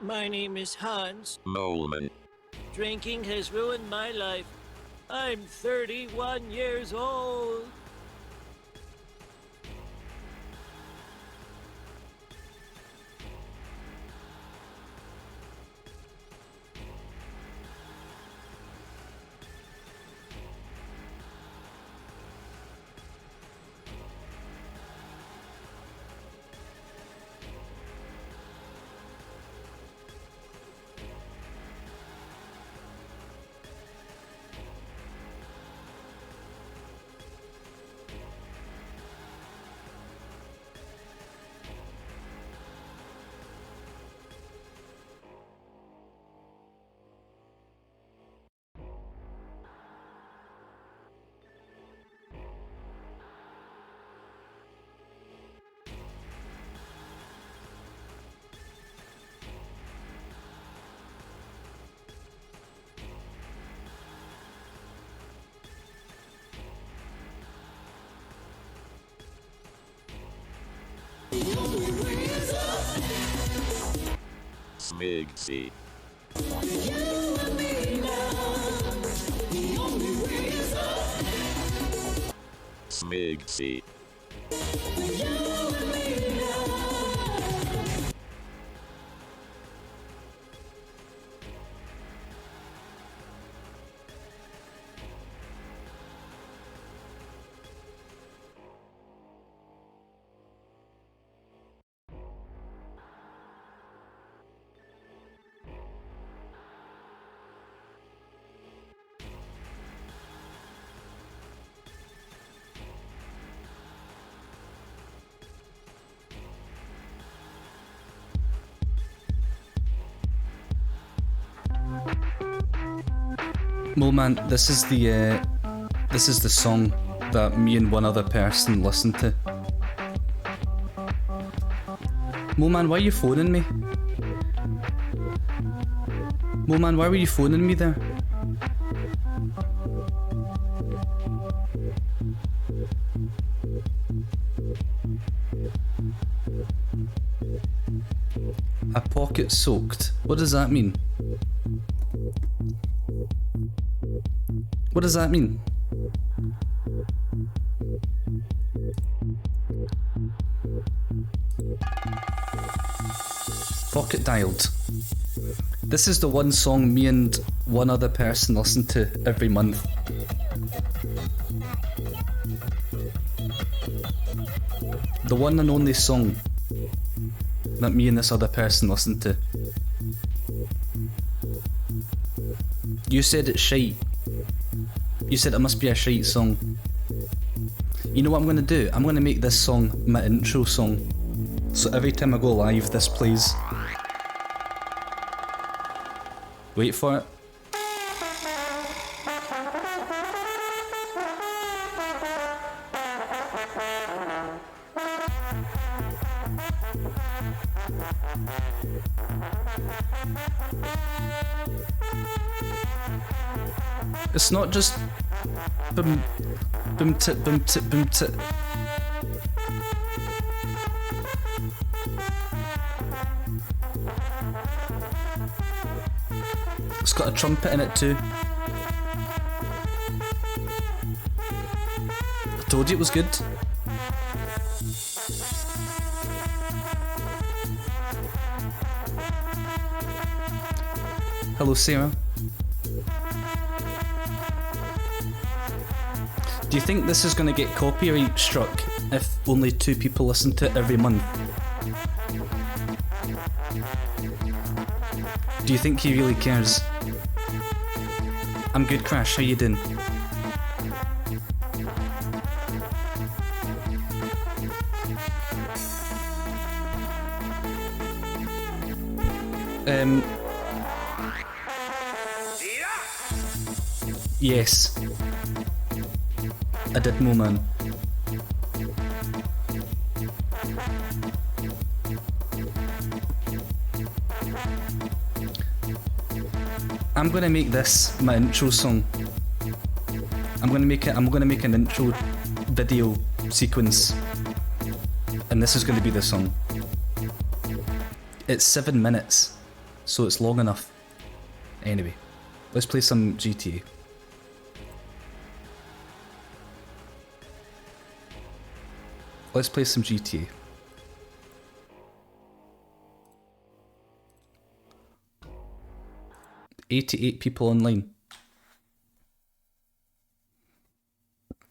My name is Hans. Molman. Drinking has ruined my life. I'm 31 years old. Smigsy. Smigsy. Molman, this is the song that me and one other person listened to. Molman, why are you phoning me? Molman, why were you phoning me there? A pocket soaked. What does that mean? What does that mean? Pocket dialed. This is the one song me and one other person listen to every month. The one and only song that me and this other person listen to. You said it's shite. You said it must be a shite song. You know what I'm gonna do? I'm gonna make this song my intro song. So every time I go live, this plays. Wait for it. It's not just boom, boom tit, boom tit, boom tit. It's got a trumpet in it too. I told you it was good. Hello, Sarah. Do you think this is going to get copyright struck if only 2 people listen to it every month? Do you think he really cares? I'm good, Crash. How you doing? Yes. I did, Molman. I'm gonna make this my intro song. I'm gonna make an intro video sequence, and this is gonna be the song. It's 7 minutes. so it's long enough. Anyway, let's play some GTA. Let's play some GTA. $88 people online.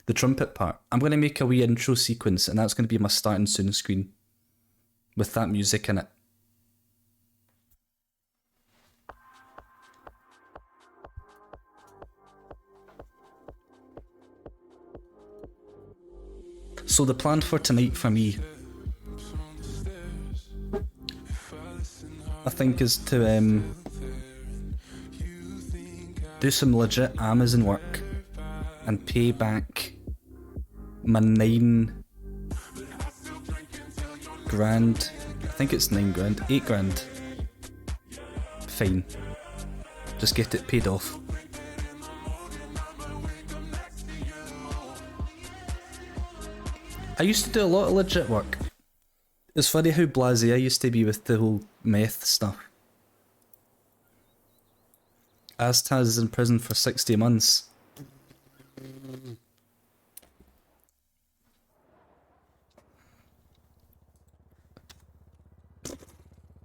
The trumpet part. I'm going to make a wee intro sequence, and that's going to be my starting soon screen. With that music in it. So the plan for tonight for me, I think, is to do some legit Amazon work and pay back my $9 grand, I think it's $9 grand, $8 grand fine. Just get it paid off. I used to do a lot of legit work. It's funny how blasé I used to be with the whole meth stuff. Aztaz is in prison for 60 months.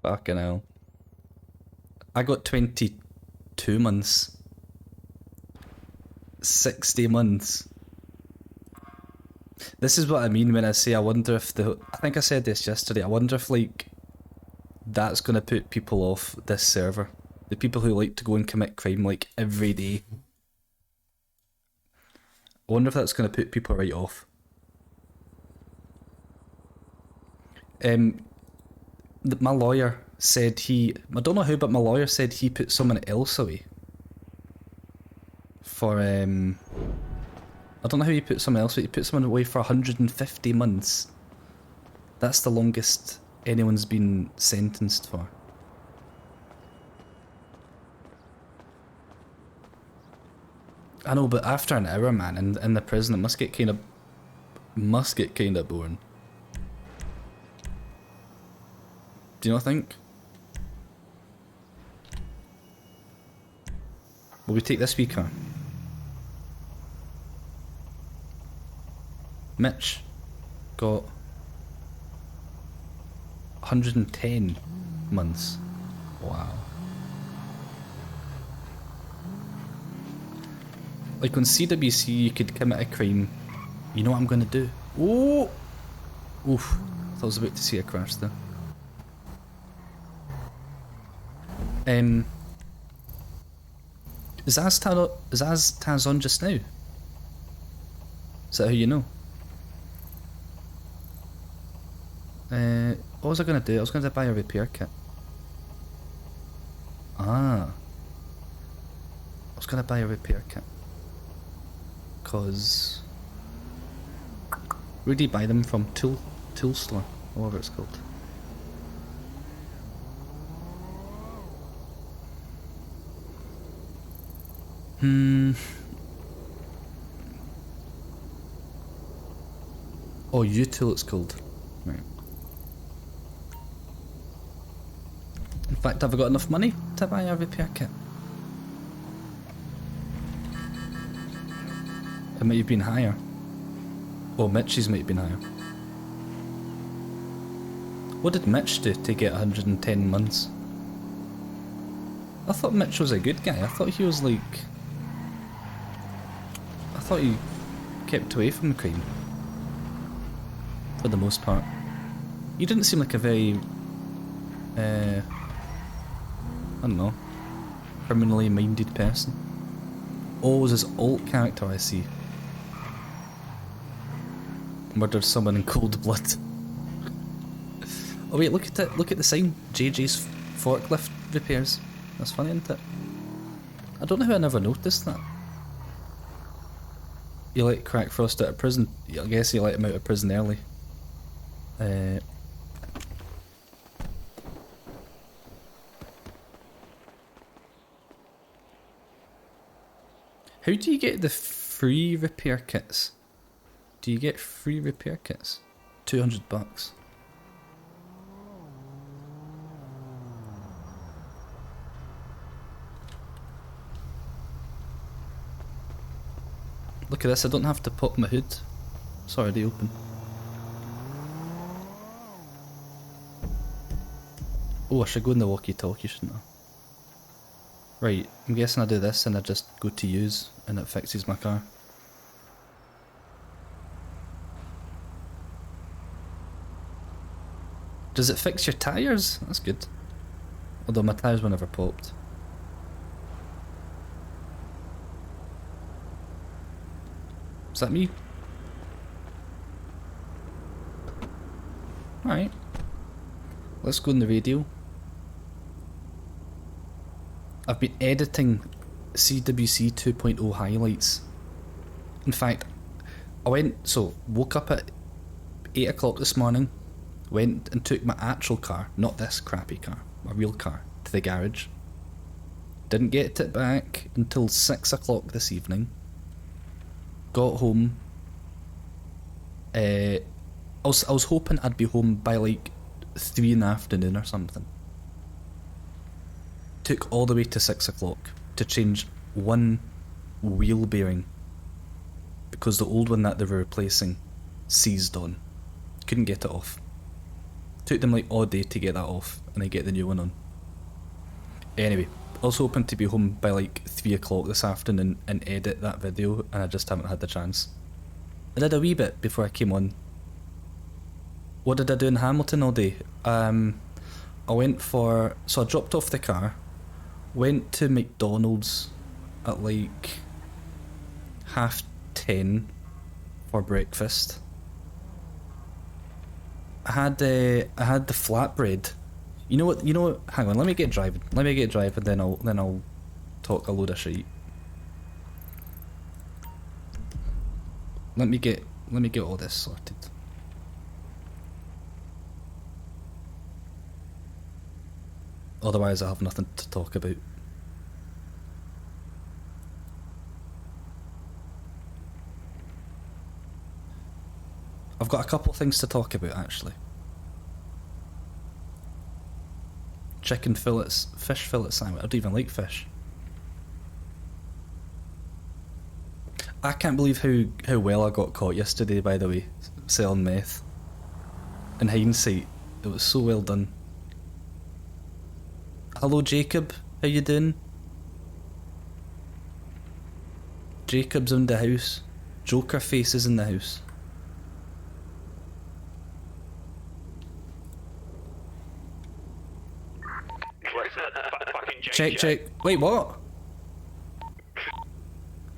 Fucking hell. I got 22 months. 60 months. This is what I mean when I say I wonder if I think I said this yesterday, I wonder if like that's gonna put people off this server. The people who like to go and commit crime like every day. I wonder if that's gonna put people right off. My lawyer said I don't know who, but my lawyer said he put someone else away. For I don't know how he put someone else, but he put someone away for 150 months. That's the longest anyone's been sentenced for. I know, but after an hour, man, in the prison, it must get kind of boring. Do you not think? Will we take this speaker? Mitch got 110 months. Wow. Like on CWC you could commit a crime. You know what I'm gonna do? Oh! Oof. I thought I was about to see a crash there. Is Aztaz on just now? Is that how you know? What was I gonna do? I was gonna buy a repair kit. Ah. I was gonna buy a repair kit. Cause where do you buy them from? Tool store, whatever it's called. Oh, U-Tool it's called. Right. In fact, have I got enough money to buy a repair kit? It might have been higher. Oh, Mitch's might have been higher. What did Mitch do to get 110 months? I thought Mitch was a good guy. I thought he was like... I thought he kept away from crime. For the most part. He didn't seem like a very... I don't know. Criminally minded person. Oh, it was his alt character, I see. Murdered someone in cold blood. Oh wait, look at it. Look at the sign. JayJay's forklift repairs. That's funny, isn't it? I don't know how I never noticed that. You let Crack Frost out of prison. I guess you let him out of prison early. How do you get the free repair kits? Do you get free repair kits? $200. Look at this, I don't have to pop my hood. It's already open. Oh, I should go in the walkie-talkie, shouldn't I? Right, I'm guessing I do this and I just go to use and it fixes my car. Does it fix your tyres? That's good. Although my tyres were never popped. Is that me? Alright. Let's go in the radio. I've been editing CWC 2.0 highlights. In fact, woke up at 8 o'clock this morning, went and took my actual car, not this crappy car, my real car, to the garage. Didn't get it back until 6 o'clock this evening. Got home. I was hoping I'd be home by like 3 in the afternoon or something. Took all the way to 6 o'clock to change one wheel bearing because the old one that they were replacing seized on. Couldn't get it off. Took them like all day to get that off and then get the new one on. Anyway, I was hoping to be home by like 3 o'clock this afternoon and edit that video, and I just haven't had the chance. I did a wee bit before I came on. What did I do in Hamilton all day? I dropped off the car, went to McDonald's at like 10:30 for breakfast. I had the flatbread. You know what? Hang on. Let me get driving. Then I'll talk a load of shit. Let me get all this sorted. Otherwise, I have nothing to talk about. I've got a couple things to talk about actually. Chicken fillets, fish fillet sandwich. I don't even like fish. I can't believe how well I got caught yesterday, by the way, selling meth. In hindsight, it was so well done. Hello Jacob, how you doing? Jacob's in the house. Joker face is in the house. Check. Wait, what?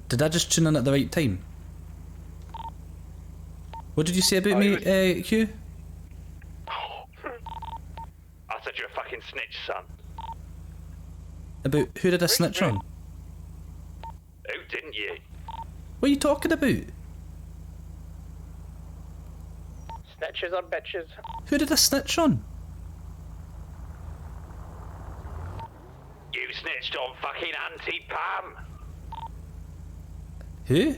Did I just tune in at the right time? What did you say about me, Hugh? I said you're a fucking snitch, son. About who did I snitch on? Who didn't you? What are you talking about? Snitches or bitches? Who did I snitch on? You snitched on fucking Auntie Pam. Who?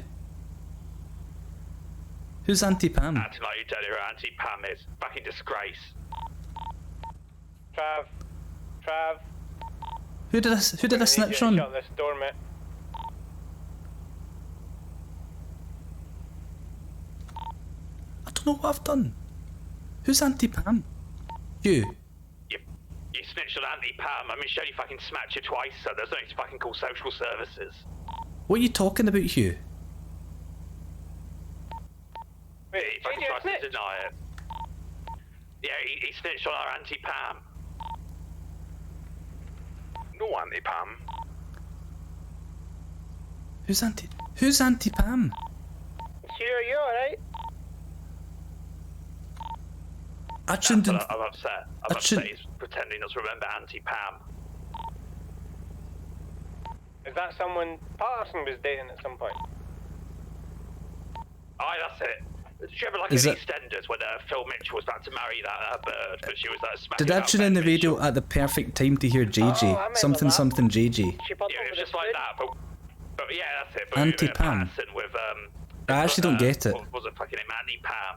Who's Auntie Pam? Acting like you don't know who Auntie Pam is. Fucking disgrace. Trav. Who did I snitch on? Shut this door, mate. I don't know what I've done. Who's Auntie Pam? You. You snitched on Auntie Pam. I mean, she only fucking smacked you twice, so there's nothing to fucking call social services. What are you talking about, Hugh? Wait, he fucking tries to deny it. Yeah, he snitched on our Auntie Pam. No Auntie Pam. Who's Auntie Pam? Hugh, are you alright? I tuned in. I'm upset. I'm upset he's pretending not to remember Auntie Pam. Is that someone Patterson was dating at some point? Aye, that's it. Did you ever like Is in it- EastEnders when Phil Mitchell was about to marry that bird, but she was smacking Did I about tune in Ben the radio Mitchell? at the perfect time to hear JayJay? Oh, I remember something that. something JayJay. She popped Yeah, up it was with just a like food. that, but yeah, that's it. But Auntie we Pam. Patterson with I actually don't get it. What was it fucking name? Auntie Pam,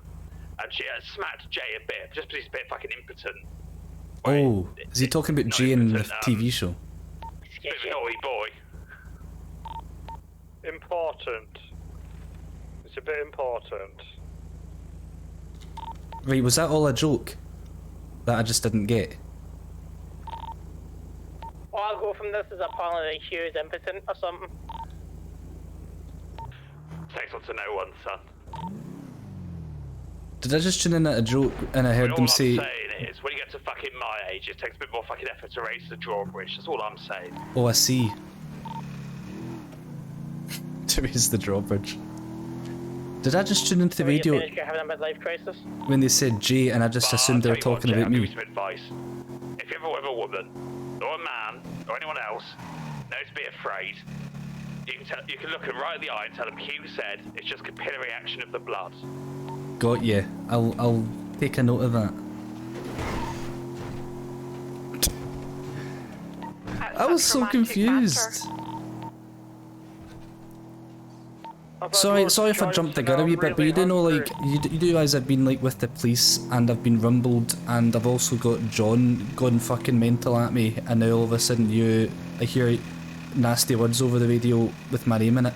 and she smacked Jay a bit, just because he's a bit fucking impotent. Oh, is he talking about Not Jay in the impotent, TV show? Bit of a naughty boy. Important. It's a bit important. Right, was that all a joke? That I just didn't get? Well, I'll go from this as apparently Hugh's impotent or something. Takes one to know one, son. Did I just tune in at a joke and I heard All them I'm say... saying is, when you get to fucking my age, it takes a bit more fucking effort to raise the drawbridge. That's all I'm saying. Oh, I see. To raise the drawbridge. Did I just tune into the radio You finished having a midlife crisis? when they said Jay and I just But assumed they I'll were tell you what, talking Jay, about I'll give me? you some advice. If you're ever with a woman, or a man, or anyone else, don't be afraid. You can look them right in the eye and tell them Hugh said it's just capillary action of the blood. Got you. I'll take a note of that. I was so confused. Sorry if I jumped the gun a wee bit, but you do know, like, you do guys have been, like, with the police, and I've been rumbled, and I've also got John going fucking mental at me, and now all of a sudden I hear nasty words over the radio with my name in it.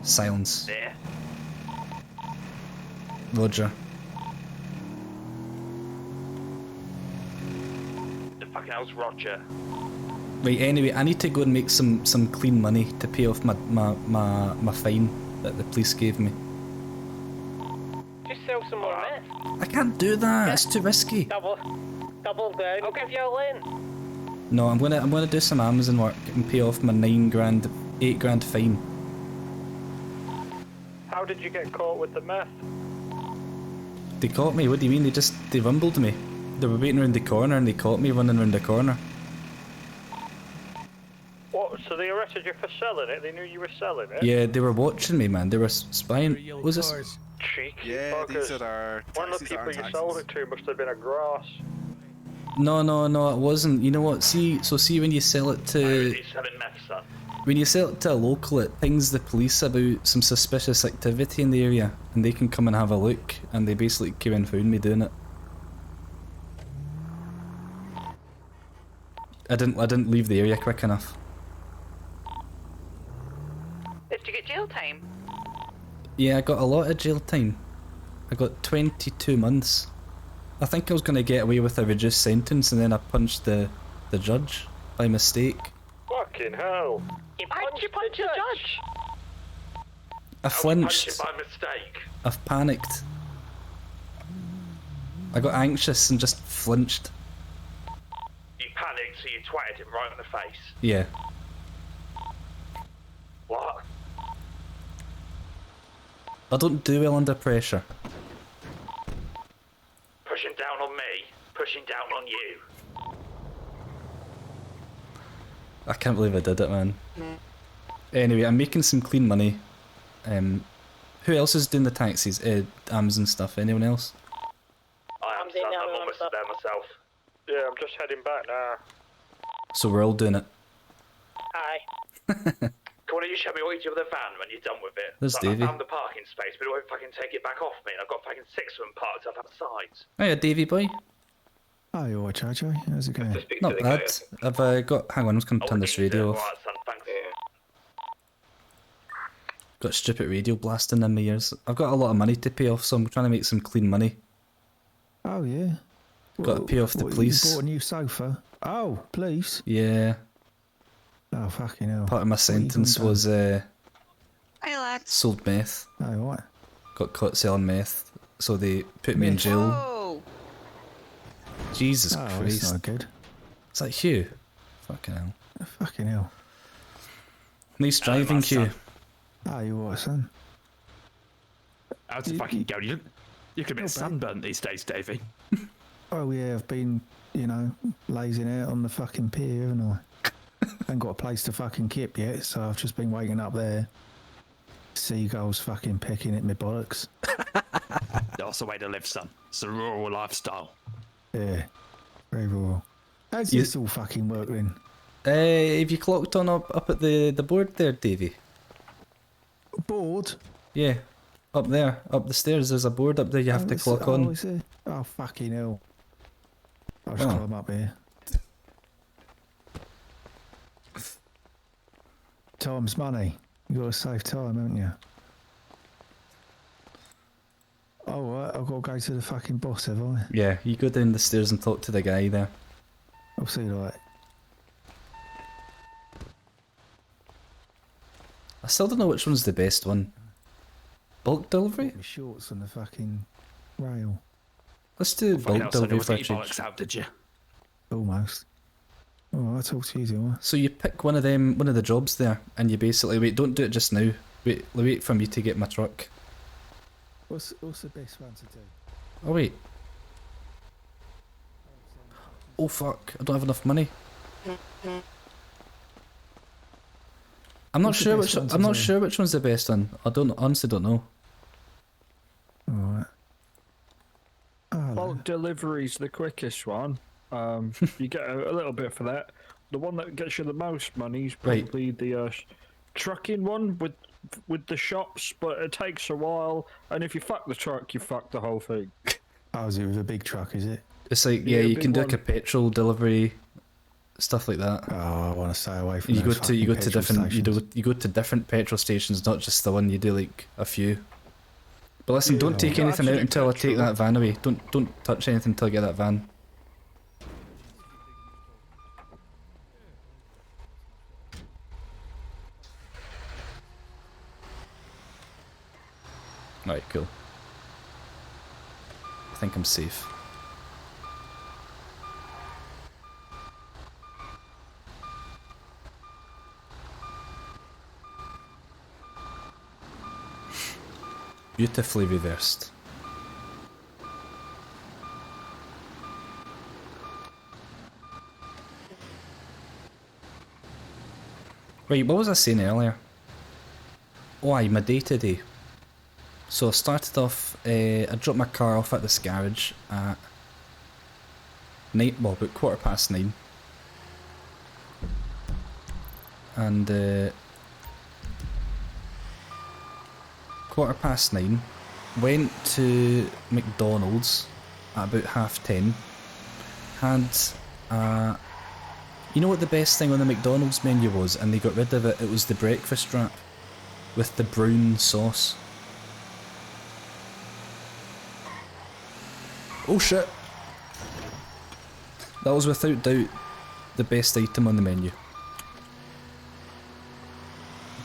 Silence. Yeah. Roger. The fucking hell's Roger? Right, anyway, I need to go and make some clean money to pay off my fine that the police gave me. Just sell some more meth. I can't do that, it's too risky. Double down. I'll give you a lane. No, I'm gonna do some Amazon work and pay off my 9 grand, 8 grand fine. How did you get caught with the meth? They caught me, what do you mean? They rumbled me. They were waiting around the corner and they caught me running around the corner. What? So they arrested you for selling it? They knew you were selling it? Yeah, they were watching me, man. They were spying. What was this? Cheeky Yeah, buggers. these are our One of the taxis, our people you taxis. sold it to must have been a grass. No, it wasn't. You know what? See when you sell it to... He's selling meth, son. When you sell it to a local, it pings the police about some suspicious activity in the area, and they can come and have a look, and they basically came and found me doing it. I didn't leave the area quick enough. Did you get jail time? Yeah, I got a lot of jail time. I got 22 months. I think I was going to get away with a reduced sentence, and then I punched the judge by mistake. Fucking hell. Why did you punch the judge? I flinched. Punching by mistake. I've panicked. I got anxious and just flinched. You panicked, so you twatted him right in the face. Yeah. What? I don't do well under pressure. Pushing down on me, pushing down on you. I can't believe I did it, man. Anyway, I'm making some clean money. Who else is doing the taxis? Amazon stuff. Anyone else? I am, doing son. the I'm Amazon almost stuff. there myself. Yeah, I'm just heading back now. So we're all doing it. Aye. Why don't you show me what you do with the van when you're done with it? There's Like, Davey. I found the parking space, but it won't fucking take it back off me, and I've got fucking 6 of them parked up outside. Hiya, Davey boy. Oh, you're alright, JayJay. How's it going? Speak Not to the bad. guy. I've got... Hang on, I'm just going to turn this radio off. Alright, son, thanks. Got stupid radio blasting in my ears. I've got a lot of money to pay off, so I'm trying to make some clean money. Oh, yeah. Got to pay off the what, police. You bought a new sofa? Oh, police? Yeah. Oh, fucking hell. Part of my sentence was Hi, lads. sold meth. Oh, what? Got caught selling meth, so they put me in jail. Oh, Jesus Oh, that's Christ. not good. Is that Hugh? Fucking hell. Fucking hell. Nice driving, Hugh. Oh, you what, son? How's it fucking go? You look a bit sunburnt these days, Davey. Oh, yeah, I've been, lazing out on the fucking pier, haven't I? Ain't got a place to fucking kip yet, so I've just been waiting up there. Seagulls fucking pecking at my bollocks. That's the way to live, son. It's a rural lifestyle. Yeah, very rural. How's You- this all fucking work then? Have you clocked on up at the board there, Davey? Bored? Yeah. Up there. Up the stairs, there's a board up there you have to clock on. Is it? Oh, fucking hell. I'll just Oh. climb up here. Time's money. You got to save time, haven't you? Oh, right, I've got to go to the fucking boss, have I? Yeah, you go down the stairs and talk to the guy there. I'll see you later. I still don't know which one's the best one. Bulk delivery? Put my shorts on the fucking rail. Let's do Fucking bulk hell, son, delivery almost for a got your change. bollocks out, did you? Almost. Oh, I'll talk to you, do I? So you pick one of the jobs there, and you basically wait. Don't do it just now. Wait for me to get my truck. What's the best one to do? Oh wait. Oh fuck! I don't have enough money. I'm not What's the sure best which. one to I'm not do? sure which one's the best one. honestly don't know. Alright. Oh, Bulk delivery's the quickest one. You get a little bit for that. The one that gets you the most money is Right. probably the trucking one with the shops, but it takes a while. And if you fuck the truck, you fuck the whole thing. oh, is it with a big truck, is it? It's like Yeah, you big can do one. like a petrol delivery, stuff like that. Oh, I want to stay away from You go those to fucking petrol different stations. you go to different petrol stations, not just the one. You do like a few. But listen, don't take Yeah, anything out absolute until I take petrol. that van away. Don't touch anything until I get that van. Right, cool. I think I'm safe. Beautifully reversed. Right, what was I saying earlier? Oh aye, my day today. So I started off, I dropped my car off at this garage at about 9:15. And 9:15, went to McDonald's at about 10:30. Had, you know what the best thing on the McDonald's menu was, and they got rid of it? It was the breakfast wrap with the brown sauce. Oh shit! That was without doubt the best item on the menu.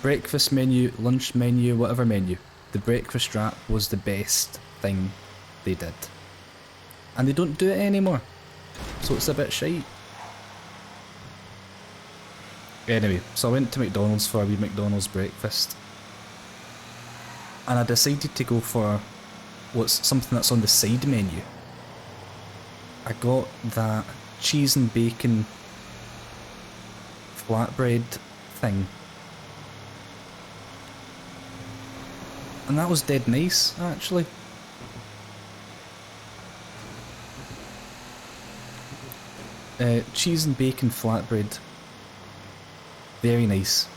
Breakfast menu, lunch menu, whatever menu. The breakfast wrap was the best thing they did. And they don't do it anymore. So it's a bit shite. Anyway, so I went to McDonald's for a wee McDonald's breakfast. And I decided to go for something that's on the side menu. I got that cheese and bacon flatbread thing. And that was dead nice, actually. Cheese and bacon flatbread. Very nice.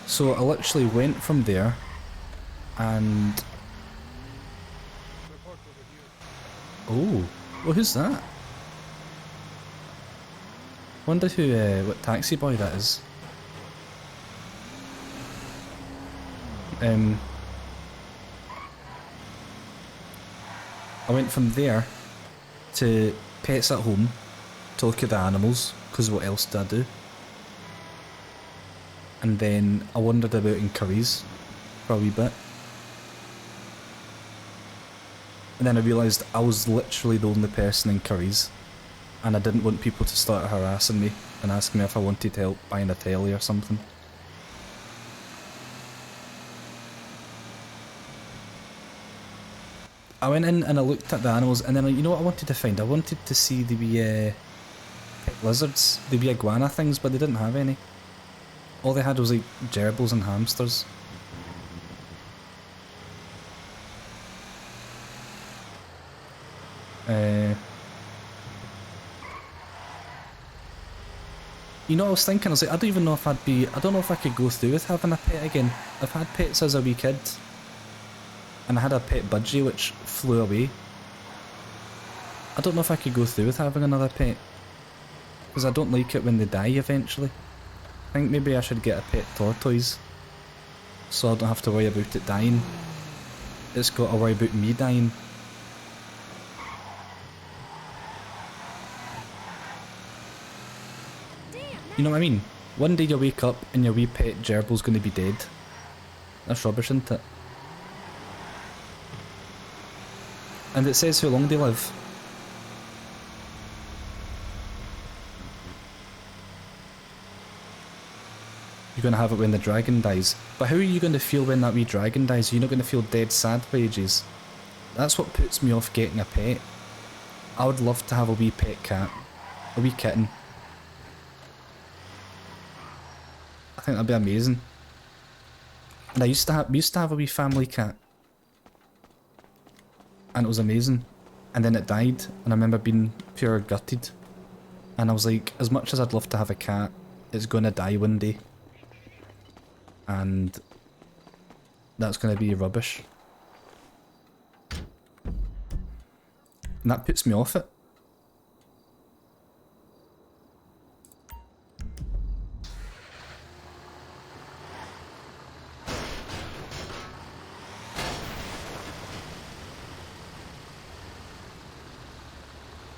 So I literally went from there and... Oh, well, who's that? Wonder who, what taxi boy that is. I went from there to Pets at Home to look at the animals, because what else did I do? And then I wandered about in Curry's for a wee bit. And then I realised I was literally the only person in Curry's, and I didn't want people to start harassing me and asking me if I wanted help buying a telly or something. I went in and I looked at the animals, and then you know what I wanted to find? I wanted to see the wee pet lizards, the wee iguana things, but they didn't have any. All they had was like gerbils and hamsters. You know what I was thinking? I was like, I don't even know if I don't know if I could go through with having a pet again. I've had pets as a wee kid. And I had a pet budgie which flew away. I don't know if I could go through with having another pet. Because I don't like it when they die eventually. I think maybe I should get a pet tortoise, so I don't have to worry about it dying. It's got to worry about me dying. You know what I mean? One day you wake up and your wee pet gerbil's going to be dead. That's rubbish, isn't it? And it says how long they live. You're going to have it when the dragon dies. But how are you going to feel when that wee dragon dies? You're not going to feel dead sad for ages. That's what puts me off getting a pet. I would love to have a wee pet cat. A wee kitten. I think that'd be amazing. And we used to have a wee family cat. And it was amazing. And then it died, and I remember being pure gutted. And I was like, as much as I'd love to have a cat, it's gonna die one day. And that's gonna be rubbish. And that puts me off it.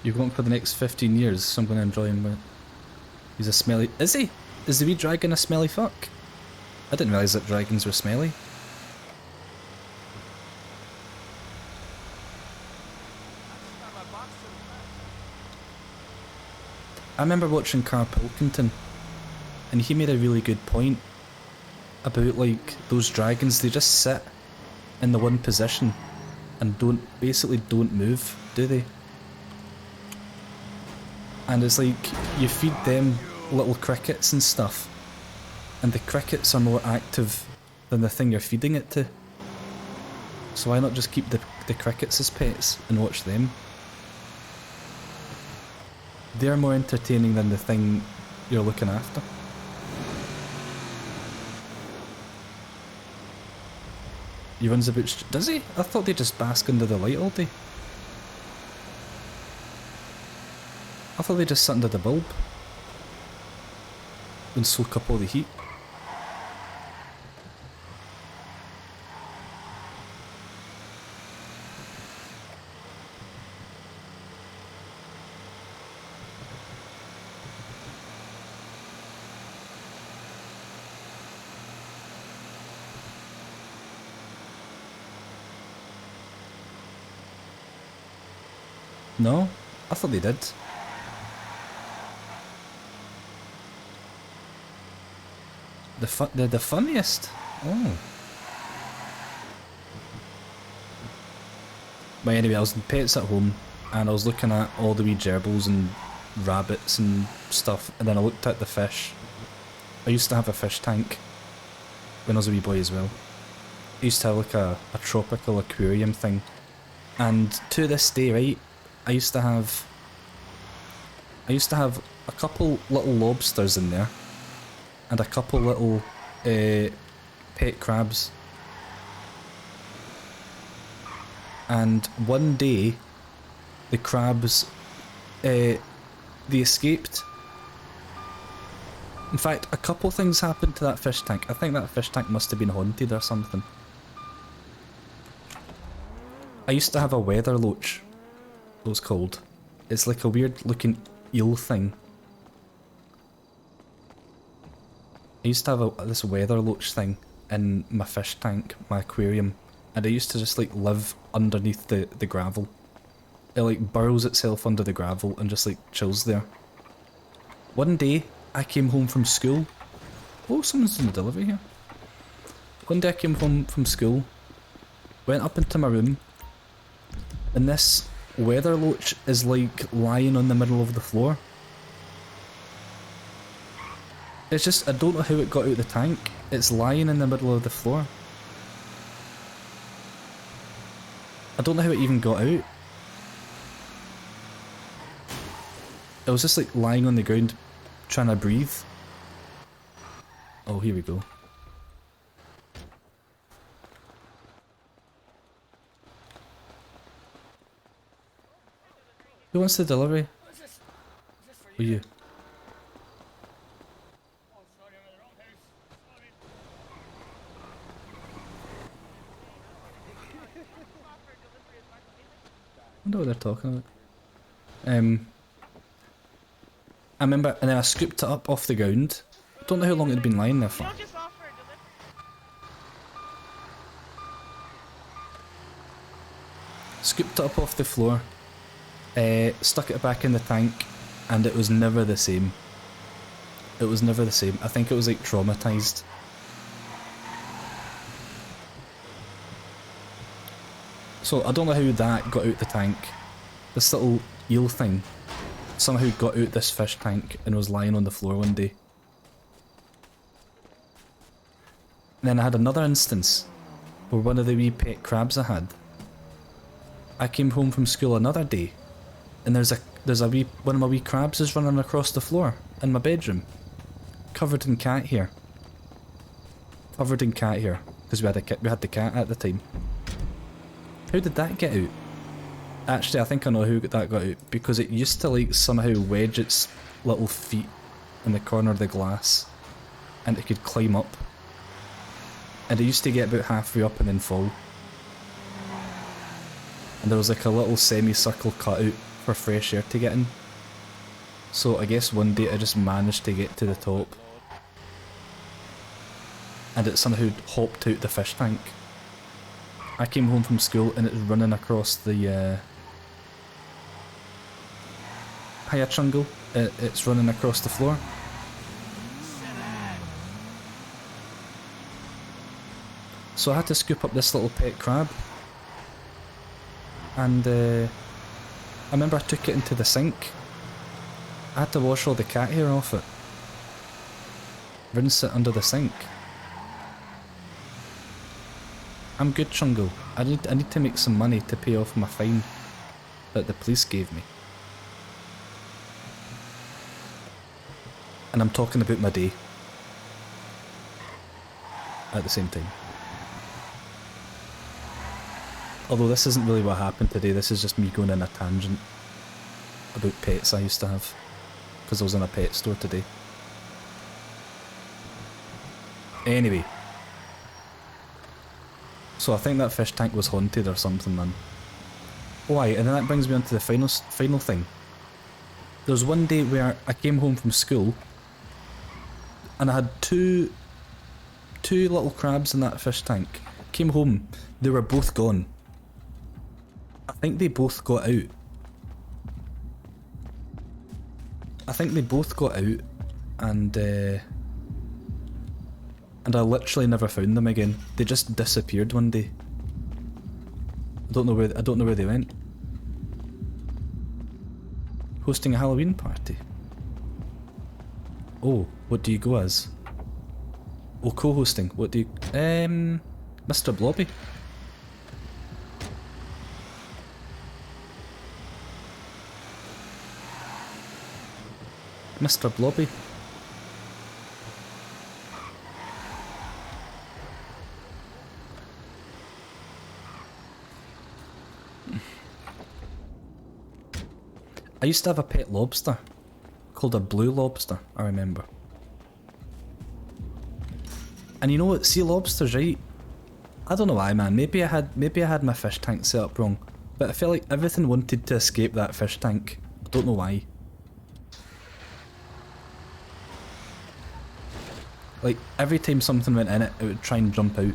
You're going for the next 15 years, so I'm going to enjoy him. But he's a smelly... Is he? Is the wee dragon a smelly fuck? I didn't realise that dragons were smelly. I remember watching Carl Pilkington, and he made a really good point about, like, those dragons. They just sit in the one position and basically don't move, do they? And it's like, you feed them little crickets and stuff, and the crickets are more active than the thing you're feeding it to. So why not just keep the crickets as pets and watch them? They're more entertaining than the thing you're looking after. He runs about... Does he? I thought they just bask under the light all day. I thought they just sat under the bulb and soak up all the heat. No? I thought they did. They're the funniest. Oh. But anyway, I was in Pets at Home, and I was looking at all the wee gerbils and rabbits and stuff, and then I looked at the fish. I used to have a fish tank when I was a wee boy as well. I used to have like a tropical aquarium thing, and to this day, right, I used to have a couple little lobsters in there, and a couple little pet crabs. And one day, the crabs, they escaped. In fact, a couple things happened to that fish tank. I think that fish tank must have been haunted or something. I used to have a weather loach, it was called. It's like a weird looking eel thing. I used to have this weather loach thing in my fish tank, my aquarium, and I used to just like live underneath the gravel. It like burrows itself under the gravel and just like chills there. One day I came home from school. Oh, someone's doing the delivery here. One day I came home from school, went up into my room, and this weather loach is like lying on the middle of the floor. It's just, I don't know how it got out of the tank. It's lying in the middle of the floor. I don't know how it even got out. It was just like lying on the ground, trying to breathe. Oh, here we go. Who wants the delivery? For you. wonder what they're talking about. I remember, and then I scooped it up off the ground. Don't know how long it had been lying there for. Scooped it up off the floor, stuck it back in the tank, and it was never the same. It was never the same. I think it was like traumatised. So I don't know how that got out the tank. This little eel thing somehow got out this fish tank and was lying on the floor one day. And then I had another instance where one of the wee pet crabs I had, I came home from school another day and there's a wee one of my wee crabs is running across the floor in my bedroom, covered in cat hair. Covered in cat hair because we had the cat at the time. How did that get out? Actually, I think I know how that got out, because it used to like somehow wedge its little feet in the corner of the glass and it could climb up, and it used to get about halfway up and then fall, and there was like a little semicircle cut out for fresh air to get in. So I guess one day I just managed to get to the top and it somehow hopped out the fish tank. I came home from school and it's running across the hiya Chungle. It's running across the floor. So I had to scoop up this little pet crab, and I remember I took it into the sink. I had to wash all the cat hair off it, rinse it under the sink. I'm good, Chungle. I need to make some money to pay off my fine that the police gave me. And I'm talking about my day at the same time. Although this isn't really what happened today, this is just me going on a tangent about pets I used to have, because I was in a pet store today. Anyway. So I think that fish tank was haunted or something, man. Oh aye, and then that brings me on to the final thing. There was one day where I came home from school and I had two little crabs in that fish tank. Came home, they were both gone. I think they both got out. And I literally never found them again. They just disappeared one day. I don't know where they went. Hosting a Halloween party. Oh, what do you go as? Oh, co-hosting. What do you... Mr. Blobby. Mr. Blobby. I used to have a pet lobster called a blue lobster, I remember. And you know what, sea lobsters, right? I don't know why, man. Maybe I had my fish tank set up wrong, but I felt like everything wanted to escape that fish tank. I don't know why. Like every time something went in it, it would try and jump out.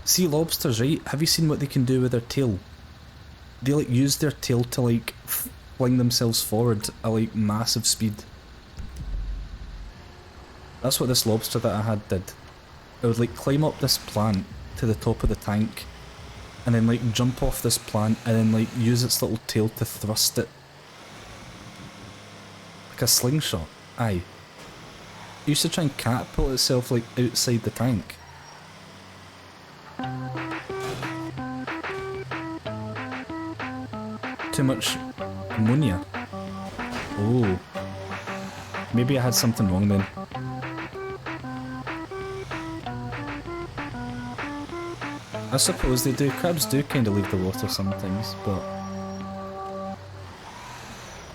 Sea lobsters, right? Have you seen what they can do with their tail? They like use their tail to like fling themselves forward at like massive speed. That's what this lobster that I had did. It would like climb up this plant to the top of the tank and then like jump off this plant and then like use its little tail to thrust it. Like a slingshot. Aye. It used to try and catapult itself like outside the tank. Too much ammonia. Oh. Maybe I had something wrong then. I suppose they do. Crabs do kind of leave the water sometimes,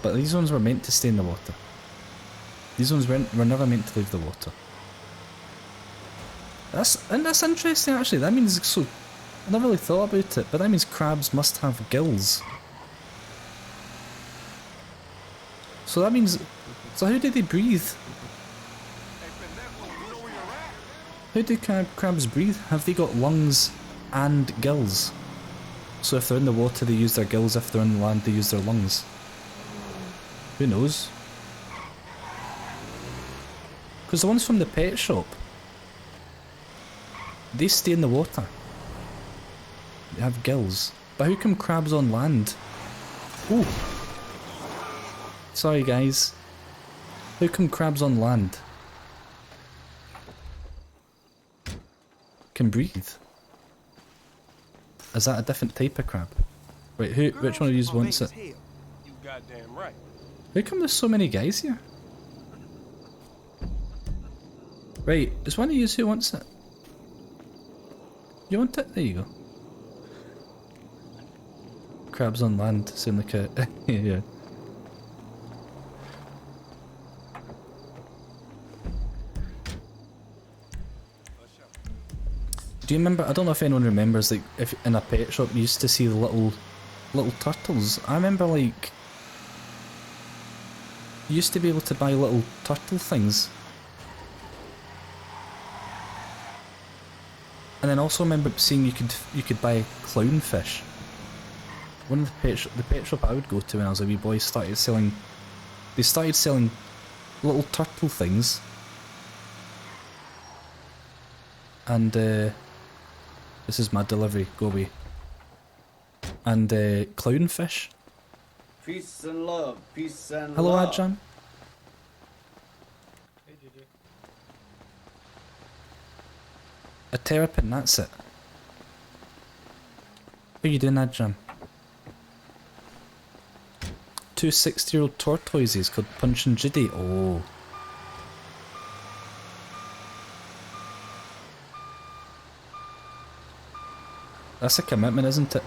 but these ones were meant to stay in the water. These ones were never meant to leave the water. That's interesting actually. That means so I never really thought about it, but that means crabs must have gills. So that means... So how do they breathe? How do crabs breathe? Have they got lungs and gills? So if they're in the water they use their gills, if they're on the land they use their lungs. Who knows? Because the ones from the pet shop, they stay in the water. They have gills. But how come crabs on land? Ooh. Sorry guys. How come crabs on land can breathe? Is that a different type of crab? Wait, which one of you wants it? You goddamn right. How come there's so many guys here? Right, is one of you who wants it? You want it? There you go. Crabs on land sound like a... yeah. Do you remember, I don't know if anyone remembers, like, if in a pet shop you used to see the little turtles. I remember, like, you used to be able to buy little turtle things. And then also remember seeing you could buy clownfish. One of the pet shop I would go to when I was a wee boy started selling little turtle things. And this is my delivery, go away. And clownfish. Peace and love, peace and Hello, love. Adjan. A terrapin, that's it. What are you doing, Adjan? Two 60-year-old tortoises called Punch and Judy. Oh. That's a commitment, isn't it?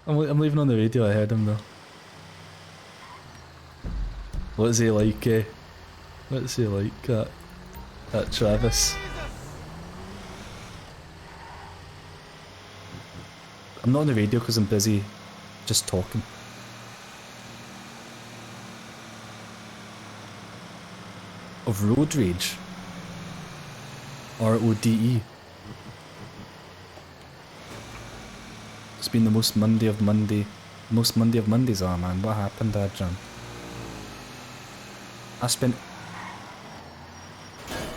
I'm leaving on the radio, I heard him though. What's he like, What's he like, that Travis? I'm not on the radio because I'm busy just talking. Of road rage. RODE. It's been the most Monday of Mondays. Oh man, what happened, Adjan?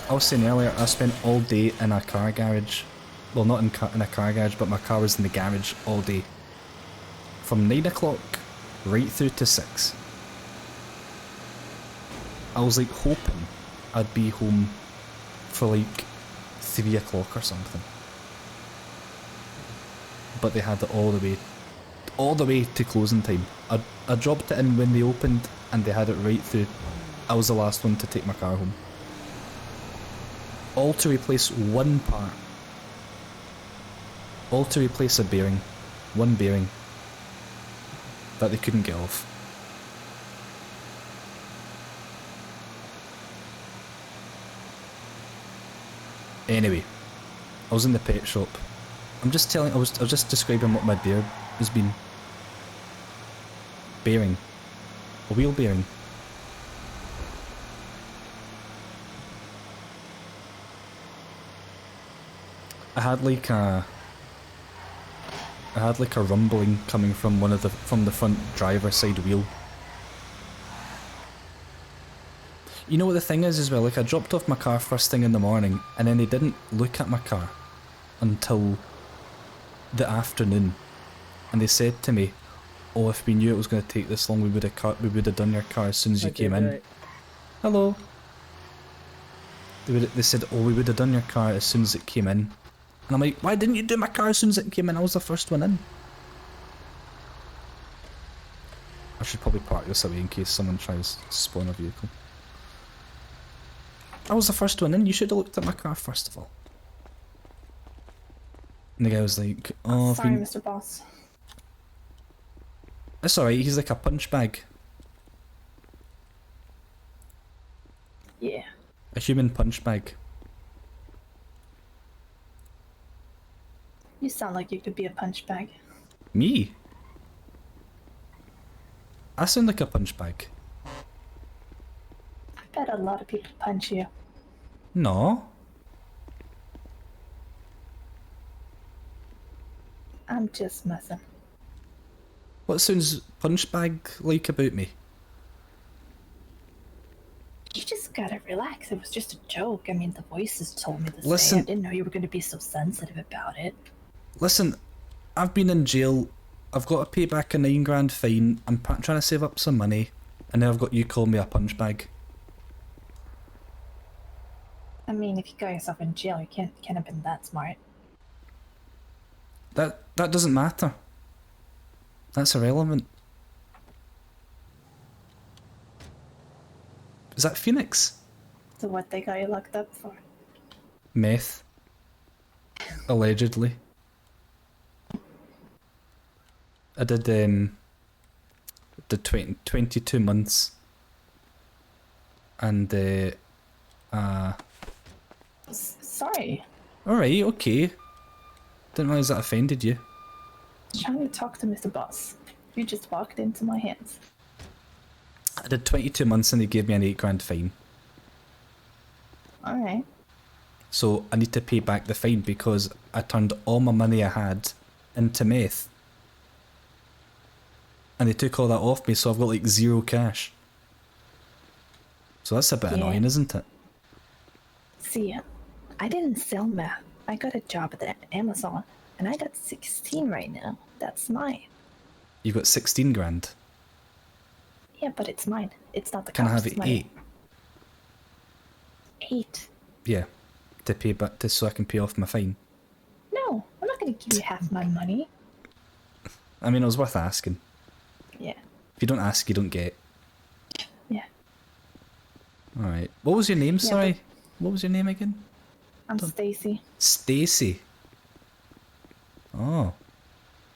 I was saying earlier, I spent all day in a car garage. Well, not in a car garage, but my car was in the garage all day. From 9 o'clock right through to 6. I was like hoping I'd be home for like 3 o'clock or something. But they had it all the way to closing time. I dropped it in when they opened and they had it right through. I was the last one to take my car home. All to replace one part. All to replace a bearing. One bearing. That they couldn't get off. Anyway, I was in the pet shop. I was just describing what my beard has been. Bearing. A wheel bearing. I had like a rumbling coming from from the front driver's side wheel. You know what the thing is as well, like I dropped off my car first thing in the morning and then they didn't look at my car until the afternoon. And they said to me, oh, if we knew it was going to take this long we would have done your car as soon as you came in. Hello. They said, oh, we would have done your car as soon as it came in. And I'm like, why didn't you do my car as soon as it came in? I was the first one in. I should probably park this away in case someone tries to spawn a vehicle. I was the first one in, you should have looked at my car first of all. And the guy was like, oh... Sorry, Mr. Boss. It's alright, he's like a punch bag. Yeah. A human punch bag. You sound like you could be a punch bag. Me? I sound like a punch bag. I bet a lot of people punch you. No. I'm just messing. What sounds punch bag like about me? You just gotta relax. It was just a joke. I mean, the voices told me to Listen. say. I didn't know you were gonna be so sensitive about it. Listen, I've been in jail. I've got to pay back a £9 fine. I'm trying to save up some money, and now I've got you calling me a punch bag. I mean, if you got yourself in jail, you can't have been that smart. That doesn't matter. That's irrelevant. Is that Phoenix? So what they got you locked up for? Meth. Allegedly. I did 22 months. And Sorry. alright, okay. Didn't realise that offended you. I was trying to talk to Mr. Boss. You just walked into my hands. I did 22 months and they gave me an £8 fine. Alright. So I need to pay back the fine because I turned all my money I had into meth. And they took all that off me, so I've got like 0 cash. So that's a bit annoying, isn't it? See, I didn't sell meth. I got a job at the Amazon, and I got 16 right now. That's mine. You've got 16 grand. Yeah, but it's mine. It's not the Can I cops' have it money. 8? 8? Yeah. To pay back, so I can pay off my fine. No, I'm not gonna give you half my money. I mean, it was worth asking. Yeah. If you don't ask, you don't get. Yeah. Alright. What was your name, Yeah, sorry? What was your name again? I'm Stacy. Stacy. Oh.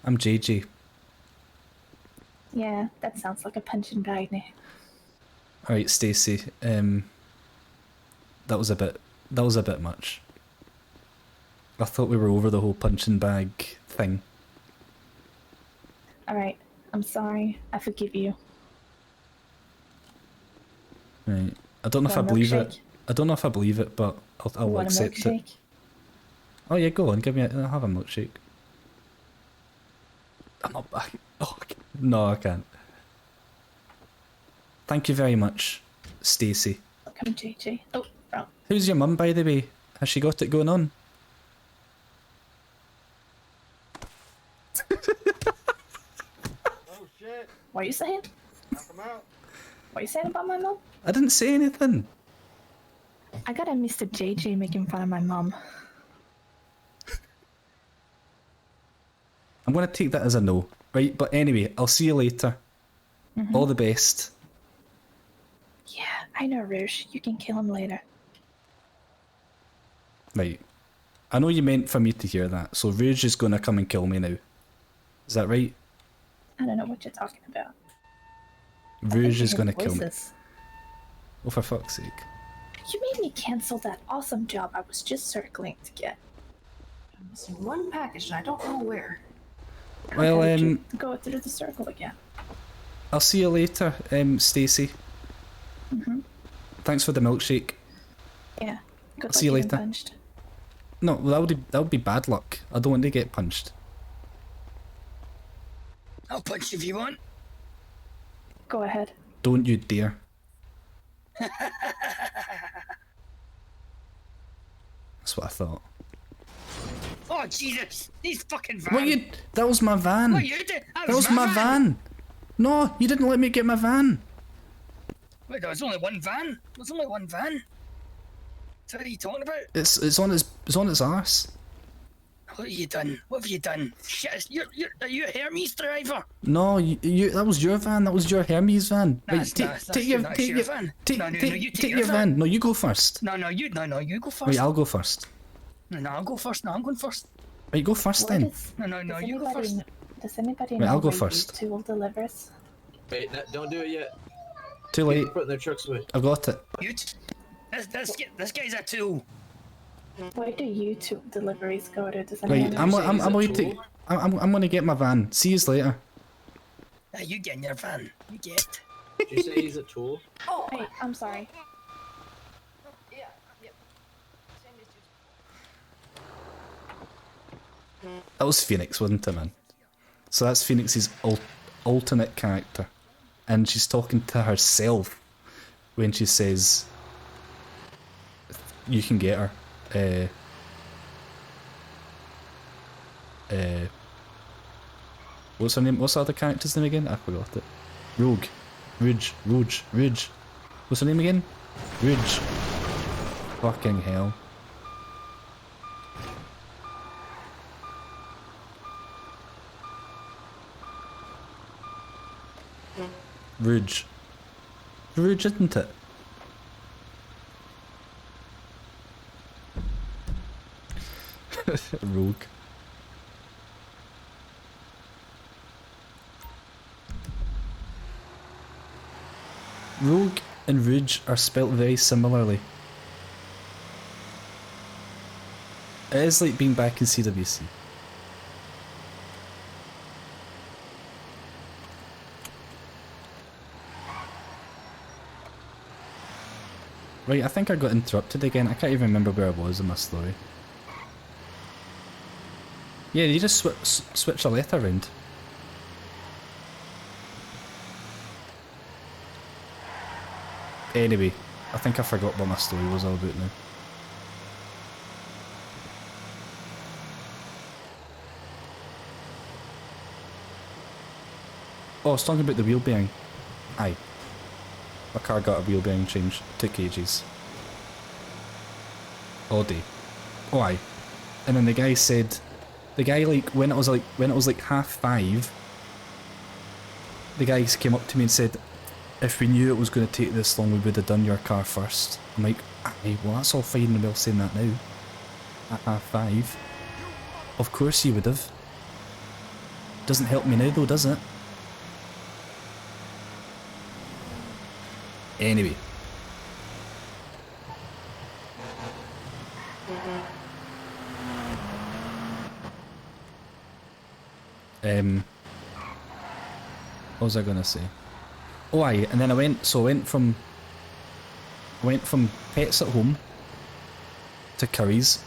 I'm JayJay. Yeah, that sounds like a punching bag name. Alright, Stacy. That was a bit much. I thought we were over the whole punching bag thing. Alright, I'm sorry. I forgive you. Right. I don't know if I Want a believe it. milkshake? I don't know if I believe it, but I'll Want a accept it. milkshake? Oh yeah, go on, give me I'll have a milkshake. I'm not back. Oh, no, I can't. Thank you very much, Stacy. Welcome, JayJay. Oh, wrong. Who's your mum, by the way? Has she got it going on? Oh shit! What are you saying? Knock him out. What are you saying about my mom? I didn't say anything. I got a Mr. JayJay making fun of my mom. I'm gonna take that as a no, right? But anyway, I'll see you later. All the best. Yeah, I know, Rouge. You can kill him later. Right. I know you meant for me to hear that, so Rouge is gonna come and kill me now. Is that right? I don't know what you're talking about. Rouge is gonna kill me. Voices. Oh, for fuck's sake. You made me cancel that awesome job I was just circling to get. I'm missing one package and I don't know where. Well, How did you go through the circle again? I'll see you later, Stacy. Thanks for the milkshake. Yeah. Good luck See you getting later. punched. No, that would be bad luck. I don't want to get punched. I'll punch you if you want. Go ahead. Don't you dare. That's what I thought. Oh Jesus! These fucking vans. What you? That was my van. What you did? That was my van. No, you didn't let me get my van. Wait, there was only one van. There's only one van. So what are you talking about? It's on its arse. What have you done? What have you done? Shit! Are you a Hermes driver? No, you that was your van. That was your Hermes van. That's take your van. Take, No, you take take your your van. No, you go first. No, you go first. Wait, I'll go first. No, I'll go first. No, I'm going first. Right, go first What then. is- No, does you go anybody first. Does anybody Wait, know I'll go where first. U2 delivers? Wait, don't do it yet. Too late. Putting their trucks away. I've got it. You t- This guy's a tool. Why do YouTube deliveries go to? Does Right, anyone I'm waiting. I'm gonna get my van. See you later. You get in your van. You get. Did you say he's a tool? Oh, wait, I'm sorry. Yeah, yep. Same as That was Phoenix, wasn't it, man? So that's Phoenix's alternate character, and she's talking to herself when she says, "You can get her." What's her name? What's the other character's name again? I forgot it. Rogue. Ridge. What's her name again? Ridge. Fucking hell. Ridge. Ridge, isn't it? Rogue. Rogue and Rouge are spelt very similarly. It is like being back in CWC. Right, I think I got interrupted again. I can't even remember where I was in my story. Yeah, you just switch a letter around. Anyway, I think I forgot what my story was all about now. Oh, I was talking about the wheel bearing. Aye. My car got a wheel bearing change. Took ages. All day. Oh aye. And then the guy said, like when it was like 5:30, the guys came up to me and said, if we knew it was going to take this long, we would have done your car first. I'm like, aye, well that's all fine and well saying that now. At 5:30. Of course you would have. Doesn't help me now though, does it? Anyway. What was I gonna say? Oh aye, and then I went from Pets at Home to Curry's,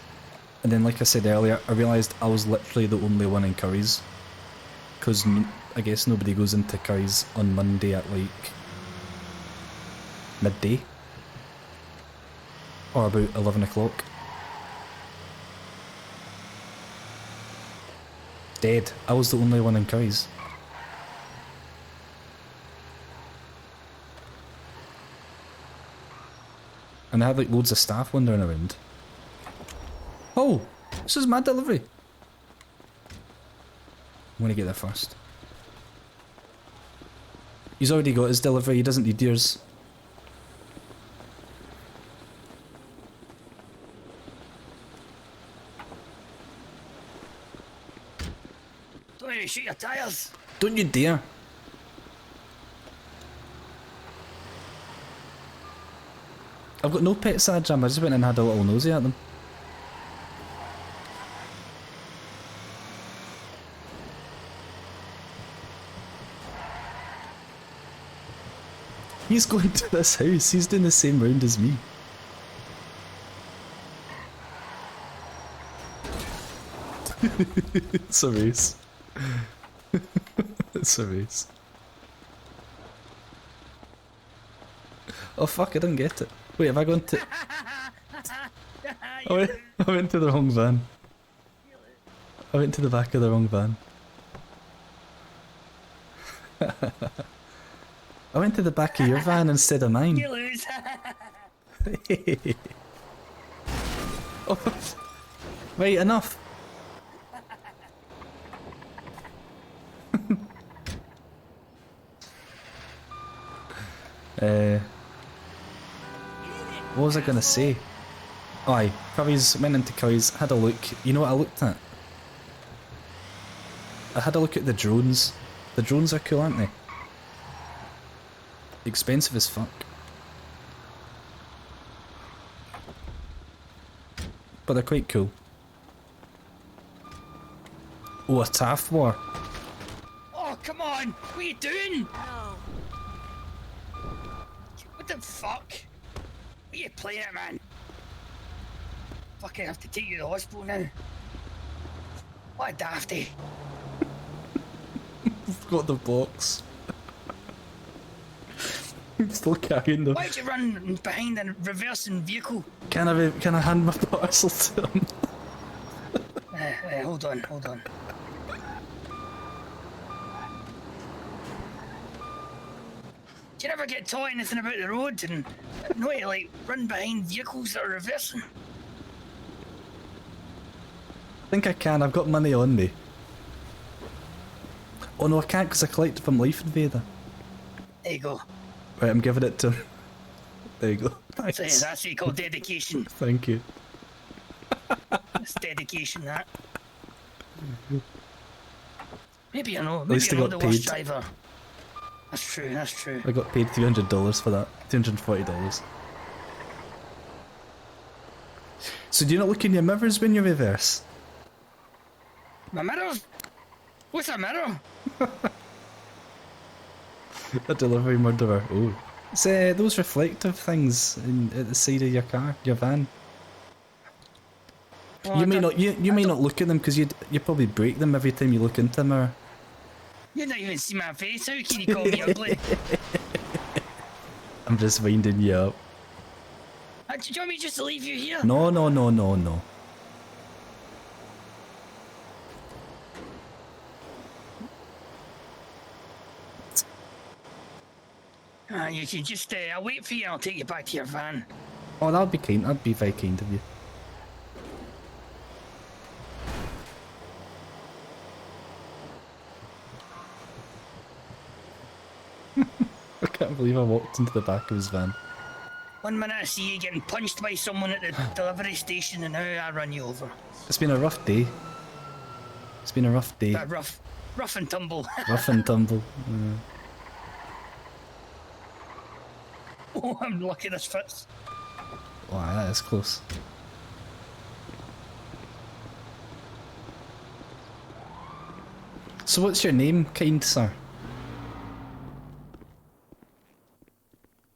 and then like I said earlier, I realised I was literally the only one in Curry's, because I guess nobody goes into Curry's on Monday at like midday or about 11 o'clock. Dead. I was the only one in Curry's. And I had like loads of staff wandering around. Oh! This is my delivery! I'm gonna get there first. He's already got his delivery, he doesn't need yours. Don't you shoot your tires. Don't you dare! I've got no pet sad jam, I just went and had a little nosy at them. He's going to this house, he's doing the same round as me. It's a race. It's a race. Oh fuck, I didn't get it. Wait, have I gone to... I went to the wrong van. I went to the back of the wrong van. I went to the back of your van instead of mine. You lose. Oh, right, enough. What was I gonna say? Oh, aye, Curry's, went into Curry's, had a look. You know what I looked at? I had a look at the drones. The drones are cool, aren't they? Expensive as fuck. but they're quite cool. Oh, a TAF war. Oh, come on! What are you doing? What the fuck? What are you playing at, man? Fucking have to take you to the hospital now. What a dafty. I've got the box. I'm still carrying them. Why'd you run behind a reversing vehicle? Can I hand my parcel to him? Hold on. Do you never get taught anything about the road and know how to like run behind vehicles that are reversing? I think I can, I've got money on me. Oh no, I can't because I collected from Life Invader. There you go. Right, I'm giving it to him. There you go. Thanks. So, yeah, that's what you call dedication. Thank you. It's dedication, that. Maybe I know. At least I Maybe got the worst paid. driver. That's true. I got paid $300 for that. $240. So do you not look in your mirrors when you reverse? My mirror? What's a mirror? A delivery murderer. Oh. It's those reflective things at the side of your car, your van. Well, You may not look at them because you probably break them every time you look into the mirror. You don't even see my face. How can you call me ugly? I'm just winding you up. Do you want me just to leave you here? No. You can just, I'll wait for you and I'll take you back to your van. Oh, that'd be kind. That'd be very kind of you. I can't believe I walked into the back of his van. 1 minute I see you getting punched by someone at the delivery station and now I run you over. It's been a rough day. Rough and tumble. Rough and tumble. Yeah. Oh, I'm lucky this fits. Wow, that is close. So what's your name, kind sir?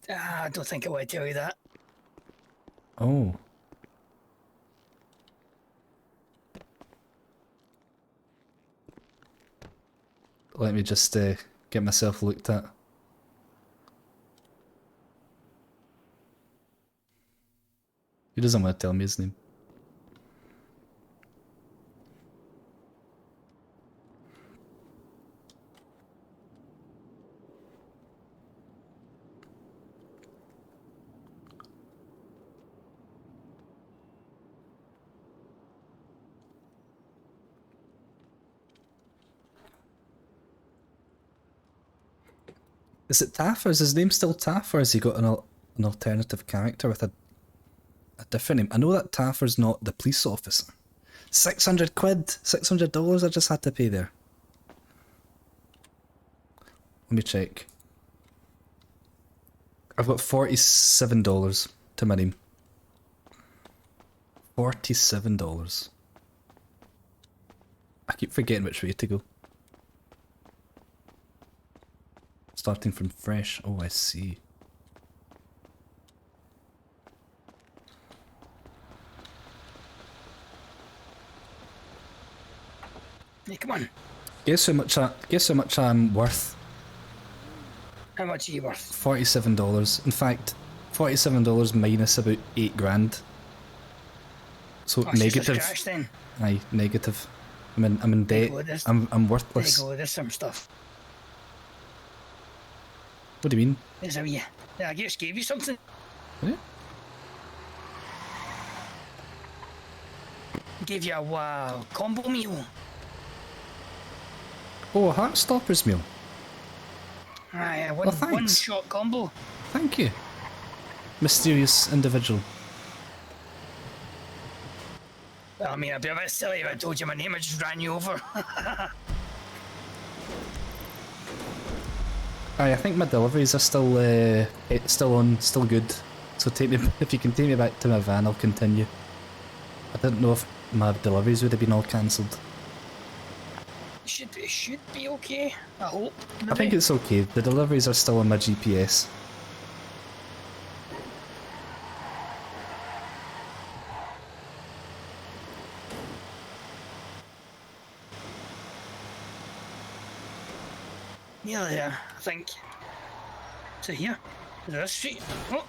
I don't think I want to tell you that. Oh. Let me just get myself looked at. He doesn't want to tell me his name. Is it Taff, or is his name still Taff, or has he got an alternative character with a different name? I know that Taffer's not the police officer. 600 quid, $600 I just had to pay there. Let me check. I've got $47 to my name. $47. I keep forgetting which way to go. Starting from fresh. Oh, I see. Hey, come on. Guess how much I'm worth? How much are you worth? $47. In fact, $47 minus about 8 grand. So Oh, it's just a negative. scratch then. Aye, negative. I'm in debt. I'm worthless. There you go, there's some stuff. What do you mean? There's a wee. I just gave you something. Yeah. Gave you a combo meal. Oh, a Heartstopper's meal. Aye, Well, thanks. one shot combo. Thank you. Mysterious individual. Well, I mean, I'd be a bit silly if I told you my name. I just ran you over. Aye, I think my deliveries are still on, still good. So take me if you can take me back to my van, I'll continue. I didn't know if my deliveries would have been all cancelled. It should be okay. I hope. I think it's okay. The deliveries are still on my GPS. Nearly there, I think. So here, is this street? Oh,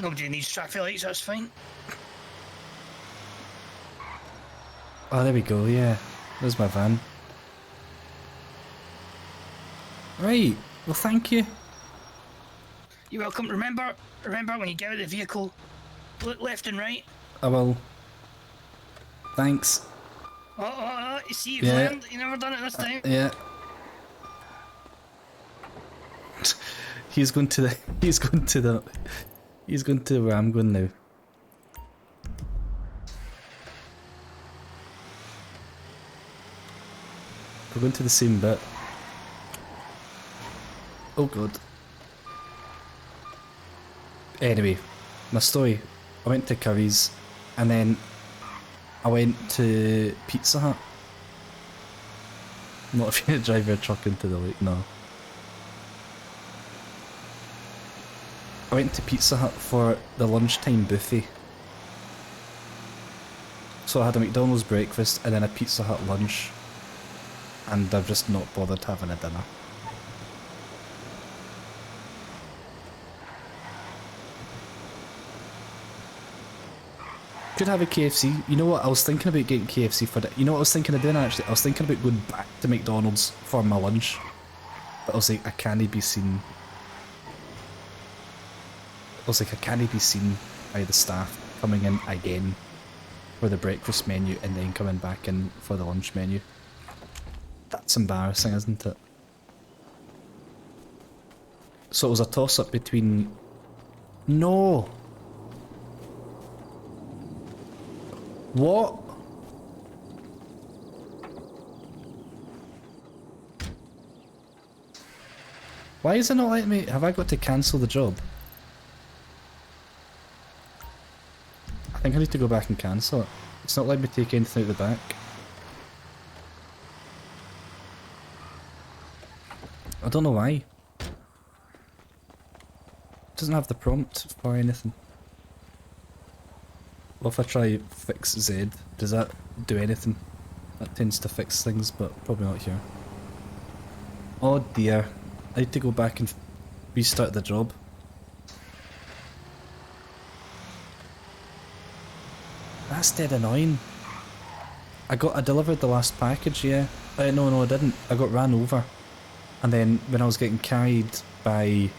nobody needs traffic lights. That's fine. Oh, there we go, yeah. There's my van. Right, well thank you. You're welcome. Remember when you get out of the vehicle, look left and right. I will. Thanks. You see, you've Yeah. learned. You never done it this time. Yeah. He's going to where I'm going now. We're going to the same bit. Oh god. Anyway, my story. I went to Curry's and then I went to Pizza Hut. Not if you drive your truck into the lake, no. I went to Pizza Hut for the lunchtime buffet. So I had a McDonald's breakfast and then a Pizza Hut lunch. And I've just not bothered having a dinner. Could have a KFC. You know what? I was thinking about getting KFC for it. You know what I was thinking of doing actually? I was thinking about going back to McDonald's for my lunch. But I was like, I can't be seen. I was like, I can't be seen by the staff coming in again for the breakfast menu and then coming back in for the lunch menu. That's embarrassing, isn't it? So it was a toss-up between... No! What? Why is it not letting me... Have I got to cancel the job? I think I need to go back and cancel it. It's not letting me take anything out the back. I don't know why. It doesn't have the prompt for anything. What if I try fix Z? Does that do anything? That tends to fix things, but probably not here. Oh dear. I need to go back and restart the job. That's dead annoying. I delivered the last package, yeah. No I didn't. I got ran over. And then when I was getting carried by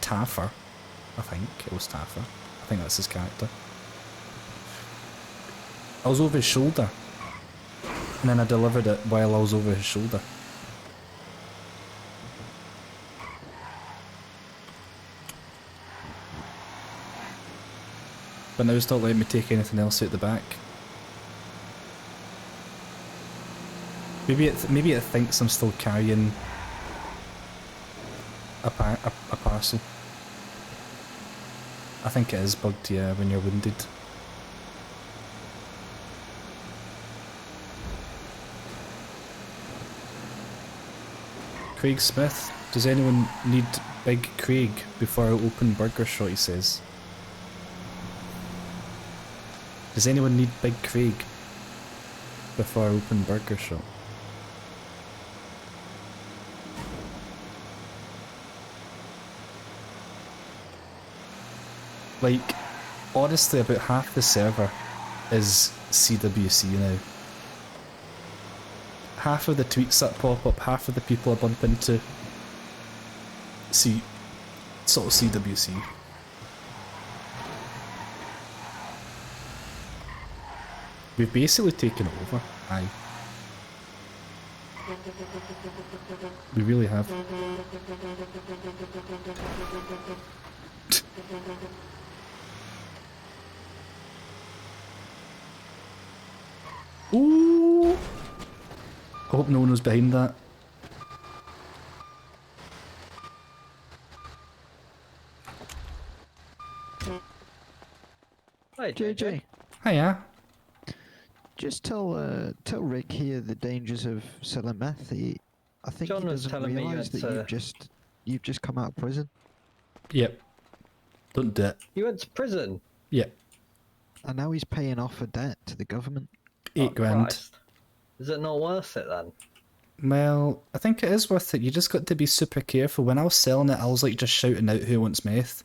Taffer, I think it was Taffer. I think that's his character. I was over his shoulder. And then I delivered it while I was over his shoulder. But now it's not letting me take anything else out the back. Maybe it thinks I'm still carrying a parcel. I think it is bugged, yeah, when you're wounded. Craig Smith, does anyone need Big Craig before I open Burger Shot, he says. Does anyone need Big Craig before I open Burger Shot? Like, honestly, about half the server is CWC now. Half of the tweets that pop up, half of the people I bump into, sort of CWC. We've basically taken over. Aye. We really have. Ooh! I hope no one was behind that. Hi, JayJay. Hiya. Just tell Rick here the dangers of selling meth. I think John he was doesn't telling me realise that, that you've just come out of prison. Yep. Don't do it. You went to prison? Yep. And now he's paying off a debt to the government. 8 grand. Christ. Is it not worth it then? Well, I think it is worth it. You just got to be super careful. When I was selling it, I was like just shouting out who wants meth.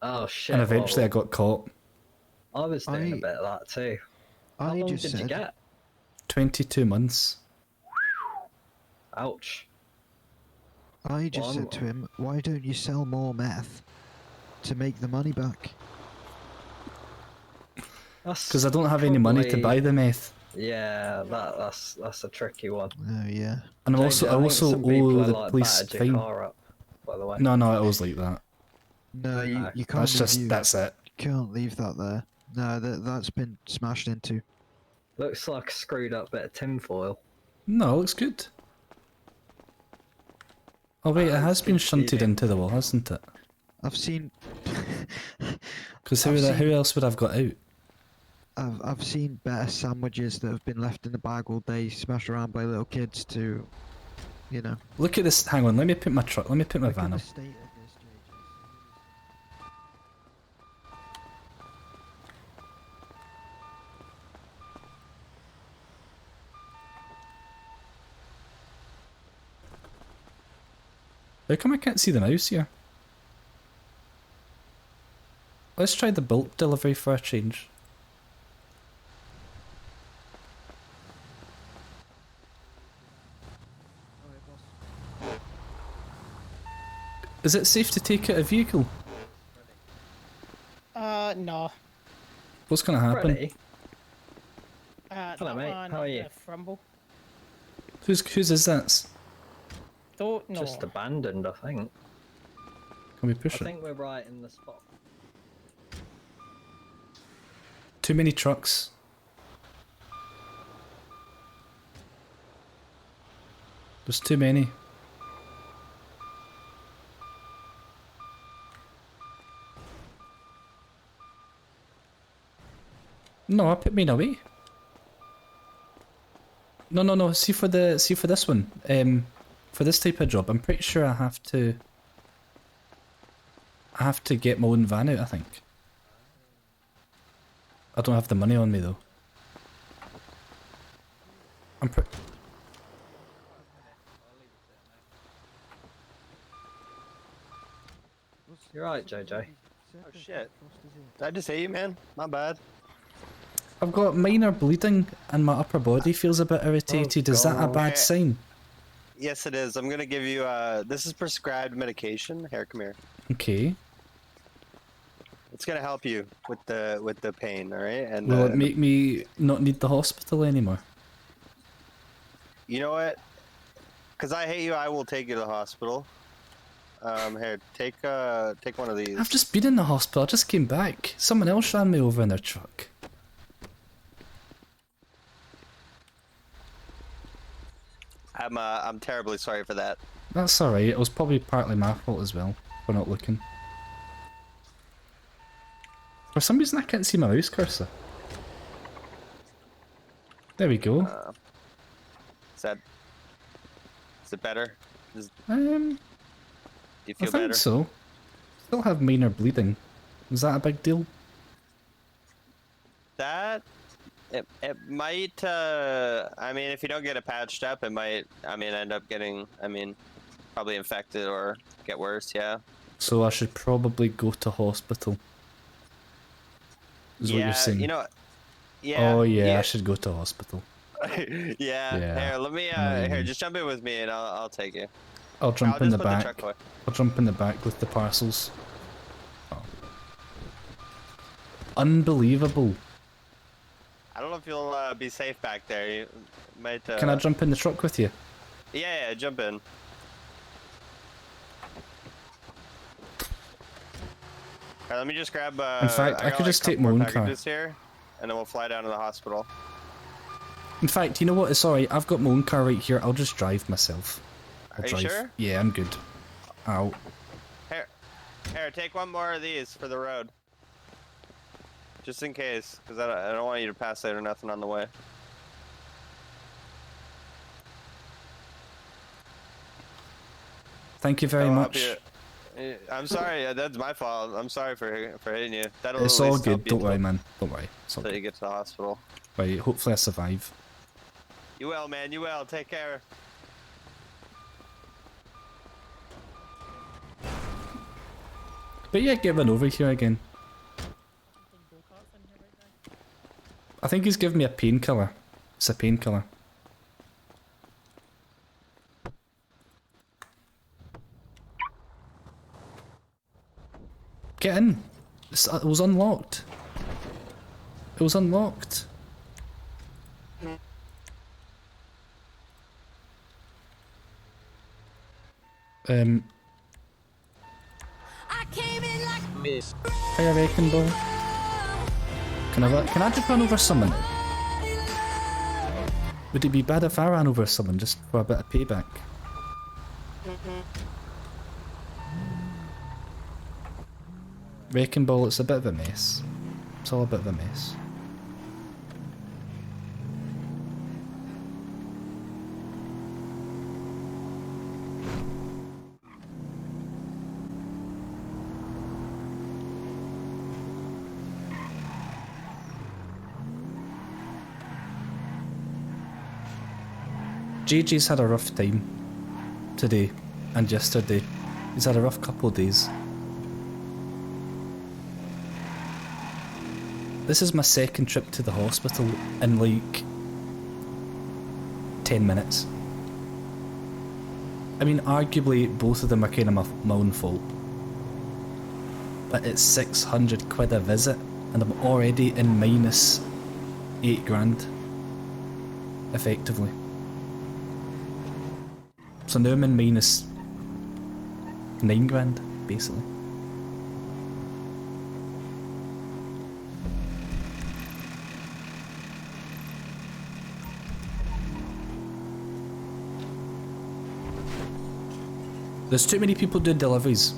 Oh shit. And eventually I got caught. I was doing a bit of that too. How long did you get? 22 months. Ouch. I just said to him, why don't you sell more meth to make the money back? Because I don't have any money to buy the meth. Yeah, that's a tricky one. Oh yeah. And I also owe the police fine. By the way. No, it was like that. No, you can't. That's it. You can't leave that there. No, that's been smashed into. Looks like a screwed up bit of tinfoil. No, it looks good. Oh wait, it has been shunted into the wall, hasn't it? I've seen. Because who else would have got out? I've seen better sandwiches that have been left in the bag all day, smashed around by little kids to, you know. Look at this. Hang on, let me put my truck. Let me put my van up. How come I can't see the mouse here? Let's try the bulk delivery for a change. Is it safe to take out a vehicle? No. What's gonna happen? Ready? Hello mate, how are you? Frumble. Whose is that? Don't know. Just abandoned, I think. Can we push it? I think we're right in the spot. Too many trucks. There's too many. No, I put mine away. No. See for this one. For this type of job, I'm pretty sure I have to get my own van out, I think. I don't have the money on me though. You're right, JayJay. Oh shit. Did I just hit you, man? My bad. I've got minor bleeding and my upper body feels a bit irritated. Is that a bad sign? Yes, it is. I'm gonna give you this is prescribed medication. Here, come here. Okay. It's gonna help you with the pain, all right? And will it make me not need the hospital anymore? You know what? Because I hate you, I will take you to the hospital. Here, take one of these. I've just been in the hospital. I just came back. Someone else ran me over in their truck. I'm terribly sorry for that. That's alright. It was probably partly my fault as well for not looking. For some reason I can't see my mouse cursor. There we go. Is it better? Do you feel I think better? so. Still have minor bleeding. Is that a big deal? That it might I mean, if you don't get it patched up, it might end up getting probably infected or get worse, yeah. So I should probably go to hospital. Is what you're saying? You know, yeah. Oh yeah, I should go to hospital. yeah. Here, let me here, just jump in with me and I'll take you. I'll jump in the just put back. truck away. I'll jump in the back with the parcels. Oh. Unbelievable. I don't know if you'll be safe back there. You might. Can I jump in the truck with you? Yeah, jump in. Alright, let me just grab. In fact, I could just take my own car. Here, and then we'll fly down to the hospital. In fact, you know what? Sorry, I've got my own car right here. I'll just drive myself. Are you sure? Yeah, I'm good. Ow. Here, take one more of these for the road. Just in case, because I don't want you to pass out or nothing on the way. Thank you very I'll much. help you. I'm sorry. That's my fault. I'm sorry for hitting you. That'll It's at all least help good. you Don't worry, man. Don't worry. It's all Until you good. get to the hospital. Right. Hopefully I survive. You will, man. You will. Take care. But yeah, get one over here again. I think he's giving me a painkiller. It's a painkiller. Get in. It was unlocked. It was unlocked. Miss. Hiya, Wrecking Ball. Can I just run over someone? Would it be bad if I ran over someone just for a bit of payback? Wrecking Ball, it's a bit of a mess. It's all a bit of a mess. JayJay's had a rough time today and yesterday. He's had a rough couple of days. This is my second trip to the hospital in like 10 minutes. I mean, arguably both of them are kind of my own fault. But it's 600 quid a visit and I'm already in minus 8 grand. Effectively. So now I'm in minus 9 grand, basically. There's too many people doing deliveries.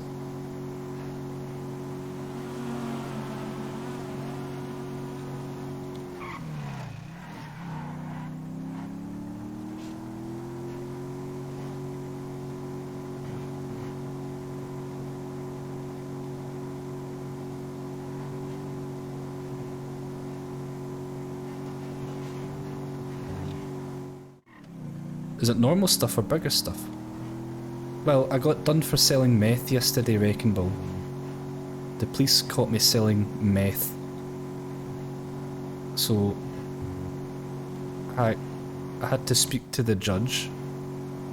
Is it normal stuff or bigger stuff? Well, I got done for selling meth yesterday, Wrecking Ball. The police caught me selling meth. So I had to speak to the judge.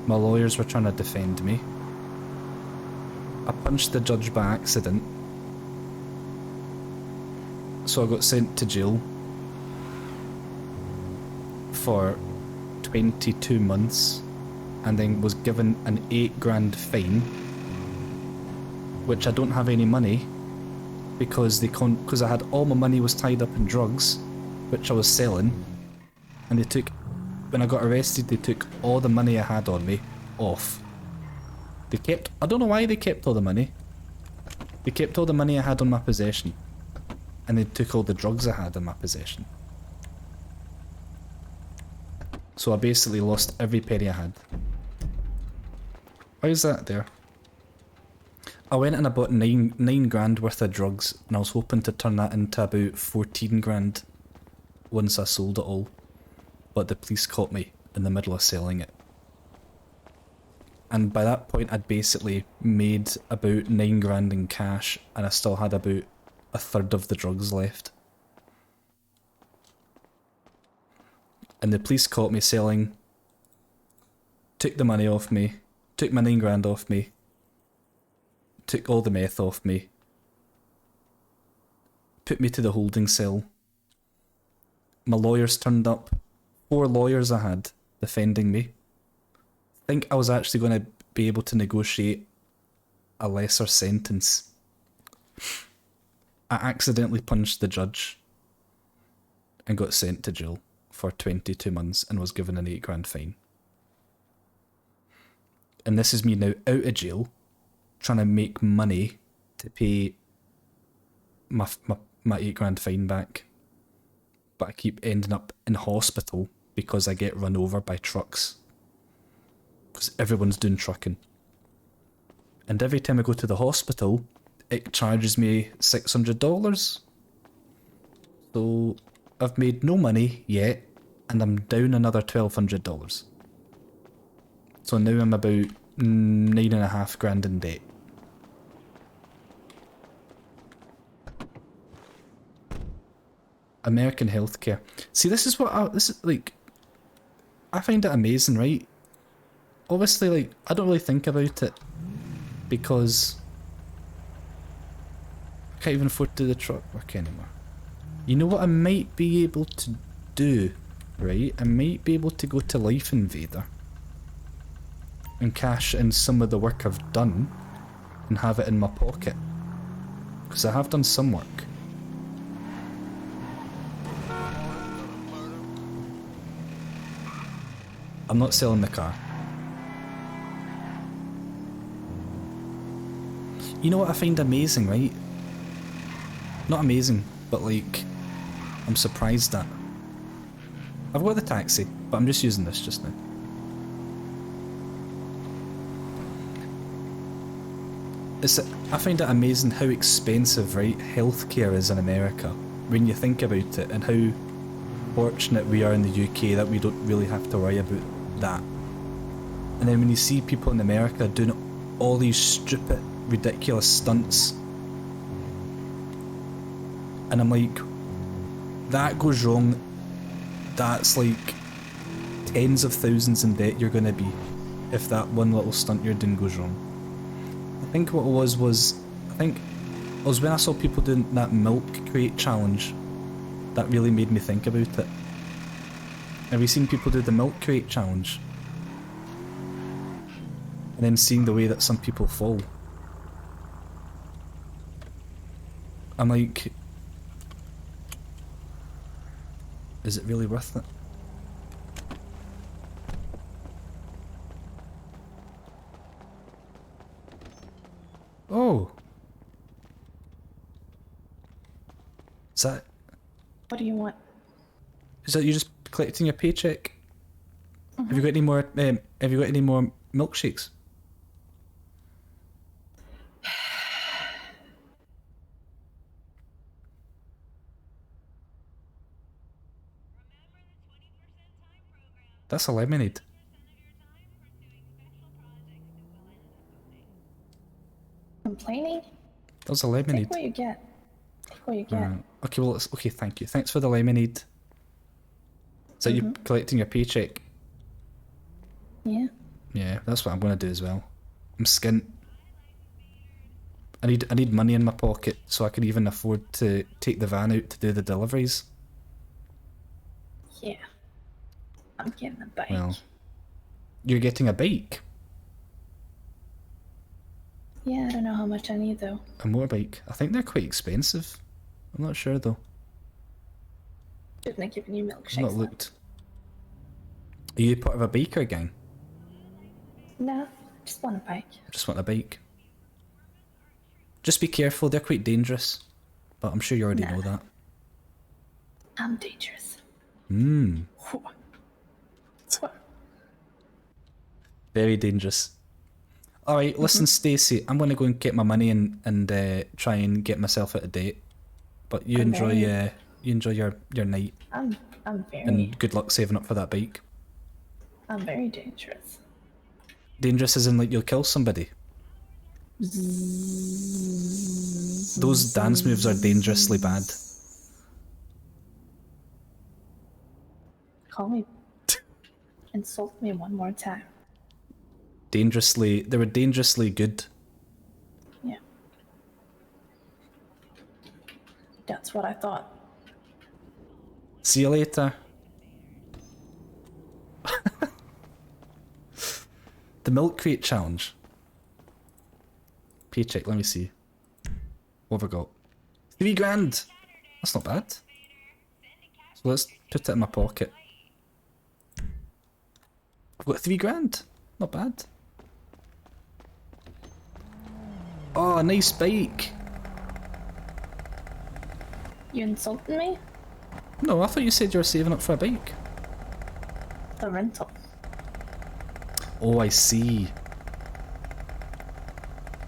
My lawyers were trying to defend me. I punched the judge by accident. So I got sent to jail for 22 months and then was given an 8 grand fine, which I don't have any money because because I had all my money was tied up in drugs, which I was selling, and they took, when I got arrested, they took all the money I had on me off. They kept, I don't know why they kept all the money. They kept all the money I had on my possession, and they took all the drugs I had in my possession. So I basically lost every penny I had. Why is that there? I went and I bought nine grand worth of drugs and I was hoping to turn that into about 14 grand once I sold it all. But the police caught me in the middle of selling it. And by that point I'd basically made about 9 grand in cash and I still had about a third of the drugs left. And the police caught me selling, took the money off me, took my 9 grand off me, took all the meth off me, put me to the holding cell. My lawyers turned up, 4 lawyers I had defending me. I think I was actually going to be able to negotiate a lesser sentence. I accidentally punched the judge and got sent to jail for 22 months and was given an 8 grand fine. And this is me now out of jail, trying to make money to pay my 8 grand fine back. But I keep ending up in hospital because I get run over by trucks. Because everyone's doing trucking. And every time I go to the hospital, it charges me $600. So I've made no money yet, and I'm down another $1,200. So now I'm about 9.5 grand in debt. American healthcare. See, this is what this is like. I find it amazing, right? Obviously, like, I don't really think about it because I can't even afford to do the truck work anymore. You know what I might be able to do, right? I might be able to go to Life Invader and cash in some of the work I've done and have it in my pocket. Because I have done some work. I'm not selling the car. You know what I find amazing, right? Not amazing, but like, I'm surprised at. I've got the taxi, but I'm just using this just now. I find it amazing how expensive, right, healthcare is in America when you think about it, and how fortunate we are in the UK that we don't really have to worry about that. And then when you see people in America doing all these stupid, ridiculous stunts, and I'm like, that goes wrong, that's like tens of thousands in debt you're gonna be if that one little stunt you're doing goes wrong. I think what it was I think it was when I saw people doing that milk crate challenge that really made me think about it. Have you seen people do the milk crate challenge? And then seeing the way that some people fall. I'm like, is it really worth it? Oh! Is that... What do you want? Is that you just collecting your paycheck? Have you got any more, have you got any more milkshakes? That's a lemonade. Complaining? That was a lemonade. Take what you get. Take what you get. Okay, well, okay, thank you. Thanks for the lemonade. Is that you collecting your paycheck? Yeah. Yeah, that's what I'm gonna do as well. I'm skint. I need money in my pocket so I can even afford to take the van out to do the deliveries. Yeah. I'm getting a bike. Well, you're getting a bike? Yeah, I don't know how much I need though. A motorbike? I think they're quite expensive. I'm not sure though. Shouldn't have given you milkshakes. I've not looked. Are you part of a biker gang? No, just want a bike. Just want a bike. Just be careful, they're quite dangerous. But I'm sure you already know that. I'm dangerous. Very dangerous. Alright, listen, Stacey, I'm gonna go and get my money and try and get myself out of debt. But you enjoy your night. I'm very And good luck saving up for that bike. I'm very dangerous. Dangerous as in like you'll kill somebody. Those dance moves are dangerously bad. Call me. Insult me one more time. They were dangerously good. Yeah. That's what I thought. See you later. The milk crate challenge. Paycheck, let me see. What have I got? 3 grand! That's not bad. So let's put it in my pocket. I've got 3 grand. Not bad. Oh, a nice bike. You insulting me? No, I thought you said you were saving up for a bike. The rental. Oh, I see.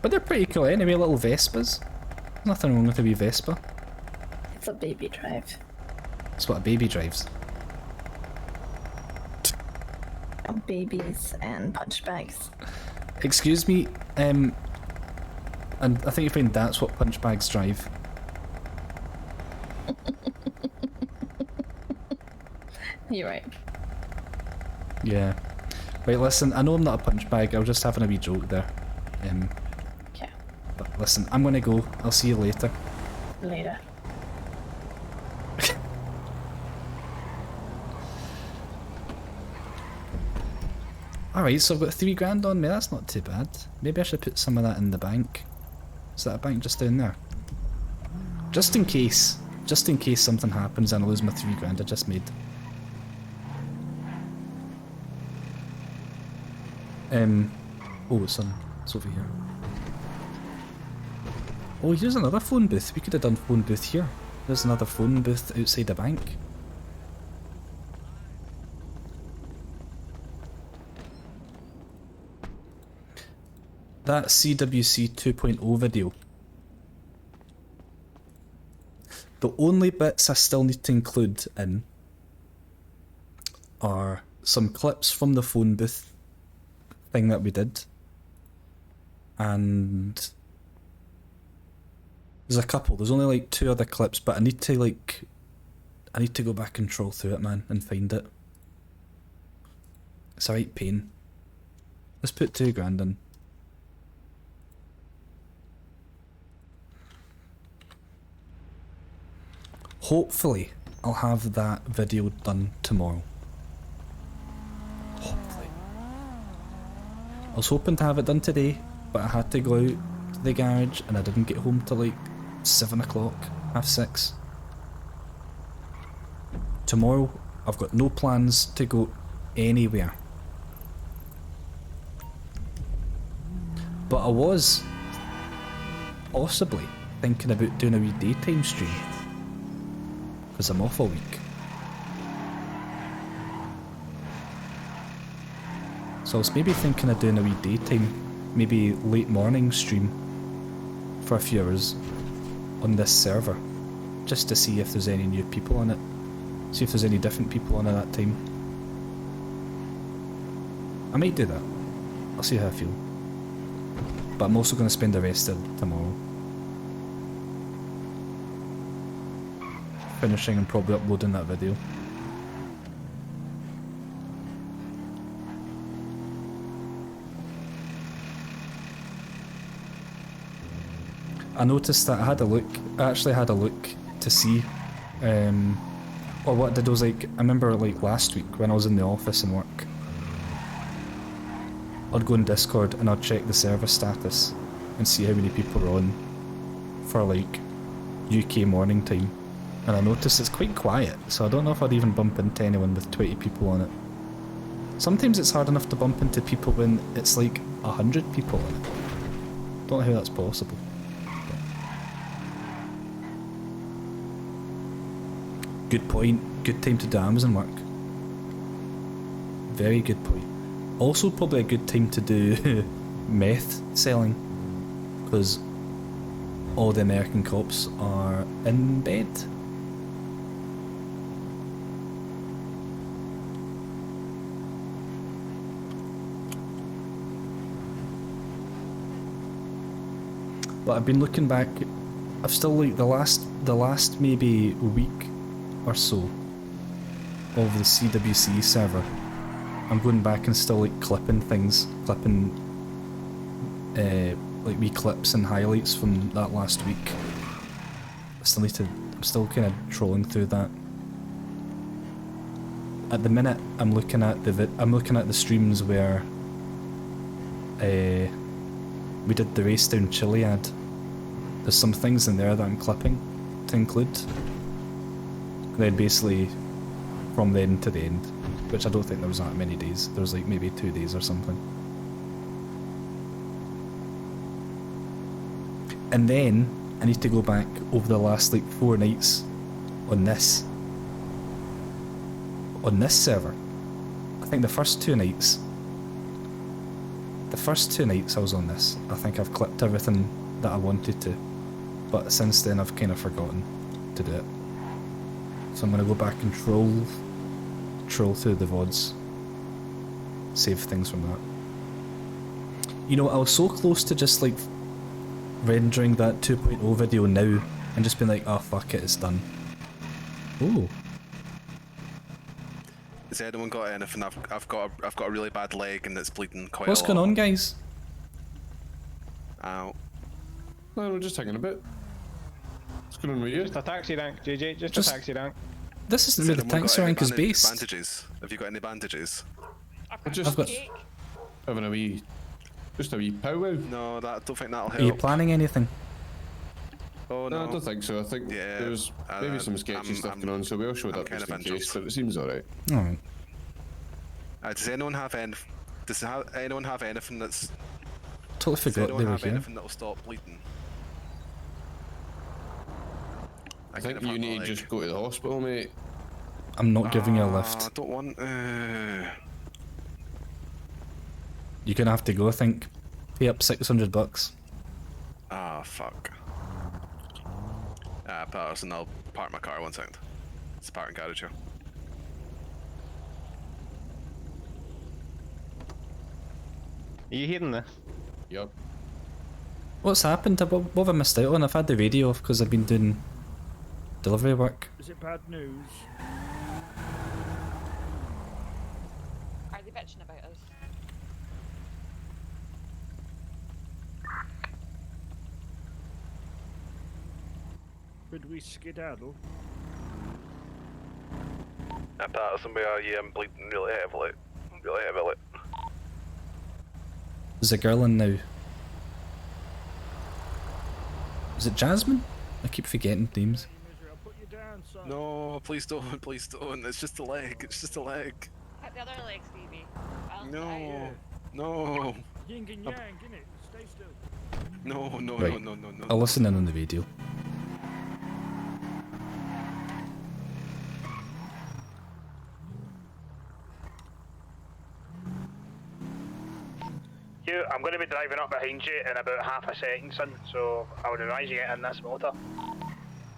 But they're pretty cool anyway, little Vespas. Nothing wrong with a wee Vespa. It's a baby drive. That's what a baby drives. Babies and punch bags. Excuse me, and I think you find that's what punch bags drive. You're right. Yeah. Right, listen, I know I'm not a punch bag, I was just having a wee joke there. Okay. But listen, I'm gonna go. I'll see you later. Later. Alright, so I've got $3 on me, that's not too bad. Maybe I should put some of that in the bank. Is that a bank just down there? Just in case. Just in case something happens and I lose my $3 I just made. Oh, it's over here. Oh, here's another phone booth. We could have done phone booth here. There's another phone booth outside the bank. That CWC 2.0 video. The only bits I still need to include in are some clips from the phone booth thing that we did. And there's a couple. There's only like 2 other clips, but I need to go back and troll through it, man, and find it. It's a right pain. Let's put $2 in. Hopefully, I'll have that video done tomorrow. Hopefully. I was hoping to have it done today, but I had to go out to the garage and I didn't get home till like 7 o'clock, 6:30. Tomorrow, I've got no plans to go anywhere. But I was possibly thinking about doing a wee daytime stream. Because I'm off a week. So I was maybe thinking of doing a wee daytime, maybe late morning stream for a few hours on this server. Just to see if there's any new people on it. See if there's any different people on at that time. I might do that. I'll see how I feel. But I'm also going to spend the rest of tomorrow finishing and probably uploading that video. I noticed that I actually had a look to see, or what I did was like, I remember like last week when I was in the office and work, I'd go in Discord and I'd check the server status and see how many people are on for like UK morning time. And I noticed it's quite quiet, so I don't know if I'd even bump into anyone with 20 people on it. Sometimes it's hard enough to bump into people when it's like 100 people on it. Don't know how that's possible. Good point. Good time to do Amazon work. Very good point. Also probably a good time to do meth selling, because all the American cops are in bed. But I've been looking back, I've still like the last maybe week or so of the CWC server, I'm going back and still like clipping like wee clips and highlights from that last week. I'm still kind of trolling through that. At the minute, I'm looking at the streams where we did the race down Chiliad. There's some things in there that I'm clipping to include. And then basically from the end to the end, which I don't think there was that many days. There was like maybe 2 days or something. And then I need to go back over the last like 4 nights on this server. I think the first 2 nights, the first 2 nights I was on this, I think I've clipped everything that I wanted to. But since then I've kind of forgotten to do it. So I'm going to go back and troll through the VODs. Save things from that. You know, I was so close to just like rendering that 2.0 video now and just being like, oh fuck it, it's done. Ooh. Has anyone got anything? I've got a really bad leg and it's bleeding quite What's a lot. going on, guys? Ow. No, we're just taking a bit. What's going on with you? Just a taxi rank, JayJay. Just a taxi rank. This isn't where the taxi rank is based. Bandages? Have you got any bandages? I've got having a wee, just a wee powwow. No, I don't think that'll help. Are you planning anything? Oh no, I don't think so. I think there's maybe some sketchy stuff going on, so we all showed up just in case, but it seems alright. Alright. Does anyone have any? Does anyone have anything that's? Totally forgot they were anyone have here. anything that'll stop bleeding? I think you need to just go to the hospital, mate. I'm not giving you a lift. I don't want. You're gonna have to go, I think. Pay up $600. Ah, fuck. Patterson, I'll park my car 1 second. It's a parking garage here. Are you hearing this? Yup. What's happened? What have I missed out on? I've had the radio off because I've been doing delivery work. Is it bad news? Are they bitching about us? Could we skedaddle? Patterson, we are bleeding really heavily. Really heavily. There's a girl in now. Is it Jasmine? I keep forgetting names. No, please don't, please don't. It's just a leg, it's just a leg. Hit the other leg, Stevie. No, no. Yin and yang, innit? Stay still. No, no, Right. no, no, no, no. I'll listen in on the video. I'm going to be driving up behind you in about half a second, son, so I would advise you get in this motor.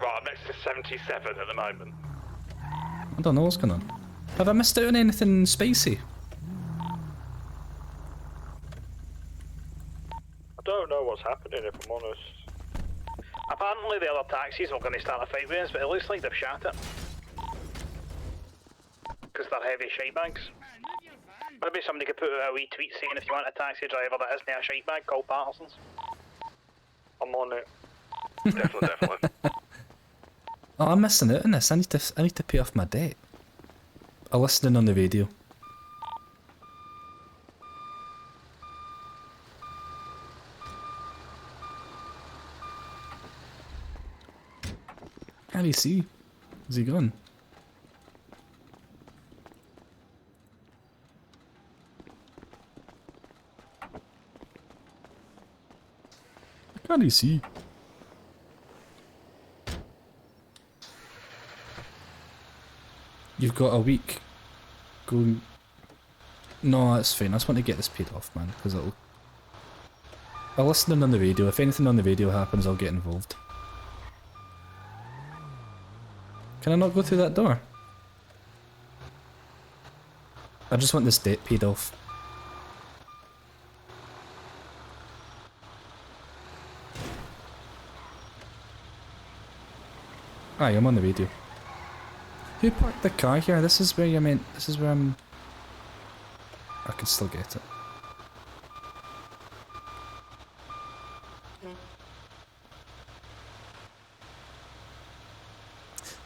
Right, I'm next to 77 at the moment. I don't know what's going on. Have I missed out on anything spicy? I don't know what's happening, if I'm honest. Apparently the other taxis were going to start a fight with us, but it looks like they've shot it. Because they're heavy shite bags. Maybe somebody could put out a wee tweet saying if you want a taxi driver that isn't a shite bag, call Patterson's. I'm on it. Definitely, definitely. Oh, I'm missing out on this. I need to pay off my debt. I'll listen in on the radio. Can't he see? Is he gone? Can't he see? You've got a week going. No, that's fine. I just want to get this paid off, man, because I'll listen in on the radio. If anything on the radio happens, I'll get involved. Can I not go through that door? I just want this debt paid off. Aye, I'm on the radio. Who parked the car here? This is where you meant. This is where I'm. I can still get it.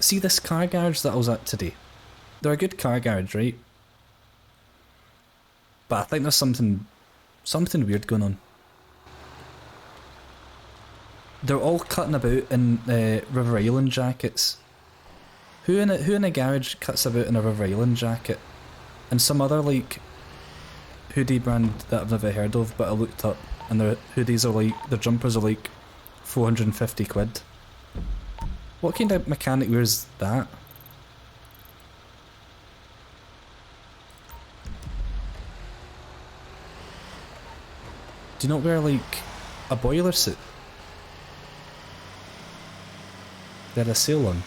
See this car garage that I was at today? They're a good car garage, right? But I think there's something weird going on. They're all cutting about in River Island jackets. Who in a garage cuts about in a River Island jacket? And some other like hoodie brand that I've never heard of, but I looked up and their hoodies are like, their jumpers are like 450 quid. What kind of mechanic wears that? Do you not wear like a boiler suit? They had a sale on.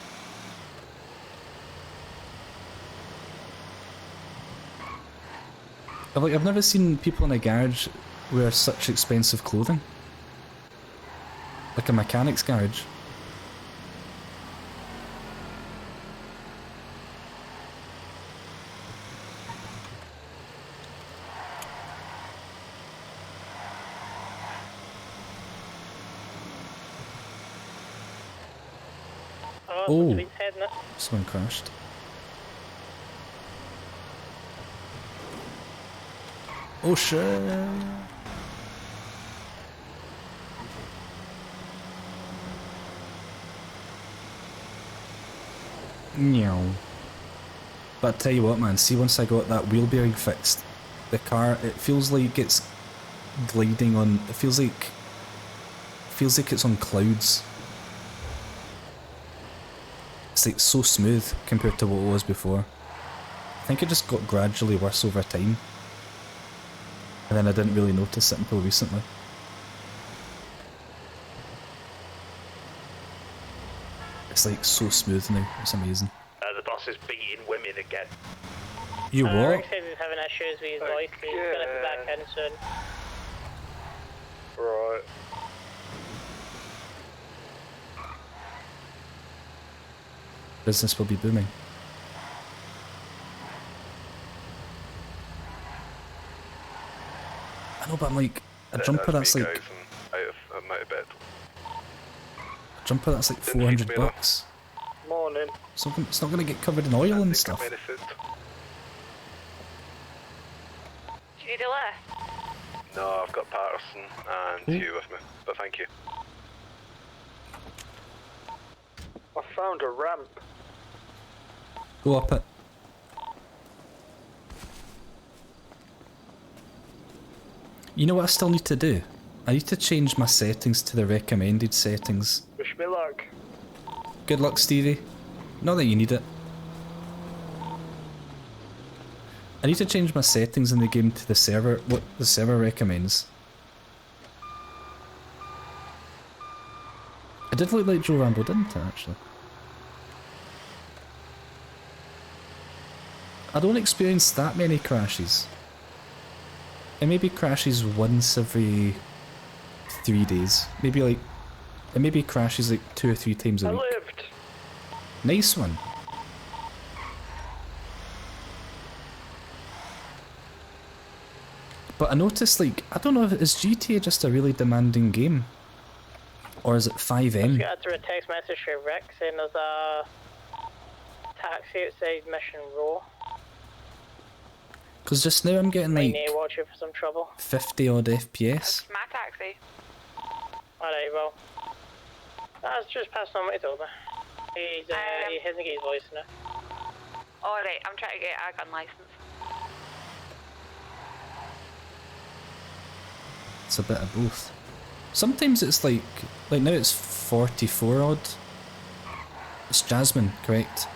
I've never seen people in a garage wear such expensive clothing. Like a mechanic's garage. Oh, someone crashed. Oh shit! Meow. But I tell you what, man, see, once I got that wheel bearing fixed, the car, it feels like it's gliding on, it feels like it's on clouds. It's like so smooth compared to what it was before. I think it just got gradually worse over time. And then I didn't really notice it until recently. It's like so smooth now, it's amazing. The boss is beating women again. You what? Rick says he's having issues with his voice, he's gonna be back in soon. Right. Business will be booming. I know, but I'm like, a jumper that's like... A jumper that's like 400 bucks. Morning. It's not gonna get covered in oil and stuff. Do you need a lift? No, I've got Patterson and you with me, but thank you. I found a ramp. Go up it. You know what I still need to do? I need to change my settings to the recommended settings. Wish me luck. Good luck, Stevie. Not that you need it. I need to change my settings in the game to the server, what the server recommends. It did look like Joe Rambo, didn't it, actually? I don't experience that many crashes. It maybe crashes once every 3 days. Maybe like, it maybe crashes like 2 or 3 times a week. I lived. Nice one. But I noticed, like, I don't know if is GTA just a really demanding game, or is it Fivem? I got through a text message from Rick saying there's a taxi outside Mission Row. Because just now I'm getting like watch you for some trouble. 50 odd FPS. It's my taxi. Alright, well. That's just passed on what he told me. He hasn't got his voice now. Alright, I'm trying to get a gun license. It's a bit of both. Sometimes it's like now it's 44 odd. It's Jasmine, correct?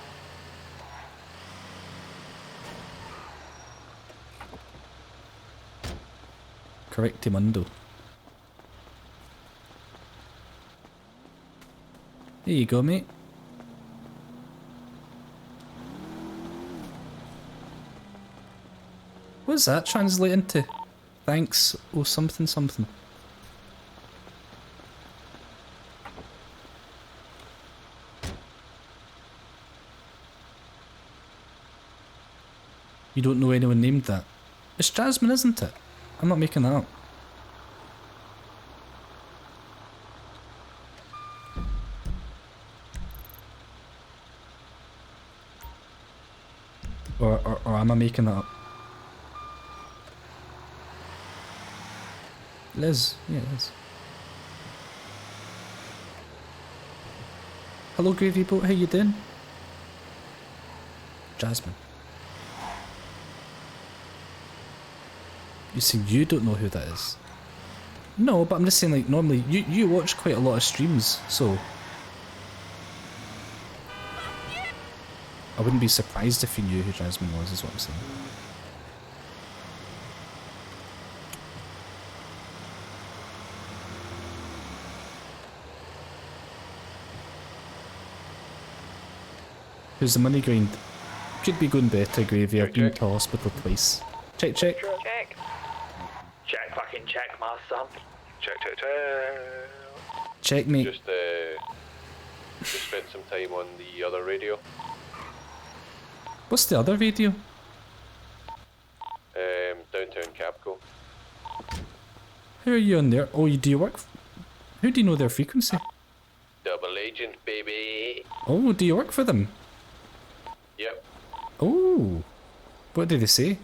Correctamundo. There you go, mate. What's that translate into? Thanks, oh something something. You don't know anyone named that? It's Jasmine, isn't it? I'm not making that up. Or am I making that up? Liz, yeah, Liz. Hello, Gravy Boat, how you doing? Jasmine. You see, you don't know who that is. No, but I'm just saying, like, normally, you watch quite a lot of streams, so... I wouldn't be surprised if you knew who Jasmine was, is what I'm saying. How's the money grind? Could be going better, Gravy. I've been to hospital twice. Check. Check. Check, fucking check, my son. Check. Check me. Just spent some time on the other radio. What's the other radio? Downtown Capco. How are you on there? Oh, do you work? How do you know their frequency? Double agent, baby. Oh, do you work for them? Yep. Oh, what did they say?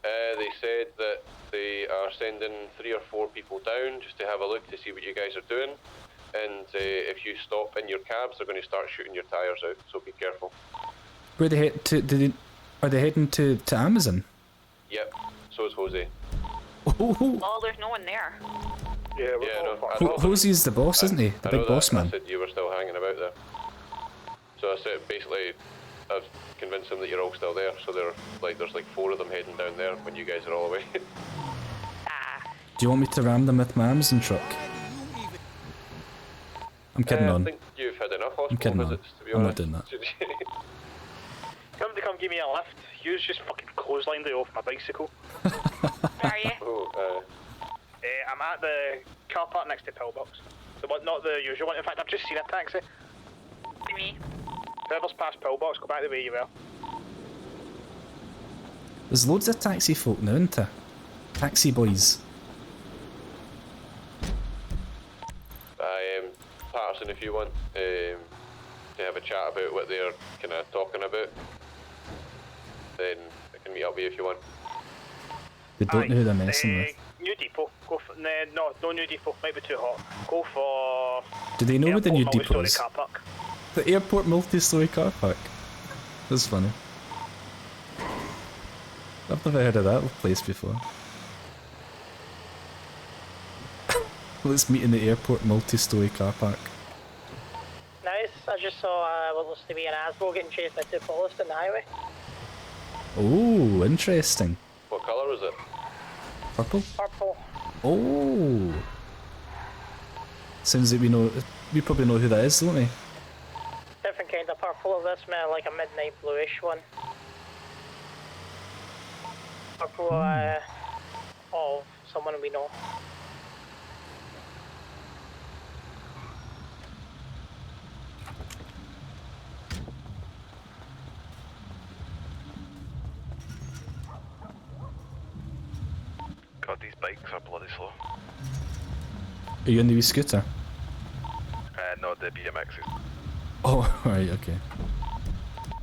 They said that they are sending 3 or 4 people down just to have a look to see what you guys are doing. And if you stop in your cabs, they're going to start shooting your tyres out, so be careful. Where they head to? Are they heading to Amazon? Yep, so is Jose. Oh, there's no one there. Yeah, no. Jose's the boss, isn't he? The big boss man. I said you were still hanging about there. So I said basically, I've convinced them that you're all still there. So there's like 4 of them heading down there when you guys are all away. Do you want me to ram them with my Amazon truck? I'm kidding on. I think you've had enough I'm kidding hospital on. visits, to be I'm honest. not doing that. Come give me a lift. You just fucking clotheslined it off my bicycle. Where are you? Oh, I'm at the car park next to Pillbox. The one, not the usual one. In fact, I've just seen a taxi. Me. Whoever's past Pillbox, go back the way you were. There's loads of taxi folk now, isn't there? Taxi boys. Patterson, if you want to have a chat about what they're kind of talking about, then I can meet up with you if you want. They don't know who they're messing with. New depot. Go for no new depot. Might be too hot. Go for. Do they know what the new depot multi-storey is? car park. The airport multi-storey car park. That's funny. I've never heard of that place before. Let's meet in the airport multi-storey car park. Nice. I just saw what looks to be an Asbo getting chased by 2 police on the highway. Oh, interesting. What colour is it? Purple? Purple. Oh. Sounds like we probably know who that is, don't we? Different kind of purple. This smell like a midnight bluish one. Purple of someone we know. God, these bikes are bloody slow. Are you on the wee scooter? No, the BMXs. Oh, right, okay.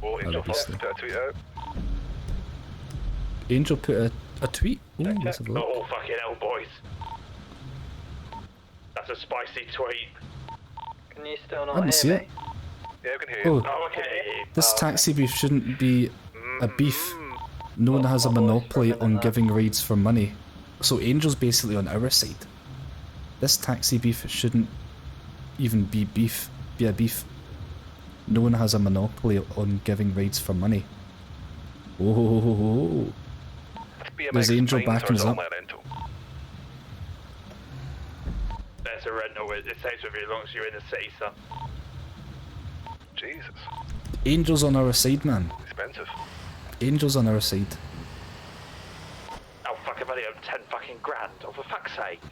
Oh, Angel put a tweet out. Angel put a tweet? Ooh, let's have a look. Oh, fucking hell, boys. That's a spicy tweet. Can you still I not didn't hear see me? it. Yeah, I can hear you. Oh, I can hear you. this taxi beef shouldn't be a beef. No one has a monopoly on giving rides for money. So Angel's basically on our side. This taxi beef shouldn't even be a beef. No one has a monopoly on giving rides for money. Oh, there's Angel backing us up. That's a rental. It stays with you as long as you're in the city, son. Jesus. Angel's on our side, man. Expensive. Angel's on our side. Oh, fuck, I've only got 10 fucking grand. Oh, for fuck's sake.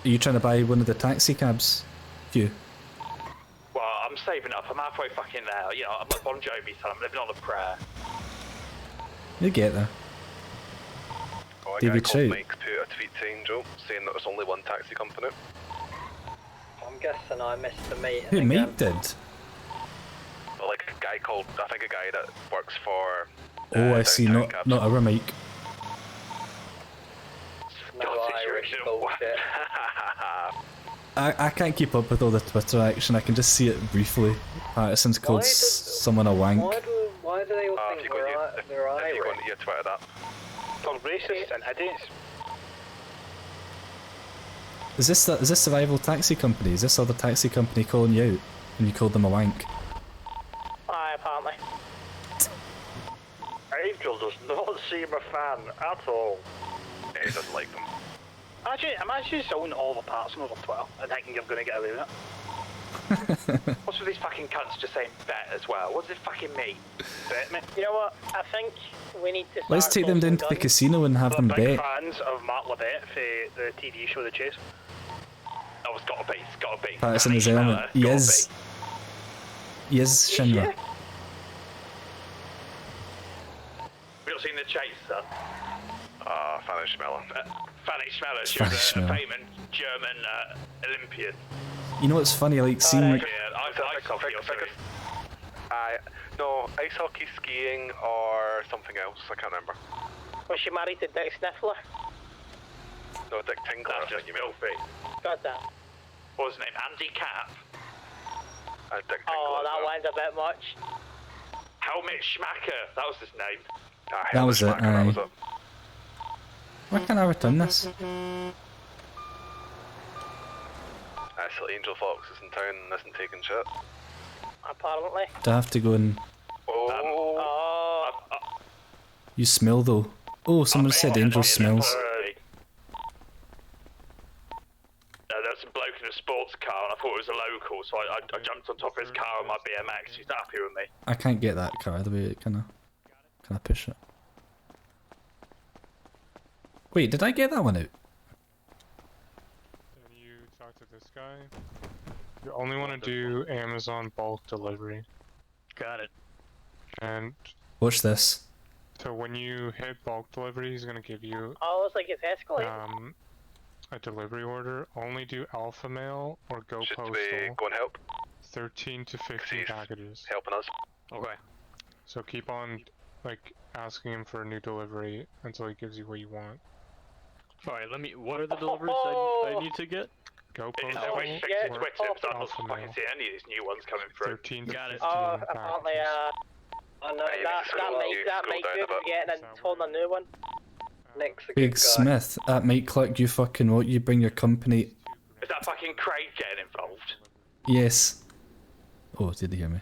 Are you trying to buy one of the taxi cabs? Hugh? Well, I'm saving up. I'm halfway fucking there. You know, I'm like Bon Jovi, son. I'm living on a prayer. You get there. Oh, a David guy called Trout. Mike put a tweet to Angel saying that there's only one taxi company. I'm guessing I missed the meeting. Who, again. Mike did? But like a guy called, I think a guy that works for. Oh, I see. Downtown Not Cabs. not our Mike. No Irish bullshit. I can't keep up with all the Twitter action. I can just see it briefly. Patterson's called someone a wank. Why do they all If think you go they're if Irish? you go into your Twitter, that. Called racist and idiots. Is this the rival taxi company? Is this other taxi company calling you out and you called them a wank? Aye, apparently. Angel does not seem a fan at all. Yeah, he doesn't like them. I'm actually selling all the parts on over Twitter and thinking I'm going to get away with it. What's with these fucking cunts just saying bet as well? What does it fucking mean? Bet me? You know what? I think we need to start Let's take them down to the casino and have them bet. Fans of Matt Levette for the TV show The Chase. Oh, it's gotta be. It's gotta be. Pat's in his element. He is. He is Shinra. We've not seen The Chase, sir. Fanny Schmeller. Fanny Schmeller. She Fanny was a Schmeller. famous German Olympian. You know what's funny? Like seeing like Ice hockey or something. No, ice hockey, skiing, or something else. I can't remember. Was she married to Dick Sniffler? No, Dick Tingler. That's just filthy. God damn. What was his name? Andy Cap. Dick Oh, that went a bit much. Helmut Schmacker. That was his name. that was it. Aye. Why can't I return this? So Angel Fox is in town and isn't taking shit. Apparently. Do I have to go and you smell though? Oh, someone said Angel smells. There was some bloke in a sports car and I thought it was a local, so I jumped on top of his car on my BMX. He's not happy with me. I can't get that car the way can I push it? Wait, did I get that one out? Then you talk to this guy. You only want to do Amazon bulk delivery. Got it. And Watch this. so when you hit bulk delivery, he's gonna give you Oh, it's like it's escalated. a delivery order. Only do alpha mail or go postal. Go and help? 13 to 15 packages. Helping us. Okay. So keep on like asking him for a new delivery until he gives you what you want. Alright, let me. What are the deliveries I need to get? Go It's postal. always fixed or to Twitter, so I'm not alpha fucking mail. see any of these new ones coming through. 13 to 15 Apparently, oh no, that Mike Good is getting holding a new one. Nick's a Big good guy. Smith at Mike Click, you fucking what? You bring your company. Is that fucking Craig getting involved? Yes. Oh, did he hear me?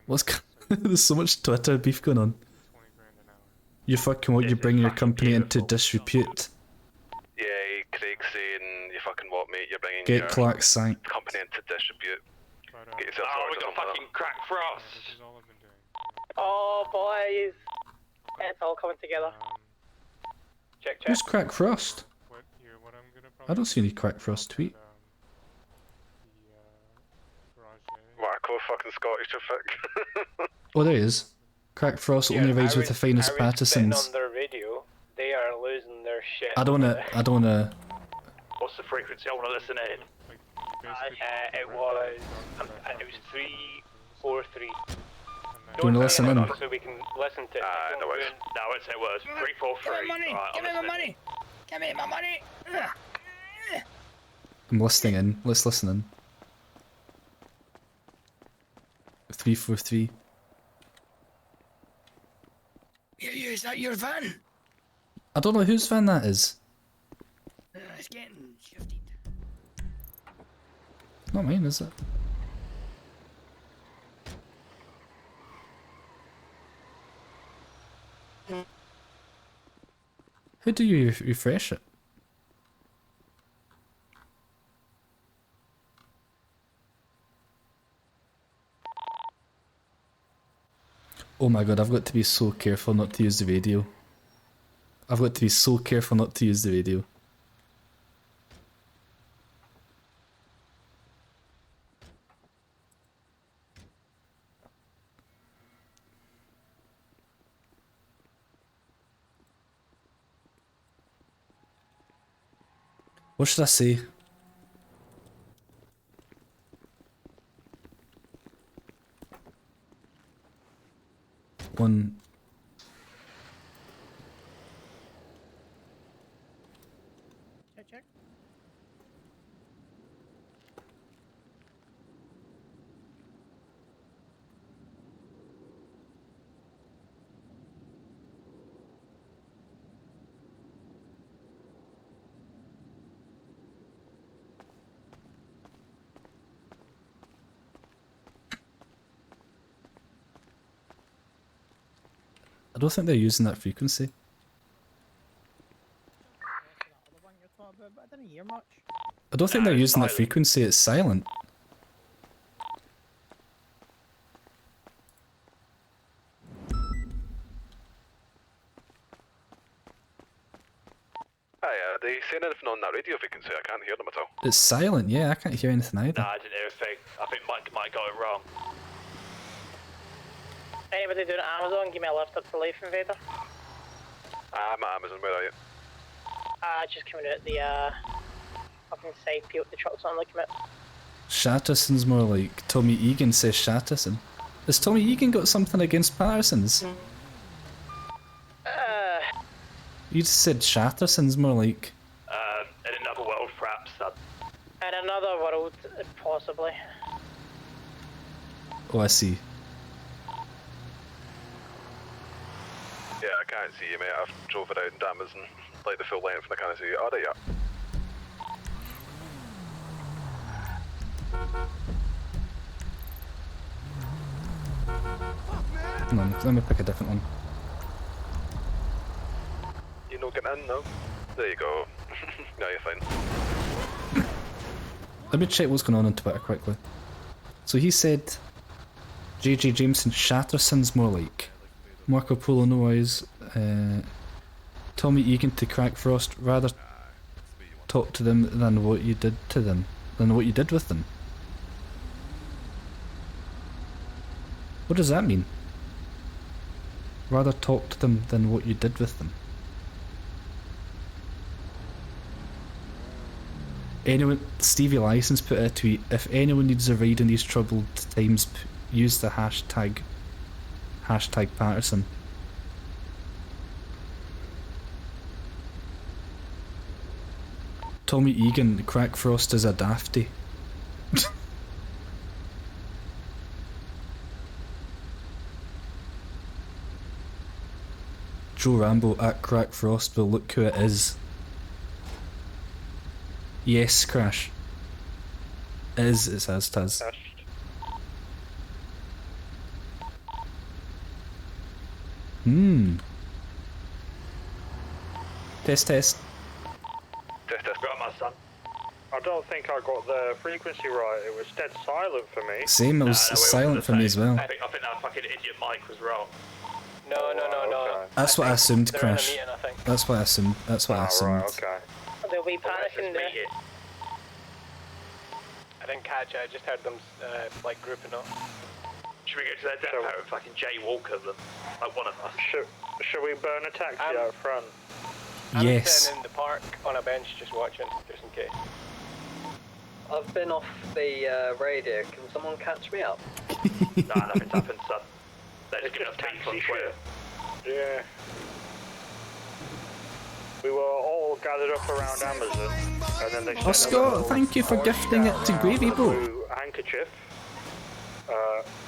What's there's so much Twitter beef going on. You fucking what? You bring your company into disrepute. Yeah, Craig's saying you fucking what, mate? You're bringing Get your Clark sank. company into disrepute. Get yourself Oh, sorted we or got something like fucking Crack Frost. Oh boys, it's all coming together. Check. Who's Crack Frost? I don't see any Crack Frost tweet. Marco, fucking Scottish traffic. Oh, there he is. Crack Frost only rides with the finest Pattersons. on their video, they are losing their shit. I don't wanna. What's the frequency? I want to listen in. It was 343. Do you wanna listen in? So we can listen to it. No, it's it was 343. Give me my money! Right, Give me my money! Give me my money! I'm listening in. Let's listen in. 343. Yeah, is that your van? I don't know whose van that is. It's getting shifted. Not mine, is it? How do you refresh it? Oh my god, I've got to be so careful not to use the radio. I've got to be so careful not to use the radio. What should I say? One. Check. I don't think they're using that frequency. I didn't hear much. I don't think they're using that frequency, it's silent. Are they saying anything on that radio frequency? I can't hear them at all. It's silent, yeah, I can't hear anything either. Nah, I didn't hear a thing. I think Mike might got it wrong. Anybody doing Amazon, give me a lift up to Life Invader. I'm at Amazon, where are you? Just coming out the fucking side pew with the trucks on looking at. Shatterson's more like Tommy Egan says Shatterson. Has Tommy Egan got something against Patterson's? You just said Shatterson's more like. In another world, perhaps. In another world, possibly. Oh, I see. Yeah, I can't see you, mate. I've drove around Amazon, like the full length, and I can't see you. Alright, yeah. Come on, let me pick a different one. You're not getting in, no? There you go. No, you're fine. Let me check what's going on Twitter quickly. So he said JayJay Jameson Shatterson's more like Marco Polo Noise, Tommy Egan to Crack Frost, rather talk to them than what you did to them, than what you did with them. What does that mean? Rather talk to them than what you did with them. Anyone, Stevie License put a tweet, if anyone needs a ride in these troubled times, use the hashtag Patterson. Tommy Egan, Crack Frost is a dafty. Joe Rambo at Crack Frost will look who it is. Yes, Crash. Is, it says Taz. Test. Test. Got my son. I don't think I got the frequency right. It was dead silent for me. Same, it was silent for me as well. I think that fucking idiot Mike was wrong. No. That's what I assumed, Crash. That's what I assumed. Right, okay. They'll be panicking there. I didn't catch it, I just heard them like grouping up. Should we go to their depot and fucking jaywalk them? Like one of us. Should we burn a taxi out front? I'm Yes. sitting in the park on a bench just watching, just in case. I've been off the radio. Can someone catch me up? Nah, nothing's happened, son. They're just giving us tax on Twitter. Yeah. We were all gathered up around Amazon, and then they sent Oh, Scott, thank you for gifting it to Gravy Boat. handkerchief.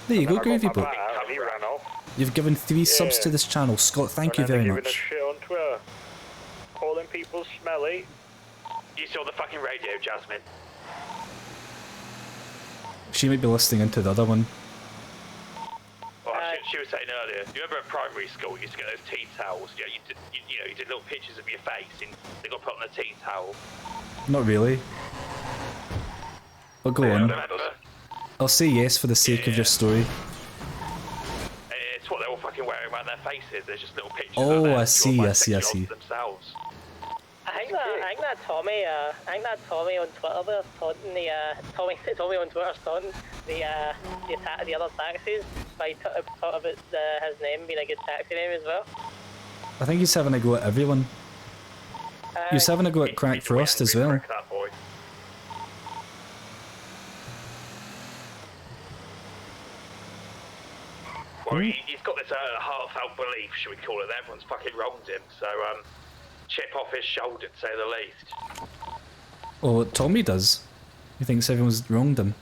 There you go, Gravy Boat. He ran off. You've given 3 subs to this channel. Scott, thank you very Giving much. a shit on Twitter. Calling people smelly. You saw the fucking radio, Jasmine. She might be listening into the other one. Oh, she was saying earlier. You remember at primary school, you used to get those tea towels. Yeah, you did little pictures of your face, and they got put on a tea towel. Not really. But go on. I'll say yes for the sake of your story. It's what they're all fucking wearing around their faces. There's just little pictures. Oh, of them I see. themselves. I think that Tommy on Twitter there, taunting the Tommy on Twitter taunting the other taxis by talking about his name being a good taxi name as well. I think he's having a go at everyone. He's having a go at Crack Frost as well. Well, he's got this heartfelt belief, should we call it, that everyone's fucking wronged him, so chip off his shoulder, to say the least. Oh, Tommy does. He thinks everyone's wronged him.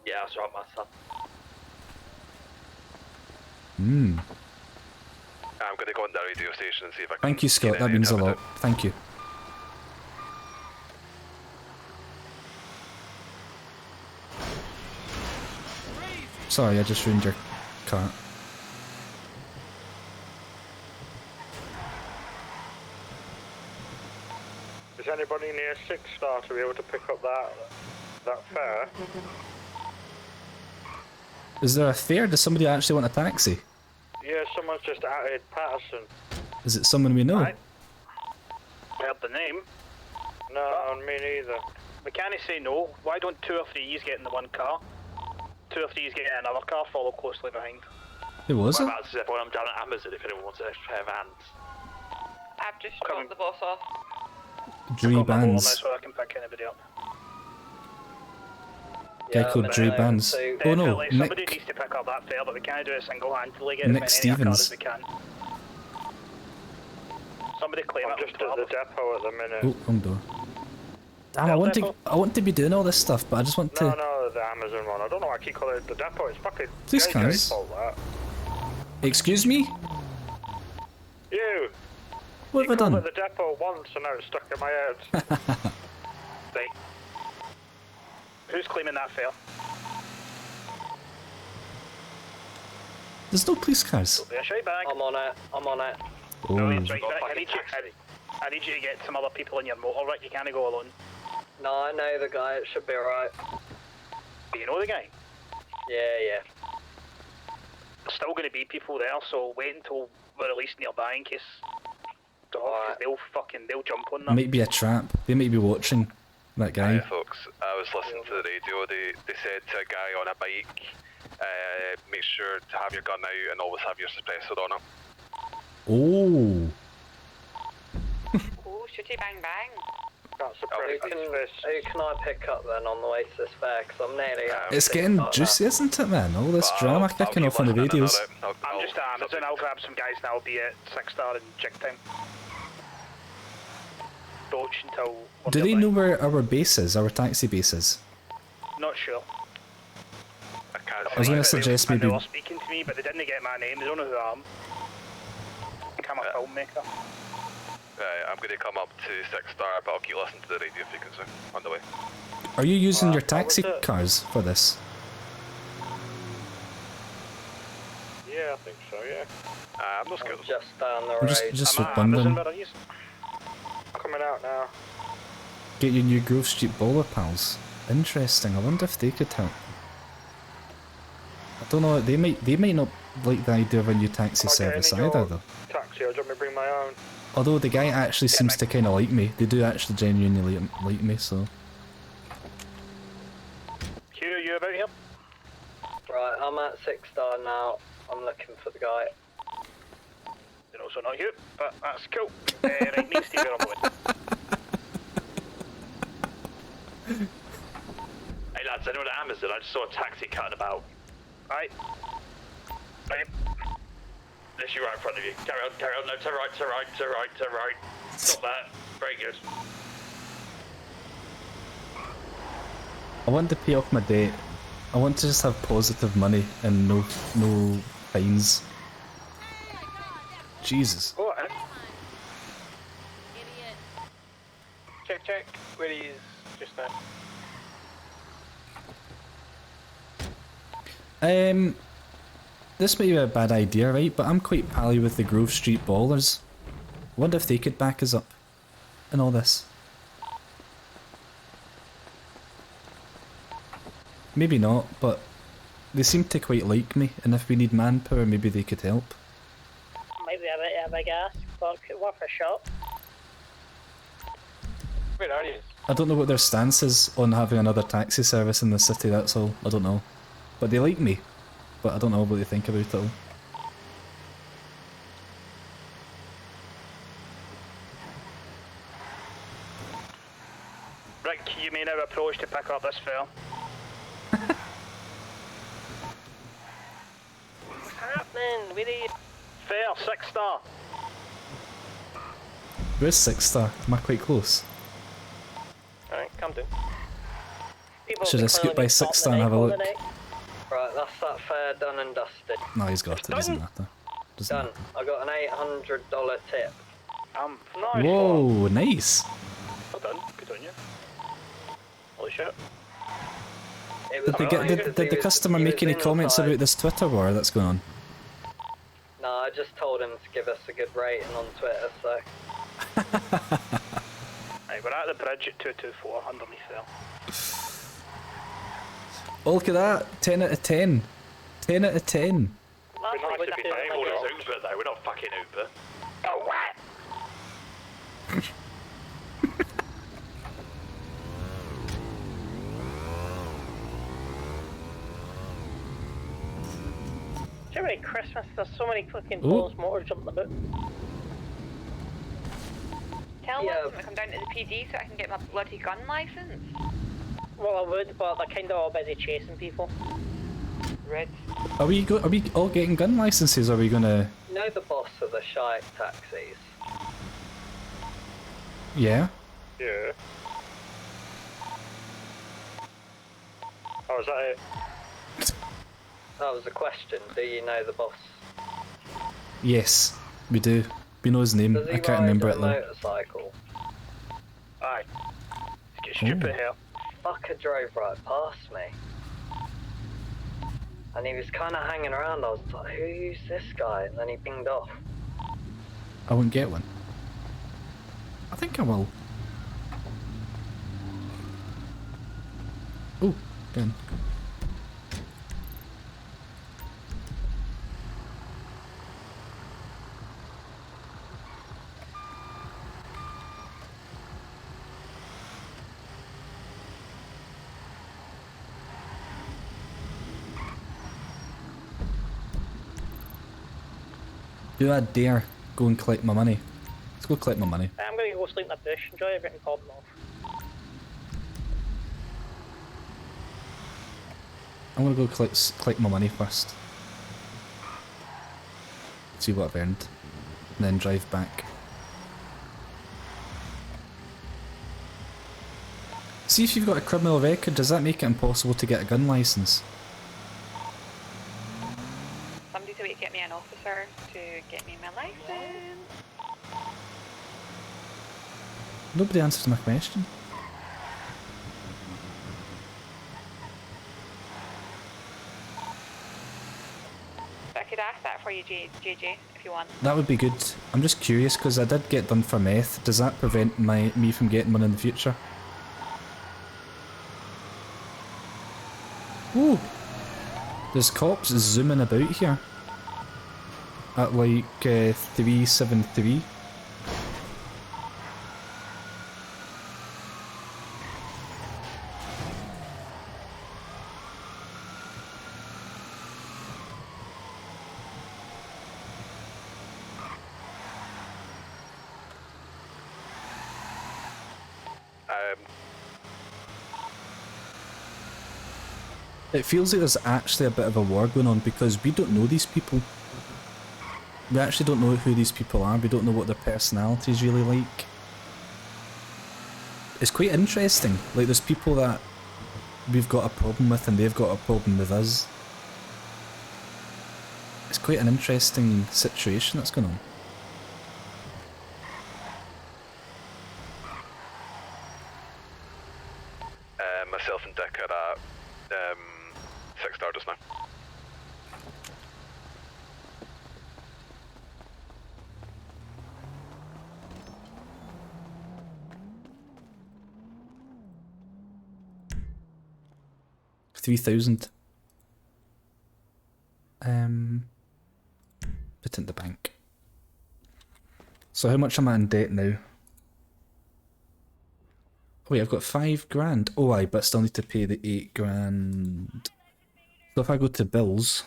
Yeah, that's right, my son. I'm going to go on the radio station and see if I can... Thank you, Scott. That means a lot. Thank you. Sorry, I just ruined your cart. anybody near 6 Star to be able to pick up that fare? Is there a fare? Does somebody actually want a taxi? Yeah, someone's just added Patterson. Is it someone we know? I heard the name. No, me neither. We can't say no. Why don't 2 or 3's get in the one car? 2 or 3's get in another car, follow closely behind. Who was it? Whereabouts is everyone? I'm down at Amazon if anyone wants an extra pair of hands. I've just dropped the boss off. Dre Bands. So I can pick anybody up. Guy called Dre Bands. Oh no, Somebody Nick. needs to pick up that fare, but we can't do it single-handedly. Get Nick as many in our car Stevens. as we can. Somebody claim I'm it. just at the depot at the minute. Oh, wrong door. Damn, I want to be doing all this stuff, but I just want to. No, the Amazon one. I don't know why I keep calling it the depot. It's fucking Please, JayJay's guys. fault, that. Excuse me? You! What have I You called done? it the depot once and now it's stuck in my head. Right. Who's claiming that fare? There's no police cars. There's a bag. I'm on it. I'm on it. Oh. No, it's right. I need you to get some other people in your motor, right? You can't go alone. No, I know the guy. It should be alright. Do you know the guy? Yeah. There's still going to be people there, so wait until we're at least nearby in case. They'll jump on them. Might be a trap. They might be watching that guy. Hi folks, I was listening to the radio. They said to a guy on a bike, make sure to have your gun out and always have your suppressor on it. Oh. Oh, shooty bang bang. Who can I pick up then on the way to this fair? Because I'm nearly out. It's getting juicy, isn't it, man? All this drama kicking off on the radios. I'm just at Amazon. I'll grab some guys now. I'll be at 6 Star and jig time. Doge until. Do they know where our base is, our taxi base is? Not sure. I was going to suggest maybe. They were speaking to me, but they didn't get my name. They don't know who I am. I'm a filmmaker. Right, I'm going to come up to 6 Star, but I'll keep listening to the radio frequency on the way. Are you using your taxi cars for this? Yeah, I think so, yeah. I'm not scared. Just down the I'm road. just for fun then. Coming out now. Get your new Grove Street Bowler pals. Interesting. I wonder if they could help. I don't know. They might not like the idea of a new taxi service either, though. Taxi, or do you want me to bring my own? Although the guy actually seems to kind of like me. They do actually genuinely like me, so. Hugh, are you about here? Right, I'm at 6 Star now. I'm looking for the guy. They're also not Hugh, but that's cool. Right, me and Steve are on the way. Hey lads, anyone at Amazon? I just saw a taxi cutting about. Right. Literally right in front of you. Carry on. No, to right. Stop that. Very good. I want to pay off my debt. I want to just have positive money and no fines. Jesus. Go ahead. Check. Where he is just now. This may be a bad idea, right? But I'm quite pally with the Grove Street Ballers. Wonder if they could back us up in all this. Maybe not, but they seem to quite like me, and if we need manpower, maybe they could help. Might be a bit of a big ask, but worth a shot. Where are you? I don't know what their stance is on having another taxi service in the city, that's all. I don't know. But they like me. But I don't know what they think about it all. Rick, you may now approach to pick up this fare. What's happening? Where are you? Fare, 6 Star. Where's 6 Star? Am I quite close? Alright, come down. Should I scoot by 6 Star and have a look? Right, that's that fare done and dusted. No, he's got it, doesn't matter. Done. I got an $800 tip. Nice. Whoa, nice. Well done. Good on you. Holy shit. Did the customer make any comments about this Twitter war that's going on? No, I just told him to give us a good rating on Twitter, so. Right, we're at the bridge at 224 underneath there. Oh, look at that. 10 out of 10. 10 out of 10. We're not to be labelled as Uber though, we're not fucking Uber. Oh, what? Every Christmas there's so many fucking Ooh. balls motors jumping about. Tell them to come down to the PD so I can get my bloody gun license. Well, I would, but they're kind of all busy chasing people. Red. Are we all getting gun licenses? Are we gonna? You know the boss of the shite taxis? Yeah. Yeah. Oh, is that it? That was a question. Do you know the boss? Yes, we do. We know his name. Does he I can't ride remember a it though. motorcycle? Aye. Get stupid here. Fucker drove right past me. And he was kind of hanging around. I was like, who's this guy? And then he pinged off. I won't get one. I think I will. Oh, Ben. Do I dare go and collect my money? Let's go collect my money. I'm gonna go sleep in the bush, enjoy everything popping off. I'm gonna go collect my money first. See what I've earned. And then drive back. See if you've got a criminal record, does that make it impossible to get a gun license? Somebody to get me an officer to get me my license. Nobody answered my question. I could ask that for you, JayJay, if you want. That would be good. I'm just curious because I did get done for meth. Does that prevent me from getting one in the future? Ooh! There's cops zooming about here. At like 373. It feels like there's actually a bit of a war going on because we don't know these people. We actually don't know who these people are, we don't know what their personality is really like. It's quite interesting, like there's people that we've got a problem with and they've got a problem with us. It's quite an interesting situation that's going on. Myself and Dick are at 6 star just now. $3,000. Put it in the bank. So how much am I in debt now? Wait, I've got $5,000. Oh, aye, but I still need to pay the $8,000. So if I go to bills.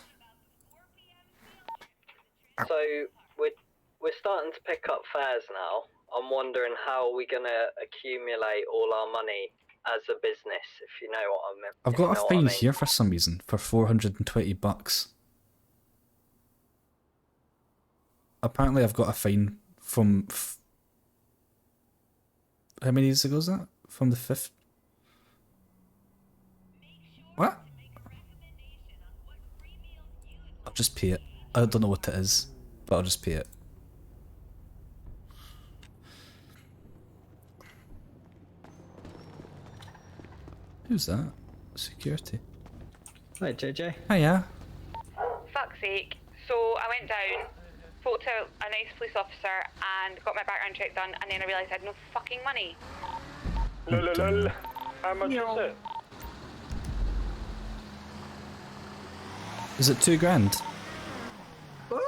So we're starting to pick up fares now. I'm wondering how are we gonna accumulate all our money as a business, if you know what I mean. I've got a fine here for some reason for $420. Apparently, I've got a fine from. How many years ago is that? From the 5th. What? I'll just pay it. I don't know what it is, but I'll just pay it. Who's that? Security. Hi, JayJay. Hiya. Fuck's sake. So I went down, spoke to a nice police officer and got my background check done, and then I realised I had no fucking money. Lol. How much is it? Is it $2,000? 2.5,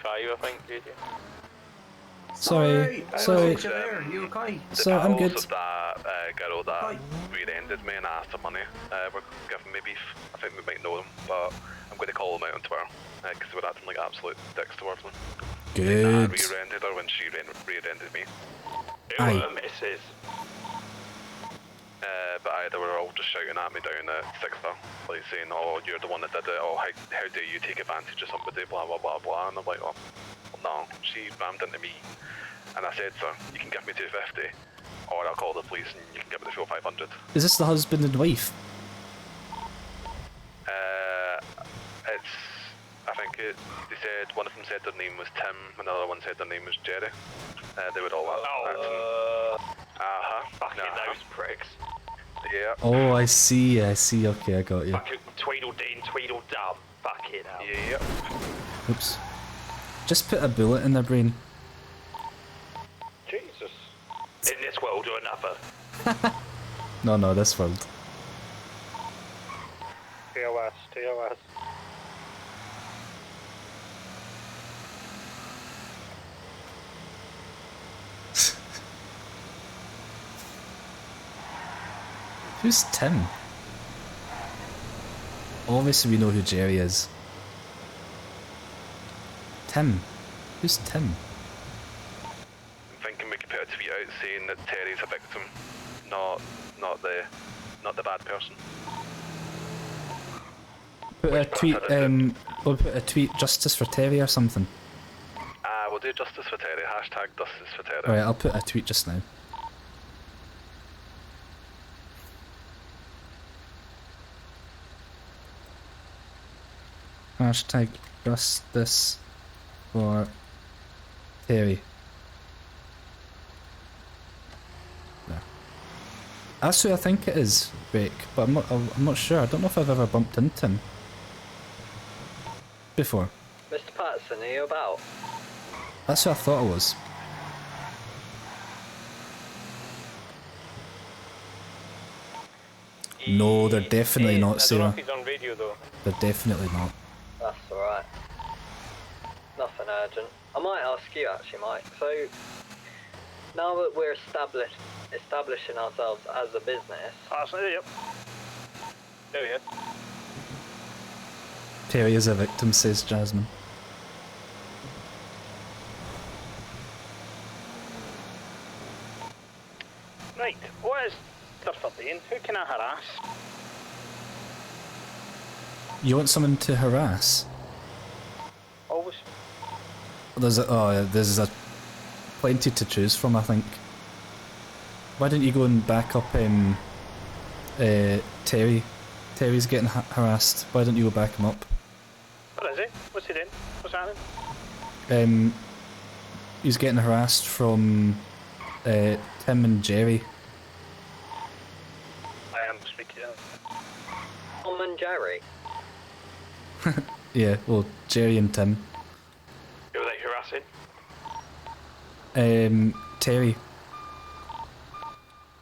I think, JJ. Sorry. You okay? So I'm good. Of that girl that rear-ended me and asked for money were giving me beef. I think we might know them, but I'm going to call them out on Twitter because they were acting like absolute dicks towards me. Good. I rear-ended her when she rear-ended me. Aye. Misses. But they were all just shouting at me down at Sixter, like saying, "Oh, you're the one that did it. Oh, how dare you take advantage of somebody?" Blah blah blah blah. And I'm like, "Oh, no, she rammed into me." And I said, "Sir, you can give me 250, or I'll call the police and you can give me the full 500." Is this the husband and wife? I think they said one of them said their name was Tim, another one said their name was Jerry. They would all Fucking those pricks. Yeah. Oh, I see. Okay, I got you. Fucking Tweedledee, Tweedledum. Fucking hell. Yeah. Oops. Just put a bullet in their brain. Jesus. In this world or another. No, this world. TOS. Who's Tim? Obviously we know who Jerry is. Tim. Who's Tim? I'm thinking we could put a tweet out saying that Terry's a victim, not the bad person. Put a tweet, we'll put a tweet justice for Terry or something. We'll do justice for Terry, hashtag justice for Terry. Alright, I'll put a tweet just now. Hashtag justice for Terry. There. That's who I think it is, Drake, but I'm not sure. I don't know if I've ever bumped into him before. Mr. Patterson, are you about? That's who I thought it was. No, they're definitely not, Sarah. I don't know if he's on radio though. They're definitely not. That's alright. Nothing urgent. I might ask you actually, Mike. So, now that we're establishing ourselves as a business... Yep. There he is. Terry is a victim, says Jasmine. Right, what is there for Dean? Who can I harass? You want someone to harass? Always. There's a plenty to choose from, I think. Why don't you go and back up Terry? Terry's getting harassed. Why don't you go back him up? What is he? What's he doing? What's happening? He's getting harassed from Tim and Jerry. I am speaking. Tom and Jerry? Yeah, well, Jerry and Tim. Who are they harassing? Terry.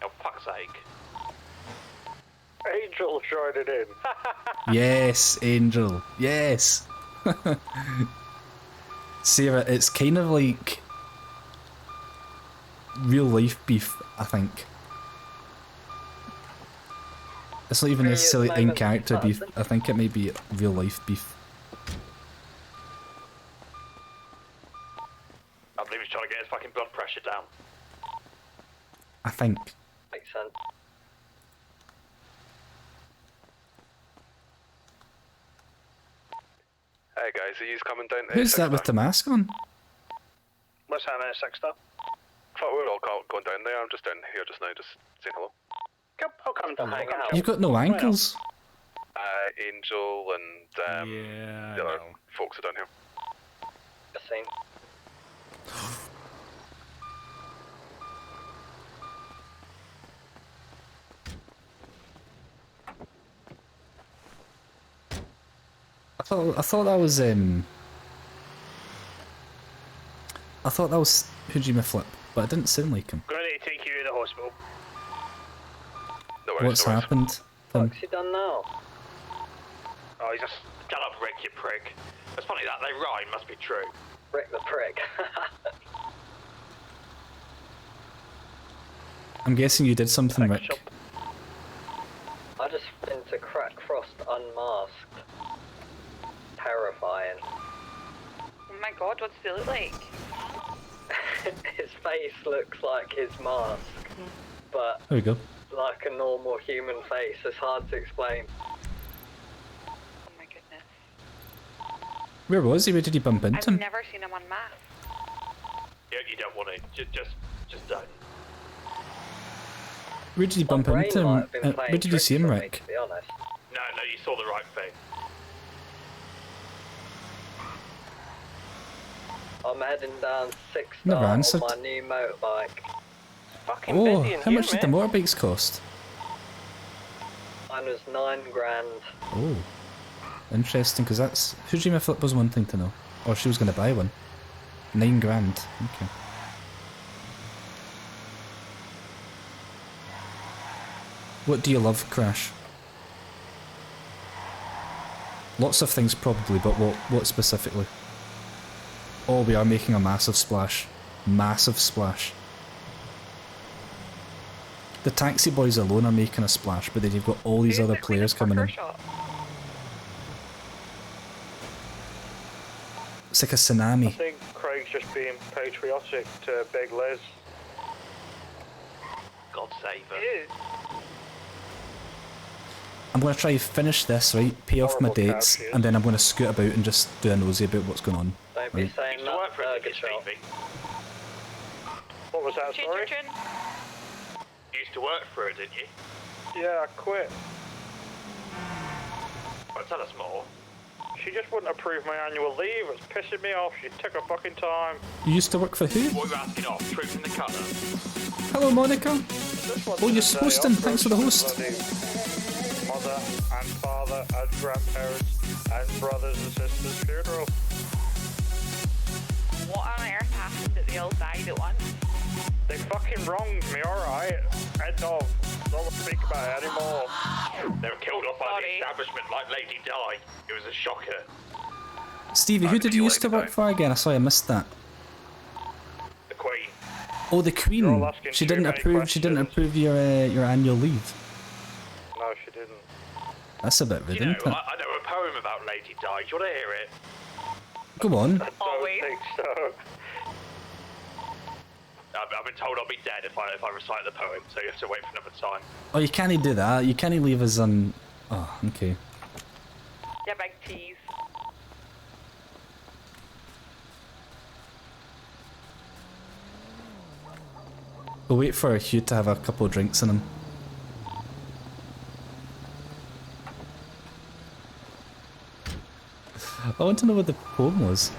Oh, fuck's sake. Angel joining in. Yes, Angel. Yes. Sarah, it's kind of like real life beef, I think. It's not even necessarily in character beef. I think it might be real life beef. I believe he's trying to get his fucking blood pressure down. I think. Makes sense. Hey guys, are you coming down to Who's that with the mask on? What's happening at Sixter? I thought we were all going down there. I'm just down here just now, just saying hello. I'll come down. Hang out. You've got no ankles. Angel and the other folks are down here. The same. I thought that was I thought that was Hujima Flip, but it didn't sound like him. Going to take you to the hospital. What's happened? What's he done now? Oh, he's just... Shut up, Rick, you prick. It's funny that they rhyme, must be true. Rick the prick. I'm guessing you did something, Rick. I just been to Crack Frost unmasked. Terrifying. Oh my god, what's it look like? His face looks like his mask, but There we go. like a normal human face. It's hard to explain. Oh my goodness. Where was he? Where did he bump into I've him? never seen him unmasked. Yeah, you don't want to. Just don't. Where did he bump into him? Where did you see him, Rick? To be honest. No, you saw the right thing. I'm heading down 6 Never star answered. on my new motorbike. Fucking Oh, busy in how here, much did the man. motorbikes cost? Mine was $9,000. Oh, interesting, because that's... Fujima Flip was one thing to know. Or she was going to buy one. $9,000. Okay. What do you love, Crash? Lots of things probably, but what specifically? Oh, we are making a massive splash. Massive splash. The taxi boys alone are making a splash, but then you've got all these other players coming in. It's like a I tsunami. think Craig's just being patriotic to Big Liz. God save her. I'm going to try to finish this, right? Pay off my Horrible dates, captions. and then I'm going to scoot about and just do a nosy about what's going on. Don't be Right? saying that, burger shop. What was that, sorry? You used to work for her, didn't you? Yeah, I quit. Well, tell us more. She just wouldn't approve my annual leave. It was pissing me off. She took her fucking time. You used to work for who? What are you asking off? Truth in the colour? Hello, Monica. Oh, you're hosting. Thanks for the host. Mother and father and grandparents and brothers and sisters' funeral. What on earth happened that they all died at once? They fucking wronged me, alright? End of. Don't want to speak about it anymore. They were killed off by the establishment like Lady Di. It was a shocker. Stevie, who did you used to work for again? I saw I missed that. The Queen. Oh, the Queen. She didn't approve. She didn't approve your annual leave. No, she didn't. That's a bit rude, You know, isn't it? I know a poem about Lady Di. Do you want to hear it? Go on. Always. Think so. I've been told I'll be dead if I recite the poem, so you have to wait for another time. Oh, you can't do that. You can't leave us on. Oh, okay. Yeah, big tease. We'll wait for Hugh to have a couple of drinks in him. I want to know what the poem was.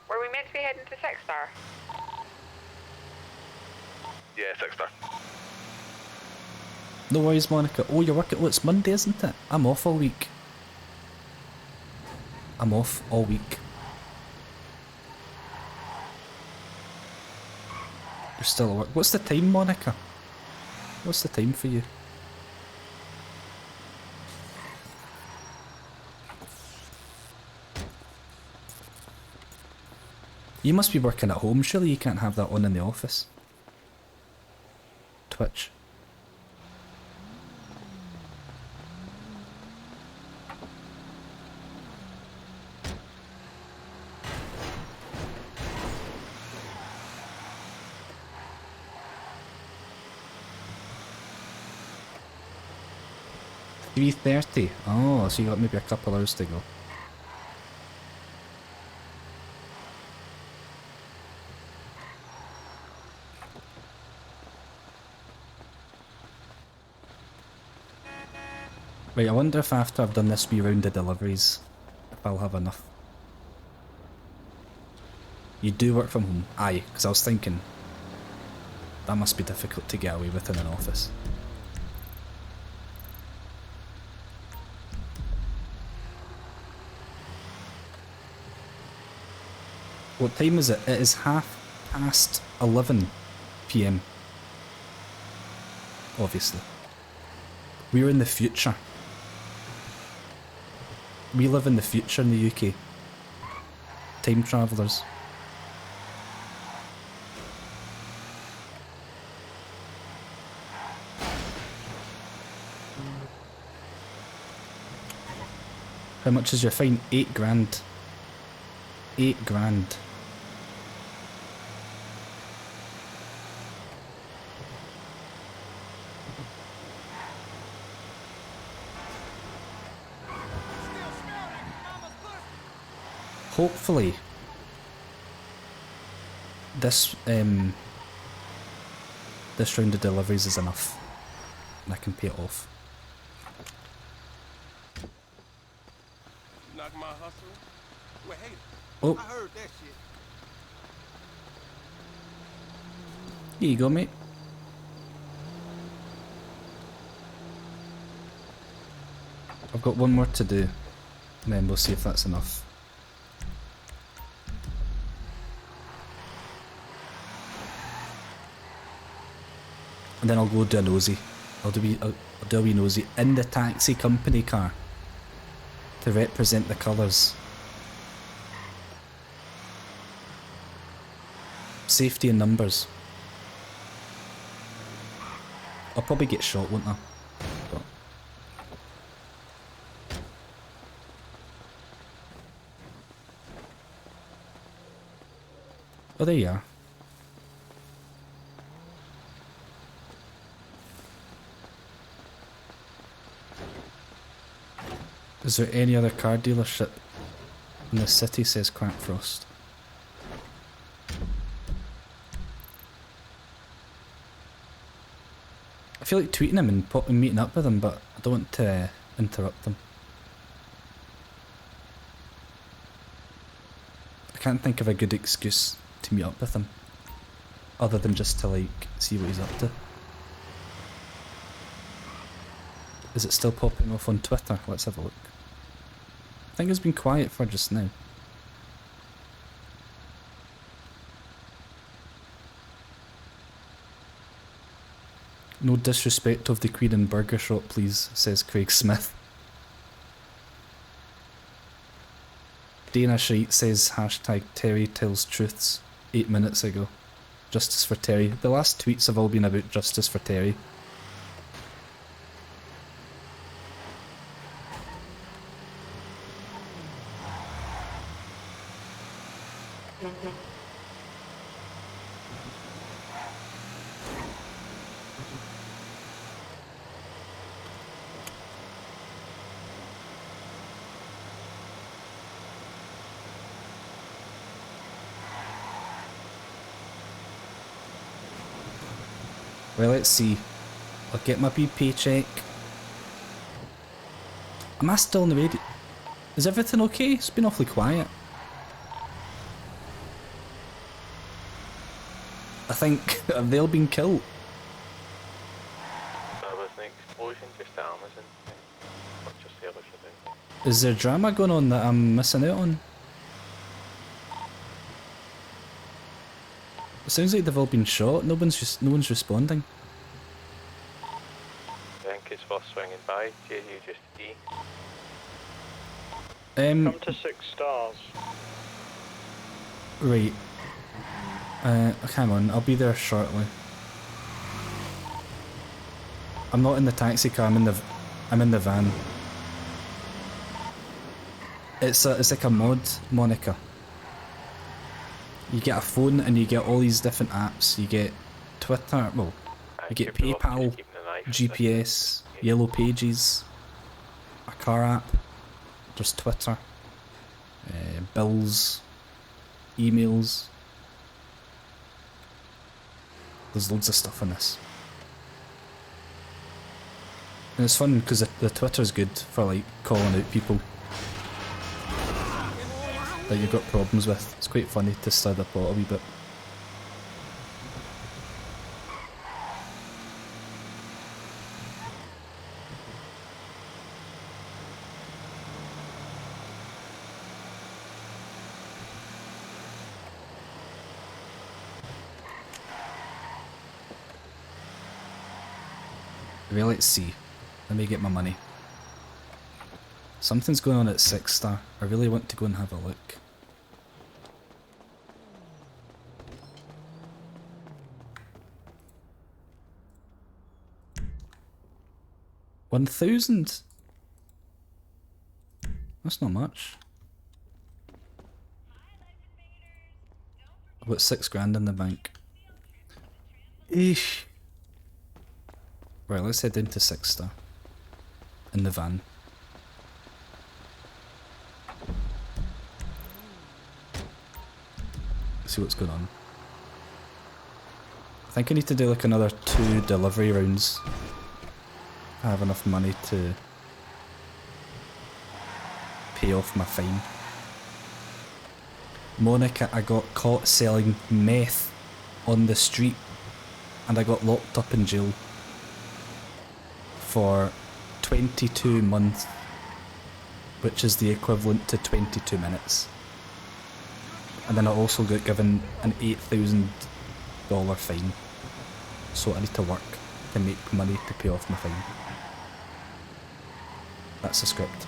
Were we meant to be heading to 6 star? Yeah, 6 star. No worries, Monica. Oh, you're working. Oh, it's Monday, isn't it? I'm off all week. I'm off all week. You're still at work. What's the time, Monica? What's the time for you? You must be working at home. Surely you can't have that on in the office. Twitch. $3:30. Oh, so you got maybe a couple hours to go. Right, I wonder if after I've done this wee round of deliveries, if I'll have enough. You do work from home? Aye, because I was thinking, that must be difficult to get away with in an office. What time is it? It is 11:30 PM. Obviously. We're in the future. We live in the future in the UK. Time travellers. How much is your fine? 8 grand. 8 grand. Hopefully this this round of deliveries is enough and I can pay it off. Knock my hustle. Wait, hey, Oh. I heard that shit. Here you go, mate. I've got one more to do and then we'll see if that's enough. And then I'll go do a nosy. I'll do a wee nosy in the taxi company car to represent the colours. Safety in numbers. I'll probably get shot, won't I? But oh, there you are. Is there any other car dealership in the city, says Crackfrost? I feel like tweeting him and meeting up with him, but I don't want to interrupt him. I can't think of a good excuse to meet up with him, other than just to like see what he's up to. Is it still popping off on Twitter? Let's have a look. I think it's been quiet for just now. No disrespect of the Queen and Burger Shop, please, says Craig Smith. Dana Shite says hashtag Terry tells truths 8 minutes ago. Justice for Terry. The last tweets have all been about justice for Terry. Well, let's see. I'll get my wee paycheck. Am I still on the radio? Is everything okay? It's been awfully quiet. I think, have they all been killed? Is there drama going on that I'm missing out on? It sounds like they've all been shot. No one's responding. I think it's worth swinging by. JayJay just D. Come to 6 stars. Right. Hang on, I'll be there shortly. I'm not in the taxi car. I'm in the van. It's like a mod, Monica. You get a phone and you get all these different apps. You get Twitter, well, you get PayPal, GPS, Yellow Pages, a car app, there's Twitter, bills, emails. There's loads of stuff in this. And it's fun because the Twitter's good for like calling out people that you've got problems with. It's quite funny to stir the pot a wee bit. Well, let's see. Let me get my money. Something's going on at 6 Star. I really want to go and have a look. $1,000? That's not much. I've got 6 grand in the bank. Eesh. Right, let's head into 6 Star. In the van. See what's going on. I think I need to do like another 2 delivery rounds. I have enough money to pay off my fine. Monica, I got caught selling meth on the street and I got locked up in jail for 22 months, which is the equivalent to 22 minutes. And then I also got given an $8,000 fine. So I need to work to make money to pay off my fine. That's the script.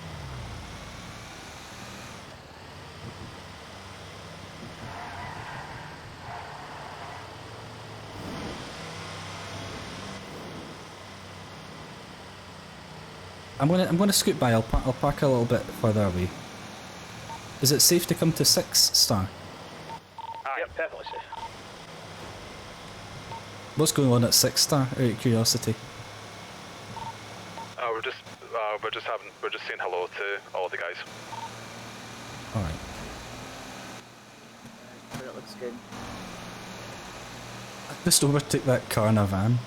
I'm gonna scoot by. I'll park a little bit further away. Is it safe to come to 6 Star? Yep, definitely safe. What's going on at 6 Star? Out of curiosity. We're just saying hello to all the guys. All right. That looks good. I just overtook that car in a van.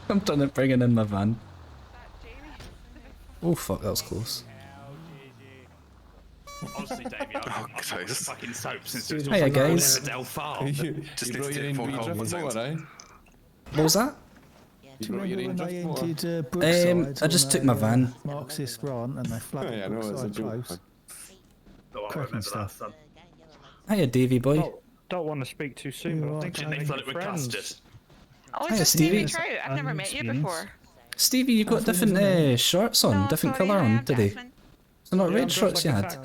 I'm trying to bring it in my van. Oh fuck, that was close. Honestly, Davey, I'm just fucking soap since it was Hiya guys. You brought your own drift motor, eh? What was that? You brought your own drift motor? I just took my van. Marxist rant and they flagged Yeah, I know, it's a joke. Cracking stuff. Hiya Davey boy. Don't want to speak too soon. I think They fill it with custard. Oh, Hiya, it's Stevie. Stevie Trout. I've never met you before. Stevie, you got different shorts on, different colour on today. So not red shorts you had?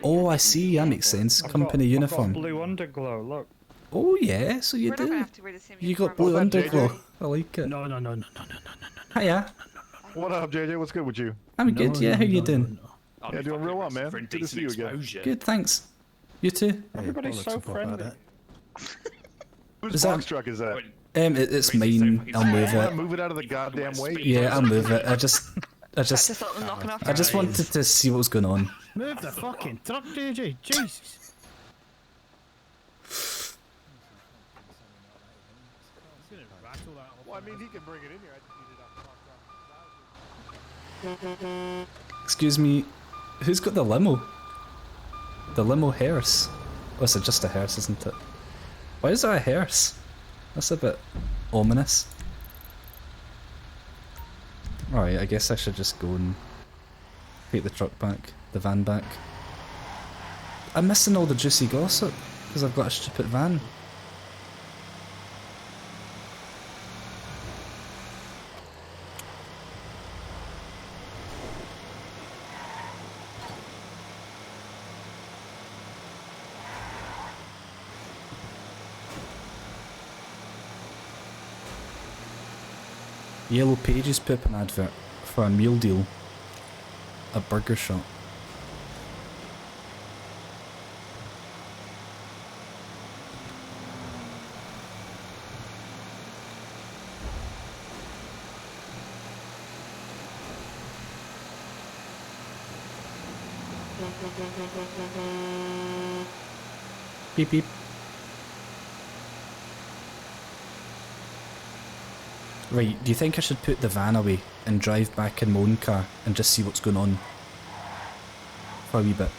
Oh, I see, that makes sense. Company uniform. I've got blue underglow, look. Oh yeah, so you do. You got blue underglow. I like it. No. Hiya. What up, JJ? What's good with you? I'm good, yeah, how you doing? Yeah, doing real well, man. Good to see you again. Good, thanks. You too? Everybody's so friendly. Whose box truck is that? It's mine. I'll move it. Move it out of the goddamn way. Yeah, I'll move it. I just wanted to see what was going on. Move the fucking truck, JJ. Jesus. Well, I mean, he can bring it in here. I just need it out. Excuse me, who's got the limo? The limo hearse. Oh, it's just a hearse, isn't it? Why is there a hearse? That's a bit ominous. Alright, I guess I should just go and take the truck back, the van back. I'm missing all the juicy gossip because I've got a stupid van. Yellow Pages put an advert for a meal deal. A burger shop. Beep beep. Right, do you think I should put the van away and drive back in my own car and just see what's going on for a wee bit?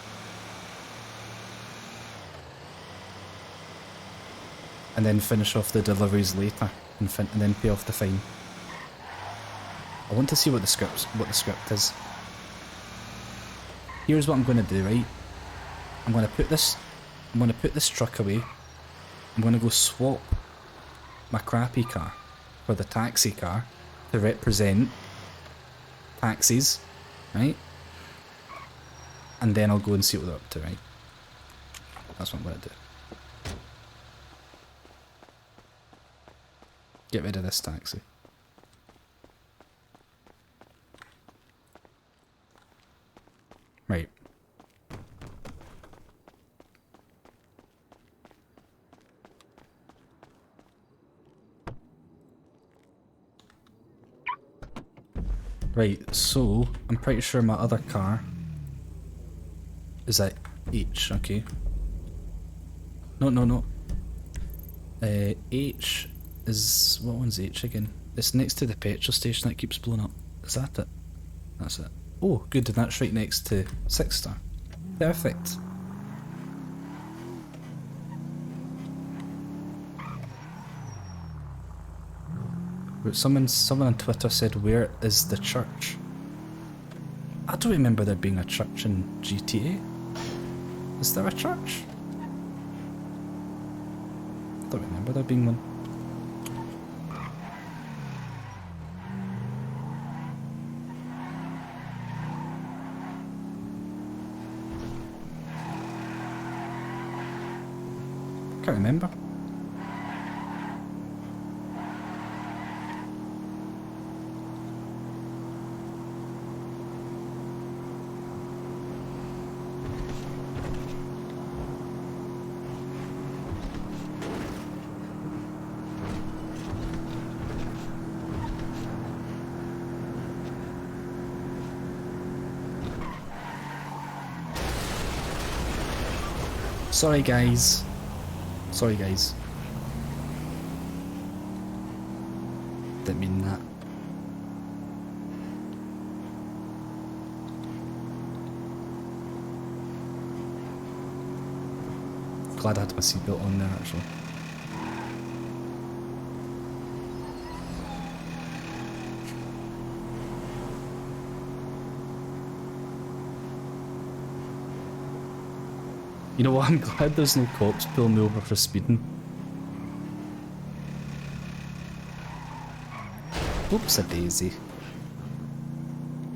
And then finish off the deliveries later and then pay off the fine. I want to see what the script is. Here's what I'm going to do, right? I'm going to put this truck away. I'm going to go swap my crappy car for the taxi car to represent taxis, right? And then I'll go and see what they're up to, right? That's what I'm going to do. Get rid of this taxi. Right. Right, so I'm pretty sure my other car is at H, okay. No. H is, what one's H again? It's next to the petrol station that keeps blowing up. Is that it? That's it. Oh, good, and that's right next to 6 Star. Perfect. But someone on Twitter said, where is the church? I don't remember there being a church in GTA. Is there a church? I don't remember there being one. Can't remember. Sorry guys. Sorry guys. Didn't mean that. Glad I had my seatbelt on there actually. You know what, I'm glad there's no cops pulling me over for speeding. Oops-a-daisy.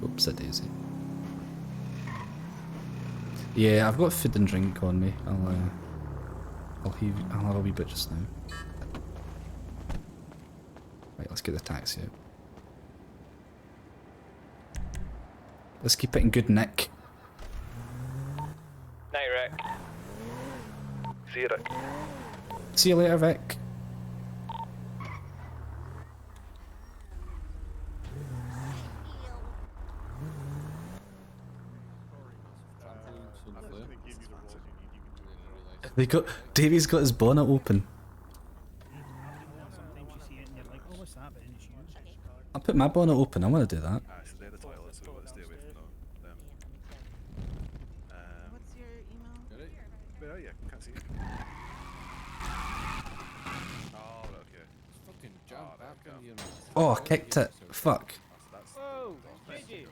Oops-a-daisy. Yeah, I've got food and drink on me. I'll have a wee bit just now. Right, let's get the taxi out. Let's keep it in good nick. Night, Rick. See you, Rick. See you later, Vic. They got Davey's got his bonnet open. I'll put my bonnet open. I want to do that. They're the toilets, so we've got to stay away from them. What's your email? Where are you? Can't see you. Oh, okay. Fucking jump back in here. Oh, I kicked it. Fuck. Whoa, JayJay.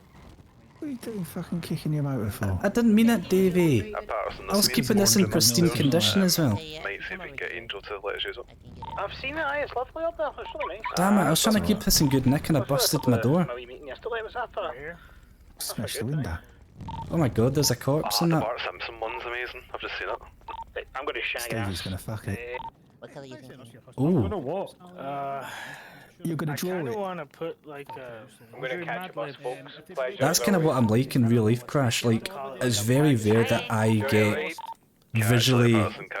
What are you doing fucking kicking your motor for? I didn't mean it, Davey. I was keeping this in pristine condition as well. Might see if we can get Angel to let us use it. I've seen it, aye, it's lovely up there, it's really nice. Damn it, I was trying to keep this in good nick and I busted my door. My wee meeting yesterday was after. Smash the window. Oh my god, there's a corpse in The that. Bart Simpson one's amazing. I've just seen it. I'm going to shag Stevie's gonna fuck it. What colour you think? Ooh. I don't know what. You're gonna draw I kind of it. want to put like a. I'm going to catch a bus, folks. That's kind of what I'm like in real life, Crash. Like, it's very rare that I get visually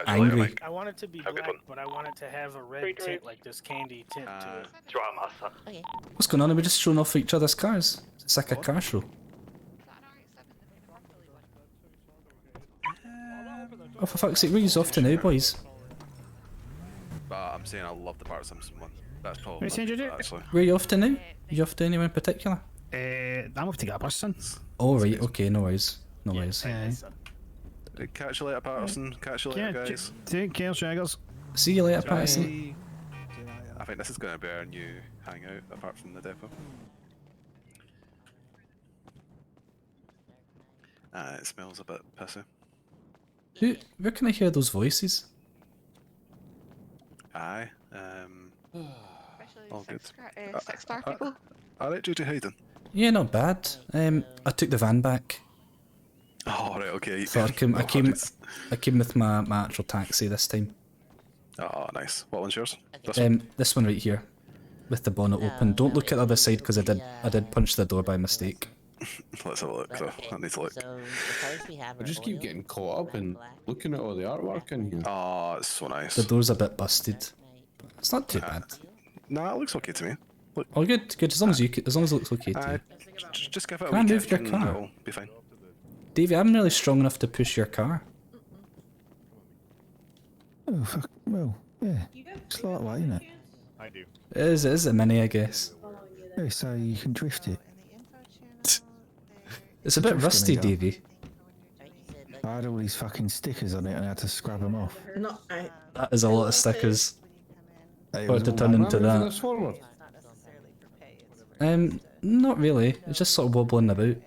angry. I want it to be black, but I want it to have a red tint, like this candy tint to it. Okay. What's going on? Are we just showing off each other's cars? It's like a car show. Oh, for fuck's sake, where are you off to now, boys? I'm saying I love the Bart Simpson one. That's probably Wait, Sandra, actually. Where are you off to now? You off to anywhere in particular? I'm off to get a bus, son. Oh, right, okay, no worries. No worries. Catch you later, Patterson. Catch you later, guys. Take care, Shaggers. See you later, Patterson. I think this is going to be our new hangout, apart from the depot. It smells a bit pissy. Where can I hear those voices? Aye. All good. Six-star people. Alright, JayJay, how you doing? Yeah, not bad. I took the van back. Oh, right, okay. So I came with my actual taxi this time. Oh, nice. What one's yours? This one right here, with the bonnet open. Don't look at the other side because I did punch the door by mistake. Let's have a look, though. I need to look. I just keep getting caught up in looking at all the artwork in here. Oh, it's so nice. The door's a bit busted. It's not too bad. Nah, it looks okay to me. Look. Oh, good. As long as it looks okay to you. Just give it a Can't wee move kick your and car. it'll be fine. Davey, I'm really strong enough to push your car. Oh, fuck. Well, yeah. It's like that, isn't it? I do. It is a mini, I guess. Yeah, so you can drift it. It's a bit rusty, Davey. I had all these fucking stickers on it and I had to scrub them off. No, That is a lot of stickers. It What was to all turn like into that. that? Not really. It's just sort of wobbling about.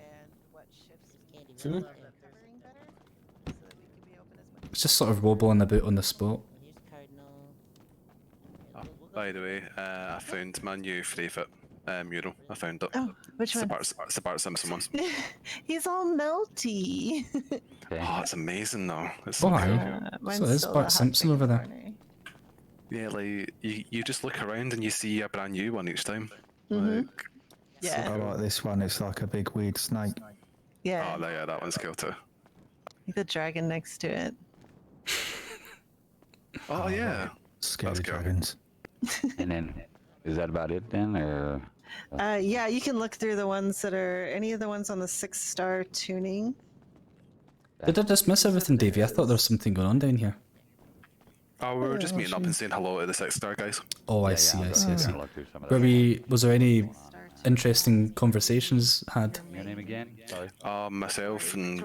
It's just sort of wobbling about on the spot. By the way, I found my new Fivem mural. I found it. Oh, which one? It's the Bart Simpson one. He's all melty. Oh, it's amazing though. It's so Why? cool. So there's Bart Simpson over there. Yeah, like you just look around and you see a brand new one each time. Mhm. Like, Yeah. I like this one. It's like a big weird snake. Yeah. Oh, yeah, that one's cool too. The dragon next to it. Oh yeah, scary dragons. And then, is that about it then, or? Yeah, you can look through the ones that are any of the ones on the 6-star tuning. Did I dismiss everything, Davey? I thought there was something going on down here. Oh, we were just meeting up and saying hello to the 6-star guys. Oh, I see. Was there any interesting conversations had? Your name again? Sorry. Myself and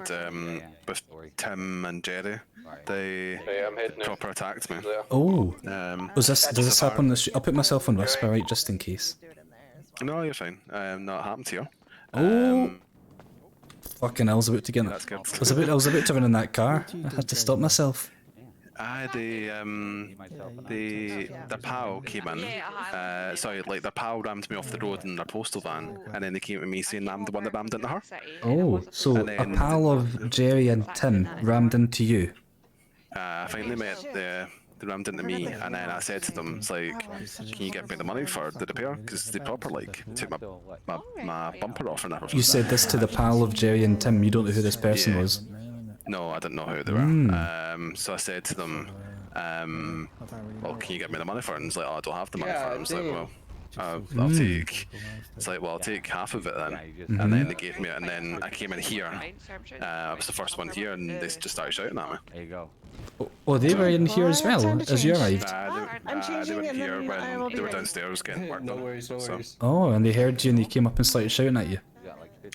with Tim and Jerry, they proper attacked me. Oh, does this happen on the street? I'll put myself on whisper, right, just in case. No, you're fine. Not happened to you. Oh, fucking! I was about to get. That's good. I was about to run in that car. I had to stop myself. The PAL came in. Sorry, like the PAL rammed me off the road in their postal van, and then they came to me saying I'm the one that rammed into her. Oh, so a pal of Jerry and Tim rammed into you. I think they met they rammed into me, and then I said to them, it's like, can you get me the money for the repair? Because they proper like took my bumper off and everything. You said this to the pal of Jerry and Tim. You don't know who this person was. No, I didn't know who they were. So I said to them, well, can you get me the money for it? And it's like, oh, I don't have the money for it. I was like, well, I'll take. It's like, well, I'll take half of it then. And then they gave me it, and then I came in here. I was the first one here, and they just started shouting at me. There you go. Oh, they were in here as well as you arrived. They were here when they were downstairs getting work done. No worries. Oh, and they heard you and they came up and started shouting at you.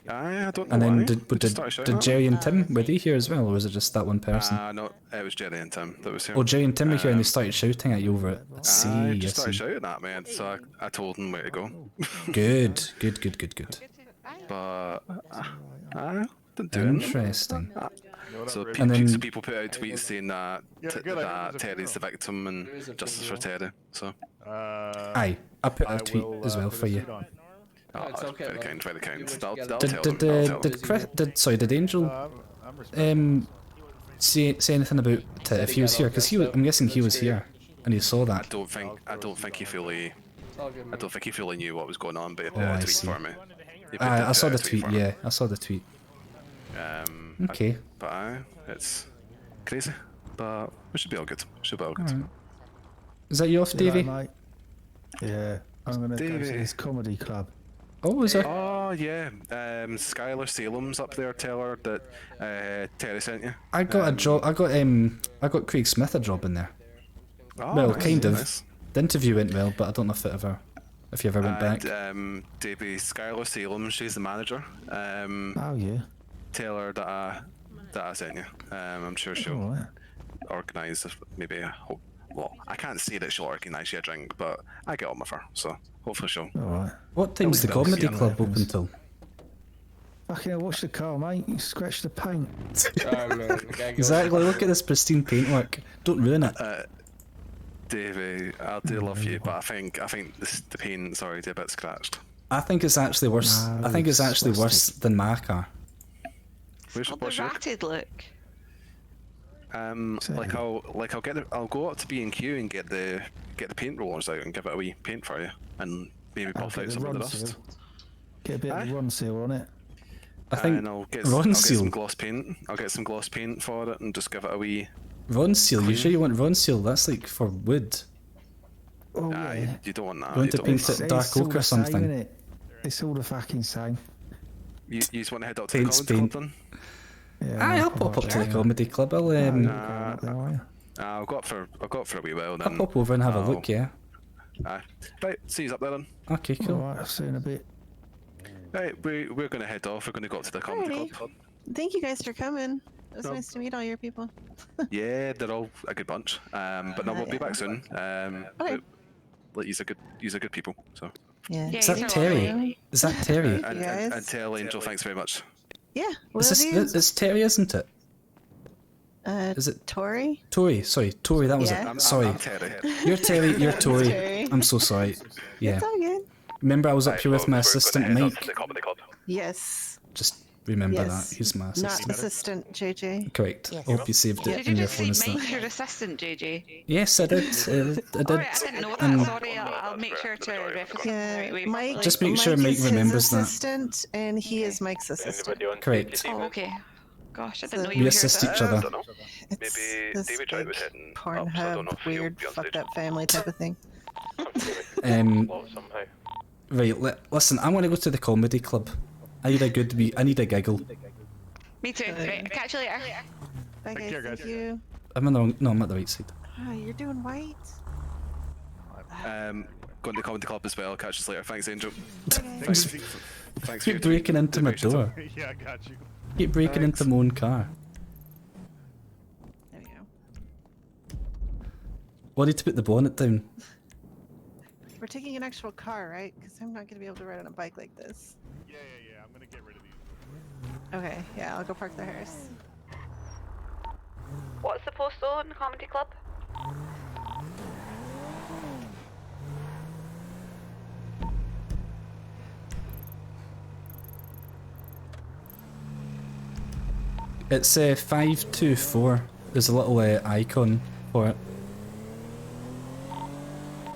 I don't know. And then why. did Jerry and Tim, were they here as well, or was it just that one person? No, it was Jerry and Tim that was here. Oh, Jerry and Tim were here and they started shouting at you over it. I see, I I just started see. shouting at me, and so I told them where to go. Good. But I didn't do anything. Interesting. So people put out tweets saying that Terry's the victim and justice for Terry. So. Aye, I put a tweet as well for you. Oh, it's okay, very kind. I'll tell Did Angel say anything about if he was here? Because I'm guessing he was here and he saw that. I don't think he fully knew what was going on, but he put Oh, a I tweet see. for me. I saw the tweet. Yeah, I saw the tweet. Okay. But it's crazy, but we should be all good. Alright. Is that you off, Davey? Mate. Yeah, I'm gonna go to this comedy club. Oh, is there? Oh yeah, Skylar Salem's up there. Tell her that Terry sent you. I got a job. I got Craig Smith a job in there. Oh, Well, nice, kind of. nice. The interview went well, but I don't know if you ever went back. Davey, Skylar Salem, she's the manager. Oh yeah. Tell her that I sent you. I'm sure she'll organise maybe. Well, I can't say that she'll organise you a drink, but I get on with her, so hopefully she'll. Alright. What time's the comedy club open till? Fucking hell, watch the car, mate. You scratch the paint. Exactly. Look at this pristine paintwork. Don't ruin it. Davey, I do love you, but I think the paint's already a bit scratched. I think it's actually worse. No, I think it's actually it's worse than my car. What's The your? ratted look. I'll go up to B&Q and get the paint rollers out and give it a wee paint for you, and maybe buff out some of the dust. Get a bit of Ron seal on it. I think and I'll get Ron some seal. gloss paint. I'll get some gloss paint for it and just give it a wee. Ron seal. You sure you want Ron seal? That's like for wood. Oh, yeah. You don't want that. You want to paint it dark oak or something? It's all the fucking same. You just want to head up to Paint's the comedy club then? Aye, I'll pop up to the comedy club. I'll I'll go up for a wee while then. I'll pop over and have a look. Yeah. Aye. Right, see you up there then. Okay, cool. Alright, I'll see you in a bit. Right, we're gonna head off. We're gonna go up to the comedy Alrighty. club. Thank you guys for coming. It was No. nice to meet all your people. Yeah, they're all a good bunch. But no, we'll be back soon. Okay. He's a good people. So. Yeah. Is that Terry? Is that Terry? And tell Angel, thanks very much. Yeah. It's Terry, isn't it? Is it Tori? Tori, sorry, Tori. That was Yeah. it. Sorry. I'm Terry. You're Terry. You're Tori. Terry. I'm so sorry. Yeah. It's all good. Remember, I was up here with my assistant Mike. Yes. Just remember Yes. that. He's my Not assistant. assistant JJ. Correct. Yes. I hope you saved it Did in you your just phone say and stuff. Mike's your assistant, JJ? Yes, I did. I did. Alright, I didn't know And that. Sorry, I'll make sure to reference Yeah, it. Mike. Just make sure Mike is remembers his that. assistant, and he is Mike's assistant. Correct. Oh, okay. Gosh, I didn't know We you were assist here. each other. It's Maybe this David tried was heading Pornhub, weird, fucked up family type of thing. somehow. Right. Listen, I'm gonna go to the comedy club. I need a giggle. Me too. Right, catch you later. Bye guys, care, thank guys. you. I'm on the wrong. No, I'm at the right side. Oh, you're doing white. Going to the comedy club as well. Catch us later. Thanks, Angel. Just Thanks. keep breaking into my door. Yeah, I got you. Keep breaking into my own car. There we go. Wanted to put the bonnet down. We're taking an actual car, right? Because I'm not gonna be able to ride on a bike like this. Yeah. I'm gonna get rid of these. Okay, yeah, I'll go park the hearse. What's the postal in the comedy club? It's 524. There's a little icon for it.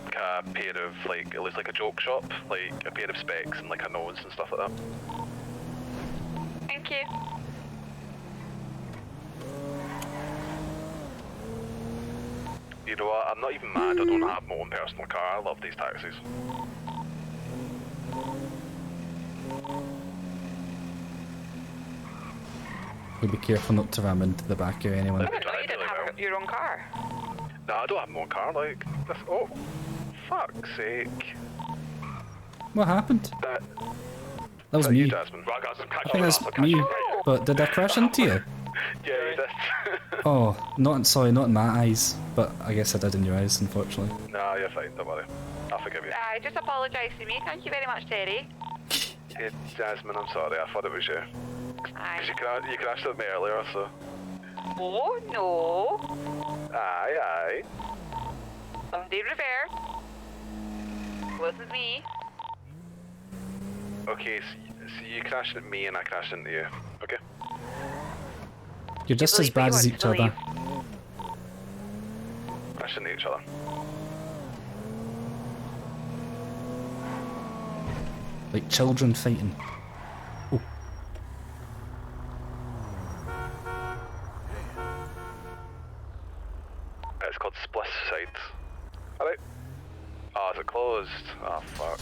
Like a pair of, like, it looks like a joke shop, like a pair of specs and like a nose and stuff like that. Thank you. You know what, I'm not even mad I don't have my own personal car, I love these taxis. We'll be careful not to ram into the back of anyone. I didn't know you didn't have your own car. No, I don't have my own car, like, this, oh, fuck's sake. What happened? That was you, me. Jasmine. Well, I think that's me. But did I crash into you? Yeah, you did. Oh, not in my eyes. But I guess I did in your eyes, unfortunately. Nah, you're fine, don't worry. I'll forgive you. I just apologise to me. Thank you very much, Terry. Yeah, Jasmine, I'm sorry, I thought it was you. Aye. Because you crashed with me earlier, so. Oh, no. Aye. Somebody reverse. Wasn't me. Okay, so you crashed at me and I crashed into you. Okay. You're just as bad as each other. Crashed into each other. Like children fighting. Oh. It's called Spliss Sides. Alright. Oh, is it closed? Oh, fuck.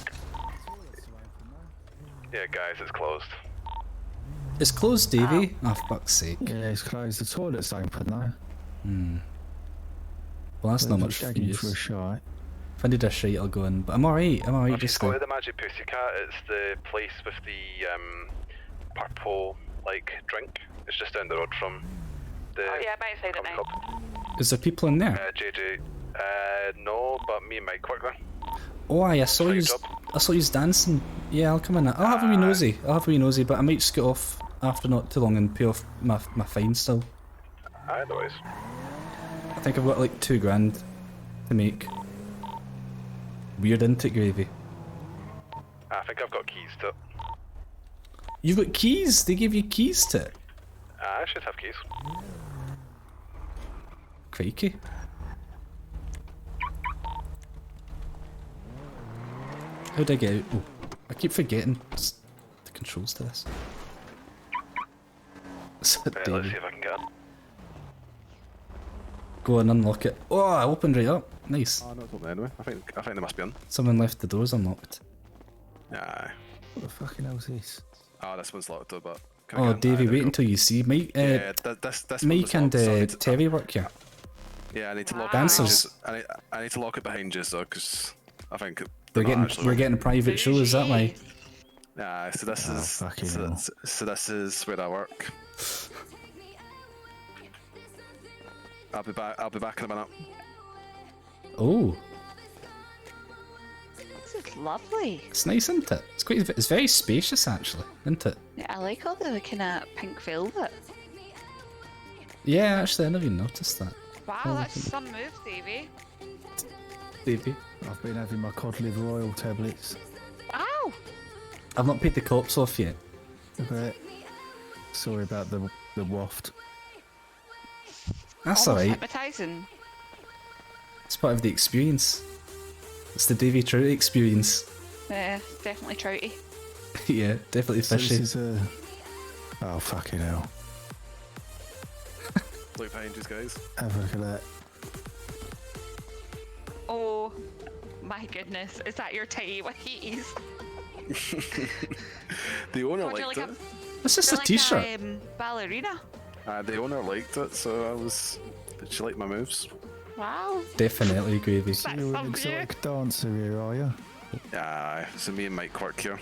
Yeah, guys, it's closed. It's closed, Davey. Oh, fuck's sake. Yeah, it's closed. The toilet's open now. Well, that's not much Shagging use. for a shite. If I need a shite, I'll go in. But I'm alright. Just Go to the Magic Pussycat. It's the place with the purple like drink. It's just down the road from the. Oh, yeah, I'm outside at night. Is there people in there? JJ. No, but me and Mike work there. Oh, aye, I saw you dancing. Yeah, I'll come in. I'll have a wee nosy. But I might scoot off after not too long and pay off my fine still. Aye, no worries. I think I've got like $2,000 to make. Weird, isn't it, Gravy? I think I've got keys to it. You've got keys? They gave you keys to it? I should have keys. Crikey. How'd I get out? Oh, I keep forgetting the controls to this. Let's see if I can get it. Go and unlock it. Oh, I opened right up. Nice. Oh, no, it's open anyway. I think they must be on. Someone left the doors unlocked. Aye. What the fucking hell's this? Oh, this one's locked up, but... Oh, Davey, wait until you see. Mike, yeah, this Mike and Terry work here. Yeah, I need to lock Dancers. it behind you. I need to lock it behind you, though, because I think We're getting a private show, is that why? Nah, so this is so this is where I work. I'll be back in a minute. Oh, This is lovely. it's nice, isn't it? It's very spacious, actually, isn't it? Yeah, I like all the kind of pink velvet. Yeah, actually, I never even noticed that. Wow, that's some move, Davey. Davey, I've been having my cod liver oil tablets. Wow. I've not paid the cops off yet. Okay. Sorry about the waft. That's Almost alright. hypnotising. It's part of the experience. It's the Davey Trout experience. Yeah, definitely trouty. Yeah, definitely So fishy. this is oh, fucking hell. Look behind you guys. Have a look at that. Oh my goodness, is that your tighty whities? The owner What, do you liked like it. It's just a like t-shirt. Ballerina. The owner liked it, so she liked my moves. Wow. Definitely Gravy. So you're an exotic dancer here, are you? Yeah, so me and Mike work here.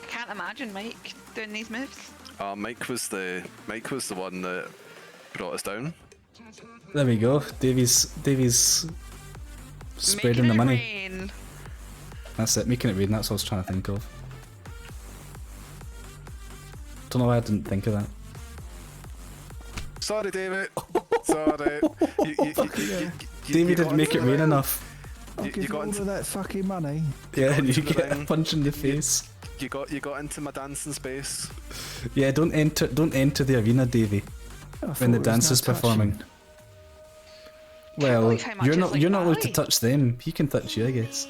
I can't imagine Mike doing these moves. Mike was the one that brought us down. There we go. Davey's spreading the money. Rain. That's it, making it rain. That's what I was trying to think of. Don't know why I didn't think of that. Sorry, David. Sorry. Davey didn't make it rain enough. You got all of that fucking money. Yeah, and you get a punch in the face. You got into my dancing space. Yeah, don't enter the arena, Davey, when the dancer's performing. Well, believe how much you're is not like you're not allowed to ballet. touch them. He can touch you, I guess.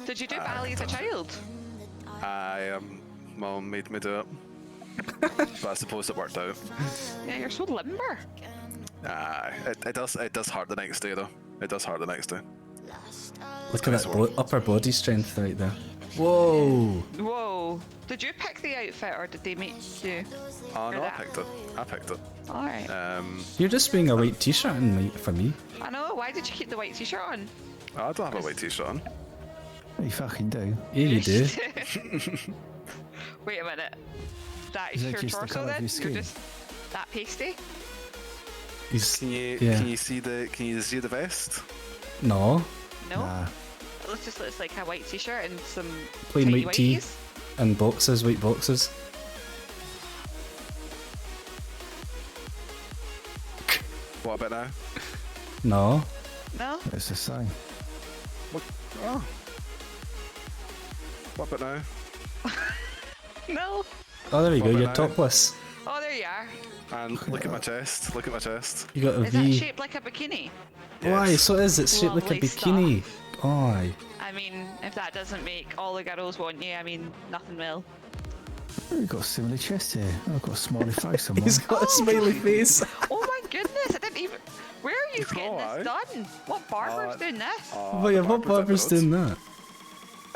Did you do ballet as a child? Mom made me do it. But I suppose it worked out. Yeah, you're so limber. It does hurt the next day though. It does hurt the next day. Look at that upper body strength right there. Whoa! Whoa. Did you pick the outfit or did they make you? Oh for no, that? I picked it. Alright. You're just wearing a white t-shirt for me. I know, why did you keep the white t-shirt on? I don't have a white t-shirt on. You fucking do. Yeah, you do. Wait a minute. That Is is that your just the torso colour of then? your skin? You're just that pasty? Can you see the vest? No. No? Nah. It just looks like a white t-shirt and some Plain tighty white tee whities. and boxes, white boxes. What about now? No. No? It's the same. What? Oh. What about now? No. Oh, there you What go. You're about now? topless. Oh, there you are. And look at my chest. Look at my chest. You got a Is that V. shaped like a bikini? Why? So it is. It's shaped like a Lovely bikini. Aye. I mean, if that doesn't make all the girls want you, I mean, nothing will. You've got a similar chest here. I've got a smiley face on mine. He's got a smiley face. Oh my goodness, I didn't even... Where are you getting alright. this done? What barber's doing this? Wait, what barber's doing that?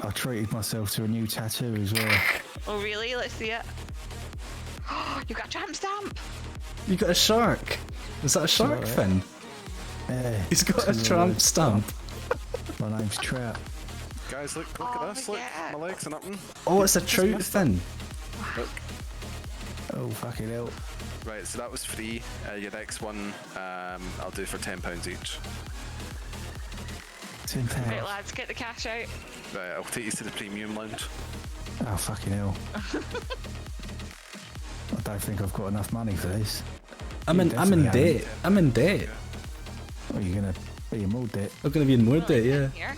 I treated myself to a new tattoo as well. Oh really? Let's see it. You got a tramp stamp! You got a shark. Is that a shark alright. fin? Yeah. He's got a it's tramp stamp. My name's Trout. Guys, look Oh, at this. Look, yeah. my legs and nothing. Oh, it's a trout fin. Look. Oh, fucking hell. Right, so that was free. Your next one, I'll do for £10 each. Right, lads, get the cash out. Right, I'll take you to the premium lounge. Oh, fucking hell. I don't think I've got enough money for this. I'm in debt. I'm in debt. Oh, you're gonna be in more debt. I'm gonna be in more debt, yeah.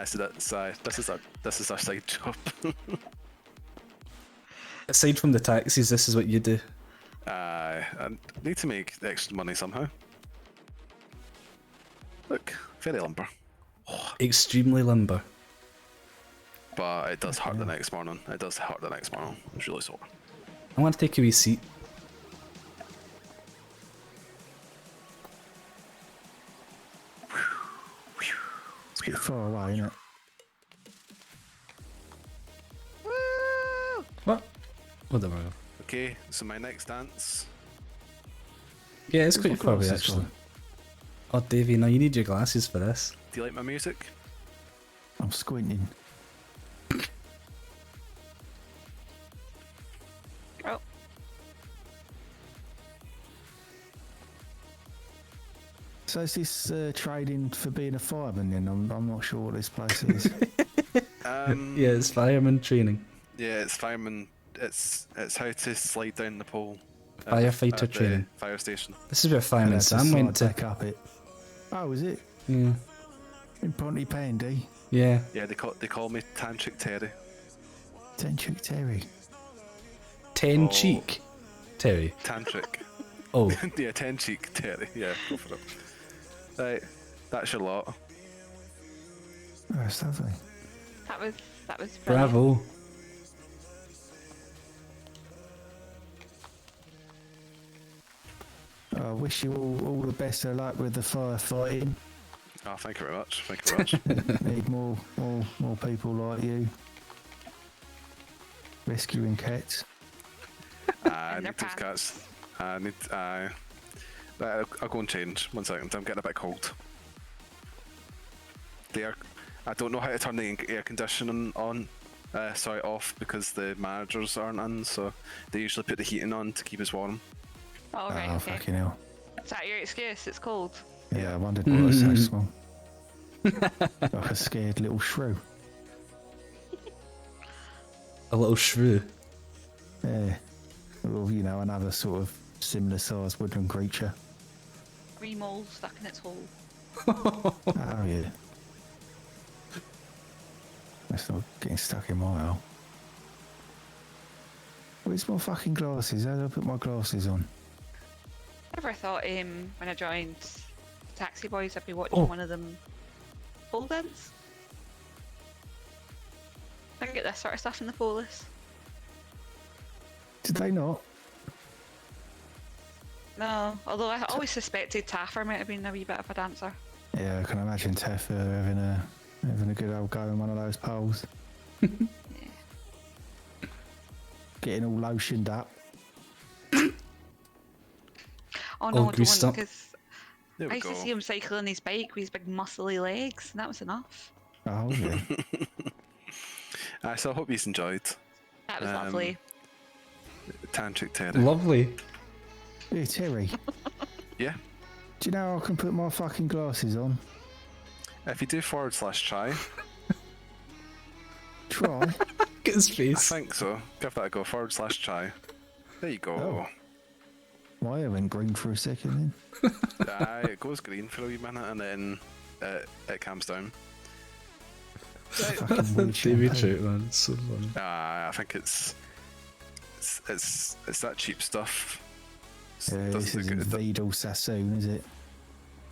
So this is our side job. Aside from the taxis, this is what you do. I need to make extra money somehow. Look, very limber. Extremely limber. But it does hurt the next morning. It does hurt the next morning. It's really sore. I want to take a wee seat. It's a bit far away, isn't it? What? Whatever. Okay, so my next dance. Yeah, it's quite my far away glasses actually. Oh, Davey, now you need your glasses for this. Do you like my music? I'm squinting. Oh. So is this trading for being a fireman then? I'm not sure what this place is. Yeah, it's fireman training. Yeah, it's fireman. It's how to slide down the pole. Firefighter at the training. Fire station. This is where Fireman Sam went to. Back up it. Oh, is it? Yeah. In Pontypandy? Yeah. Yeah, they call me Tantric Terry. Tantric Terry. Ten cheek. Terry. Tantric. Oh. Yeah, 10 cheek Terry. Yeah, go for it. Right, that's your lot. Oh, that's lovely. That was brilliant. Bravo. I wish you all the best of luck with the firefighting. Oh, thank you very much. Thank you very much. Need more people like you. Rescuing cats. I need those cats. I need. Right, I'll go and change. 1 second. I'm getting a bit cold. I don't know how to turn the air conditioning on. Off because the managers aren't in, so they usually put the heating on to keep us warm. Oh, right, Oh, okay. fucking hell. Is that your excuse? It's cold. Yeah, I wondered what was so small. Like a scared little shrew. A little shrew. Yeah. Well, you know, another sort of similar sized woodland creature. Three moles stuck in its hole. Oh, yeah. That's not getting stuck in my hole. Where's my fucking glasses? How do I put my glasses on? Never thought when I joined Taxi Boys I'd be watching one of them pole dance. I can get this sort of stuff in the police. Did they not? No, although I always suspected Taffer might have been a wee bit of a dancer. Yeah, I can imagine Teffer having a good old go in one of those poles. Getting all lotioned up. Oh no, I greased don't, up. because There we I used to go. see him cycling his bike with his big muscly legs, and that was enough. Oh, yeah. So I hope you've enjoyed. That was lovely. Tantric Terry. Lovely. Hey, Terry. Yeah. Do you know I can put my fucking glasses on? If you do /try. Try? Get his I face. think so. Give that a go. /try. There you go. Oh. Why I went green for a second then? It goes green for a wee minute and then it calms down. Fucking weird Davey shampoo. Trout, man. It's so funny. I think it's that cheap stuff. Yeah, this isn't Vidal Sassoon, is it?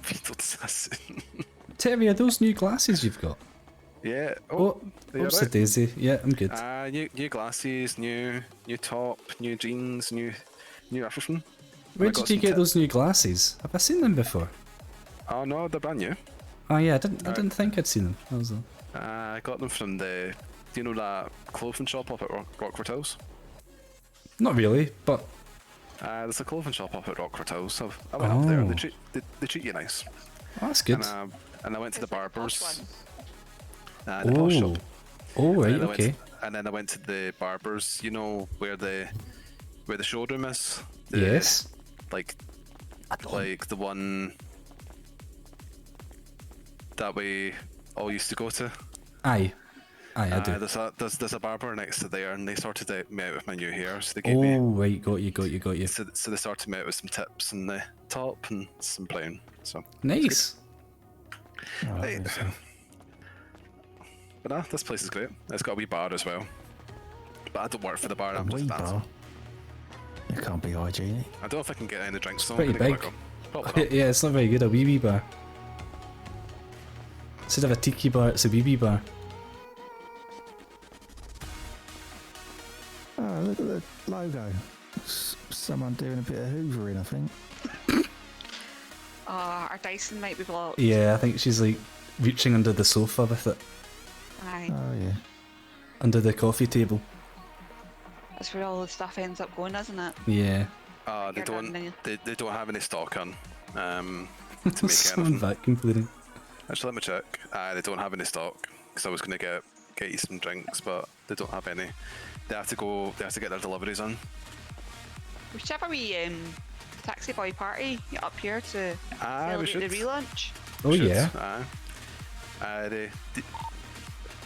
Vidal Sassoon. Terry, are those new glasses you've got? Yeah. Oh, are you oops, alright? a daisy. Yeah, I'm good. New glasses, new top, new jeans, new everything. Where I got did you some get those new glasses? Have I seen them before? Oh no, they're brand new. Oh yeah, I didn't think I'd seen them. That was all. I got them from do you know that clothing shop up at Rockford Hills? Not really, but there's a clothing shop up at Rockford Hills. I went up there and Oh. they treat you nice. Oh, that's good. And I went to the barbers. The Oh. posh shop. Oh, right, And then I went okay. and then I went to the barbers, you know, where the showroom is. Yes. Like the one that we all used to go to. Aye, I do. There's a barber next to there, and they sorted me out with my new hair. So they Oh, gave me. right, got you. So they sorted me out with some tips in the top and some brown. So Nice. Right. But nah, this place is great. It's got a wee bar as well. But I don't work for the bar. I'm just a dancer. It can't be hygienic. I don't know if I can get any drinks. So Pretty big. Yeah, it's not very good. A wee bar. Instead of a tiki bar, it's a wee bar. Oh, look at the logo. Someone doing a bit of hoovering, I think. Our Dyson might be blocked. Yeah, I think she's like reaching under the sofa with it. Aye. Oh yeah. Under the coffee table. That's where all the stuff ends up going, isn't it? Yeah. They don't have any stock on. To make Someone vacuum cleaning. Actually, let me check. They don't have any stock because I was going to get you some drinks, but they don't have any. They have to go. They have to get their deliveries on. We should have a wee taxi boy party up here to we celebrate should. the relaunch. Oh yeah.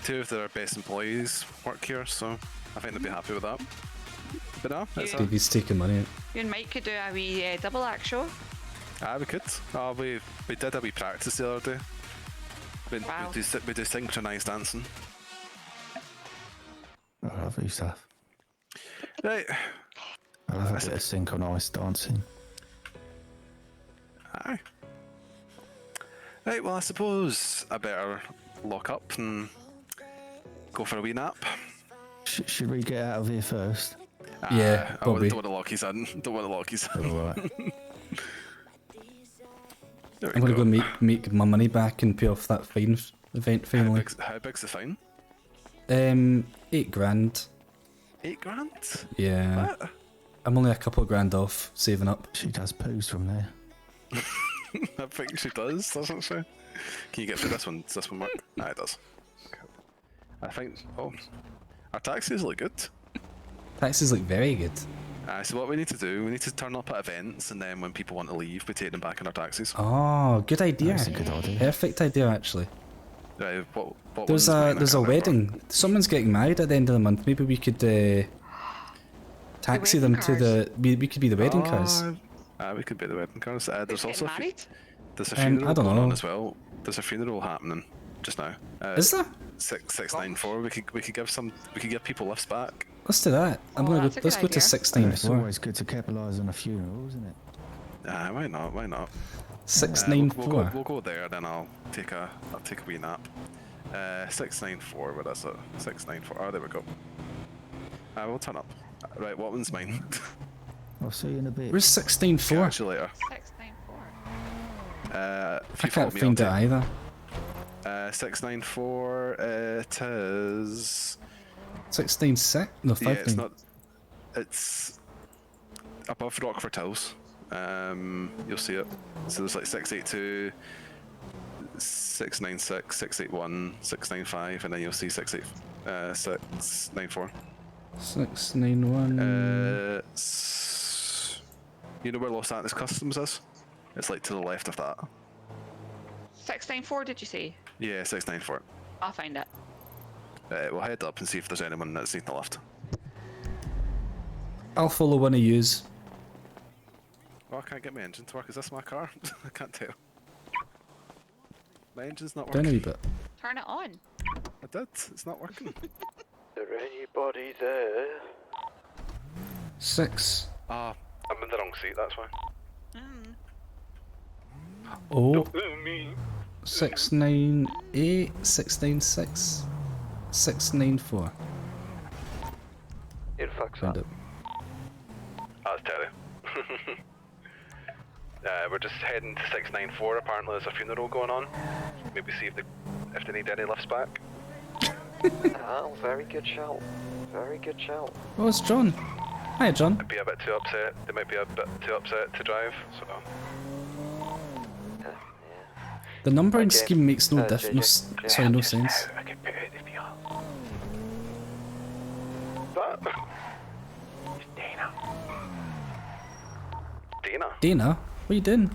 Two of their best employees work here, so I think they'd be happy with that. But no, He's taking money out. You and Mike could do a wee double act show. We could. We did a wee practice the other day. We do synchronised dancing. Oh, lovely stuff. Right. I love a bit of synchronised dancing. Aye. Right, well, I suppose I better lock up and go for a wee nap. Should we get out of here first? Yeah, I probably. don't want to lock his in. Don't want to lock his in. Alright. I'm gonna go make my money back and pay off that fine event finally. How big's the fine? $8 grand. 8 grand? Yeah. What? I'm only a couple of grand off saving up. She does poos from there. I think she does, doesn't she? Can you get through this one? Does this one work? Nah, it does. Okay. I think. Oh, our taxis look good. Taxis look very good. So what we need to do, we need to turn up at events, and then when people want to leave, we take them back in our taxis. Oh, good idea. That's a good idea. Perfect idea, actually. Right, what There's a wedding. Someone's getting married at the end of the month. Maybe we could taxi them to the. We could be the wedding cars. We could be the wedding cars. There's also there's a I funeral don't going know. on as well. There's a funeral happening just now. Is there? 694. We could give people lifts back. Let's do that. I'm gonna go. Let's go to It's 694. always good to capitalise on a funeral, isn't it? Why not? Why not? 694. We'll go there, then I'll take a wee nap. 694. What is it? 694. Oh, there we go. We'll turn up. Right, what one's mine? I'll see you in a bit. Where's 694? Catch you later. 694. I can't find it either. 694. It is 696? No, 59. Yeah, it's not. It's above Rockford Hills. You'll see it. So there's like 682, 696, 681, 695, and then you'll see 694. 691. You know where Los Santos Customs is? It's like to the left of that. 694, did you say? Yeah, 694. I'll find it. We'll head up and see if there's anyone that's needing the lift. I'll follow one of yous. Oh, I can't get my engine to work. Is this my car? I can't tell. My engine's not Down a working. wee bit. Turn it on. I did. It's not working. Is there anybody there? 6. I'm in the wrong seat, that's why. Oh. 698, 696, 694. It fucks Found up. it. That's Terry. We're just heading to 694. Apparently there's a funeral going on. Maybe see if they need any lifts back. Oh, very good shout. Very good shout. Oh, it's John. Hi, John. Might be a bit too upset. They might be a bit too upset to drive, so... The numbering Okay. scheme makes no JayJay. no Yeah, sense. I can put it in the VR. It's Dana. Dana? Dana, what are you doing?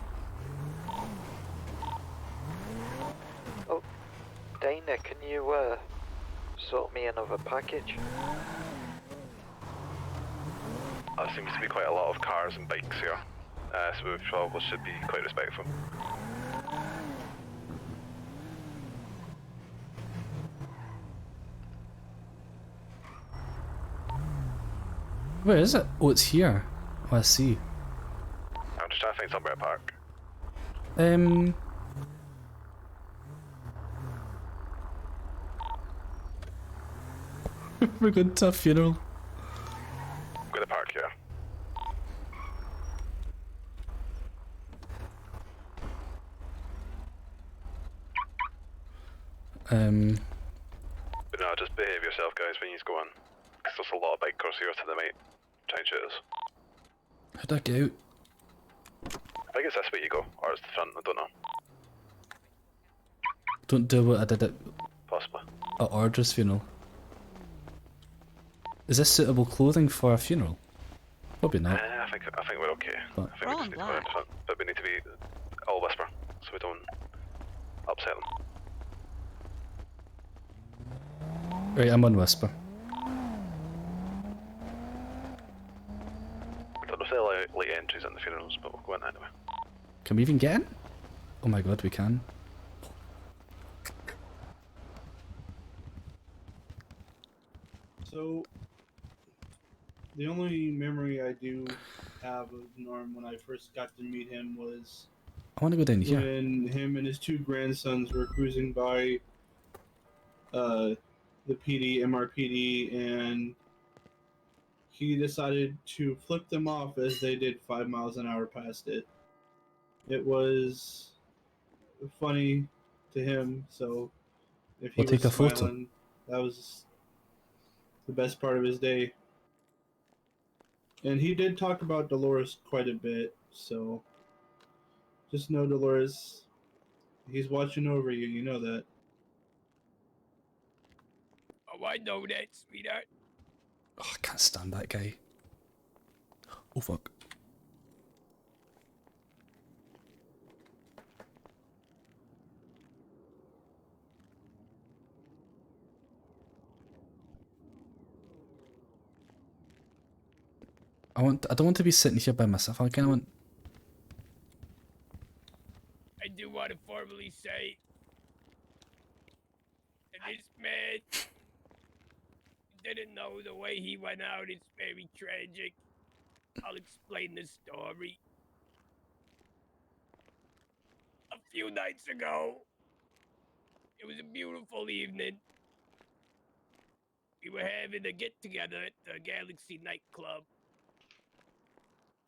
Oh, Can you sort me another package? There seems to be quite a lot of cars and bikes here, so we probably should be quite respectful. Where is it? Oh, it's here. Oh, I see. I'm just trying to find somewhere to park. We're going to a funeral. I'm gonna park here. But no, just behave yourself, guys, when you go on. Because there's a lot of bikers here to the might try and shoot us. How'd I get out? I think it's this way you go, or it's the front, I don't know. Don't do what I did at Possibly. Ordra's funeral. Is this suitable clothing for a funeral? Probably not. I think we're okay. But I think we just need to go in front, but we need to be all whisper, so we don't upset them. Right, I'm on whisper. I don't know if they allow late entries in the funerals, but we'll go in anyway. Can we even get in? Oh my god, we can. So, the only memory I do have of Norm when I first got to meet him was I want to go down here. when him and his two grandsons were cruising by the PD, MRPD, and he decided to flip them off as they did 5 miles an hour past it. It was funny to him, so if he We'll was take a photo. smiling, that was the best part of his day. And he did talk about Dolores quite a bit, so just know, Dolores, he's watching over you, you know that. Oh, I know that, sweetheart. Oh, I can't stand that guy. Oh fuck. I don't want to be sitting here by myself. I kind of want. I do want to formally say that this man didn't know the way he went out. It's very tragic. I'll explain the story. A few nights ago, it was a beautiful evening. We were having a get-together at the Galaxy nightclub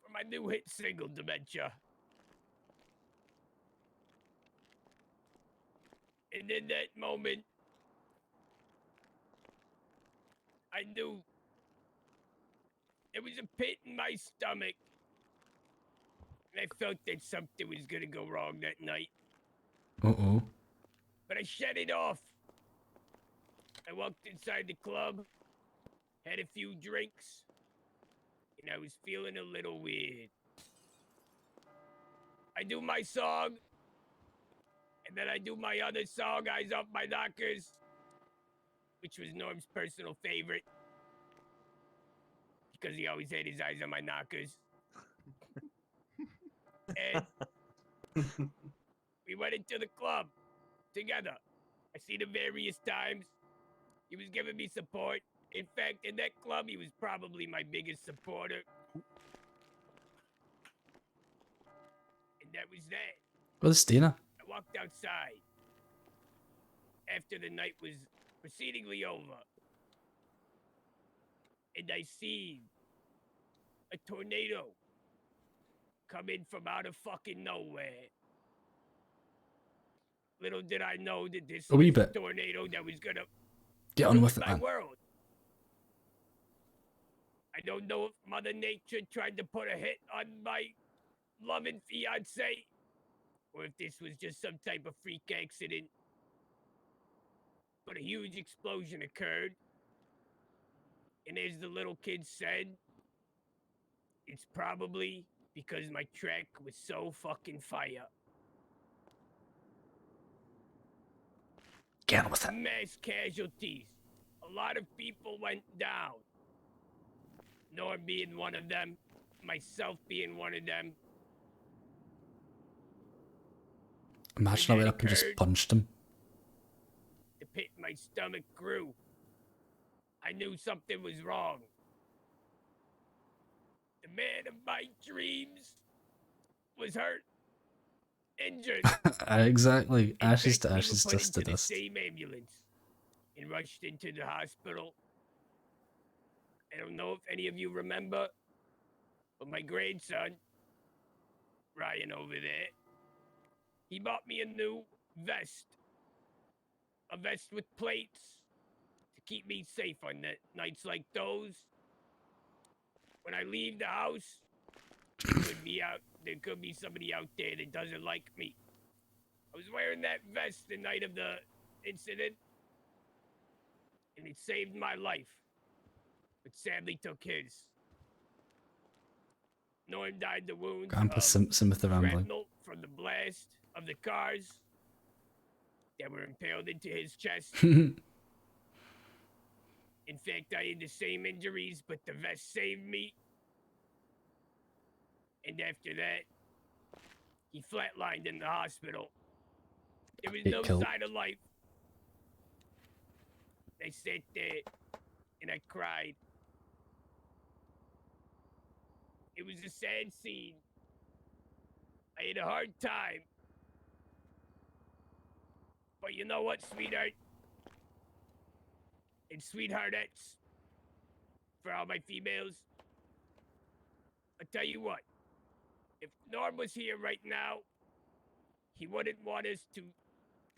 for my new hit single, Dementia. And in that moment, I knew there was a pit in my stomach. And I felt that something was gonna go wrong that night. Uh-oh. But I shut it off. I walked inside the club, had a few drinks, and I was feeling a little weird. I do my song, and then I do my other song, Eyes Off My Knockers, which was Norm's personal favorite, because he always had his eyes on my knockers. And we went into the club together. I seen him various times. He was giving me support. In fact, in that club, he was probably my biggest supporter. And that was that. Where's Dana? I walked outside after the night was proceedingly over. And I seen a tornado come in from out of fucking nowhere. Little did I know that this A wee was a bit. tornado that was gonna Get on with it, my man. world. I don't know if Mother Nature tried to put a hit on my loving fiance, or if this was just some type of freak accident. But a huge explosion occurred. And as the little kid said, it's probably because my track was so fucking fire. Get on with it. Mass casualties. A lot of people went down. Norm being one of them, myself being one of them. Imagine I went up and just punched him. The pit in my stomach grew. I knew something was wrong. The man of my dreams was hurt, injured. Exactly. Ashes In to fact, we ashes, were put dust to into the dust. same ambulance and rushed into the hospital. I don't know if any of you remember, but my grandson, Ryan over there, he bought me a new vest. A vest with plates to keep me safe on nights like those. When I leave the house, there could be somebody out there that doesn't like me. I was wearing that vest the night of the incident, and it saved my life, but sadly took his. Norm died the wounds Grandpa of Simpson with the rambling. shrapnel from the blast of the cars that were impaled into his chest. In fact, I had the same injuries, but the vest saved me. And after that, he flatlined in the hospital. There was no sign of life. I sat there and I cried. It was a sad scene. I had a hard time. But you know what, sweetheart? And sweetheartettes, for all my females, I'll tell you what. If Norm was here right now, he wouldn't want us to...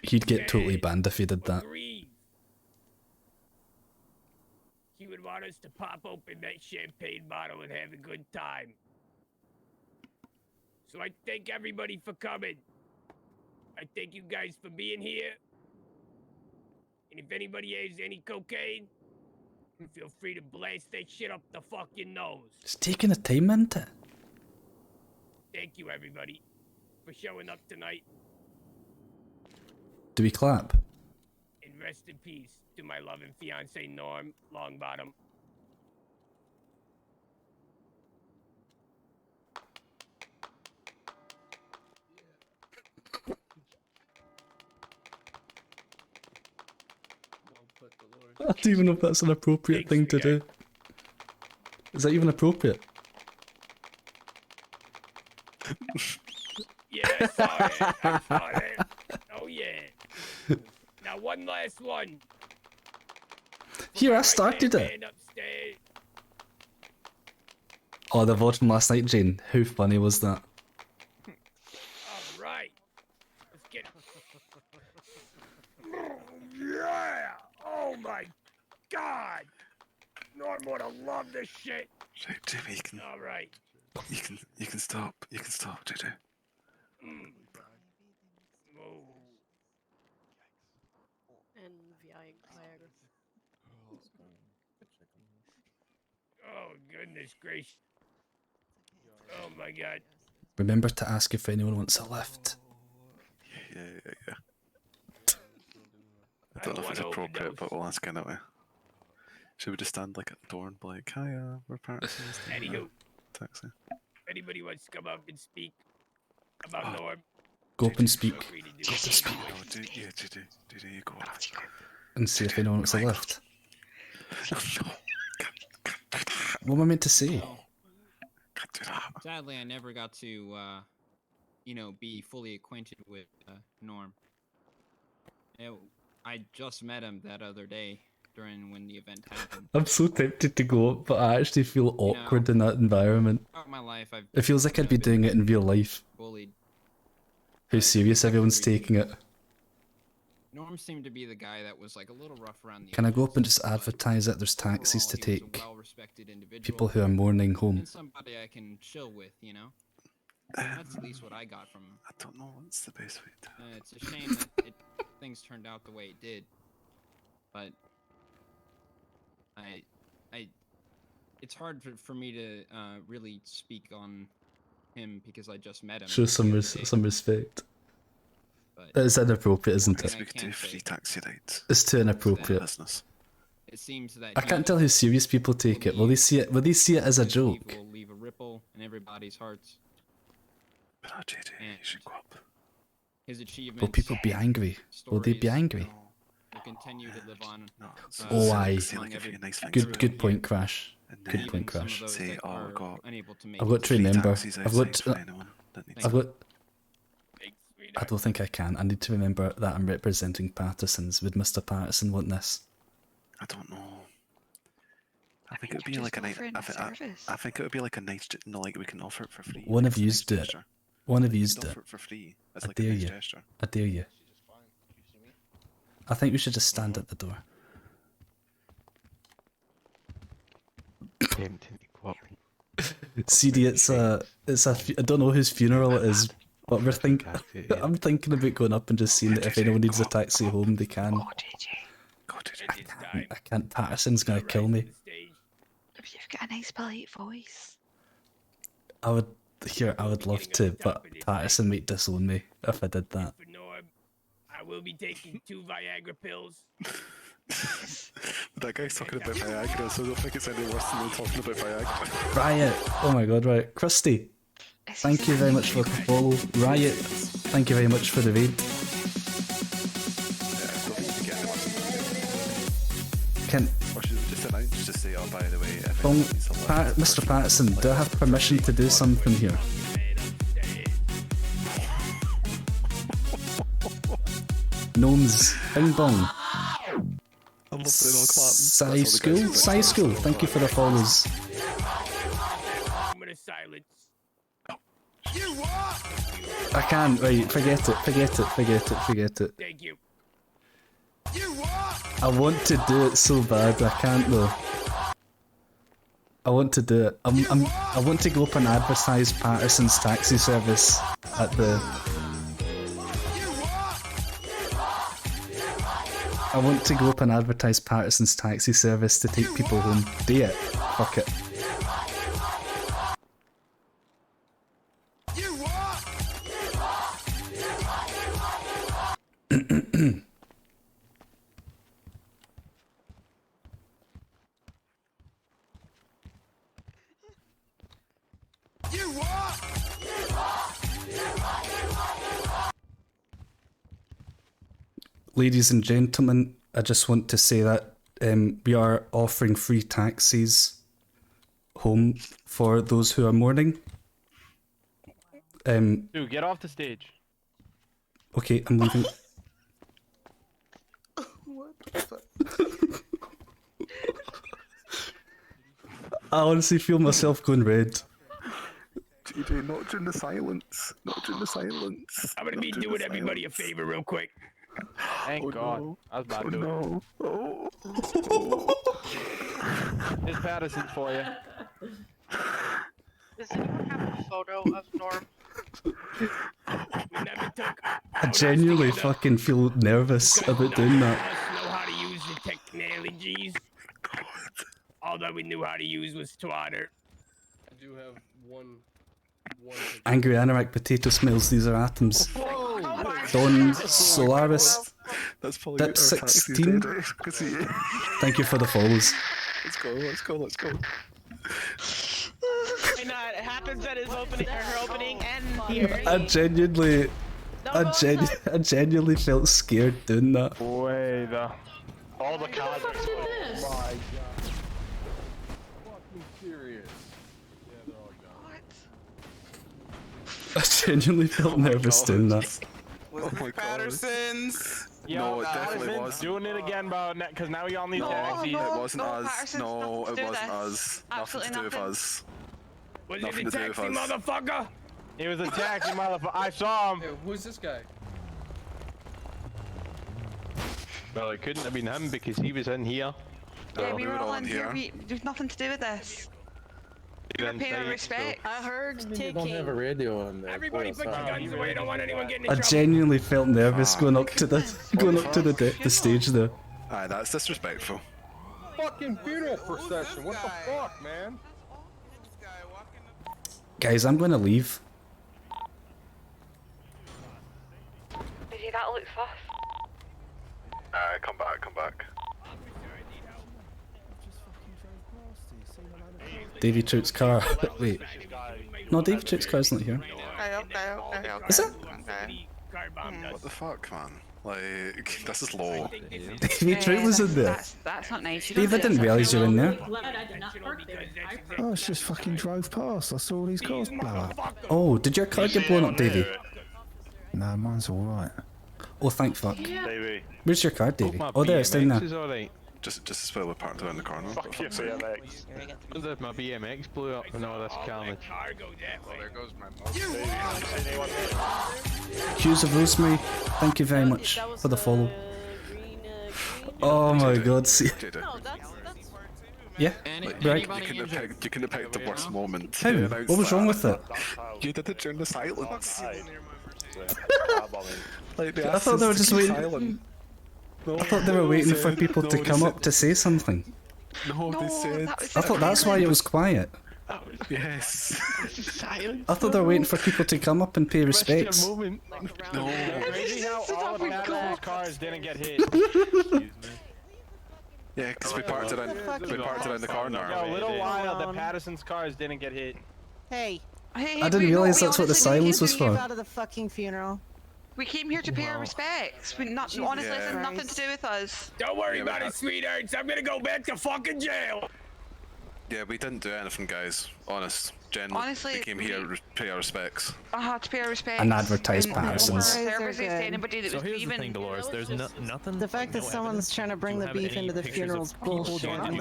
He'd get totally banned if he did that. Grieve. He would want us to pop open that champagne bottle and have a good time. So I thank everybody for coming. I thank you guys for being here. And if anybody has any cocaine, feel free to blast that shit up the fucking nose. It's taking the time into it. Thank you, everybody, for showing up tonight. Do we clap? And rest in peace to my loving fiance, Norm Longbottom. I don't even know if that's an appropriate thing to do. Is that even appropriate? Yeah, I saw it. I saw it. Oh, yeah. Now, one last one. Here, I started it. Oh, the VOD from last night, Jane. How funny was that? All right. Let's get yeah! Oh, my God! Norm would have loved this shit. Right, Jimmy, you can... All right. You can stop. You can stop, JayJay. And Viagra. Oh, goodness gracious. Oh, my God. Remember to ask if anyone wants a lift. Yeah. I don't know if it's appropriate, but we'll ask anyway. Should we just stand like at the door and be like, hi, we're parents. Anywho, Taxi. anybody wants to come up and speak about Norm? Go up and speak. Go up and speak. Yeah, JayJay, you go up. And see if anyone wants a lift. What am I meant to say? Sadly, I never got to, be fully acquainted with Norm. I just met him that other day when the event happened. I'm so tempted to go up, but I actually feel awkward in that environment. Throughout my life, It feels like I'd be doing it in real life. bullied. How serious everyone's taking it. Norm seemed to be the guy that was like a little rough around the Can I go up and just advertise that there's taxis to take people who are mourning home? And somebody I can chill with, That's at least what I got from him. I don't know what's the best way to... It's a shame that things turned out the way it did, but it's hard for me to really speak on him because I just met him. Show some respect. but It's inappropriate, isn't What it? We could do free taxi rides. It's too inappropriate. Business. it seems that I can't tell how serious people take it. Will they see it? Will they see it as a joke? will leave a ripple in everybody's hearts. But JayJay, you should go up. His achievements. Will people be angry? Will they be angry? Will continue to live on. Oh, aye. Good point, And Crash. Good then point, Crash. Say, oh, I've got I've got to remember. taxis I've got. outside for anyone that needs I've them. got. I don't think I can. I need to remember that I'm representing Patterson's. Would Mr. Patterson want this? I don't know. I think it would be like a nice. I think it would be like a nice. No, like we can offer it for free. One like of it's a you's nice do it. gesture. One of We you's could do offer it. it for free. It's I like a dare nice you. gesture. I dare you. I think we should just stand at the door. CD, it's a. I don't know whose funeral it is, but we're thinking. I'm thinking about going up and just seeing that if anyone needs a taxi home, they can. I can't. Patterson's gonna kill me. You've got a nice polite voice. I would. Here, I would love to, but Patterson might disown me if I did that. I will be taking 2 Viagra pills. That guy's talking about Viagra, so I don't think it's any worse than talking about Viagra. Riot! Oh my god, Riot. Krusty! Thank you very much for the follow. Riot! Thank you very much for the raid. Can Or should we just announce, just say, oh, by the way, if Bong, anyone needs a lift, Mr. Patterson, do I have permission to do something here? Gnomes, Bing Bong. I love the all clapping. Sai School? Sai School, thank you for the follows. I can't, right, forget it. Thank you. I want to do it so bad, I can't though. I want to do it. I want to go up and advertise Patterson's taxi service at the... I want to go up and advertise Patterson's taxi service to take people home. Do it. Fuck it. Ladies and gentlemen, I just want to say that we are offering free taxis home for those who are mourning. Dude, get off the stage. Okay, I'm leaving. What the fuck? I honestly feel myself going red. JayJay, not during the silence. Not during the silence. I'm gonna be doing everybody a favor real quick. Thank God. No. I was about to. No. Oh. There's Patterson for you. Does anyone have a photo of Norm? I genuinely fucking feel nervous about doing that. Know how to use the technologies. All that we knew how to use was Twitter. I do have one. Angry Anorak Potato Smells, these are atoms. Don Solaris. That's probably Dip our taxi, 16. JayJay. Good to see you. Thank you for the follows. Let's go. I know it happens at his opening, or her opening, and here. I genuinely felt scared doing that. Way the. All the cards. Oh my god. Fucking serious. Yeah, they're all gone. I genuinely felt nervous doing that. Was it Patterson's? Yo, No, it definitely Patterson's was. doing it again, bro. Because now we all need taxis. It wasn't no, us. Patterson's No, nothing to it do with wasn't this. us. Nothing Absolutely to do with nothing. us. Was Nothing it to the do with taxi us. motherfucker? It was a taxi, motherfucker. I saw him. Hey, who's this guy? Well, it couldn't have been him because he was in here. Yeah, we were all in here. There's nothing to do with this. We were paying our respect. I heard They don't have a radio on there. Everybody put your guns away. I don't want anyone getting in I trouble. genuinely felt nervous going up to the stage there. Aye, that's disrespectful. Fucking funeral procession. What the fuck, man? Guys, I'm gonna leave. Davy Trout's car. Wait. No, Davy Trout's car's not here. Okay. Is it? Okay. What the fuck, man? Like, this is low. Davy Trout was in there. That's not nice. You Dave, I don't do didn't that. realise you were in there. Oh, it's just fucking drove past. I saw all these cars blow up. Oh, did your car get blown up, Davy? No, mine's alright. Oh, thank fuck. Davey. Where's your car, Davy? My Oh, there, it's down BMX there. is alright. Just as well we parked around the corner. Fuck your BMX. What if my BMX blew up and all this carnage? Well, there goes my Hughes of Rosemary, thank you very much for the follow. Oh my god, see. Yeah, right. You couldn't have picked the worst moment. How? to announce What was wrong that. with it? You did it during the silence. Like, I thought they were just waiting. Silent. I thought they were waiting for people to come up to say something. No, they said. I thought that's why it was quiet. Yes. I thought they were waiting for people to come up and pay respects. No. Crazy how all of Patterson's cars didn't get hit. Yeah, because we parked around the corner. No, a little while the Patterson's cars didn't get hit. Hey. I didn't realise that's what the silence was for. Out of the fucking funeral. We came here to pay our respects. We not honestly, this has nothing to do with us. Don't worry about it, sweethearts. I'm gonna go back to fucking jail. Yeah, we didn't do anything, guys. Honestly, we came here to pay our respects. To pay our respects. And advertise Patterson's. Services to anybody that So was here's the grieving. thing, Dolores. There's nothing. The fact that someone's trying to bring the beef into the funeral's bullshit. I mean,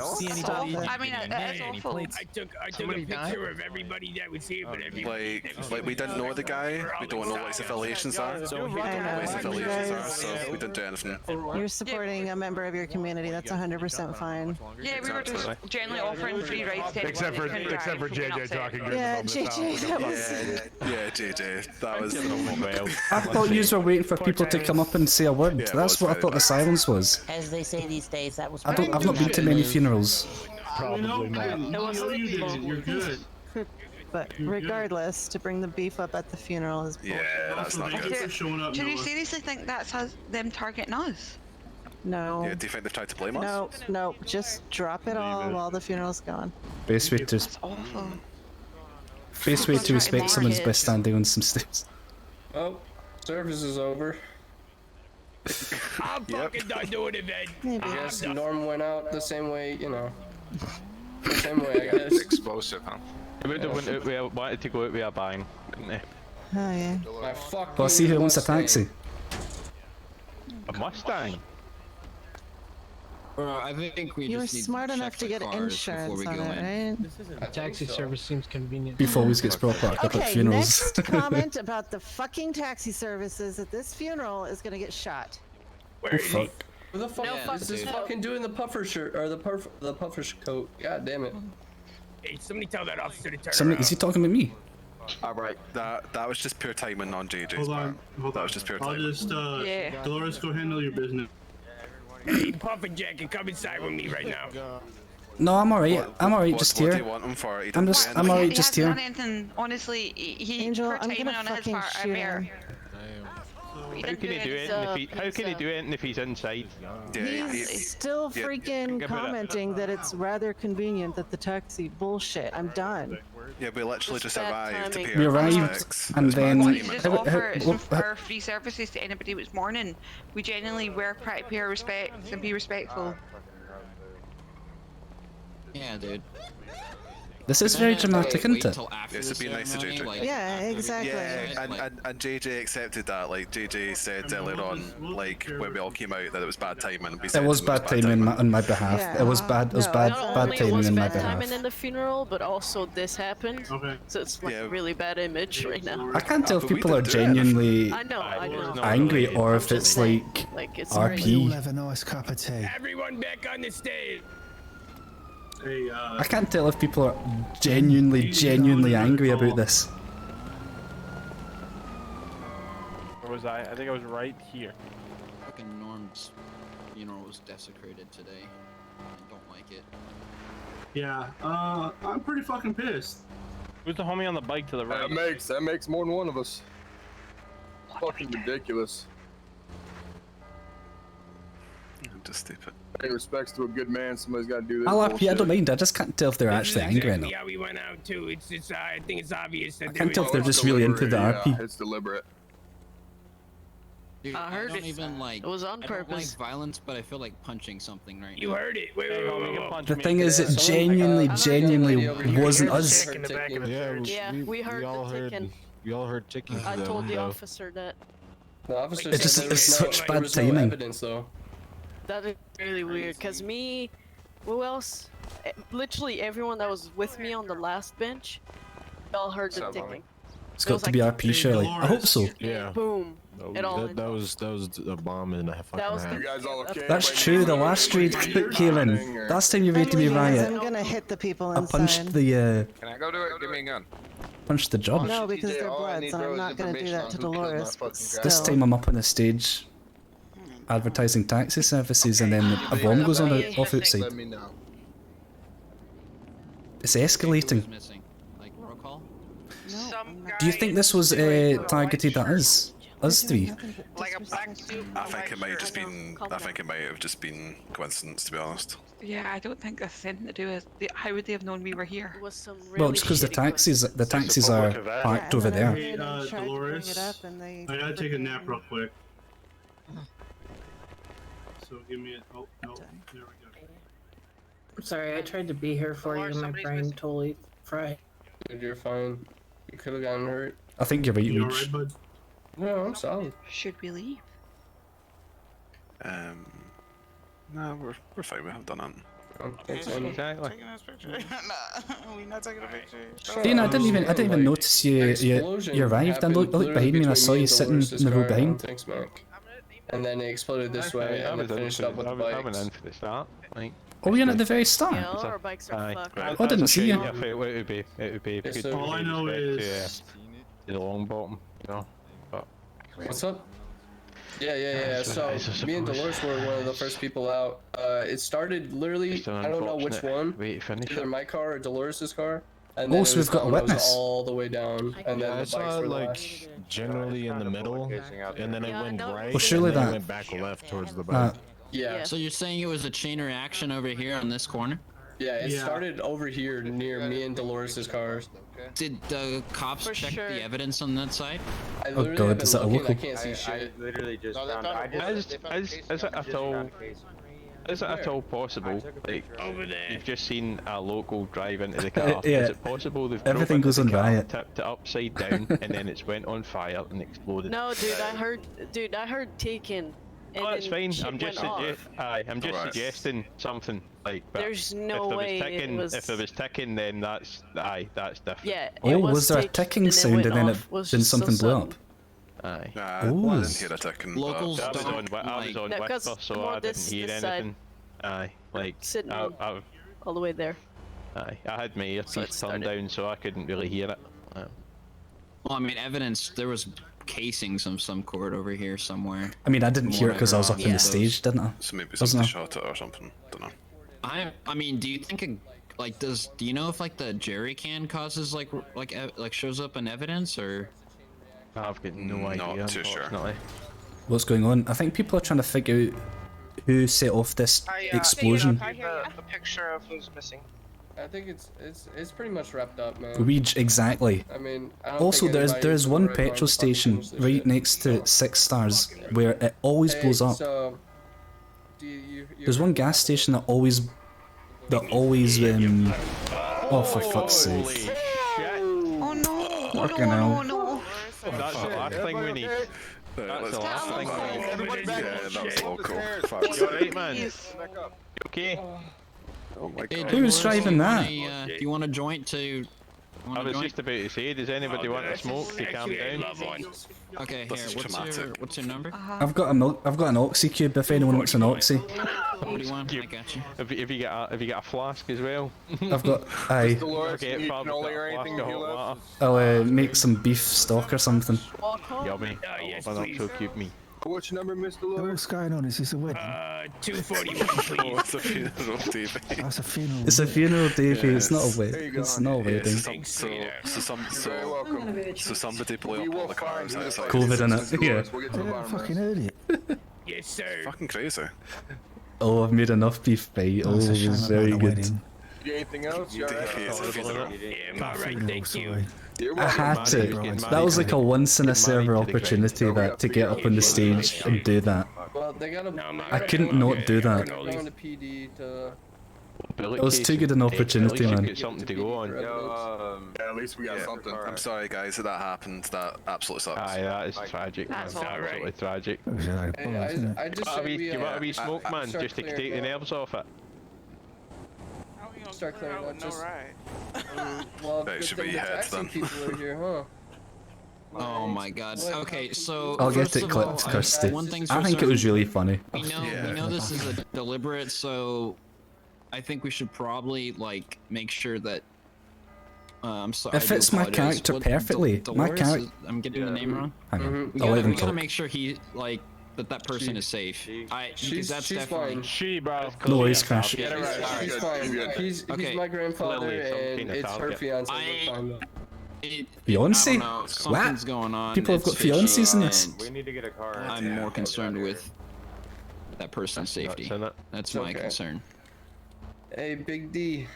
that's awful. I took a picture of everybody that was here, but everybody. Like we didn't know the guy. We don't know what his affiliations are. So we didn't do anything. You're supporting a member of your community. That's 100% fine. Yeah, we were just generally offering free rides to Except for JayJay talking. Yeah, JayJay, that was. Yeah, JayJay, that was the moment. I thought you were waiting for people to come up and say a word. That's what I thought the silence was. As they say these days, that was. I've not been to many funerals. Probably not. You're good. But regardless, to bring the beef up at the funeral is bullshit. Yeah, that's not good. Do you seriously think that's how them targeting us? No. Yeah, do you think they've tried to blame us? No, just drop it all while the funeral's going. Best way to. Awful. Best way to respect someone's by standing on some steps. Oh, service is over. I'm fucking done doing it, man. I guess Norm went out the same way, you know. The same way, I guess. Explosive, huh? We wanted to go out with a bang, didn't they? Oh, yeah. My fucking Well, see who wants a taxi. A Mustang? I think we You were just need smart to enough check to the get cars insurance before on we go it, in. right? A taxi service seems convenient. Beef always gets brought back up at Okay, funerals. next comment about the fucking taxi services at this funeral is gonna get shot. Oh fuck. Who the fuck is this fucking doing the puffer shirt or the puffer coat? God damn it. Hey, somebody tell that officer to turn Somebody, around. is he talking to me? Alright, that was just pure timing on JJ's Hold part. on. That was just pure I'll timing. just, Dolores, go handle your business. Hey, Puff and Jack, can come inside with me right now. No, I'm alright. I'm alright just What do here. you want him for? I'm alright just He here. hasn't done anything, honestly, he Angel, for I'm timing gonna on his fucking part, I shoot bear. him. How can he do it? How can he do it if he's inside? He's still freaking commenting that it's rather convenient that the taxi bullshit. I'm done. Yeah, we literally just arrived to pay We our arrived, respects. and then. We just offer our free services to anybody who's mourning. We genuinely were trying to pay our respects and be respectful. Yeah, dude. This is very dramatic, isn't it? Yes, it'd be nice to JJ. Yeah, exactly. Yeah, and JJ accepted that. Like JJ said earlier on, like when we all came out, that it was bad timing. It was bad timing on my behalf. Yeah. It was bad. It was bad timing on my behalf. timing in the funeral, but also this happened. Okay. So it's like a really bad image right now. I can't tell if people are genuinely I know. angry or if it's like it's We'll RP. have a nice cup of tea. Everyone back on the stage. Hey, I can't tell if people are genuinely angry about this. Where was I? I think I was right here. Fucking Norm's funeral was desecrated today. I don't like it. Yeah, I'm pretty fucking pissed. Who's the homie on the bike to the right? That makes more than one of us. Fucking ridiculous. Just stupid. Paying respects to a good man, somebody's got to do this. I'll RP, I bullshit. don't mind. I just can't tell if they're This is actually angry or exactly not. how we went out too. It's I think it's obvious that I can't tell if they're just really into the RP. It's deliberate. Dude, I heard don't it. even like. It was on I don't purpose. like violence, but I feel like punching something right You now. heard it. Wait. The thing is, it genuinely wasn't us. We heard the ticking. We all heard ticking. I told the officer that. The officer It just- said there it's was no, such there bad was no timing. evidence, though. That is really weird, cause me, who else? Literally everyone that was with me on the last bench, they all heard the ticking. It's It got was to be like, RP, surely. I hope so. Yeah. Boom. It all That was a bomb in a fucking was half. the- You guys all okay? That's true, the last raid came in. Last time you raided me, Riot, I'm gonna hit the people I inside. punched the, Can I go do it? Give me a gun. punched the judge. No, because they're bloods, and I'm not gonna do that to Dolores. But This still. time I'm up on the stage advertising taxi services and then a bomb goes on off outside. Let me know. It's escalating. Missing. Like roll call. Do you think this was targeted at us? Us three? Like a black suit. I think it might have just been. I think it might have just been coincidence, to be honest. Yeah, I don't think that's anything to do with. How would they have known we were here? was some Well, it's because the taxis are parked over there. Hey, Dolores, I gotta take a nap real quick. So give me a. Oh, no. There we go. I'm sorry, I tried to be here for you and my brain totally fried. Dude, you're fine. You could have gotten hurt. I think you're right, You Reach. alright, bud? No, I'm solid. Should we leave? No, we're fine. We haven't done nothing. Exactly. Taking this picture? Nah, we not taking a picture. Dana, I didn't even notice you arrived. I looked behind me and I saw you sitting in the row behind. Thanks, Mike. And then it exploded this way, and then finished up with the I went in bikes. for the start. Like, Oh, we're in at the very start. Yeah, all our bikes are fucked. I didn't see you. Yeah, it would be. Yes, good sir. to All I pay know respect is. to the long bottom, you know. But What's up? Yeah. So me and Dolores were one of the first people out. It started literally, Just an I don't know which unfortunate one, way to finish either it. my car or Dolores' car. And Oh, then so it was we've got a down, it was witness. all the way down, and Yeah, then I the saw bikes it were like last. generally in the middle, and then it went right, Well, surely and then that- it went back left towards the back. Yeah. So you're saying it was a chain reaction over here on this corner? Yeah, it Yeah. started over here near me and Dolores' cars. Did the cops For check sure. the evidence on that side? I Oh literally God, have been is that a looking, I local? can't see shit. literally just found. Is it at all possible? Like, Over there. you've just seen a local drive into the car. Yeah. Is it possible they've Everything drove goes into on the car, riot. tipped it upside down, and then it's went on fire and exploded? No, dude, I heard taken. Oh, that's fine. shit I'm just went off. I'm just Alright. suggesting something like. But There's no if there way was ticking, it was. if there was ticking, then that's different. Yeah. Oh, it was there a ticked ticking and sound went and then off. Was then just so something blew up? sudden. Aye. I Ooh. didn't hear a ticking. Locals I was don't on like. No, Whisper, 'cause so more I didn't this hear side. anything. Aye, like Sitting I all the way there. I had my earpiece it turned started. down, so I couldn't really hear it. Well, I mean, evidence. There was casings of some sort over here somewhere. I mean, I didn't hear it because I was up on Yeah. the stage, didn't I? So maybe Wasn't somebody I? shot it or something. Don't know. I mean, do you think do you know if like the jerry can causes like shows up in evidence or? I've got no idea. Not too sure. Unfortunately. What's going on? I think people are trying to figure out who set off this explosion. The picture of who's missing. I think it's pretty much wrapped up, man. Reach exactly. I mean, I don't Also, think anybody there's from one the Red Barn petrol fucking station finished this right shit. next to 6 Stars where it always blows up. So, you There's one gas station that always oh, for fuck's sake. Oh no! Fucking hell. No! That's the last thing we need. That's the last thing we need. Yeah, that was local. You alright, man? You okay? Oh my Hey, god. Who's driving that? Do you want a joint to? I was just about to say, does anybody want to smoke to calm down? Okay, This is here. traumatic. What's your number? I've got an oxy cube if anyone wants an oxy. 41. I got you. Have you got a flask as well? I've got aye. Okay, probably got a flask of hot water. I'll make some beef stock or something. Yummy. Yes, Why not please. so cute me? What's your number, Mr. Lewis? What's going on? Is this a wedding? 241, please. Oh, it's a funeral, Davey. That's a funeral. It's a funeral, Davey. It's not a There wedding. you go. It's not a Yeah, wedding. Very welcome. So somebody blew up all the cars outside. COVID in it. Yeah. We'll get to the I bottom of fucking this. heard it. Yes, sir. Fucking crazy. Oh, I've made enough beef bite. Oh, That's a it shame was about very the good. wedding. Anything else? You alright? I had to. That was like a once in a server opportunity that to get up on the stage and do that. Well, they gotta. I couldn't not do that. Going to PD to. It was too good an opportunity, man. Get something to go on. Yeah, at least we got something. I'm sorry, guys, that happened. That absolutely sucks. Aye, that is tragic. That's man. alright. Absolutely tragic. I just say Do you want a wee smoke, man, start just to clearing take the up. nerves off it? Start clearing up. Just. Right. Well, That good should thing be the heads taxi then. people are here, huh? Oh my god. Okay, so I'll get first it of clipped, all, Kirsty. one thing's I for think it was really funny. We know this is a deliberate, so I think we should probably like make sure that. I'm sorry. It fits my character perfectly. My character. I'm getting the name wrong. Hang on. We I'll let gotta, him we gotta talk. make sure he like that person is safe. Because that's she's definitely. fine. She, bro. No worries, Crash. Get her right. She's fine. He's Okay. my grandfather, Clearly some and kind of it's her target. fiance. We're fine. Beyonce? I don't know, something's What? going on. People have It's got fiancés in fishy, this. and We need to get a car. I'm more concerned with that person's safety. Nuts, innit? That's my Okay. concern. Hey, Big D.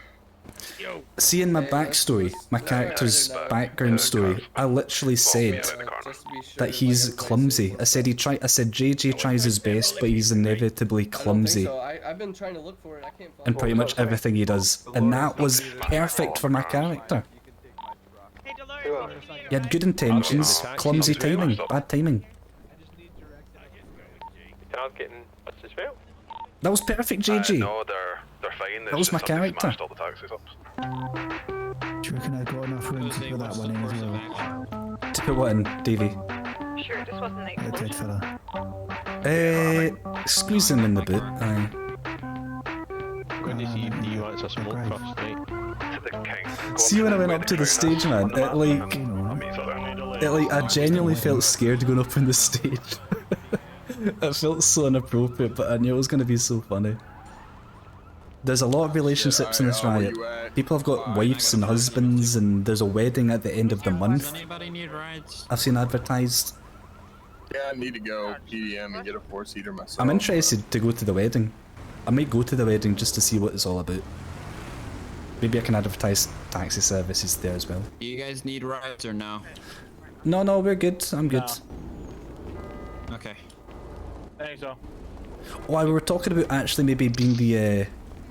See, in my Hey, backstory, my character's background story, I literally said that he's clumsy. I said JayJay tries his best, but he's inevitably I don't think clumsy. so. I've been trying to look for it. I can't find And pretty much everything he does. And that was perfect for my character. He had good intentions, clumsy timing, bad timing. Car's getting what's his fail? That was perfect, JayJay. No, they're fine. That was my character. Smashed all the taxis up. Do you reckon I've got enough room to put that one in as well? To put what in, Davey? Sure, this wasn't like A dead fella. Squeeze him in the boot, aye. Going to see if he wants a smoke first, right? To the king. See, when I went up to the stage, man, I genuinely felt scared going up on the stage. It felt so inappropriate, but I knew it was going to be so funny. There's a lot of relationships in this riot. People have got wives and husbands, and there's a wedding at the end of the month. Anybody need rides? I've seen advertised. Yeah, I need to go PDM and get a 4-seater myself. I'm interested to go to the wedding. I might go to the wedding just to see what it's all about. Maybe I can advertise taxi services there as well. Do you guys need rides or no? No, we're good. I'm good. Okay. Thanks, so. Oh, we were talking about actually maybe being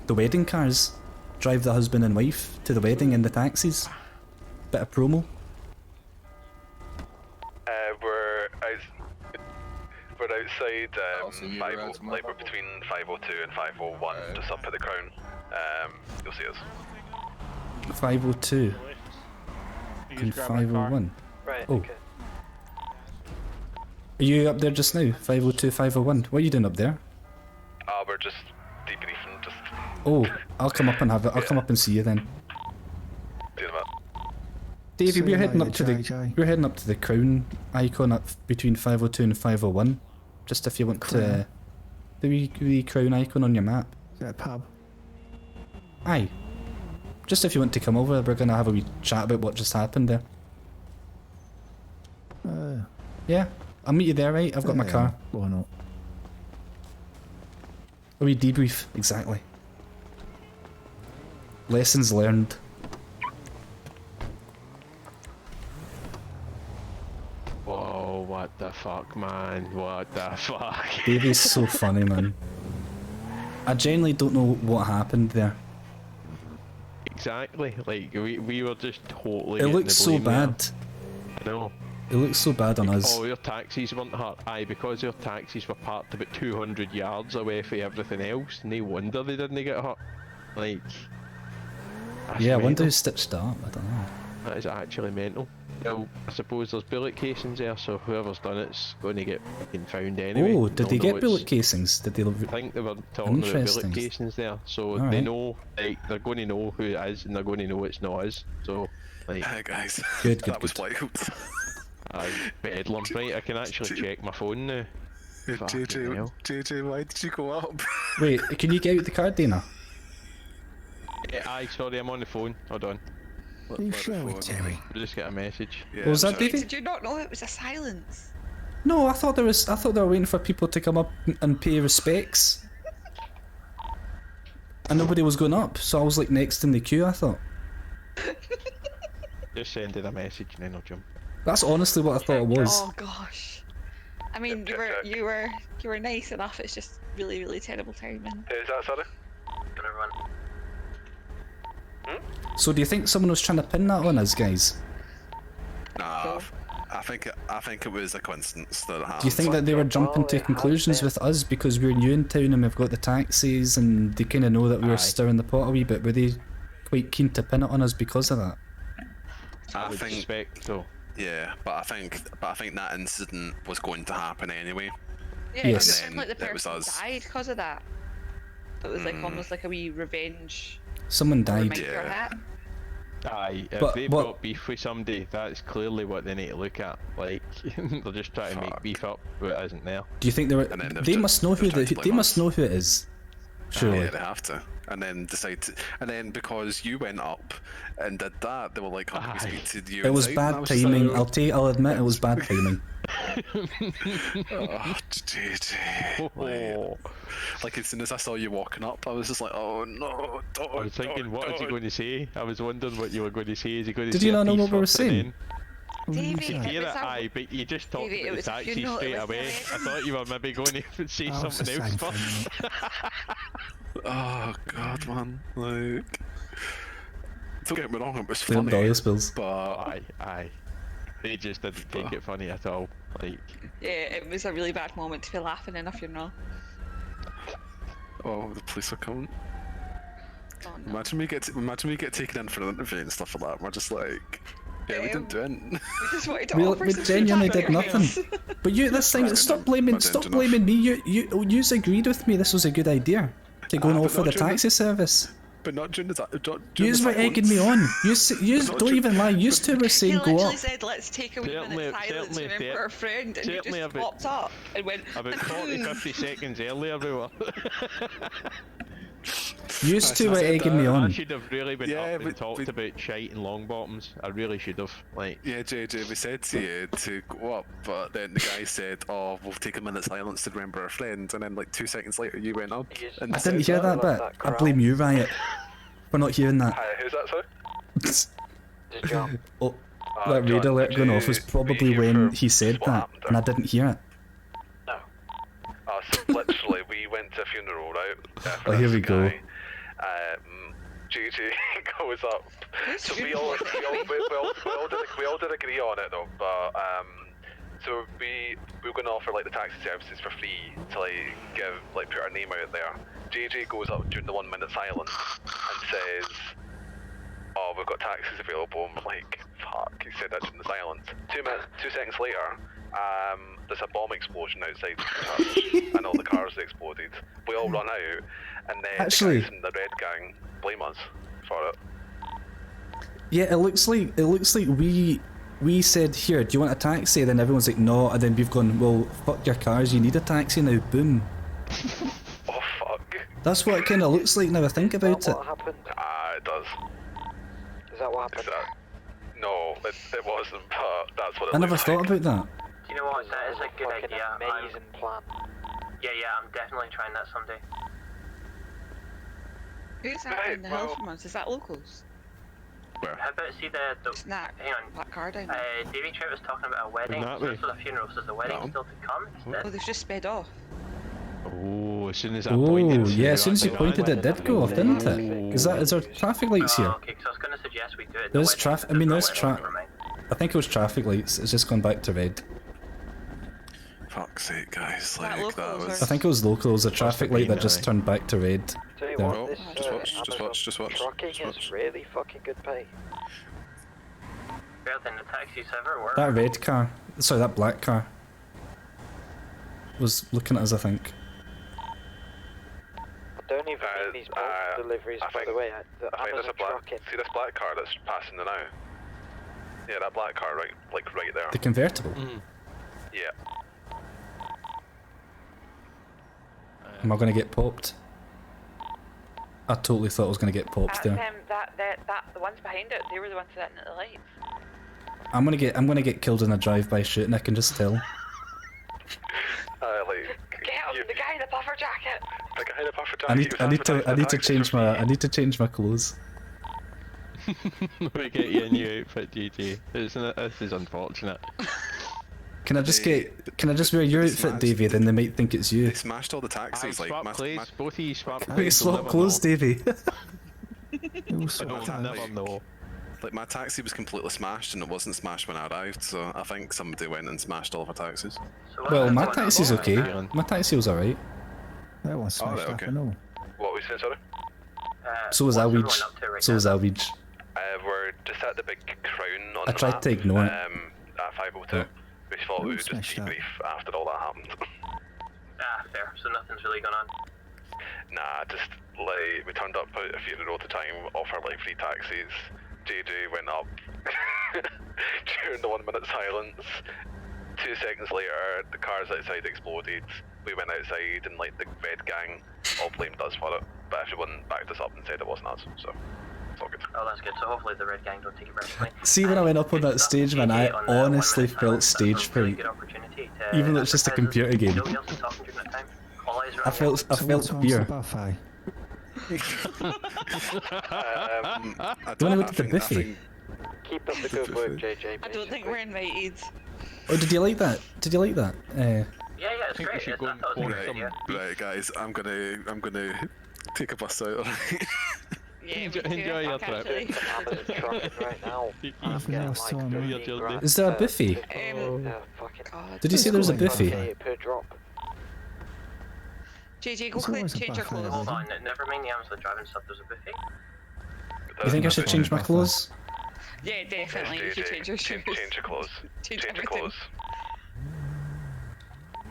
the wedding cars. Drive the husband and wife to the wedding in the taxis. Bit of promo. We're outside, like we're between 502 and 501, just up at the Crown. You'll see us. 502 and 501. Right, Oh. okay. Are you up there just now? 502, 501. What are you doing up there? We're just debriefing, just Oh, I'll come up and have it. I'll come up and see you then. doing that. Davey, See we're you heading up later, to the JayJay. we're heading up to the Crown icon up between 502 and 501. Just if you want to the wee Crown icon on your map. Is that a pub? Aye. Just if you want to come over, we're gonna have a wee chat about what just happened there. Yeah, I'll meet you there, right? I've got my car. Why not? A wee debrief, exactly. Lessons learned. Whoa, what the fuck, man? What the fuck? Davey's so funny, man. I genuinely don't know what happened there. Exactly. Like we were just totally. It getting looks the so blame there. bad. I know. It looks so bad on us. Oh, your taxis weren't hurt. Aye, because your taxis were parked about 200 yards away from everything else. No wonder they didn't get hurt. Like. That's Yeah, I wonder mental. who stitched that up. I don't know. That is actually mental. Well, I suppose there's bullet casings there, so whoever's done it's going to get fucking found anyway. Oh, did they They'll get know bullet it's- casings? Did they? I think they were talking about Interesting. bullet casings there, so they Alright. know, like, they're going to know who it is, and they're going to know it's not us. So, like, Hey guys, Good, that was wild. bedlam. Right, I can actually check my phone now. Fucking hell. JayJay, why did you go up? Wait, can you get out the card, Dana? Yeah, aye, sorry, I'm on the phone. Hold on. You show it, Terry. I just get a message. Yeah, was that Davey? Did you not know it was a silence? No, I thought they were waiting for people to come up and pay respects. and nobody was going up, so I was like next in the queue. I thought. Just send it a message and then I'll jump. That's honestly what I thought it was. Oh gosh. I mean, you were nice enough. It's just really, really terrible timing. Is that sorry? Gonna run. So do you think someone was trying to pin that on us, guys? Nah, I think it was a coincidence that it happened. Do you think that they were jumping to conclusions with us because we're new in town and we've got the taxis and they kind of know that we were stirring the pot a wee bit? Were they quite keen to pin it on us because of that? I think so. Yeah, but I think that incident was going to happen anyway. Yeah, Yes. it sounded like the person died because of that. It was like almost like a wee revenge. Someone died. reminder hat. Aye, if But they've what- got beef with somebody, that's clearly what they need to look at. Like, they're just trying to make beef up where it isn't there. Do you think they were? And then they've They just- must know who they've tried to they blame must know who it is. Surely. Yeah, they have to. And then decide to, and then because you went up and did that, they were like, "Oh, we speak to you." It was inside," and I bad was just timing. like, I'll admit it was bad timing. Oh, JayJay. Like as soon as I saw you walking up, I was just like, "Oh no!" Don't, I was thinking, what is he going to say? I was wondering what you were going to say. Is he going to Did say you a not know peace what we were first and saying? David, You hear it was it, a- aye, but you just talked David, it about the was a taxi funeral, straight it was away. I thought you were maybe going to say Oh, it's the something else same first. thing, Oh god, man! Like, don't get me wrong, it was Them funny, dollar spills. but Aye. They just didn't take it funny at all. Like, Yeah, it was a really bad moment to be laughing in a funeral. oh, the police are coming. Oh, no. Imagine we get taken in for an interview and stuff like that. We're just like, yeah, we didn't do it. We just wanted to We, offer we some genuinely feedback did on your nothing. But you, this thing, stop blaming me. You agreed with me. This was a good idea to go and but offer not the during the- taxi service. But not during the You were egging me on. You not don't even lie. You two were He saying go literally up. said, "Let's take a wee Certainly- minute silence, certainly remember fair- our friend," and you certainly just about- popped up and went. about 40-50 seconds earlier we were. You two were egging me I on. should have really been Yeah, up and but- talked about shite and long bottoms. I really should have. Like, Yeah, JayJay, we said to you to go up, but then the guy said, "Oh, we'll take a minute's silence to remember our friend," and then like 2 seconds later, you went up. And I didn't said hear that bit. I blame you, Riot, for not hearing that. Hi, who's that, sir? Did you? Oh, that raid alert going off was probably when he said that, and I didn't hear it. So literally, we went to a funeral, right? Oh, here we go. JayJay goes up. So we all did agree on it though, but so we were going to offer like the taxi services for free to like put our name out there. JayJay goes up during the 1 minute silence and says, "Oh, we've got taxis available." I'm like, fuck, he said that during the silence. 2 seconds later, there's a bomb explosion outside the church and all the cars exploded. We all run out, and then Actually- the guys in the red gang blame us for it. Yeah, it looks like we said, "Here, do you want a taxi?" Then everyone's like, "No," and then we've gone, "Well, fuck your cars, you need a taxi now." Boom. Oh fuck. That's what it kind of looks like now I think about it. What happened? It does. Is that what happened? No, it wasn't, but that's what it I never looks thought like. about that. Do you know what? That is a good Like an idea. amazing plan. Yeah, I'm definitely trying that someday. Who's that in the hill from us? Is that locals? Where? How about see the Snack. hang on. Black car down there. Davey Trout was talking about a wedding. That So way. this was a funeral. So is the wedding No. still to come? Oh, they've just sped off. oh, as soon as I Oh, pointed. yeah, as soon as you pointed it did go off, didn't it? Is there traffic lights here? Okay, so I was going to suggest we do it. There's traffic, I mean there's traffic. I think it was traffic lights, it's just gone back to red. Fuck's sake, guys! That Like that locals was. I think it was local, it was a traffic light that just turned back to red. Tell you There. what, Oh, this just watch. trucking is really fucking good pay. Better than the taxis ever were. That red car, sorry, that black car, was looking at us, I think. I don't even mean these bulk deliveries, I by think- the way. The I think there's Amazon a black. trucking. See this black car that's passing there now? Yeah, that black car, right there. The convertible. Yeah. Am I going to get popped? I totally thought I was going to get popped there. The ones behind it, they were the ones sitting at the lights. I'm gonna get killed in a drive-by shooting, I can just tell. Like Get him, the guy in the puffer jacket! the guy I need to change my clothes. We get you a new outfit, JayJay. This is unfortunate. Can I just wear your outfit, Davey? Then they might think it's you. They smashed all the taxis. Swap clothes. Both of you swap Wait, clothes. swap clothes, Davey. I'll never know. Like my taxi was completely smashed, and it wasn't smashed when I arrived. So I think somebody went and smashed all of our taxis. Well, my taxi's okay. My taxi was alright. That one's smashed up okay. and all. What we saying, sorry? So was Alwich. So was Alwich. We're just at the big crown on I the tried map, to ignore it. At 502. We thought we would just debrief after all that happened. Fair. So nothing's really gone on. Nah, just like we turned up a few in a row at a time, offered like free taxis. JayJay went up during the 1 minute silence. 2 seconds later, the cars outside exploded. We went outside and like the red gang all blamed us for it, but everyone backed us up and said it wasn't us, so it's all good. Oh, that's good. So hopefully the red gang don't take it personally. See, when I went up on that stage, man, I honestly felt stage fright. Even though it's just a computer game. I felt fear. I Don't know what did the Biffy. Keep up the good work, JayJay. I don't think we're invited. Oh, did you like that? Did you like that? Yeah, it's great. I thought it was a good idea. Right, guys, I'm gonna take a bus out. Yeah, enjoy your trip. right now. Is there a Biffy? Did you say there was a Biffy? Per drop. JayJay, go change your clothes. Hold on, never mind the Amazon driving stuff, there's a buffet. You think I should change my clothes? Yeah, definitely. You should change your shoes. Change your clothes. Change your everything. clothes.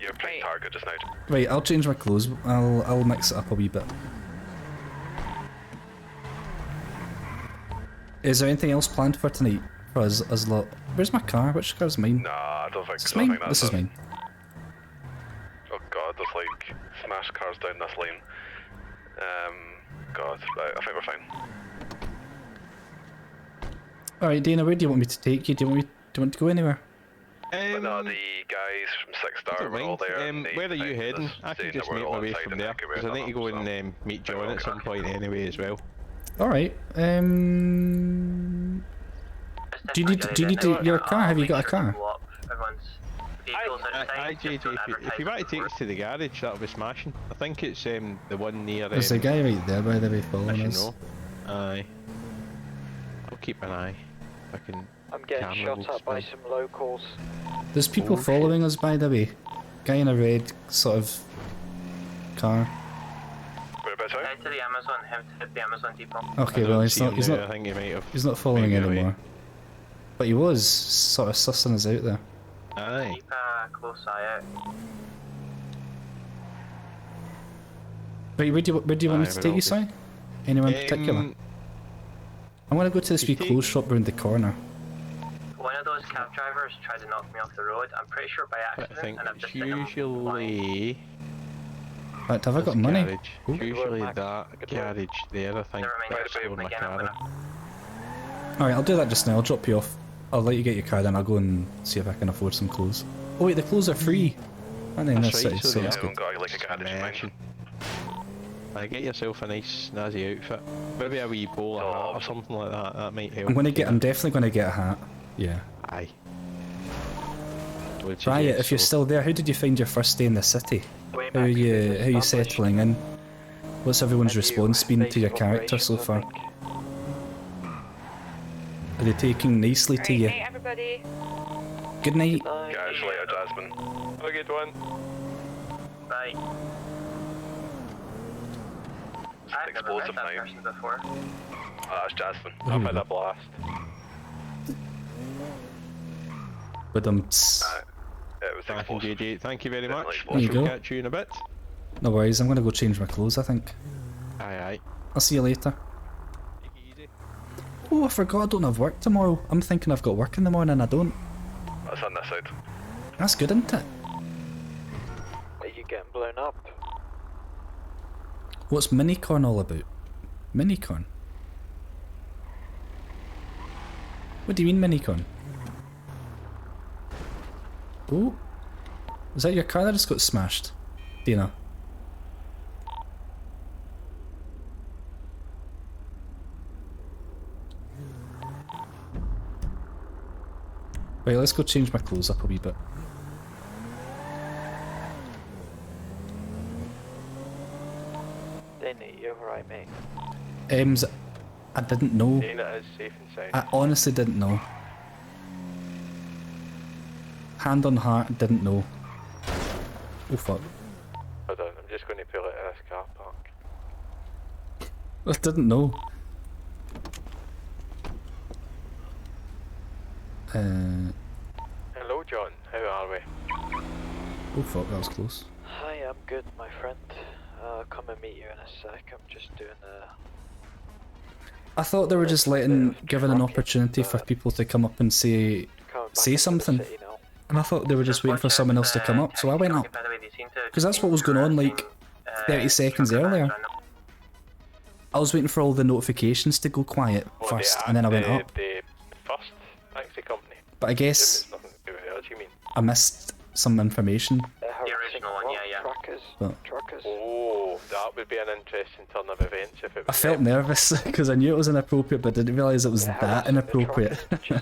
You're playing target just now. Right, I'll change my clothes. I'll mix it up a wee bit. Is there anything else planned for tonight for us lot? Where's my car? Which car's mine? Nah, I don't think Is this so. mine? This is mine. Oh god, there's like smashed cars down this lane. God, right, I think we're fine. Alright, Dana, where do you want me to take you? Do you want to go anywhere? No, the guys from 6 Star were all there. Where are you heading? I can just make my way from there, because I need to go and meet John at some point anyway as well. Alright, do you need your car? Have you got a car? JayJay, if you want to take us to the garage, that'll be smashing. I think it's the one near... There's a guy right there, by the way, following us. Aye. I'll keep an eye. If I can... I'm getting shot at by some locals. There's people following us, by the way. Guy in a red sort of car. Head to the Amazon, head to the Amazon depot. Okay, well he's not I think he might have he's not following maybe anymore. But he was sort of sussing us out there. Aye. Keep a close eye out. Right, where do you want me to take you, Si? Anyone in particular? I'm gonna go to this wee clothes shop round the corner. One of those cab drivers tried to knock me off the road. I'm pretty sure by accident. I think and I've just usually... In fact, have I got money? Garage. Usually that garage there, I think. That's where my car is. Alright, I'll do that just now. I'll drop you off. I'll let you get your car, then I'll go and see if I can afford some clothes. Oh wait, the clothes are free. And then That's this right, city, so that's good. Got like a garage in mind. Get yourself a nice snazzy outfit. Maybe a wee bowler hat or something like that. That might help. I'm definitely gonna get a hat. Yeah. Aye. Riot, if you're still there, how did you find your first day in the city? How are you settling in? What's everyone's response been to your character so far? Are they taking nicely to you? Hey, everybody. Good night. Catch you later, Jasmine. Have a good one. Bye. I've never met that person before. Oh, that's Jasmine. I've had a blast. But Thank you, JayJay. Thank you very much. There you We'll go. catch you in a bit. No worries, I'm gonna go change my clothes, I think. Aye. I'll see you later. Oh, I forgot I don't have work tomorrow. I'm thinking I've got work in the morning, I don't. That's on this side. That's good, isn't it? Are you getting blown up? What's Minicorn all about? Minicorn? What do you mean Minicorn? Oh, is that your car that just got smashed, Dana? Right, let's go change my clothes up a wee bit. Danny, you alright, mate? I didn't know. Dana is safe and sound. I honestly didn't know. Hand on heart, didn't know. Oh fuck. Hold on, I'm just going to pull out of this car park. I didn't know. Hello, John. How are we? Oh fuck, that was close. Hi, I'm good, my friend. I'll come and meet you in a sec. I'm just doing a... I thought they were just giving an opportunity for people to come up and say something. And I thought they were just waiting for someone else to come up, so I went up. Because that's what was going on like 30 seconds earlier. I was waiting for all the notifications to go quiet first, and then I went up. The first taxi company. But I guess Nothing to do with it, you mean? I missed some information. The original one, yeah. Truckers. Oh, that would be an interesting turn of events if it was. I felt nervous because I knew it was inappropriate, but didn't realise it was that inappropriate. I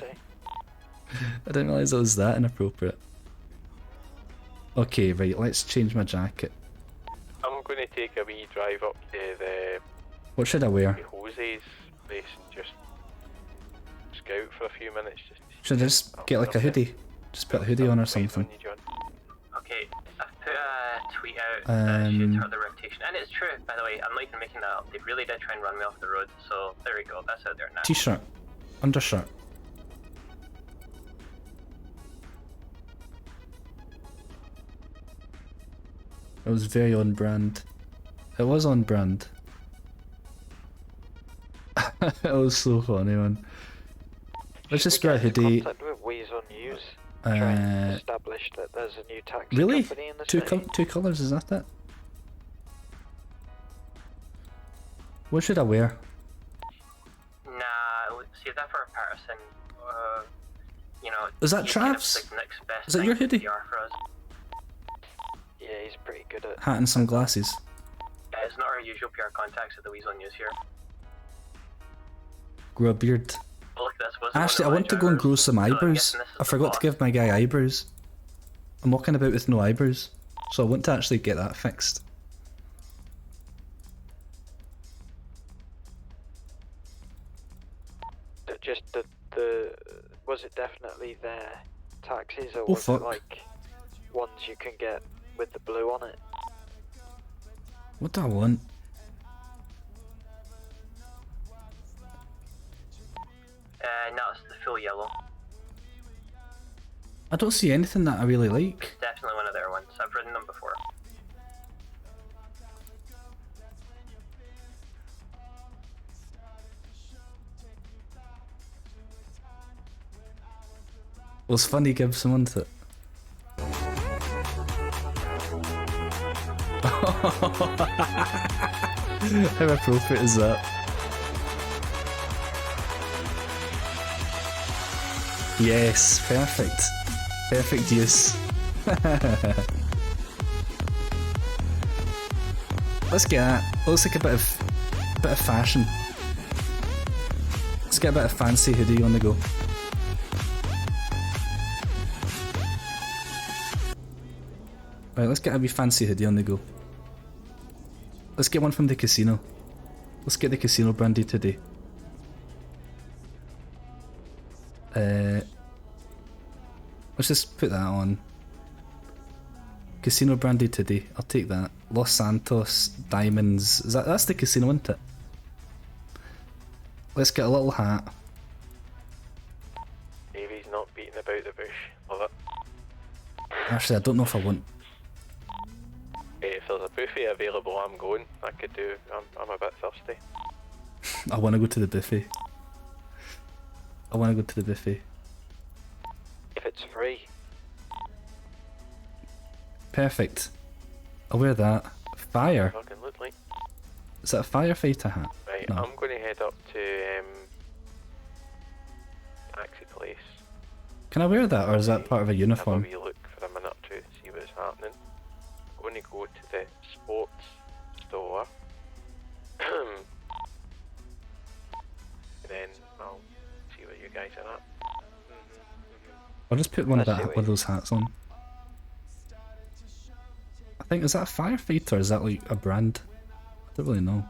didn't realise it was that inappropriate. Okay, right, let's change my jacket. I'm going to take a wee drive up to the What should I wear? Jose's place and just scout for a few minutes. Should I just get like a hoodie? Just put a hoodie on or something. Okay, I've put a tweet out should start the rotation. And it's true, by the way, I'm not even making that up. They really did try and run me off the road, so there we go, that's out there now. T-shirt. Undershirt. It was very on brand. It was on brand. It was so funny, man. Let's just wear a hoodie. Establish that there's a new taxi Really? company in the Two city. colours, is that it? What should I wear? Nah, save that for a person. You know. Is that he's kind of Trav's? like the next best Is that thing your to hoodie? PR for us. Yeah, he's pretty good at... Hat and some glasses. Yeah, it's not our usual PR contacts that the Weasel News here. Grow a beard. But look, this was Actually, I want to go and grow some eyebrows. I forgot to give my guy eyebrows. I'm walking about with no eyebrows, so I want to actually get that fixed. Just the... Was it definitely their taxis, or Oh, was fuck. it like ones you can get with the blue on it? What do I want? No, it's the full yellow. I don't see anything that I really like. It's definitely one of their ones. I've ridden them before. Well, it's funny, give someone to it. How appropriate is that? Yes, perfect. Perfect use. Let's get that. Looks like a bit of fashion. Let's get a bit of fancy hoodie on the go. Right, let's get a wee fancy hoodie on the go. Let's get one from the casino. Let's get the casino brandy today. Let's just put that on. Casino brandy today. I'll take that. Los Santos Diamonds. That's the casino, isn't it? Let's get a little hat. Davey's not beating about the bush. Love it. Actually, I don't know if I want. If there's a buffet available, I'm going. I could do. I'm a bit thirsty. I want to go to the buffet. I want to go to the buffet. If it's free. Perfect. I'll wear that. Fire. Fucking look like. Is that a firefighter hat? Right, No. I'm going to head up to taxi place. Can I wear that, or is that part of a Have a uniform? wee look for a minute or two, see what's happening. I'm going to go to the sports store. Then I'll see what you guys are at. I'll just put one of those hats on. I think, is that a firefighter or is that like a brand? I don't really know.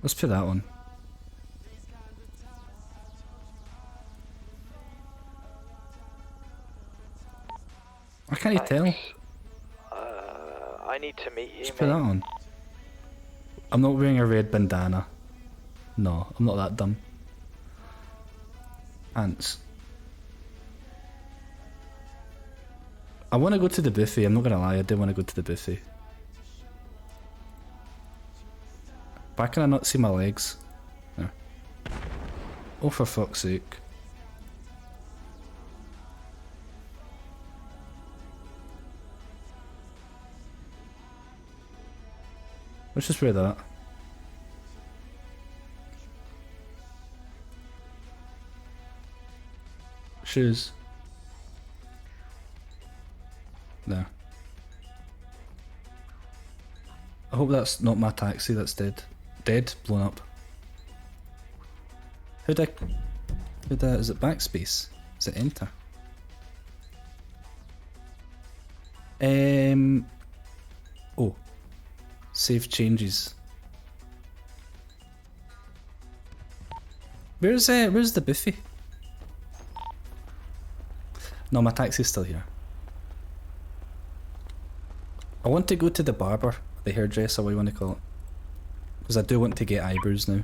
Let's put that on. I can't tell. I need to meet you, Just put that on. I'm not wearing a red bandana. No, I'm not that dumb. Ants. I want to go to the buffet, I'm not gonna lie, I do want to go to the buffet. Why can I not see my legs? There. Oh, for fuck's sake. Let's just wear that. Shoes. There. I hope that's not my taxi that's dead. Dead? Blown up. Is it backspace? Is it enter? Oh. Save changes. Where's the buffet? No, my taxi's still here. I want to go to the barber, the hairdresser, what you want to call it. Because I do want to get eyebrows now.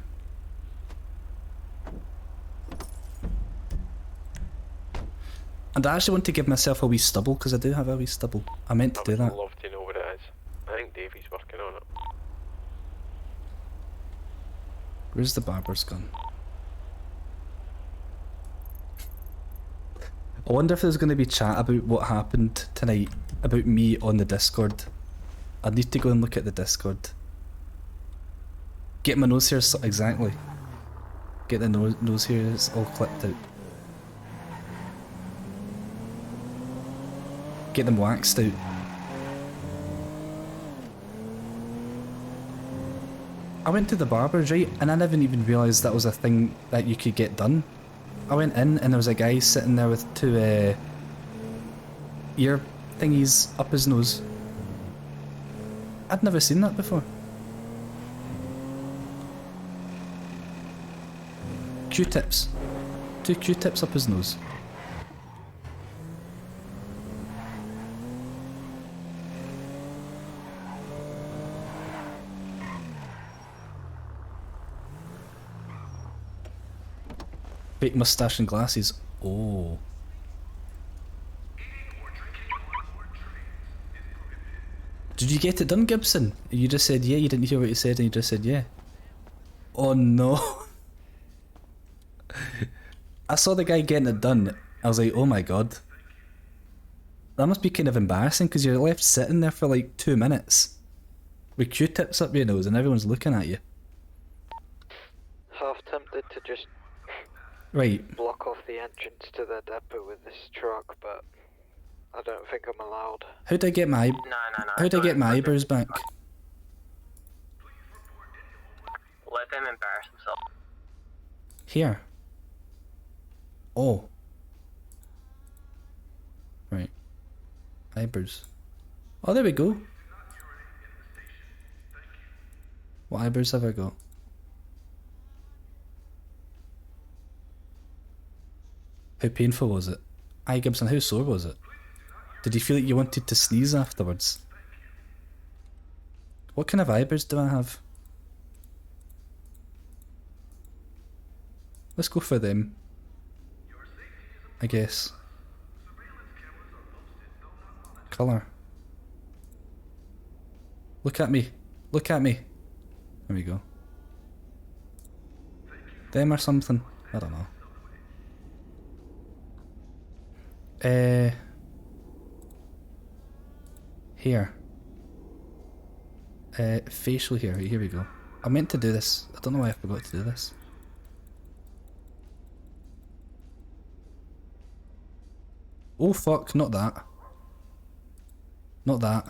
And I actually want to give myself a wee stubble, because I do have a wee stubble. I meant to do that. I would love to know what it is. I think Davey's working on it. Where's the barber's gone? I wonder if there's going to be chat about what happened tonight, about me on the Discord. I need to go and look at the Discord. Get my nose hairs, exactly. Get the nose hairs all clipped out. Get them waxed out. I went to the barber's, right, and I never even realised that was a thing that you could get done. I went in and there was a guy sitting there with two ear thingies up his nose. I'd never seen that before. Q-tips. Two Q-tips up his nose. Fake moustache and glasses. Oh. Did you get it done, Gibson? You just said yeah, you didn't hear what you said and you just said yeah. Oh no. I saw the guy getting it done. I was like, oh my god. That must be kind of embarrassing because you're left sitting there for like 2 minutes with Q-tips up your nose and everyone's looking at you. Half tempted to just block off the entrance to the depot with this truck, but I don't think I'm allowed. How'd I get my How'd I get my eyebrows back? Let them embarrass themselves. Here. Oh. Right. Eyebrows. Oh, there we go. What eyebrows have I got? How painful was it? Aye, Gibson, how sore was it? Did you feel like you wanted to sneeze afterwards? What kind of eyebrows do I have? Let's go for them. I guess. Colour. Look at me. Look at me. There we go. Them or something. I don't know. Here. Facial hair. Here we go. I meant to do this. I don't know why I forgot to do this. Oh fuck, not that. Not that.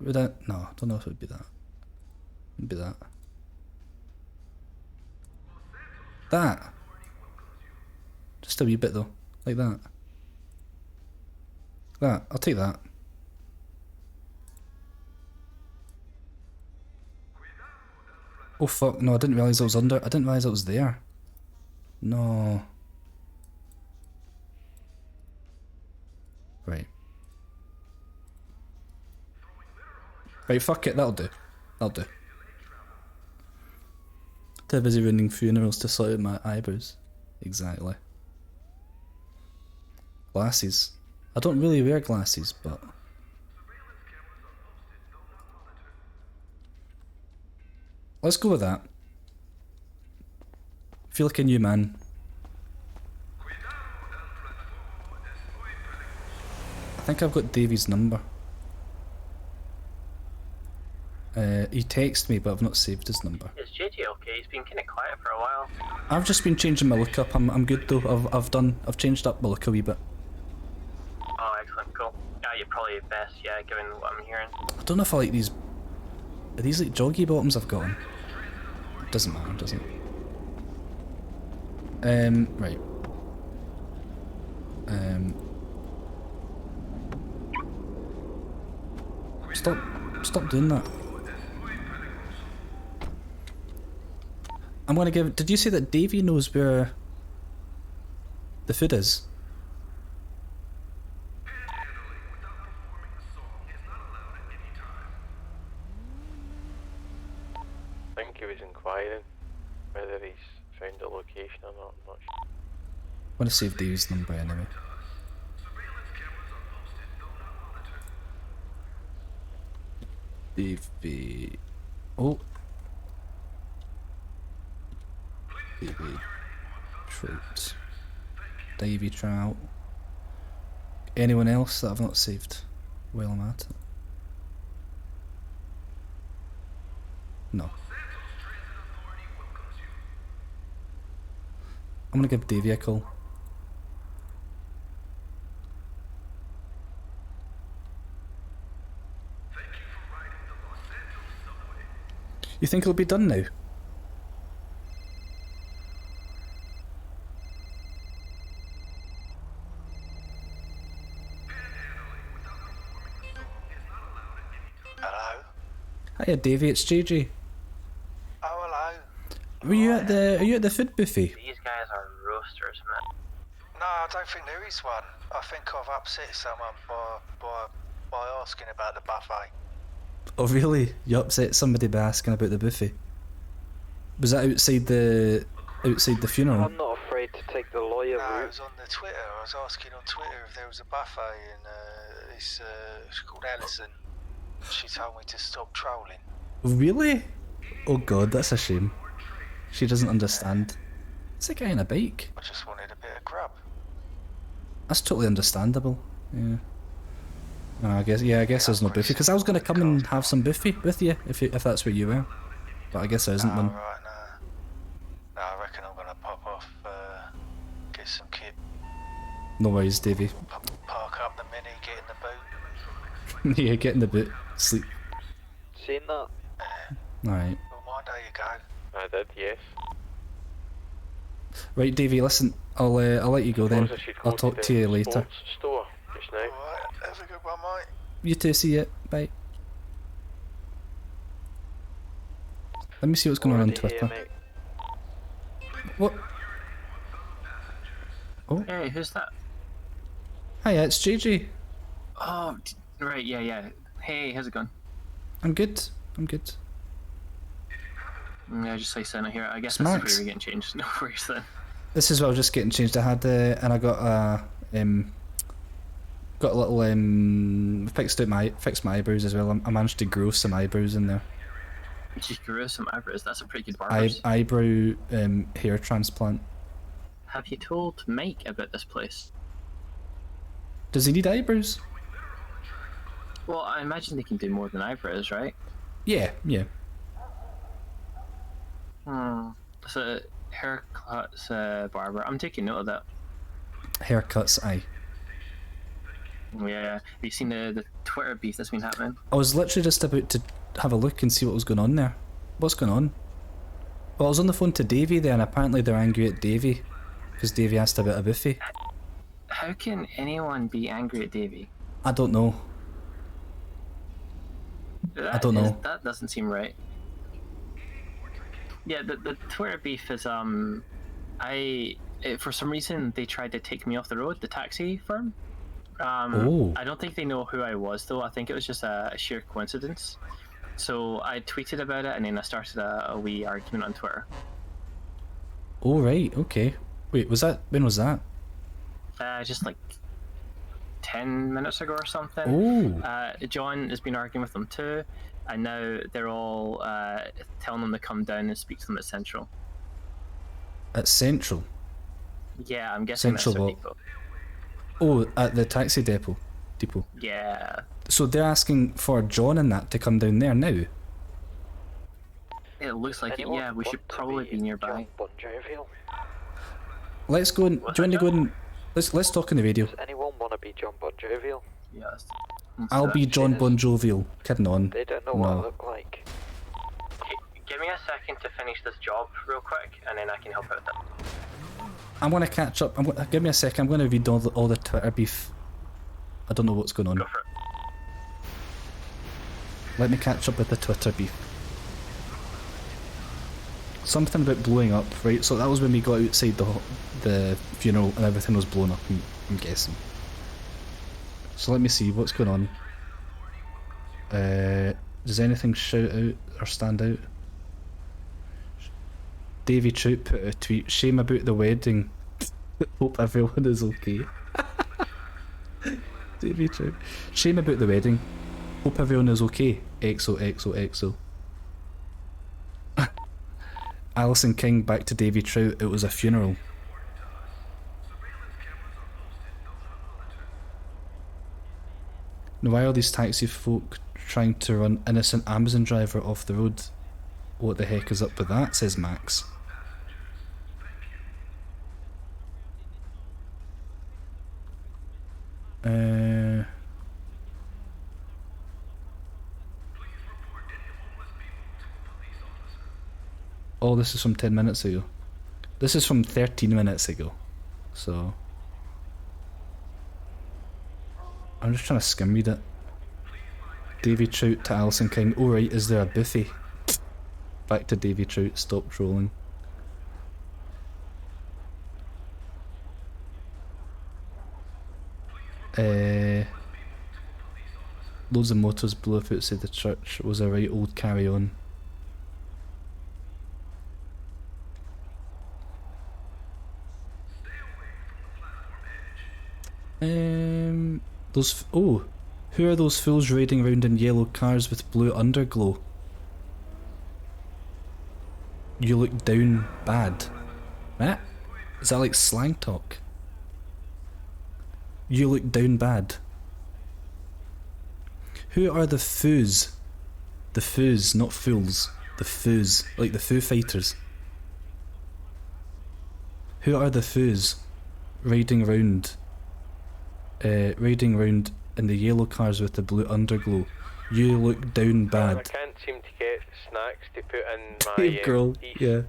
Would I? No, I don't know if it would be that. It would be that. That. Just a wee bit though, like that. That. I'll take that. Oh fuck! No, I didn't realise I was under. I didn't realise I was there. No. Right. Right, fuck it, that'll do. That'll do. Too busy running funerals to sort out my eyebrows. Exactly. Glasses. I don't really wear glasses, but... Let's go with that. Feel like a new man. I think I've got Davey's number. He texted me, but I've not saved his number. Is JayJay okay? He's been kind of quiet for a while. I've just been changing my look up. I'm good though. I've changed up my look a wee bit. Oh, excellent, cool. Yeah, you're probably best, yeah, given what I'm hearing. I don't know if I like these. Are these like joggy bottoms I've got on? Doesn't matter, does it? Right. Stop doing that. I'm gonna give. Did you say that Davey knows where the food is? I think he was inquiring whether he's found a location or not. I'm not sure. I'm gonna save Davey's number anyway. Davey. Oh. Davey Trout. Davey Trout. Anyone else that I've not saved while I'm at it? No. I'm gonna give Davey a call. You think it'll be done now? Hello? Hiya Davey, it's JayJay. Oh, hello. Are you at the food buffet? These guys are roasters, man. No, I don't think there is one. I think I've upset someone by asking about the buffet. Oh really? You upset somebody by asking about the buffet? Was that outside the funeral? I'm not afraid to take the lawyer No, route. it was on the Twitter. I was asking on Twitter if there was a buffet, and it's called Alison. She told me to stop trolling. Really? Oh god, that's a shame. She doesn't understand. It's a guy on a bike. I just wanted a bit of grub. That's totally understandable. Yeah. I guess there's no buffet because I was gonna come and have some buffet with you if that's where you were, but I guess there isn't one. Right, no, I reckon I'm gonna pop off, get some kit. No worries, Davey. Park up the Mini, get in the boot. Yeah, get in the boot, sleep. Seen that? Alright. Well, mind how you go. I did, yes. Right, Davey, listen, I'll let you go then. I'll talk to you later. Store just now. Alright, have a good one, mate. You too, see ya. Bye. Let me see what's going on Twitter. What? Oh. Hey, who's that? Hiya, it's JayJay. Oh, right, yeah. Hey, how's it going? I'm good. Yeah, just like saying here. I guess It's that's Max. where you're getting changed. No worries then. This is what I was just getting changed. I had and I got a little fixed my eyebrows as well. I managed to grow some eyebrows in there. You grew some eyebrows. That's a pretty good barbers. Eyebrow hair transplant. Have you told Mike about this place? Does he need eyebrows? Well, I imagine they can do more than eyebrows, right? Yeah. So haircuts, barber. I'm taking note of that. Haircuts, aye. Yeah. Have you seen the Twitter beef that's been happening? I was literally just about to have a look and see what was going on there. What's going on? Well, I was on the phone to Davey there, and apparently they're angry at Davey because Davey asked about a buffet. How can anyone be angry at Davey? I don't know. I don't know. That doesn't seem right. Yeah, the Twitter beef is for some reason they tried to take me off the road, the taxi firm. I don't think they know who I was though. I think it was just a sheer coincidence. So I tweeted about it and then I started a wee argument on Twitter. Oh right, okay. Wait, when was that? Just like 10 minutes ago or something. Oh. John has been arguing with them too, and now they're all telling them to come down and speak to them at Central. At Central? Yeah, I'm guessing Central that's their depot. Oh, at the taxi depot. Yeah. So they're asking for John and that to come down there now? It looks like it, yeah, we should probably be nearby. Let's go and... Do you want to go and... Let's talk on the radio. Does anyone want to be John Bon Jovial? Yes. I'll be John Bon Jovial. Kidding on. They don't know what I look like. Give me a second to finish this job real quick, and then I can help out with that. I'm going to catch up. Give me a second. I'm going to read all the Twitter beef. I don't know what's going on. Go for it. Let me catch up with the Twitter beef. Something about blowing up, right? So that was when we got outside the funeral and everything was blown up, I'm guessing. So let me see, what's going on? Does anything shout out or stand out? Davey Trout put a tweet, shame about the wedding. Hope everyone is okay. Davey Trout. Shame about the wedding. Hope everyone is okay. XOXOXO. Alison King back to Davey Trout, it was a funeral. Now why are these taxi folk trying to run innocent Amazon driver off the road? What the heck is up with that, says Max. Oh, this is from 10 minutes ago. This is from 13 minutes ago. So... I'm just trying to skim read it. Davey Trout to Alison King. Oh right, is there a buffet? Back to Davey Trout, stop trolling. Loads of motors blew up outside the church. It was a right old carry on. Who are those fools riding around in yellow cars with blue underglow? You look down bad. What? Is that like slang talk? You look down bad. Who are the foos? The foos, not fools. The foos, like the Foo Fighters. Who are the foos riding around in the yellow cars with the blue underglow? You look down bad. I can't seem to get snacks to put in my Hey girl, yeah.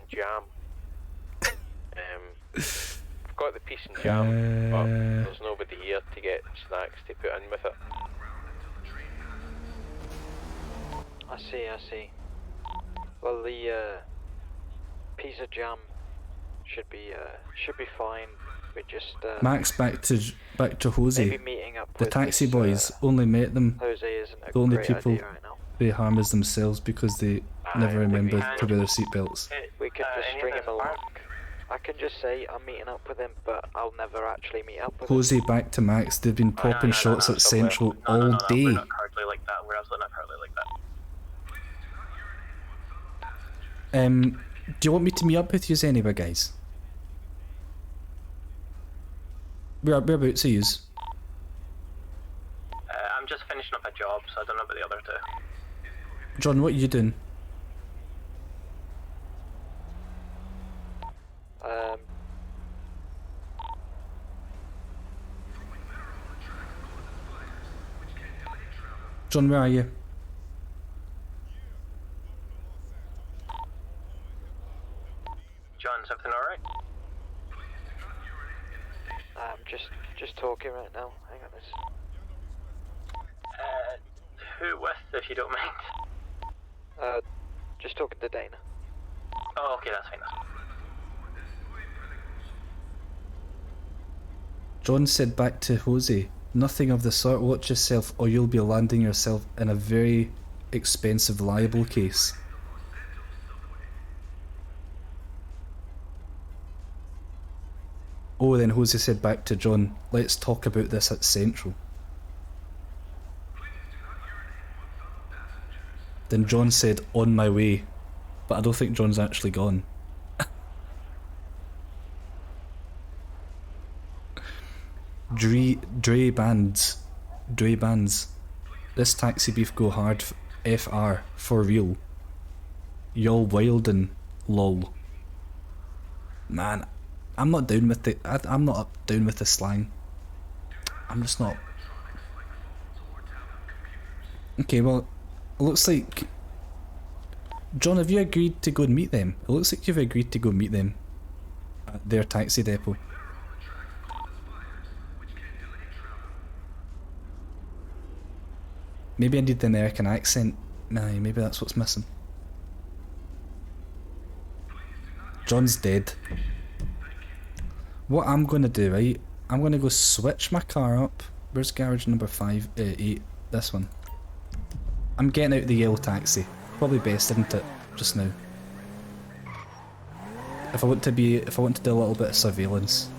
jam. I've got the piece and jam, but there's nobody here to get snacks to put in with it. I see. Well, the piece of jam should be fine. We just Max back to Jose. maybe meeting up The with taxi this, only only met them. Jose isn't a The only great people idea right now. they harm is themselves because they never remember to wear their seatbelts. We could just string him along. I can just say I'm meeting up with him, but I'll never actually meet up with him. Jose back to Max. They've been popping shots at Central all day. We're not hardly like that. We're absolutely not hardly like that. Do you want me to meet up with you anyway, guys? Whereabouts are yous? I'm just finishing up a job, so I don't know about the other two. John, what are you doing? John, where are you? John, is everything alright? I'm just talking right now. Hang on this. Who with, if you don't mind? Just talking to Dana. Oh, okay, that's fine. John said back to Jose, nothing of the sort, watch yourself or you'll be landing yourself in a very expensive libel case. Oh, then Jose said back to John, let's talk about this at Central. Then John said, on my way. But I don't think John's actually gone. Dre bands. This taxi beef go hard FR, for real. Y'all wildin', lol. Man, I'm not down with it. I'm not down with the slang. I'm just not. Okay, well, it looks like... John, have you agreed to go and meet them? It looks like you've agreed to go meet them at their taxi depot. Maybe I need the American accent. Nah, maybe that's what's missing. John's dead. What I'm gonna do, right? I'm gonna go switch my car up. Where's garage number 8? This one. I'm getting out the yellow taxi. Probably best, isn't it? Just now. If I want to do a little bit of surveillance.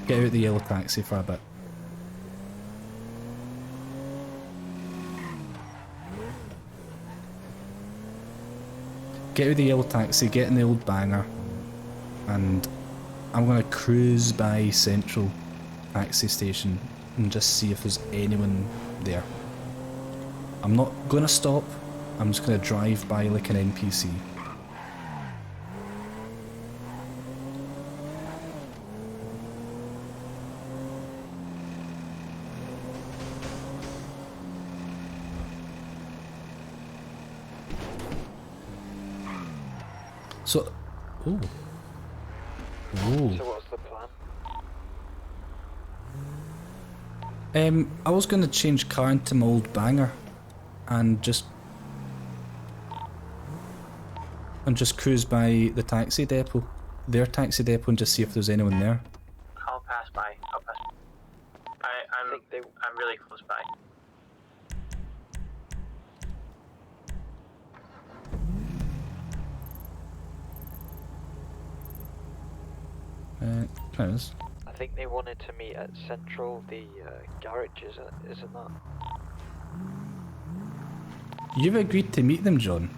Get out the yellow taxi for a bit. Get out the yellow taxi, get in the old banger, and I'm gonna cruise by Central taxi station and just see if there's anyone there. I'm not gonna stop, I'm just gonna drive by like an NPC. So, ooh. Ooh. So what's the plan? I was gonna change car into my old banger and just cruise by the taxi depot, their taxi depot, and just see if there's anyone there. I'll pass by. I'm really close by. There it is. I think they wanted to meet at Central, the garage, isn't that? You've agreed to meet them, John.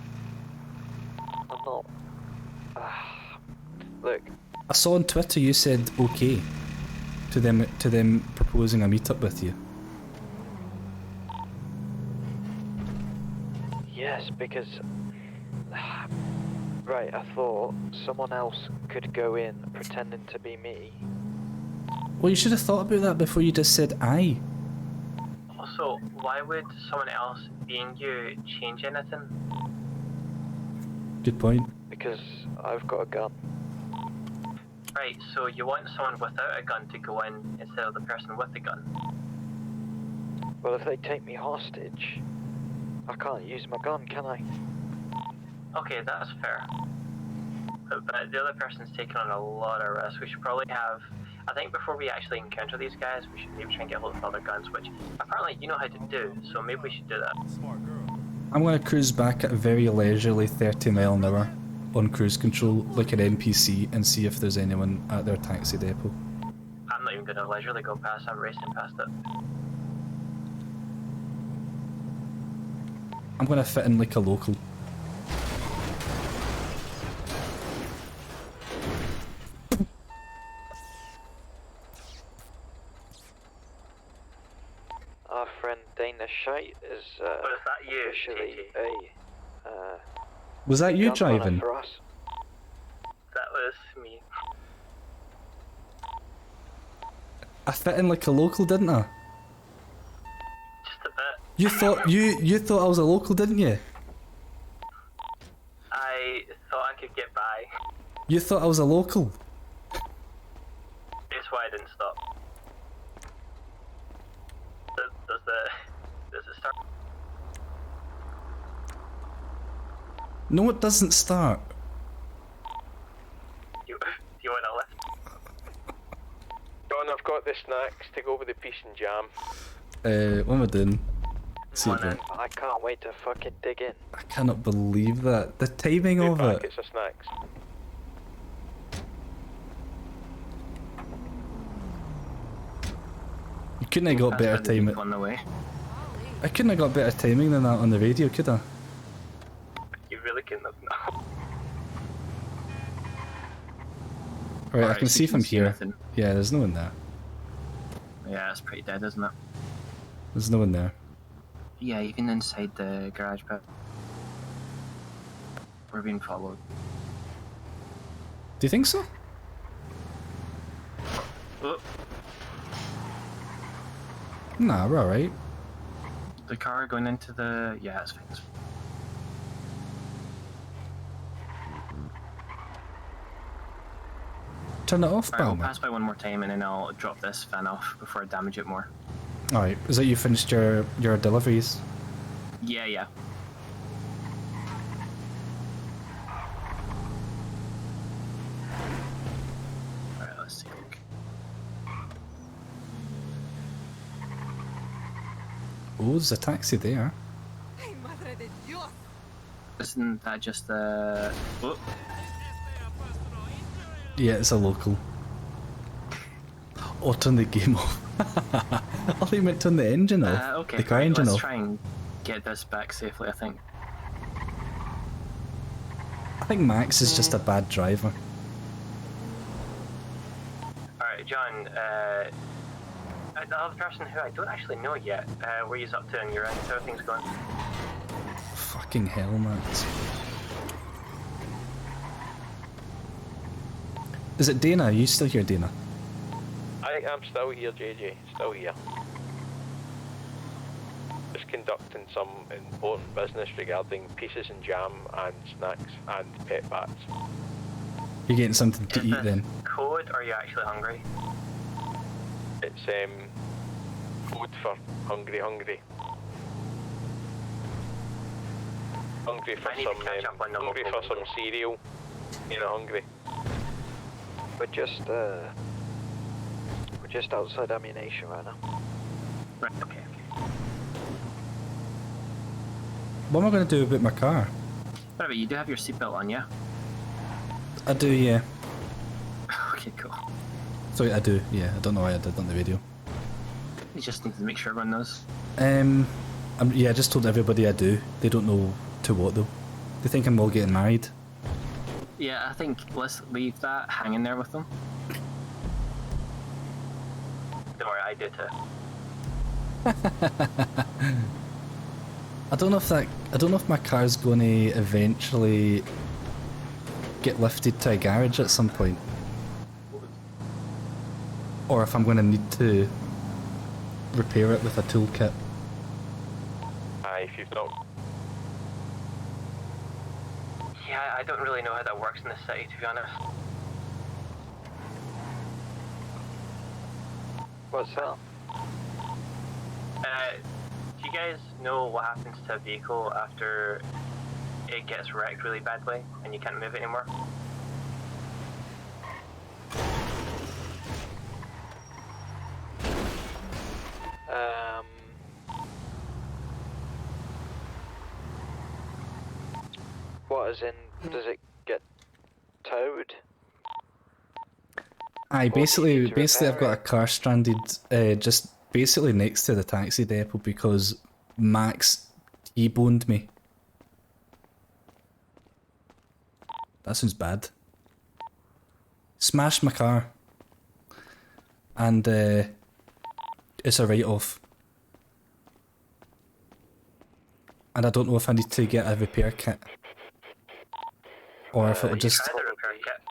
I'm not. Look. I saw on Twitter you said okay to them proposing a meetup with you. Yes, because... Right, I thought someone else could go in pretending to be me. Well, you should have thought about that before you just said aye. Also, why would someone else being you change anything? Good point. Because I've got a gun. Right, so you want someone without a gun to go in instead of the person with the gun? Well, if they take me hostage, I can't use my gun, can I? Okay, that's fair. But the other person's taking on a lot of risk. We should probably have... I think before we actually encounter these guys, we should maybe try and get hold of other guns, which apparently you know how to do, so maybe we should do that. I'm gonna cruise back at a very leisurely 30 mile an hour on cruise control like an NPC and see if there's anyone at their taxi depot. I'm not even gonna leisurely go past, I'm racing past it. I'm gonna fit in like a local. Our friend Dana Shite is that you, officially a Was that you gun runner driving? for us. That was me. I fit in like a local, didn't I? Just a bit. You thought I was a local, didn't you? Aye, I thought I could get by. You thought I was a local? That's why I didn't stop. Does it start? No, it doesn't start. Do you want a lift? John, I've got the snacks to go with the peach and jam. What am I doing? See Come it on then. in. I can't wait to fucking dig in. I cannot believe that. The timing of it. Packets of snacks. You couldn't have got better timing. On the way. I couldn't have got better timing than that on the radio, could I? You really couldn't have. No. Right, I can see from here. Yeah, there's no one there. Yeah, it's pretty dead, isn't it? There's no one there. Yeah, even inside the garage pit. We're being followed. Do you think so? Oh, Nah, we're alright. the car going into the... Yeah, it's fine. Turn it off, Alright, we'll Balmer. pass by one more time and then I'll drop this fan off before I damage it more. Alright, is that you finished your deliveries? Yeah, yeah. Alright, let's take a look. Oh, there's a taxi there. Isn't that just the... Oh. Yeah, it's a local. Oh, turn the game off. I thought you meant turn the engine off. Okay, The car right, engine let's off. try and get this back safely, I think. I think Max is just a bad driver. Alright, John, the other person who I don't actually know yet, where you up to on your end, how are things going? Fucking hell, Max. Is it Dana? Are you still here, Dana? I'm still here, JJ. Still here. Just conducting some important business regarding pieces and jam and snacks and pet bats. You're getting something to Is eat this then? code, or are you actually hungry? It's food for hungry. Hungry for I need some to catch up on the hungry local for some cereal. You know, hungry. We're just outside ammunition right now. Right, okay. What am I going to do about my car? Whatever, you do have your seatbelt on, yeah? I do, yeah. Okay, cool. Sorry, I do, yeah. I don't know why I did on the video. You just need to make sure everyone knows. Yeah, I just told everybody I do. They don't know to what though. They think I'm all getting married. Yeah, I think let's leave that hanging there with them. Don't worry, I do too. I don't know if my car's going to eventually get lifted to a garage at some point, or if I'm going to need to repair it with a toolkit. Aye, if you've not. Yeah, I don't really know how that works in the city, to be honest. What's that? Do you guys know what happens to a vehicle after it gets wrecked really badly and you can't move it anymore? What, as in, does it get towed? Aye, Or do you need to basically I've repair got a car stranded just basically next to the taxi depot because Max T-boned me. That sounds bad. Smashed my car. And it's a write-off. And I don't know if I need to get a repair kit. Or if it'll just... You tried the repair kit.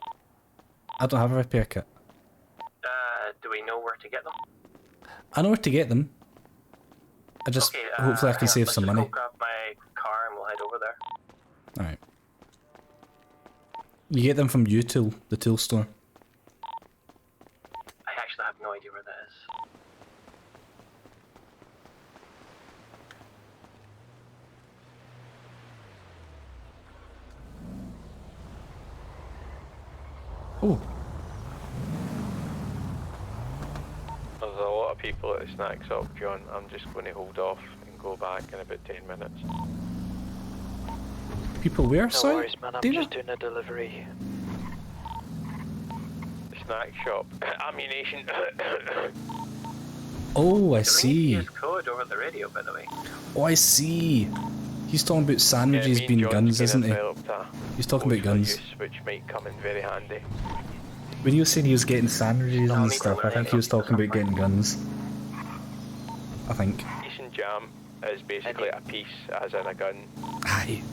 I don't have a repair kit. Do we know where to get them? I know where to get them. I just... Okay, hopefully I can hang on, save let's some just money. go grab my car and we'll head over there. Alright. You get them from U-Tool, the tool store. I actually have no idea where that is. Oh. There's a lot of people at the snack shop, John. I'm just going to hold off and go back in about 10 minutes. People where, No sorry? worries, man. I'm Dana? just doing a delivery. Snack shop. Ammunition. Oh, I Do we need to see. use code over the radio, by the way? Oh, I see. He's talking about sandwiches me and being John's guns, been isn't he? developed a He's talking about guns. use, which might come in very handy. When you were saying he was getting sandwiches I'll and need to stuff, I learn think he was talking about getting guns. I think. Piece and jam is basically a piece, as in a gun. Aye.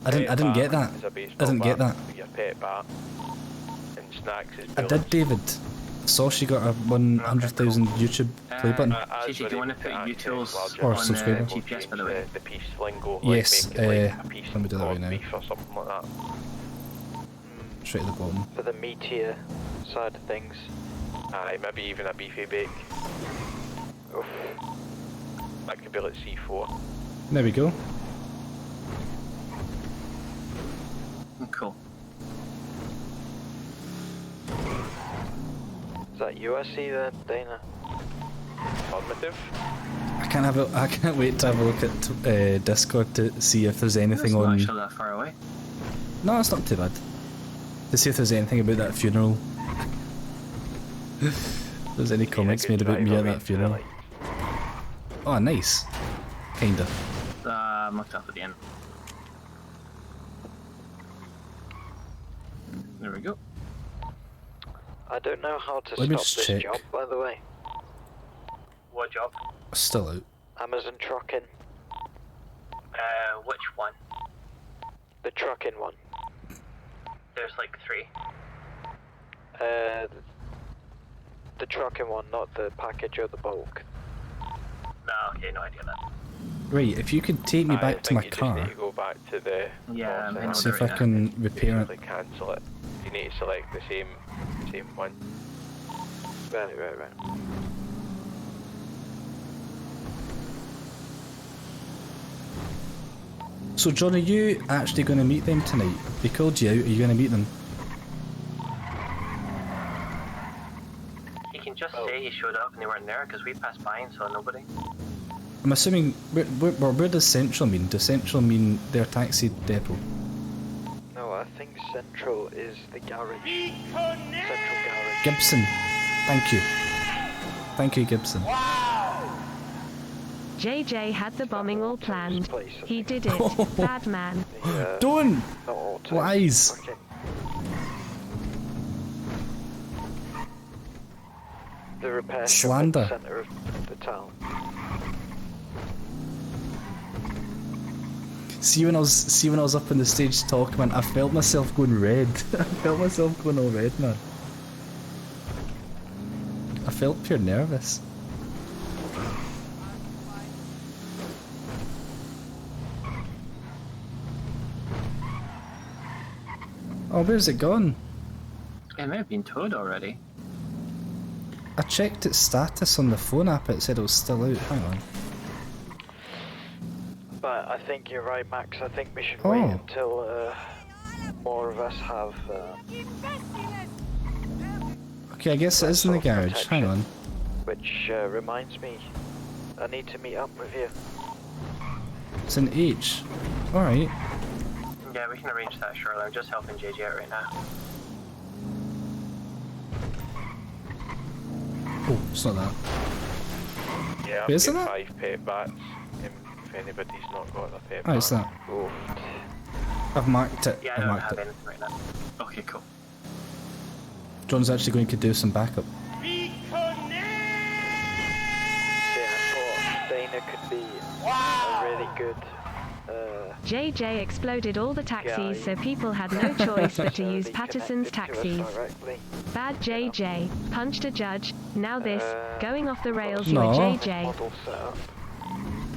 I didn't get that. Is a I baseball didn't get bat that. with your pet bat. And snacks is I did, David. Saw she got a 100,000 YouTube play button. JJ, do you want to put U-Tools Or on subscriber. the GPS, by the way? The piece lingo. Yes, like make it like a piece let me do that right of now. beef or something like that. Straight at the bottom. For the meatier side of things. Aye, maybe even a beefy bake. Oof. That could be like C4. There we go. Cool. Is that USC then, Dana? Affirmative. I can't wait to have a look at Discord to see if there's anything It's not on. actually that far away. No, it's not too bad. To see if there's anything about that funeral. If there's any comments made about me at that funeral. Oh, nice. Kinda. I'm looked up at the end. There we go. I don't know how to Let me stop just this check. job, by the way. What job? Still out. Amazon trucking. Which one? The trucking one. There's like 3. The trucking one, not the package or the bulk. No, okay, no idea that. Right, if you could take me Aye, I back to think my you just car. need to go back to the. Yeah, I'm See if I can repair it. Basically cancel it. You need to select the same one. Right. So John, are you actually going to meet them tonight? They called you out, are you going to meet them? You can just say you showed up and they weren't there because we passed by and saw nobody. I'm assuming, where does Central mean? Does Central mean their taxi depot? No, I think Central is the garage. Central garage. Gibson. Thank you. Thank you, Gibson. JayJay had the bombing all planned. He did it. Bad man. Don't! Not auto. Lies! Okay. The repair shop at Slander. the centre of the town. See when I was up on the stage talking, man, I felt myself going red. I felt myself going all red, man. I felt pure nervous. Oh, where's it gone? It may have been towed already. I checked its status on the phone app, it said it was still out. Hang on. But I think you're right, Max. I think we should Oh. wait until more of us have. Okay, I guess it is in the garage. Hang on. Which reminds me, I need to meet up with you. It's an H. Alright. Yeah, we can arrange that shortly. I'm just helping JayJay out right now. Oh, it's not that. Yeah, I've Isn't got it? 5 pet bats. If anybody's not got a pet Oh, it's bat. that. Oh. I've marked it. Yeah, I I've don't marked have it. anything right now. Okay, cool. John's actually going to do some backup. See, I thought Dana could be a really good. JayJay exploded all the taxis, so people had no choice but to use Patterson's taxis. Bad JayJay punched a judge. Now this going off the rails. You No. were JayJay.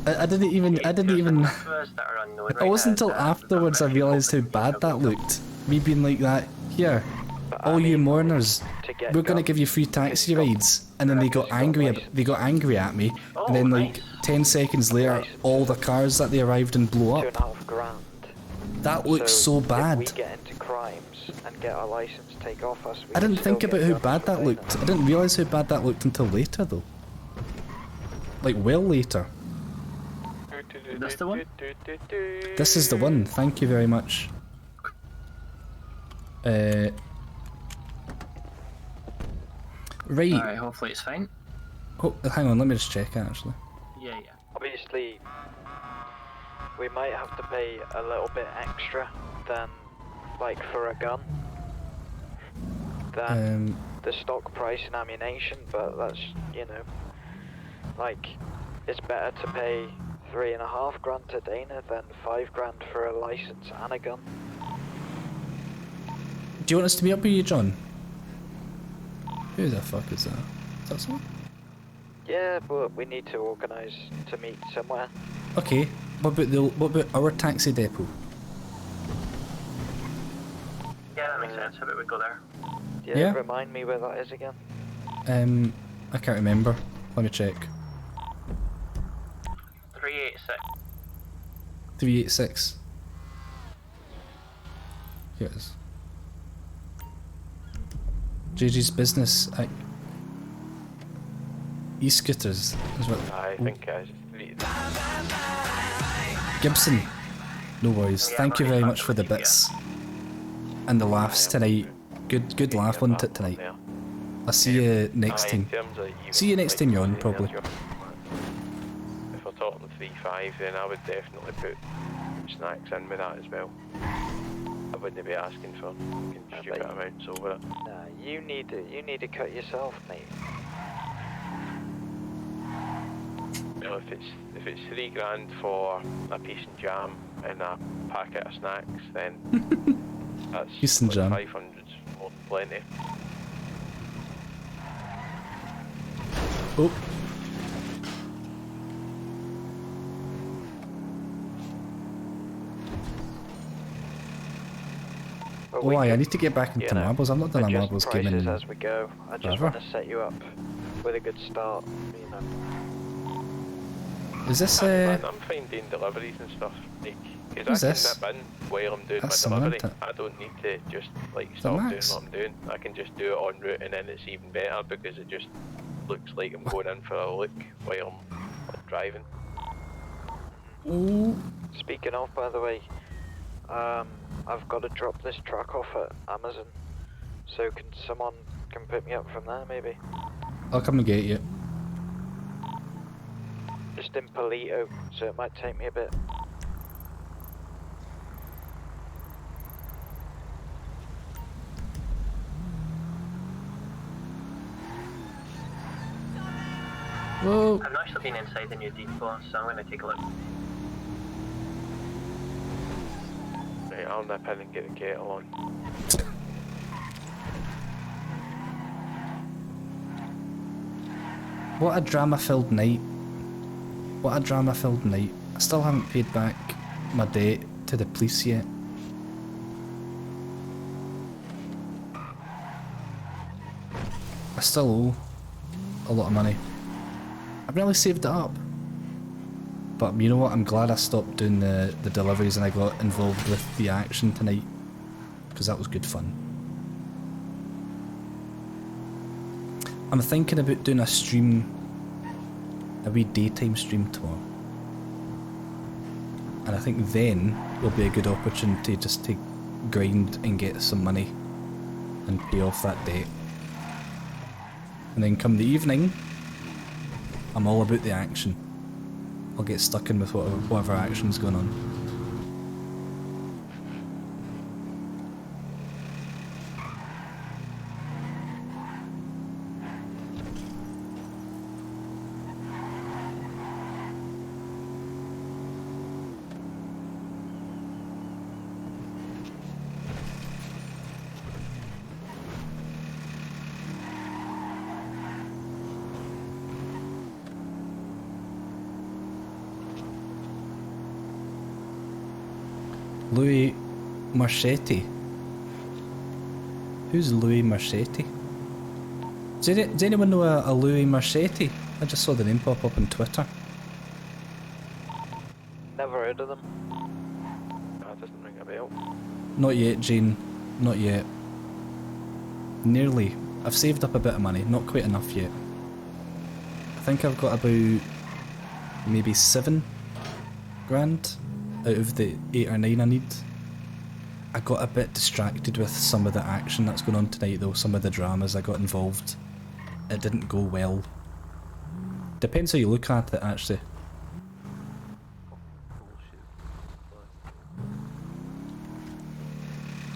I didn't even. It wasn't until afterwards I realised how bad that looked. Me being like that, here, all you mourners, we're gonna give you free taxi rides, and then they got angry. They got angry at me, and then like 10 seconds later, all the cars that they arrived in blew up. $2.5 grand. That looks so bad. If we get into crimes and get our license take off us, we I didn't can still think about get how guns bad for that paying looked. I didn't realise how bad that looked until later, though. Like well later. Is this the one? This is the one. Thank you very much. Right. Alright, hopefully it's fine. Oh, hang on, let me just check it actually. Yeah. Obviously, we might have to pay a little bit extra than, like, for a gun, than the stock price in ammunition, but that's, you know, like, it's better to pay $3.5 grand to Dana than $5 grand for a license and a gun. Do you want us to meet up with you, John? Who the fuck is that? Is that someone? Yeah, but we need to organise to meet somewhere. Okay. What about our taxi depot? Yeah, that makes sense. How about we go there? Yeah. Remind me where that is again. I can't remember. Let me check. 386. 386. Here it is. JJ's business at e-scooters is what. I think Gibson. No worries. Thank you very much for the bits and the laughs tonight. Good laugh on it tonight. I'll see you next time. See you next time you're on, probably. If we're talking 3.5, then I would definitely put snacks in with that as well. I wouldn't be asking for stupid amounts over it. Nah, you need to cut yourself, mate. You know, if it's $3 grand for a piece of jam and a packet of snacks, then that's Piece of jam. 500's more than plenty. Oh. Oh, I need to get back into marbles. I'm not done a marbles game in as we go. I just want to set you up with a good start, you know. Is this I'm fine doing deliveries and stuff, like, because I can nip in while I'm doing That's my delivery. Samantha. I don't need to just like stop doing what I'm doing. I can just do it en route, and then it's even better because it just looks like I'm going in for a look while I'm like, driving. Ooh. Speaking of, by the way, I've got to drop this truck off at Amazon, so can someone pick me up from there, maybe? I'll come and get you. Just in Polito, so it might take me a bit. Whoa. I've not actually been inside the new depot, so I'm going to take a look. Right, I'll nip in and get the kettle on. What a drama-filled night. What a drama-filled night. I still haven't paid back my debt to the police yet. I still owe a lot of money. I've really saved it up. But you know what, I'm glad I stopped doing the deliveries and I got involved with the action tonight. Because that was good fun. I'm thinking about doing a stream, a wee daytime stream tomorrow. And I think then will be a good opportunity just to grind and get some money and pay off that debt. And then come the evening, I'm all about the action. I'll get stuck in with whatever action's going on. Louis Marchetti. Who's Louis Marchetti? Does anyone know a Louis Marchetti? I just saw the name pop up on Twitter. Never heard of them. That doesn't ring a bell. Not yet, Jane. Not yet. Nearly. I've saved up a bit of money. Not quite enough yet. I think I've got about maybe 7 grand out of the 8 or 9 I need. I got a bit distracted with some of the action that's going on tonight though, some of the dramas I got involved. It didn't go well. Depends how you look at it actually.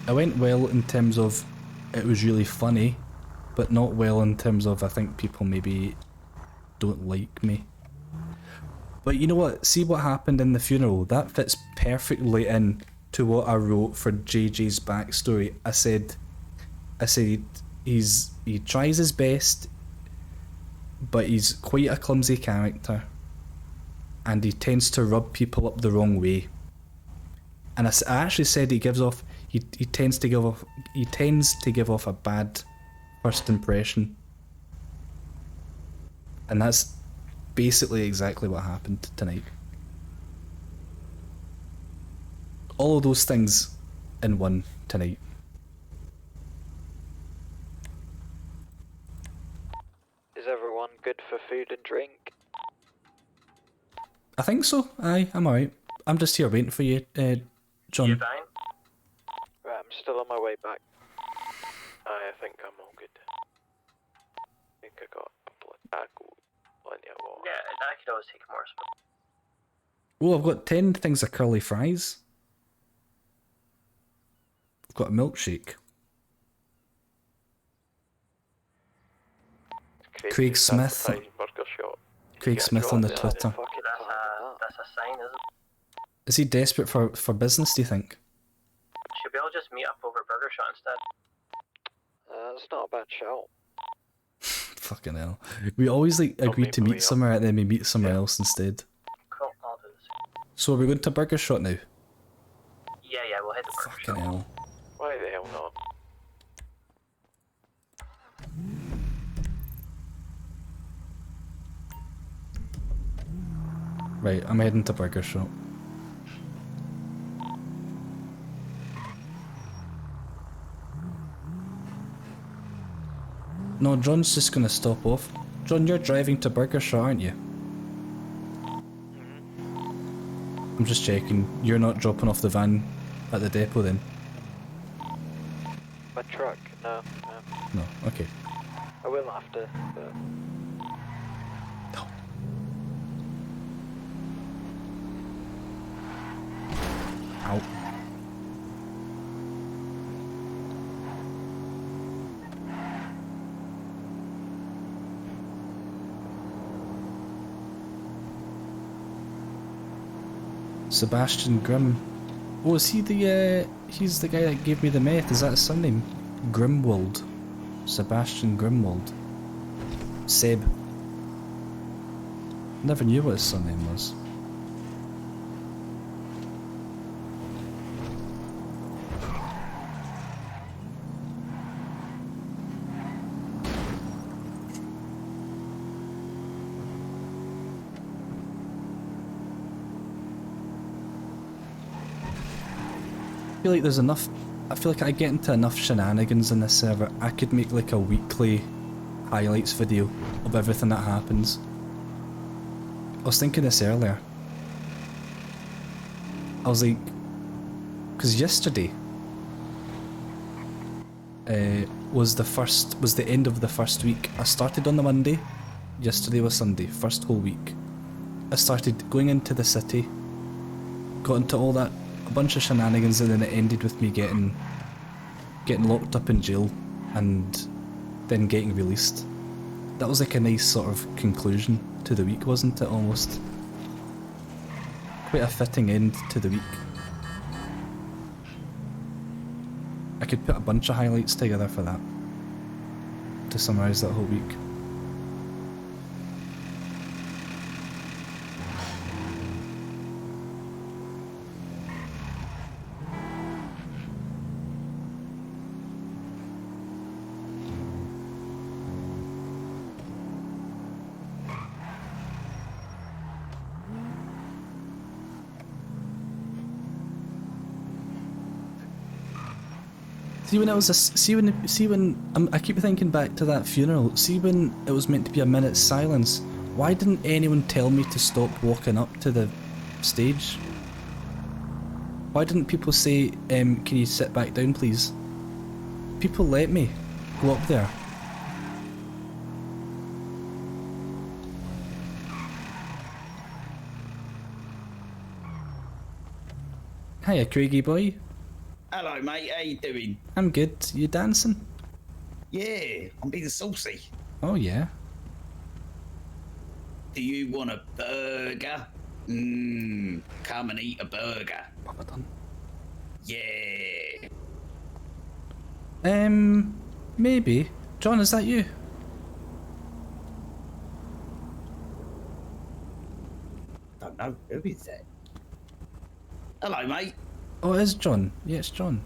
It went well in terms of it was really funny, but not well in terms of I think people maybe don't like me. But you know what? See what happened in the funeral? That fits perfectly in to what I wrote for JayJay's backstory. I said he tries his best, but he's quite a clumsy character, and he tends to rub people up the wrong way. And I actually said he tends to give off a bad first impression, and that's basically exactly what happened tonight. All of those things in one tonight. Is everyone good for food and drink? I think so. Aye, I'm alright. I'm just here waiting for you, John. You fine? Right, I'm still on my way back. I think I'm all good. I think I got plenty of water. Yeah, I could always take more. Oh, I've got 10 things of curly fries. I've got a milkshake. Craig Smith. Craig Smith on the Twitter. That's a sign, isn't it? Is he desperate for business, do you think? Should we all just meet up over Burger Shot instead? That's not a bad shout. Fucking hell. We always agree to meet somewhere and then we meet somewhere else instead. Cool, I'll do this. So are we going to Burger Shot now? Yeah, we'll hit the Burger Shot. Fucking hell. Why the hell not? Right, I'm heading to Burger Shot. No, John's just gonna stop off. John, you're driving to Burger Shot, aren't you? I'm just checking. You're not dropping off the van at the depot then? My truck? No. No, okay. I will after, but... Ow. Sebastian Grimm. Oh, is he the, he's the guy that gave me the meth, is that his surname? Grimwald. Sebastian Grimwald. Seb. Never knew what his surname was. I feel like there's enough. I feel like I get into enough shenanigans in this server. I could make like a weekly highlights video of everything that happens. I was thinking this earlier. I was like, because yesterday was the end of the first week. I started on the Monday. Yesterday was Sunday. First whole week. I started going into the city. Got into all that. A bunch of shenanigans, and then it ended with me getting locked up in jail and then getting released. That was like a nice sort of conclusion to the week, wasn't it, almost? Quite a fitting end to the week. I could put a bunch of highlights together for that, to summarise that whole week. See when it was see when I keep thinking back to that funeral. See when it was meant to be a minute's silence. Why didn't anyone tell me to stop walking up to the stage? Why didn't people say, can you sit back down, please? People let me go up there. Hiya, Craigie boy. Hello, mate. How you doing? I'm good. You dancing? Yeah, I'm being saucy. Oh yeah. Do you want a burger? Come and eat a burger. Papa done. Yeah. Maybe. John, is that you? Don't know. Who is that? Hello, mate. Oh, it is John. Yeah, it's John.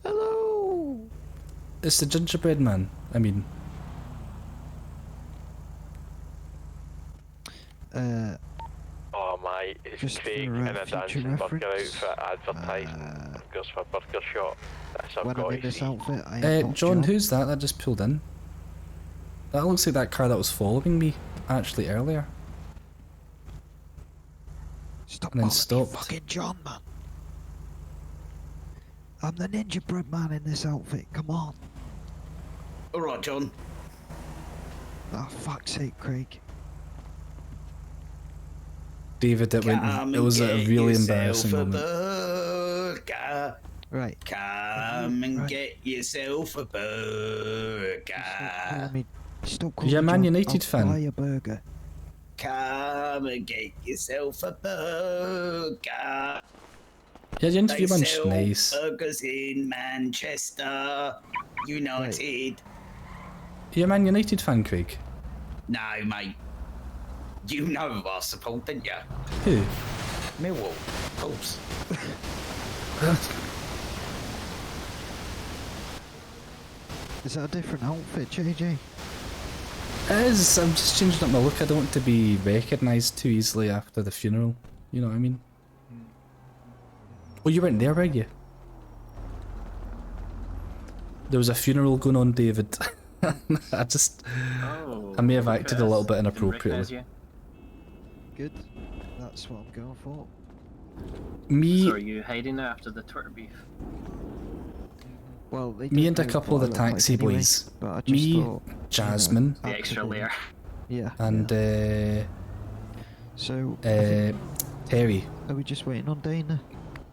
Hello. It's the gingerbread man. I mean. Oh mate, it's Craig in a dancing burger outfit advertising burgers for Burger Shop. That's I've got to see. John, who's that? That just pulled in. That looks like that car that was following me, actually, earlier. Stop and then calling me stopped. fucking John, man. I'm the ninja bread man in this outfit. Come on. All right, John. Oh, fuck's sake, Craig. David, it was a really embarrassing moment. Burger. Right. Come and get yourself a burger. Stop calling You're a me Man John. United I'll fan. buy a burger. Come and get yourself a burger. Yeah, the interview They bunch, sell nice. burgers in Manchester United. You're a Man United fan, Craig? No, mate. You know who I support, didn't you? Who? Millwall, of course. Is that a different outfit, JJ? It is. I'm just changing up my look. I don't want to be recognised too easily after the funeral. You know what I mean? Oh, you weren't there, were you? There was a funeral going on, David. I may have acted a little bit inappropriately. Good. That's what I'm going for. So are you hiding now after the Twitter beef? Well, they Me don't and a know couple of what the I look taxi like anyway, boys. but I just Me, thought, Jasmine. The extra layer. Yeah. And So Terry are we just waiting on Dana?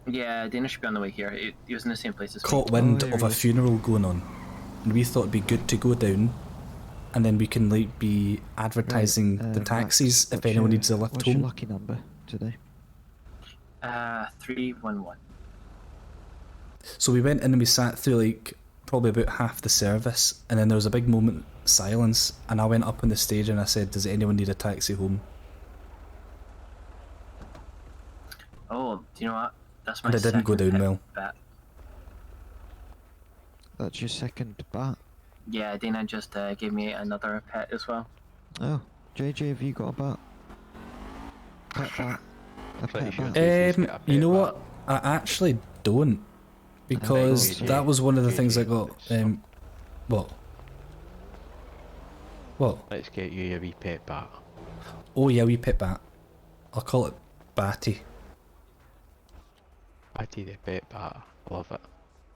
Yeah, Dana should be on the way here. He was in the same place as me. caught wind of a funeral going on, and we thought it'd be good to go down, and then we can like be advertising the taxis if anyone needs a lift What's home. your lucky number today? 311. So we went in and we sat through like probably about half the service, and then there was a big moment of silence, and I went up on the stage and I said, "Does anyone need a taxi home?" Oh, do you know what? That's my And it didn't go second down hit well. bet. That's your second bat. Yeah, Dana just gave me another pet as well. Oh, JJ, have you got a bat? Pet bat. A pet bat. You know what? I actually don't, because that was one of the things I got. What? What? Let's get you a wee pet bat. Oh yeah, wee pet bat. I'll call it Batty. Batty the pet bat. Love it.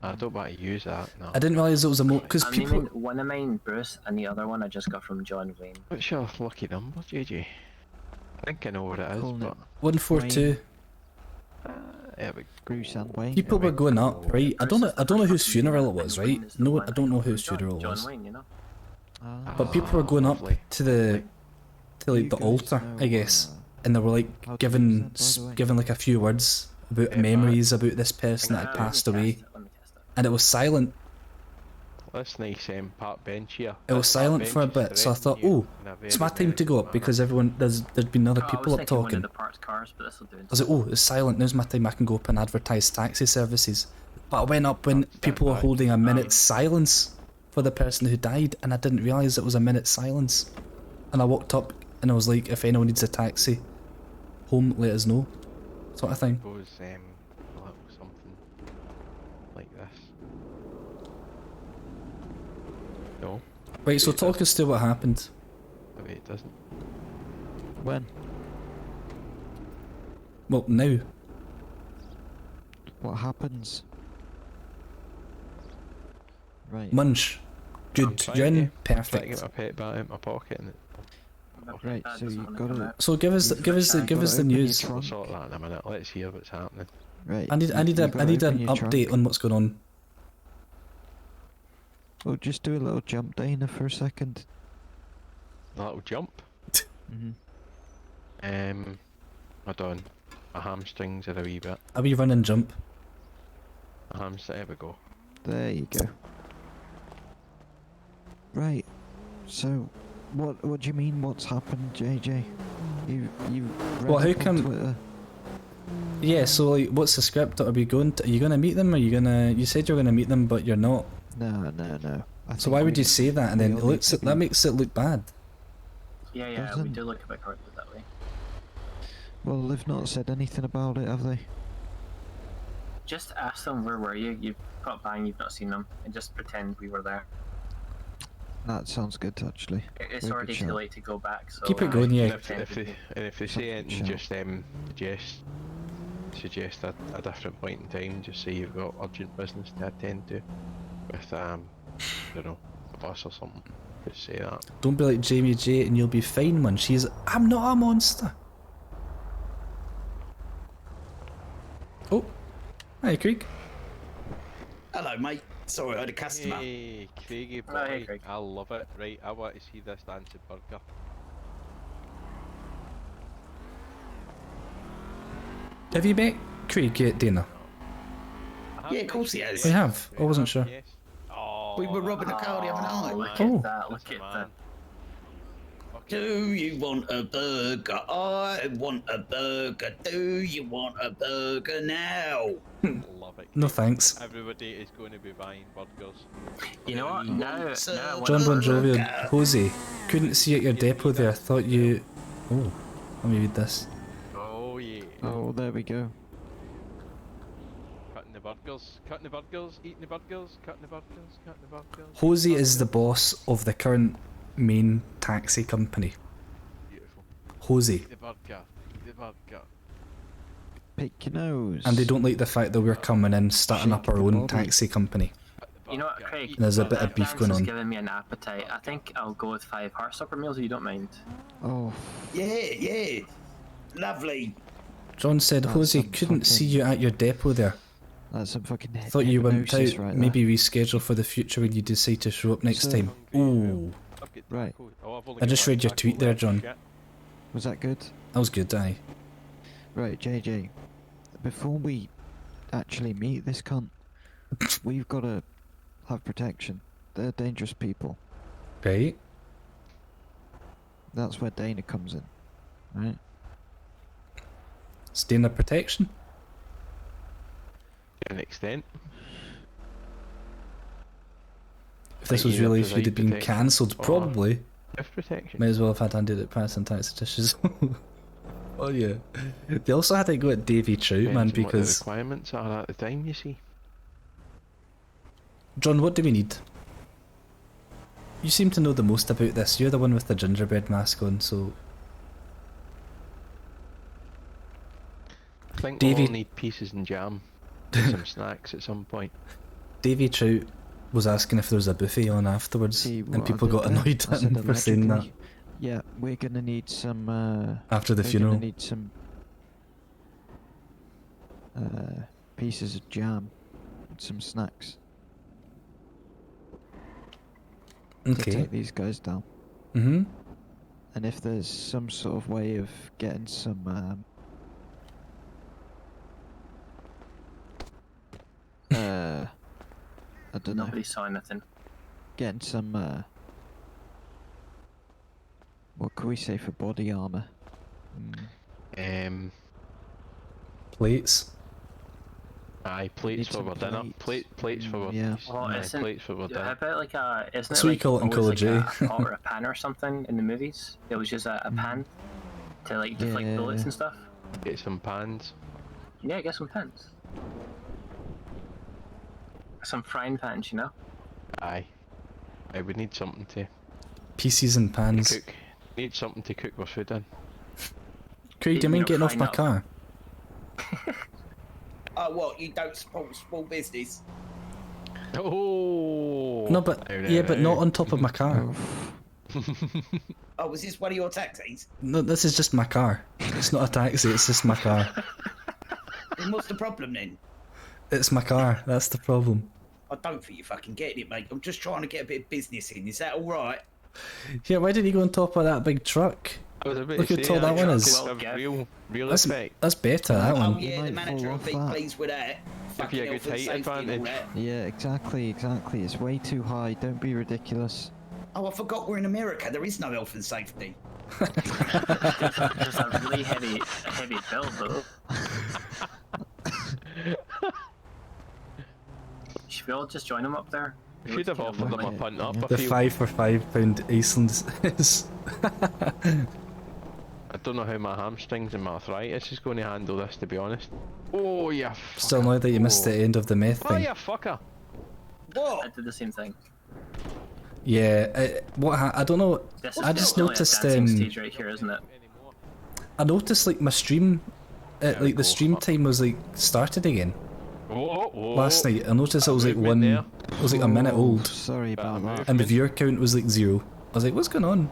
I don't want to use that. No. I didn't realise it was a because I'm people. naming one of mine Bruce, and the other one I just got from John Wayne. What's your lucky number, JJ? I think I know what it is, but 142. yeah, but Bruce and Wayne. People were going up, right? I don't know whose funeral it was, right? No, I don't know whose funeral it John was. Wayne, you know. But people were going up to the like the altar, I guess, and they were like giving like a few words about memories about this person that had passed away, and it was silent. That's nice park bench here. It was silent for a bit, so I thought, oh, it's my time to go up because there's been other people up talking. I was like, oh, it's silent. Now's my time. I can go up and advertise taxi services. But I went up when people were holding a minute's silence for the person who died, and I didn't realise it was a minute's silence. And I walked up and I was like, if anyone needs a taxi home, let us know, sort of thing. Suppose, a little something like like this. No. Right, so talk us through what happened. Maybe it doesn't. When? Well, now. What happens? Right. Munch. Good. You're in. Trying to Perfect. get my pet back out my pocket and Right, so you've got to. So give us the news. We'll sort that in a minute. Let's hear what's happening. Right. I need an update on what's going on. Well, just do a little jump, Dana, for a second. A little jump. Hold on. My hamstrings are a wee bit. A wee run and jump. My hamstring. There we go. There you go. Right. So, what do you mean? What's happened, JJ? You Well, read how up on come? Twitter? Yeah. So, like, what's the script? Are we going? Are you gonna meet them? Are you gonna? You said you're gonna meet them, but you're not. No. So why would you say that? And then that makes it look bad. Yeah, we do look a bit corrupted that way. Well, they've not said anything about it, have they? Just ask them where were you? You've got bang, you've not seen them, and just pretend we were there. That sounds good, actually. It's Very already good too shout. late to go back, so... Keep it going, yeah. If they say anything, just suggest a different point in time. Just say you've got urgent business to attend to with I don't know, a bus or something. Just say that. Don't be like Jamie J and you'll be fine, man. I'm not a monster. Oh, hi, Craig. Hello, mate. Sorry, I had a customer. Hey, Craigie boy. hey, Craig. I love it. Right, I want to see this dancing burger. Have you met Craig yet, Dana? Yeah, of course he has. We have. I wasn't sure. Yes. Oh, We were robbing a car the other night. Look Oh. at that, look at that. Do you want a burger? I want a burger. Do you want a burger now? Love it. No thanks. Everybody is going to be buying burgers. You know what? Now I want John Bon Jovi and burger. Jose. Couldn't see at your depot there. Thought you. Oh, let me read this. Oh yeah. Oh, there we go. Cutting the burgers, eating the burgers, cutting the burgers, cutting the burgers. Jose is the boss of the current main taxi company. Beautiful. Jose. Eat the burger, eat the burger. Pick your nose. And they don't like the fact that we're coming in, starting up our Shake own your body. taxi company. You know what, Craig? There's a bit of that beef dance going has on. given me an appetite. I think I'll go with 5 Heartstopper meals if you don't mind. Oh, Yeah. Lovely. John said That's Jose some couldn't see fucking- you at your depot there. that's some fucking Thought you went out. hypnosis right there. Maybe reschedule for the future when you decide to show up next So- time. Ooh, Right. I just read your tweet there, John. Was that good? That was good, aye. Right, JJ. Before we actually meet this cunt, we've got to have protection. They're dangerous people. Right? That's where Dana comes in, right? Staying in protection? To an extent. If this Like was you really, have if you'd have been protection cancelled, or probably. If protection. Might as well have had Andy that pass and taxi dishes. Oh yeah. They also had to go at Davy Trout, man, Depends on what the because... requirements are at the time, you see. John, what do we need? You seem to know the most about this. You're the one with the gingerbread mask on, so... I think Davy- we'll all need pieces and jam. And some snacks at some point. Davy Trout was asking if there was a buffet on afterwards, See and what I people did got there? annoyed I at said him for saying that. allegedly. Yeah, we're gonna need some. After the we're funeral. Gonna need some pieces of jam, and some snacks to Okay. take these guys down. Mm-hmm. And if there's some sort of way of getting some I don't know. Nobody saw anything. Getting some what can we say for body armor? Plates. Aye, plates Need for some our dinner. Plates for our yeah. Well, isn't, plates for our how dinner. about like a, isn't That's it what you like call it in always Call of like Duty. a pot or a pan or something in the movies? It was just a pan to like deflect bullets and stuff. Get some pans. Yeah, get some pans. Some frying pans, you know? Aye. I would need something to PCs and pans. cook. Need something to cook my food in. Craig, do you mind getting off my car? Oh, what? You don't support small business? Oh. No, but yeah, but not on top of my car. Oh, was this one of your taxis? No, this is just my car. It's not a taxi. It's just my car. Then what's the problem then? It's my car. That's the problem. I don't think you're fucking getting it, mate. I'm just trying to get a bit of business in. Is that all right? Yeah, why didn't you go on top of that big truck? I was about Look to how say, tall that one is. Real That's effect. better, that Oh one. yeah, the manager will be pleased with that. Give you a good height advantage. Yeah, exactly. It's way too high. Don't be ridiculous. Oh, I forgot we're in America. There is no health and safety. There's a really heavy bill, though. Should we all just join him up there? We should have offered them a punt up. The 5 for £5 Iceland is. I don't know how my hamstrings and my arthritis is going to handle this, to be honest. Oh, yeah. Still annoyed that you missed the end of the meth Oh, thing. yeah, fucker. What? I did the same thing. Yeah, I don't know. This is I just definitely noticed. a dancing stage right here, isn't it? I noticed like my stream, like the stream time was like started again. Last night I noticed it was like it was like a minute old. Sorry about that. And the viewer count was like 0. I was like, what's going on?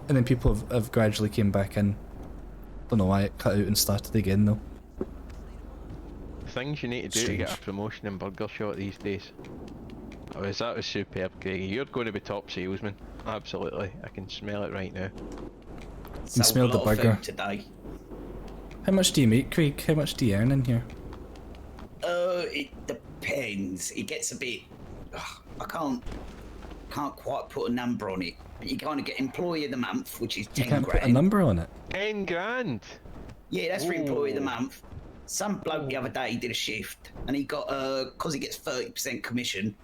And then people have gradually came back in. Don't know why it cut out and started again though. Things you need to do to get a promotion in Burger Shot these days. That was superb, Craigie. You're going to be top salesman. Absolutely. I can smell it right now. You smelled the burger. Today. How much do you make, Craig? How much do you earn in here? It depends. It gets a bit. I can't quite put a number on it. But you kind of get employee of the month, which is 10 You can't grand. put a number on it. 10 grand. Yeah, that's for employee of the month. Some bloke the other day did a shift, and he got because he gets 30% commission.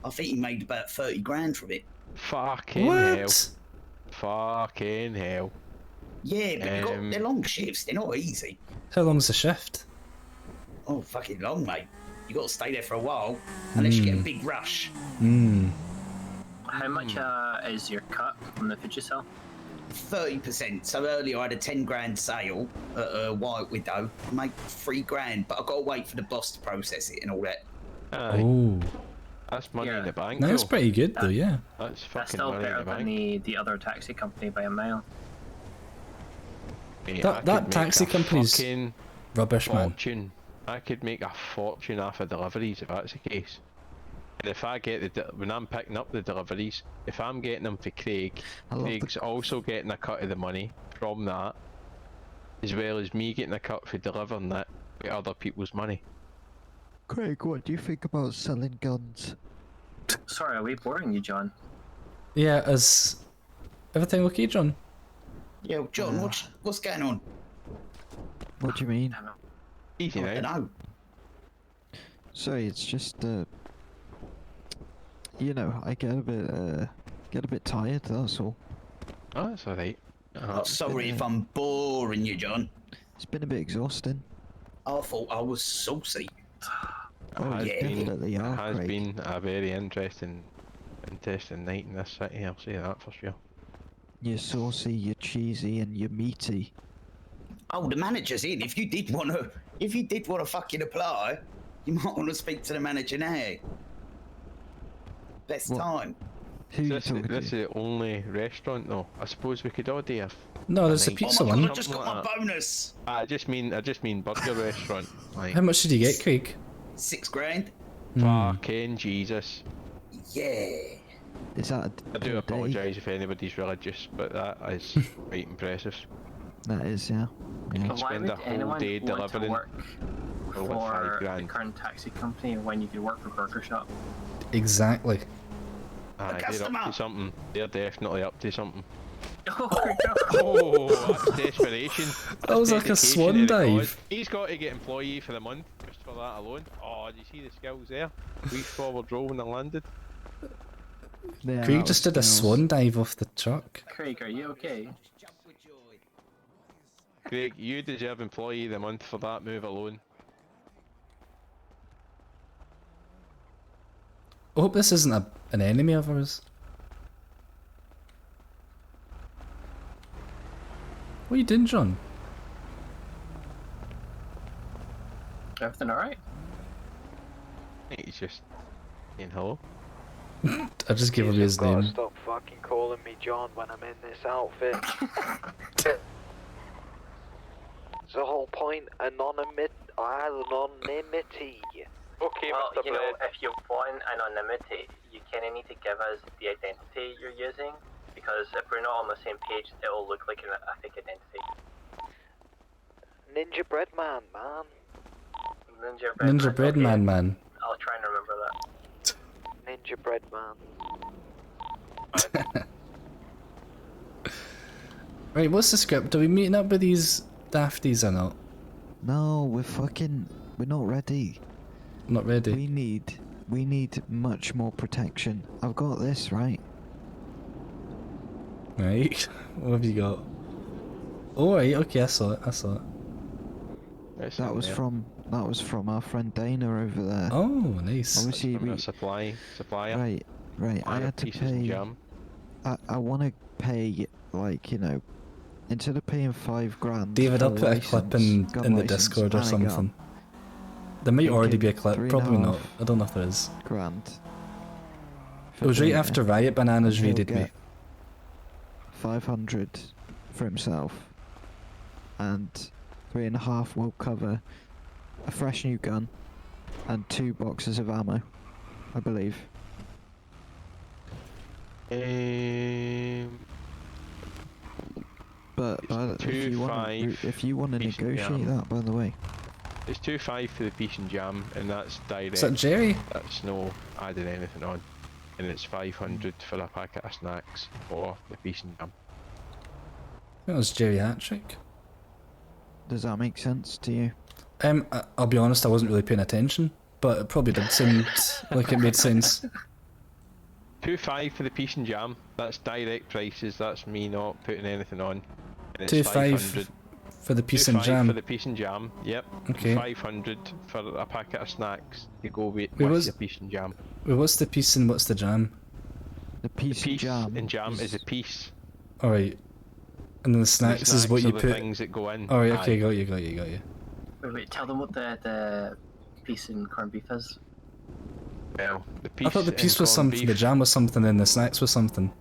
I think he made about 30 grand from it. Fucking hell. Fucking hell. Yeah, but they're long shifts. They're not easy. How long's the shift? Oh, fucking long, mate. You got to stay there for a while, unless you get a big rush. How much is your cut from the food you sell? 30%. So earlier I had a 10 grand sale at White Widow. I made 3 grand, but I got to wait for the boss to process it and all that. Oh. That's money in the bank. That's though. pretty good though, yeah. That's fucking still money in better the than bank. the other taxi company by a mile. Mate, That- I that could make taxi a company's fucking rubbish, man. fortune. I could make a fortune off of deliveries if that's the case. And if I get when I'm picking up the deliveries, if I'm getting them for Craig, Craig's also getting a cut of the money from that, as well as me getting a cut for delivering that with other people's money. Craig, what do you think about selling guns? Sorry, are we boring you, John? Yeah, is everything okay, John? Yeah, John, what's going on? What do you mean? Easy I don't now. know. Sorry, it's just you know, I get a bit tired. That's all. Oh, that's alright. I'm sorry if I'm boring you, John. It's been a bit exhausting. I thought I was saucy. Oh, It you definitely are, has Craig. been a very interesting night in this city, I'll say that for sure. You're saucy, you're cheesy, and you're meaty. Oh, the manager's in. If you did want to fucking apply, you might want to speak to the manager now. Best time. This is the only restaurant though. I suppose we could all do a No, there's a night pizza or one. I just got something my like bonus. that. I just mean burger restaurant. Like, How much did you get, Craig? 6 grand. fucking Jesus. Yeah. Is that I do apologise if anybody's religious, but that is quite impressive. That is, yeah. Why Spend would a whole anyone day want to delivering work for like for 5 the grand. current taxi company when you do work for Burger Shop? Exactly. Aye, they're customer. up to something. They're definitely up to something. Oh, Oh, that's desperation. That was like a Dedication swan to the dive. cause. He's got to get employee for the month just for that alone. Oh, do you see the skills there? We forward roll when they landed. Yeah, Craig that just was did a skills. swan dive off the truck. Craig, are you okay? Craig, you deserve employee of the month for that move alone. I hope this isn't an enemy of ours. What are you doing, John? Everything alright? He's just saying hello. I just gave him his Gotta name. stop fucking calling me John when I'm in this outfit. It's the whole point, anonymity. Okay, Well, Mr. you know, Bread. if you want anonymity, you kind of need to give us the identity you're using, because if we're not on the same page, it'll look like a fake identity. Ninja Bread Man, man. Ninja Bread okay. Man. I'll try and remember that. Ninja Bread Man. Right, what's the script? Are we meeting up with these dafties or not? No, we're not ready. Not ready. We need much more protection. I've got this, right? Right. What have you got? Oh, right, okay, I saw it. That was from our friend Dana over there. Oh, nice. Obviously, From a supplier. Right. I had to pieces and pay. jam. I want to pay, like, you know, instead of paying $5,000. David, I'll put a clip in the Discord or something. There might already be a clip, probably not. I don't know if there is. $3,500. It was right after Riot Bananas raided me. 500 for himself, and 3.5 will cover a fresh new gun and 2 boxes of ammo, I believe. But if you want to negotiate that, by the way. It's 2.5 for the piece and jam, and that's direct. Is that Jerry? That's no adding anything on. And it's 500 for a packet of snacks or the piece and jam. That was geriatric. Does that make sense to you? I'll be honest, I wasn't really paying attention, but it probably did seem like it made sense. 2.5 for the piece and jam. That's direct prices. That's me not putting anything on. And it's 2.5 for the piece and 2.5 jam. for the piece and jam. Yep. Okay. 500 for a packet of snacks to go with Wait, the piece and jam. Wait, what's the piece and what's the jam? The piece and jam is a piece. Alright. And then the snacks is what are you the put. things that go in. Alright, okay, Aye. got you. Wait, tell them what the piece and corned beef is. Well, the piece I thought the piece and was corned something, beef. the jam was something, and the snacks was something.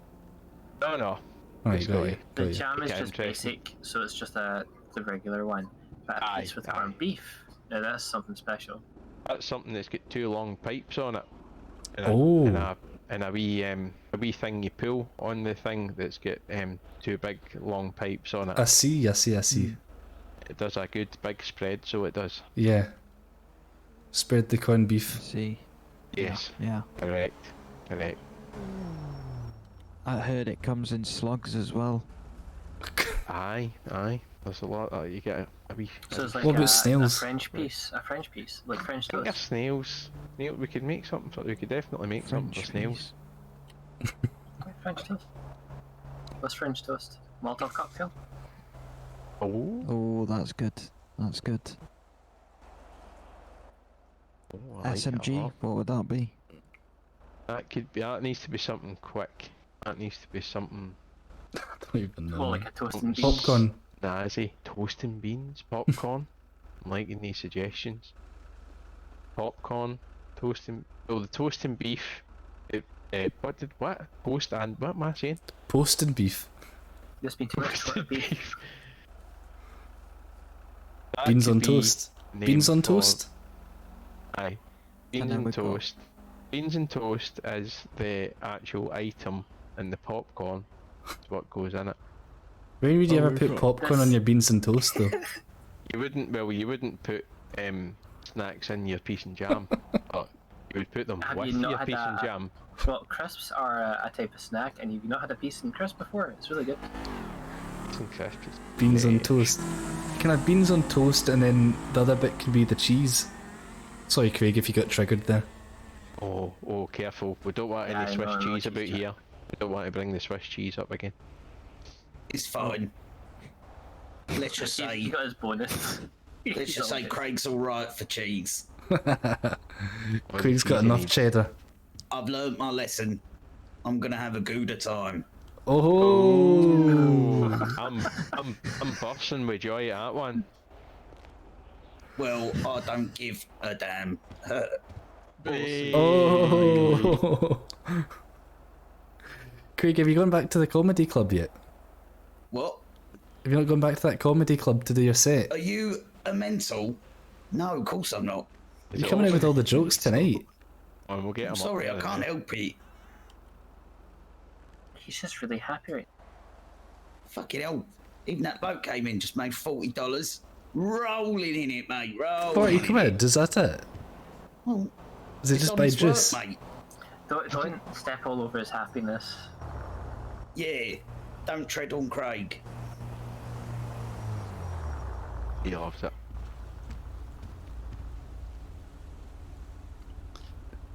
No. Alright, got you. The jam is just basic, so it's just the regular one. But a piece with corned beef, now that's something special. That's something that's got 2 long pipes on it. And a wee thing you pull on the thing that's got 2 big long pipes on it. I see. It does a good big spread, so it does. Yeah. Spread the corned beef. See. Yes. Yeah. Correct. I heard it comes in slugs as well. Aye. There's a lot. You get a wee. So it's like What about a snails? French piece, like French I think toast. snails. We could make something for. We could definitely make something for snails. French toast. What's French toast? Molotov cocktail. Oh, that's good. That's good. Oh, I like it a SMG, lot. what would that be? That could be. That needs to be something quick. That needs to be something. I don't even know. Well, like a toast and beans. Popcorn. Nah, is he toast and beans, popcorn? I'm liking these suggestions. Popcorn, toast and the toast and beef. What? Post and what am I saying? Post and beef. There's been too much sort of beef. That Beans could on be toast. named Beans on for- toast. Aye. Beans and toast. Beans and toast is the actual item, and the popcorn is what goes in it. When would you ever put popcorn on your beans and toast, though? You wouldn't put snacks in your piece and jam, but you would put them Have with you not your had piece and jam. Well, crisps are a type of snack, and you've not had a piece and crisp before. It's really good. Some crisps. Beans on toast. Can I have beans on toast and then the other bit can be the cheese? Sorry, Craig, if you got triggered there. Oh, careful. We don't want Yeah, any Swiss no cheese cheese about here. We don't want to bring the Swiss cheese up again. It's fine. Let's just say. He got his bonus. Let's just say Craig's alright for cheese. Craig's got enough cheddar. I've learnt my lesson. I'm gonna have a Gouda time. Oh. I'm bursting with joy at that one. Well, I don't give a damn. Oh. Craig, have you gone back to the comedy club yet? What? Have you not gone back to that comedy club to do your set? Are you a mental? No, of course I'm not. You're coming out with all the jokes tonight. Oh, we'll get I'm sorry, I can't help it. He's just really happy right Fucking hell. Even that boat came in, just made $40. Rolling in it, mate. Rolling. 40 quid, is that it? Well, is it it's just by honest juice? work, mate. Don't step all over his happiness. Yeah, don't tread on Craig. He loves it.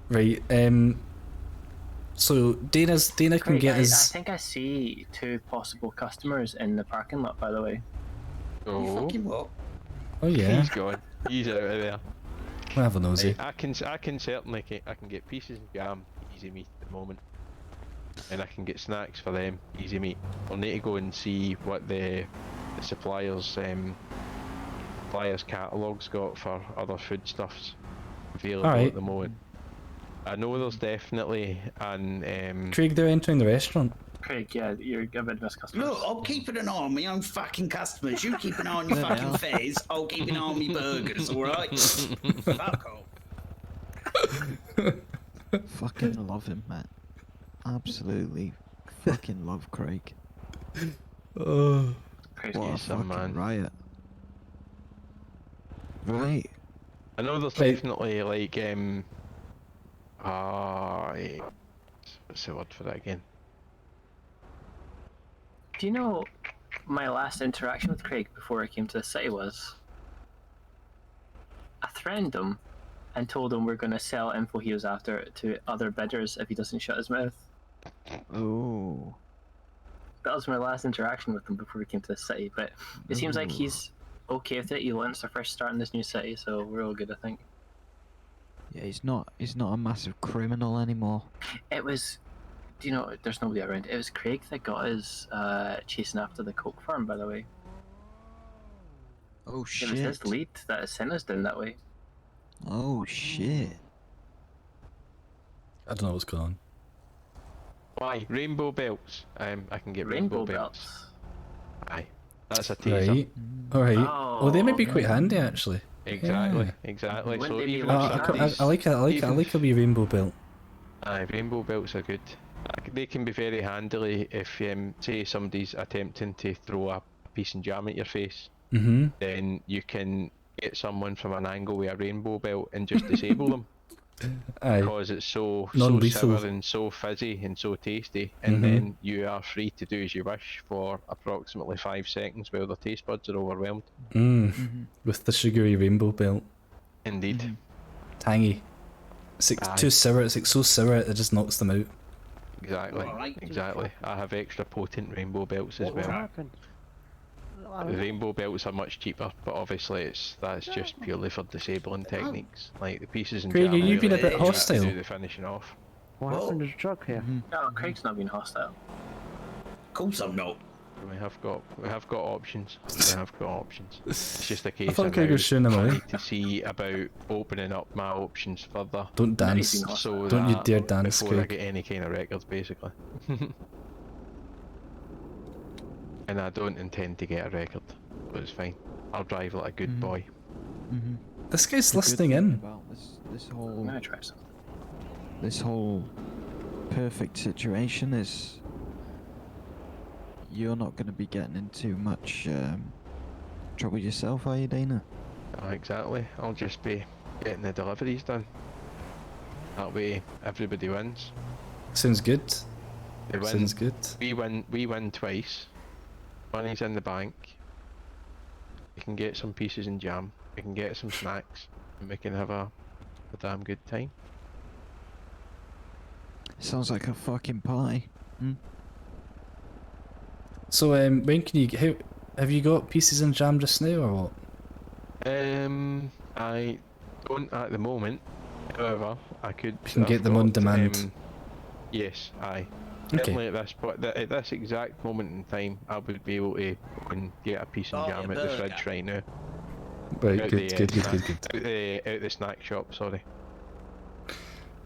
Right, so Dana can Craig, get I his... think I see 2 possible customers in the parking lot, by the way. Oh. Fucking what? Oh yeah. He's gone. He's out of there. I'll have a nosy. I can certainly I can get pieces of jam, easy meat at the moment, and I can get snacks for them, easy meat. I'll need to go and see what the suppliers catalogue's got for other foodstuffs available at the moment. I know there's definitely an Craig, they're entering the restaurant. Craig, yeah, you're a bit of a customer. Look, I'm keeping an eye on my own fucking customers. You keep an eye on your fucking fares, I'll keep an eye on my burgers, alright? Fuck off. Fucking love him, man. Absolutely fucking love Craig. Oh. What a fucking riot. Right. I know there's definitely like what's the word for that again? Do you know my last interaction with Craig before I came to the city was? I threatened him and told him we're going to sell info he was after to other bidders if he doesn't shut his mouth. Oh. That was my last interaction with him before we came to the city, but it seems like he's okay with it. He learned our first start in this new city, so we're all good, I think. Yeah, he's not a massive criminal anymore. It was, do you know, there's nobody around. It was Craig that got us chasing after the coke farm, by the way. Oh shit. It was his lead that sent us down that way. Oh shit. I don't know what's going on. Why? Rainbow belts. I can get Rainbow rainbow belts. Aye. That's a Right. taser. Alright. Oh, they might be quite handy actually. Exactly, Yeah. exactly. Wouldn't So they be even like I like it, I like a wee rainbow belt. Aye, rainbow belts are good. They can be very handy if, say, somebody's attempting to throw a piece of jam at your face. Mm-hmm. Then you can get someone from an angle with a rainbow belt and just disable them. Aye. Because it's so Non-lethal. sour and so fizzy and so tasty, and then you are free to do as you wish for approximately 5 seconds while the taste buds are overwhelmed. With the sugary rainbow belt. Indeed. Tangy. It's like Aye. too sour, it's like so sour it just knocks them out. Exactly. Exactly. I have extra potent rainbow belts as well. The rainbow belts are much cheaper, but obviously that's just purely for disabling techniques. Like the pieces and Craig, jam are you really being a bit just have to hostile? do the finishing off. What happened to the truck here? No, Craig's not being hostile. Of course I'm not. We have got options. We have got options. It's just a case thought of Craig now was shooing him I away. need to see about opening up my options further. Don't dance. So Don't you that dare dance, before I Craig. get any kind of records, basically. And I don't intend to get a record, but it's fine. I'll drive like a good boy. This guy's The good listening thing in. about this whole I'm gonna try something. this whole perfect situation is you're not going to be getting into much trouble yourself, are you, Dana? Exactly. I'll just be getting the deliveries done. That way, everybody wins. Sounds good. They win. Sounds good. We win twice. Money's in the bank. We can get some pieces and jam. We can get some snacks, and we can have a damn good time. Sounds like a fucking pie. So when can you have you got pieces and jam just now or what? I don't at the moment. However, I could. You can get them on demand. Yes, aye. Okay. Certainly at this point, at this exact moment in time, I would be able to go and get a piece of jam at the fridge right now. Right, Out good, the, good, good, snack- good, good. Out the snack shop, sorry.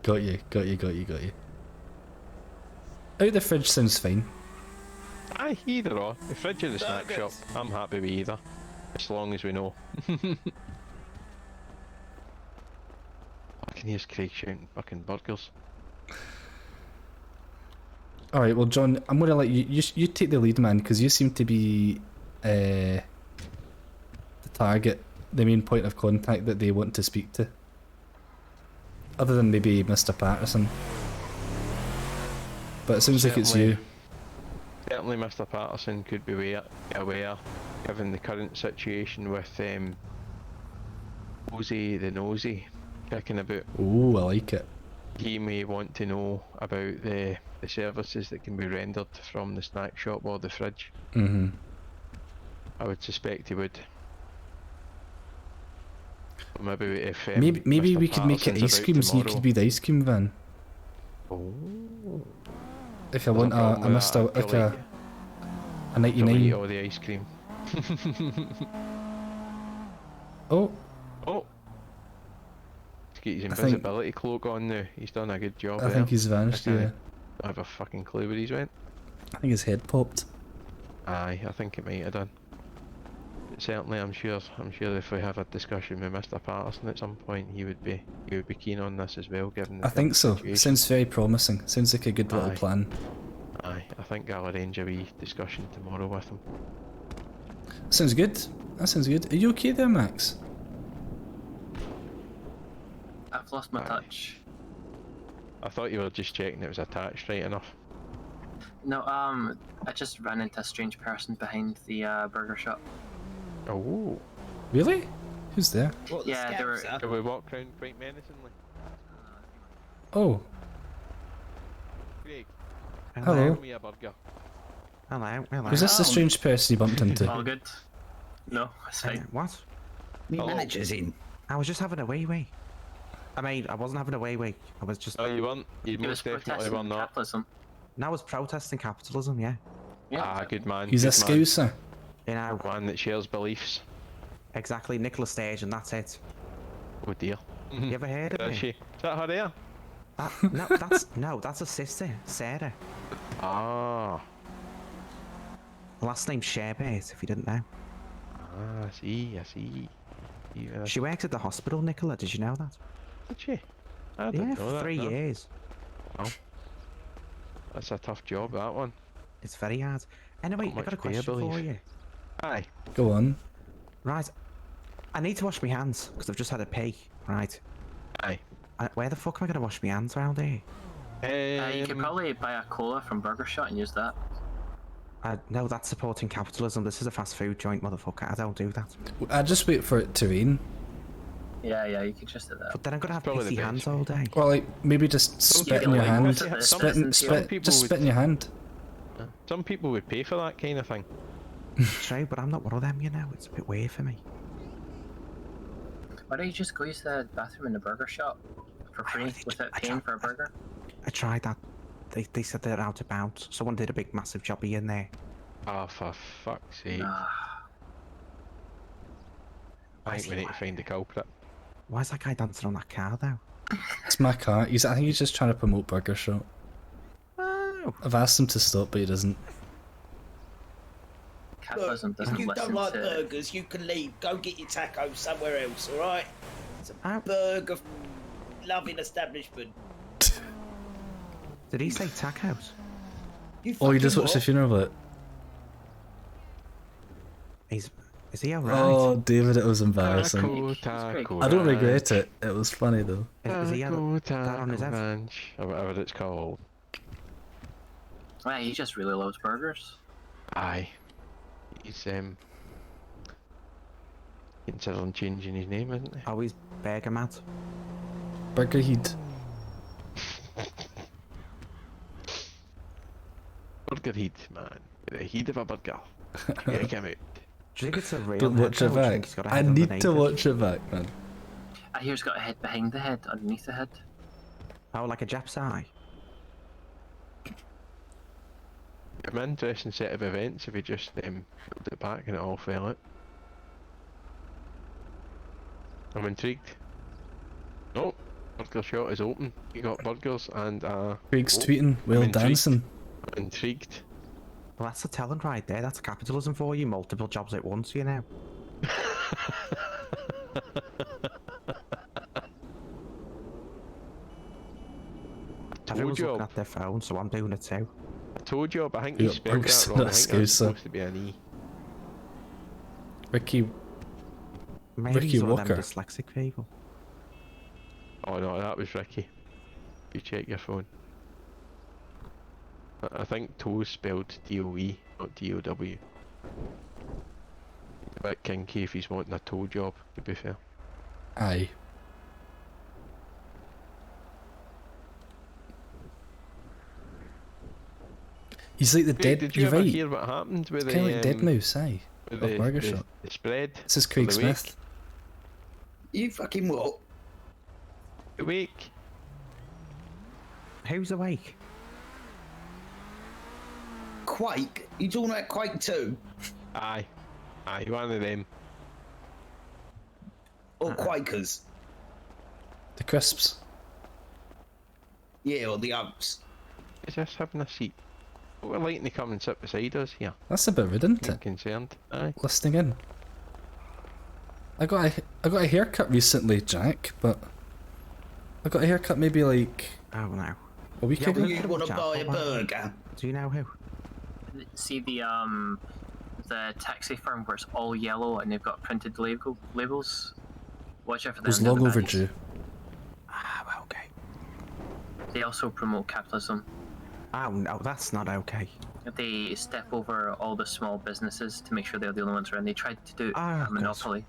Got you. Out the fridge sounds fine. Aye, either or. The fridge or the snack shop, I'm happy with either. As long as we know. I can hear Craig shouting fucking burgers. Alright, well John, I'm gonna let you take the lead, man, because you seem to be the target, the main point of contact that they want to speak to. Other than maybe Mr. Patterson. But it sounds like it's you. Certainly Mr. Patterson could be aware, given the current situation with Nosy the Nosy kicking about. Ooh, I like it. He may want to know about the services that can be rendered from the snack shop or the fridge. Mm-hmm. I would suspect he would. Maybe if Maybe Mr. we could make it Patterson's ice about creams and you tomorrow- could be the ice cream van. Oh. If I want a Mr. like a 99. Eat all the ice cream. Oh. Oh. He's got his I think- invisibility cloak on now. He's done a good job I there. think he's vanished, yeah. I have a fucking clue where he's went. I think his head popped. Aye, I think it might have done. But certainly, I'm sure if we have a discussion with Mr. Patterson at some point, he would be keen on this as well, given the I think current so. situation. Sounds very promising. Sounds like a good little Aye. plan. Aye, I think I'll arrange a wee discussion tomorrow with him. Sounds good. That sounds good. Are you okay there, Max? I've lost my touch. I thought you were just checking it was attached right enough. No, I just ran into a strange person behind the burger shop. Oh. Really? Who's there? Yeah, they were. Can we walk round quite menacingly? Oh. Craig. Hello. Give me a burger. Hello. Was this the strange person you bumped into? All good. No, it's fine. What? Your manager's in. I was just having a wee. I mean, I wasn't having a wee. I was just. Oh, you weren't? You He was most definitely were protesting not. capitalism. No, I was protesting capitalism. Yeah. Ah, good man. He's a good man. scouser. You know. One that shares beliefs. Exactly, Nicola Stage, and that's it. Oh dear. You ever heard of Is me? she? Is that her there? That's a sister, Sarah. Ah. Last name Sherbert, if you didn't know. Ah, I see. Yeah. She works at the hospital, Nicola. Did you know that? Did she? I didn't know for that. 3 no. years. Oh. That's a tough job, that one. It's very hard. Anyway, Not I got a much pay, I question for believe. you. Aye. Go on. Right. I need to wash my hands because I've just had a pee. Right. Aye. Where the fuck am I gonna wash my hands around here? You could probably buy a cola from Burger Shot and use that. No, that's supporting capitalism. This is a fast food joint, motherfucker. I don't do that. I just wait for it to rain. Yeah, you could just do that. But then I'm gonna have Probably the pissy best hands all day. Or like maybe just spit in your like, hand. what's it, Spit. Just spit in your hand. Some people would pay for that kind of thing. True, but I'm not one of them, you know. It's a bit weird for me. Why don't you just go use the bathroom in the Burger Shop for free without paying for a burger? I tried that. They said they're out of bounds. Someone did a big massive jobby in there. Oh, for fuck's sake. I think we need to find the culprit. Why is that guy dancing on that car though? It's my car. I think he's just trying to promote Burger Shot. Oh. I've asked him to stop, but he doesn't. Capitalism If doesn't you listen don't like to. burgers, you can leave. Go get your tacos somewhere else, alright? It's a Oh. burger loving establishment. Did he say tacos? Oh, you just watched the funeral of it? Is he alright? Oh, David, it was embarrassing. Taco I don't regret it. It was funny though. Is he Taco, that on his head? ranch, or whatever it's called. Yeah, he just really loves burgers. Aye. He's considering changing his name, isn't he? Oh, he's Burger Mad. Burger Heat. Burger heat, man. The heat of a burger. Yeah, come out. Do you think it's a real Don't head watch it though, or do you back. think he's got a I head need to underneath it? watch it back, man. I hear it's got a head behind the head, underneath the head. Oh, like a Jap's eye? An interesting set of events if he just pulled it back and it all fell out. I'm intrigued. Oh, burger shot is open. You got burgers and Craig's tweeting, well dancing. I'm intrigued. Well, that's the talent right there. That's capitalism for you. Multiple jobs at once, you know. Everyone's looking at their phone, so I'm doing it too. I told you, but I think you spelled that wrong. I think that's supposed to be an E. Maybe Ricky he's one of Walker. them dyslexic people. Oh no, that was Ricky. You check your phone. I think Toe's spelled D-O-E, not D-O-W. A bit kinky if he's wanting a toe job, to be fair. Aye. He's like the dead. Did you You're ever right. hear what happened with Kind of the like Dead Mouse, aye. with Of Burger Shot. the spread? This is for Craig the Smith. week? You fucking what? Awake. Who's awake? Quake? You talking about Quake 2? Aye. Aye, one of them. Or Quakers? The crisps. Yeah, or the Oaks. Is this having a seat? We're liking to come and sit beside us here. That's a bit rude, isn't I'm it? concerned. Aye. Listening in. I got a haircut recently, Jack, but I got a haircut maybe like Oh no. a week Yeah, ago. but you want to buy a burger? Do you know who? See the taxi firm where it's all yellow and they've got printed labels? Watch out for them. Was they're long the baddies. overdue. Ah, okay. They also promote capitalism. Oh no, that's not okay. They step over all the small businesses to make sure they're the only ones around. They tried to do a monopoly.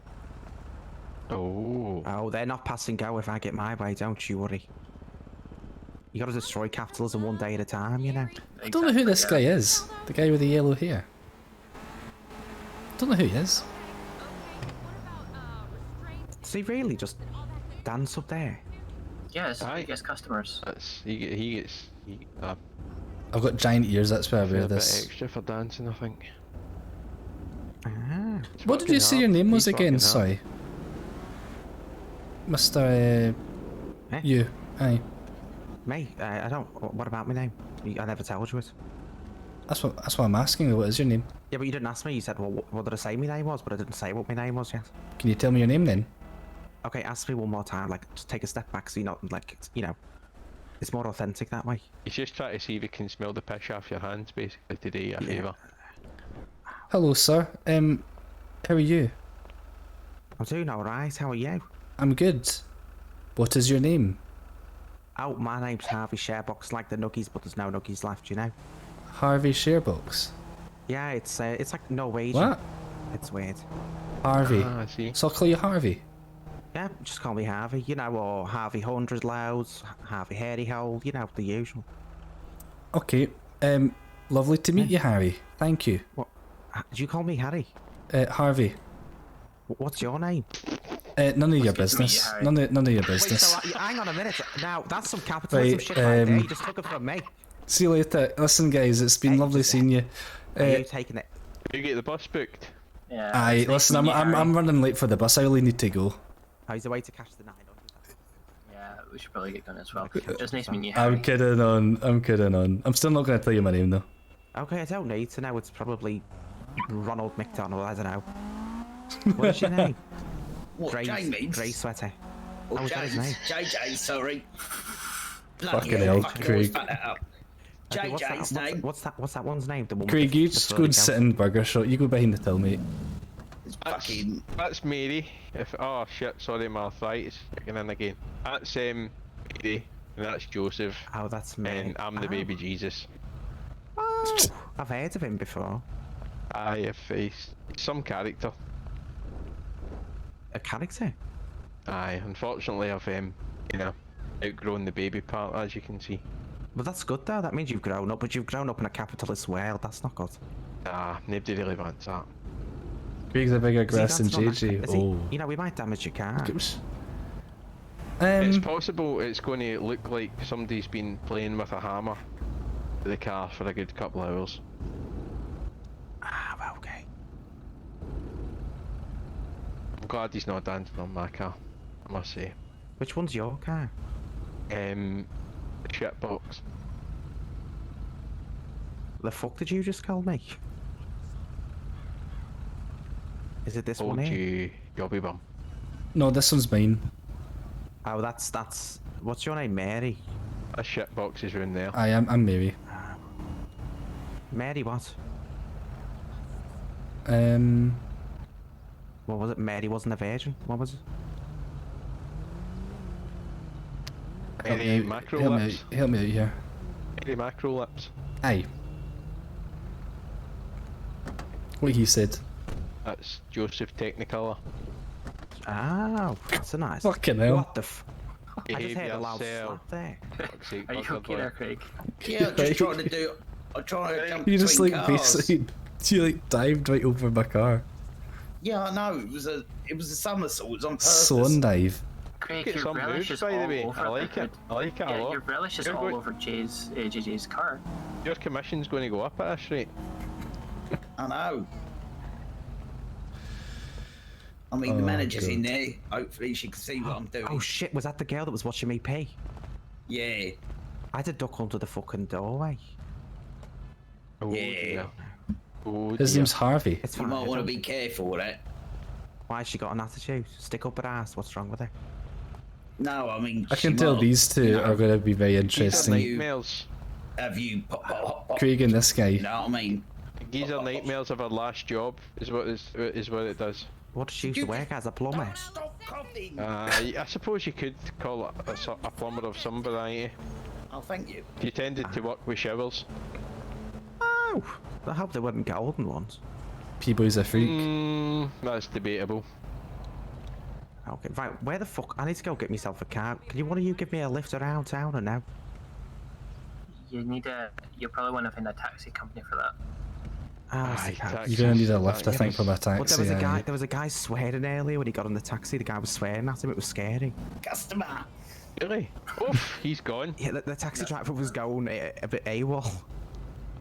Oh. Oh, they're not passing go if I get my way, don't you worry. You gotta destroy capitalism one day at a time, you know. I don't know who this guy is. The guy with the yellow hair. I don't know who he is. Does he really just dance up there? Yes, he gets customers. That's he gets I've got giant ears, that's why I a wear bit this. extra for dancing, I think. Ah. What did you say your name was again? Sorry. Mr. You. Aye. Me? I don't. What about my name? I never told you it. That's what I'm asking. What is your name? Yeah, but you didn't ask me. You said, well, what did I say my name was? But I didn't say what my name was yet. Can you tell me your name then? Okay, ask me one more time. Like, just take a step back so you're not, like, you know, it's more authentic that way. He's just trying to see if he can smell the piss off your hands, basically, to do you a favour. Hello, sir. How are you? I'm doing alright. How are you? I'm good. What is your name? Oh, my name's Harvey Sharebox, like the Nuggies, but there's no Nuggies left, you know? Harvey Sharebox. Yeah, it's like Norwegian. What? It's weird. Harvey. Ah, I see. So I'll call you Harvey. Yeah, just call me Harvey, you know, or Harvey 100 Louds, Harvey Hairy Hole, you know, the usual. Okay. Lovely to meet you, Harry. Thank you. What? Did you call me Harry? Harvey. What's your name? None of your business. None of your business. Wait, so, hang on a minute. Now, that's some capitalism Right, shit right there. You just took it from me. See you later. Listen, guys, it's been lovely seeing you. Are you taking it? You get the bus booked. Yeah. Aye, listen, I'm running late for the bus. I really need to go. How's the way to catch the 900? Yeah, we should probably get going as well. Just nice meeting you, Harry. I'm kidding on. I'm still not going to tell you my name though. Okay, I don't need to know. It's probably Ronald McDonald. I don't know. What's your name? What, Jamie? Grey Sweater. Oh, is that his name? JayJay, sorry. Fucking hell, Craig. Okay, JayJay's name. What's that one's name? The one with Craig, the- you the just go floating and sit couch? in Burger Shot. You go behind the till, mate. That's Mary. Oh shit, sorry, my arthritis kicking in again. That's Mary, and that's Joseph. Oh, that's me. And I'm the baby Jesus. Oh, I've heard of him before. Aye, if he's some character. A character? Aye, unfortunately I've outgrown the baby part, as you can see. Well, that's good though. That means you've grown up, but you've grown up in a capitalist world. That's not good. Nah, nobody really wants that. Craig's a bigger See, grass than that's not JayJay. nice. See, Oh. you know, we might damage your car. It's possible it's going to look like somebody's been playing with a hammer to the car for a good couple of hours. Ah, well, okay. I'm glad he's not dancing on my car, I must say. Which one's your car? The shitbox. The fuck did you just call me? Is it this one here? Gobby bum. No, this one's mine. Oh, that's. What's your name, Mary? A shitbox is round there. I'm Mary. Mary what? What was it? Mary wasn't a virgin. What was it? Any macro lips? Help me out here. Any macro lips? Aye. What he said. That's Joseph Technicolor. Oh, that's a nice. Fucking hell. What the f... I just heard a loud slap there. Are you okay there, Craig? Yeah, I'm just trying to do. I'm trying to jump You just between like cars. basically, you like dived right over my car. Yeah, I know. It was a somersault. It was on purpose. Swan dive. Craig, Get your some relish moves, is by the all way. over. I like it. I like it a Yeah, lot. your relish is You're all going- over JJ's car. Your commission's going to go up at this rate. I know. I mean, the manager's in there. Hopefully, she can see what I'm doing. Oh shit! Was that the girl that was watching me pee? Yeah. I had to duck under the fucking doorway. Oh, Yeah. Oh, His dear. name's Harvey. It's You fine. might want to be careful with that. Why has she got an attitude? Stick up her ass. What's wrong with her? No, I mean. I she can tell might- these two you know, are going to be very These are interesting. nightmares. Have you pop, Craig and this guy. You know what I mean? These are nightmares of our last job. Is what it does. What does she used to work as? A plumber? Stop coughing. I suppose you could call it a plumber of some variety. Oh, thank you. You tended to work with showers. Oh, I hope they weren't golden ones. P-Boy's a freak. That's debatable. Okay, right. Where the fuck? I need to go get myself a car. Can you? One of you give me a lift around town or no? You probably want to find a taxi company for that. You're going to need a lift, I think, from a But there taxi. was a guy. aye. There was a guy swearing earlier when he got on the taxi. The guy was swearing at him. It was scary. Customer. Really? Oof, he's gone. Yeah, the taxi driver was going a bit AWOL.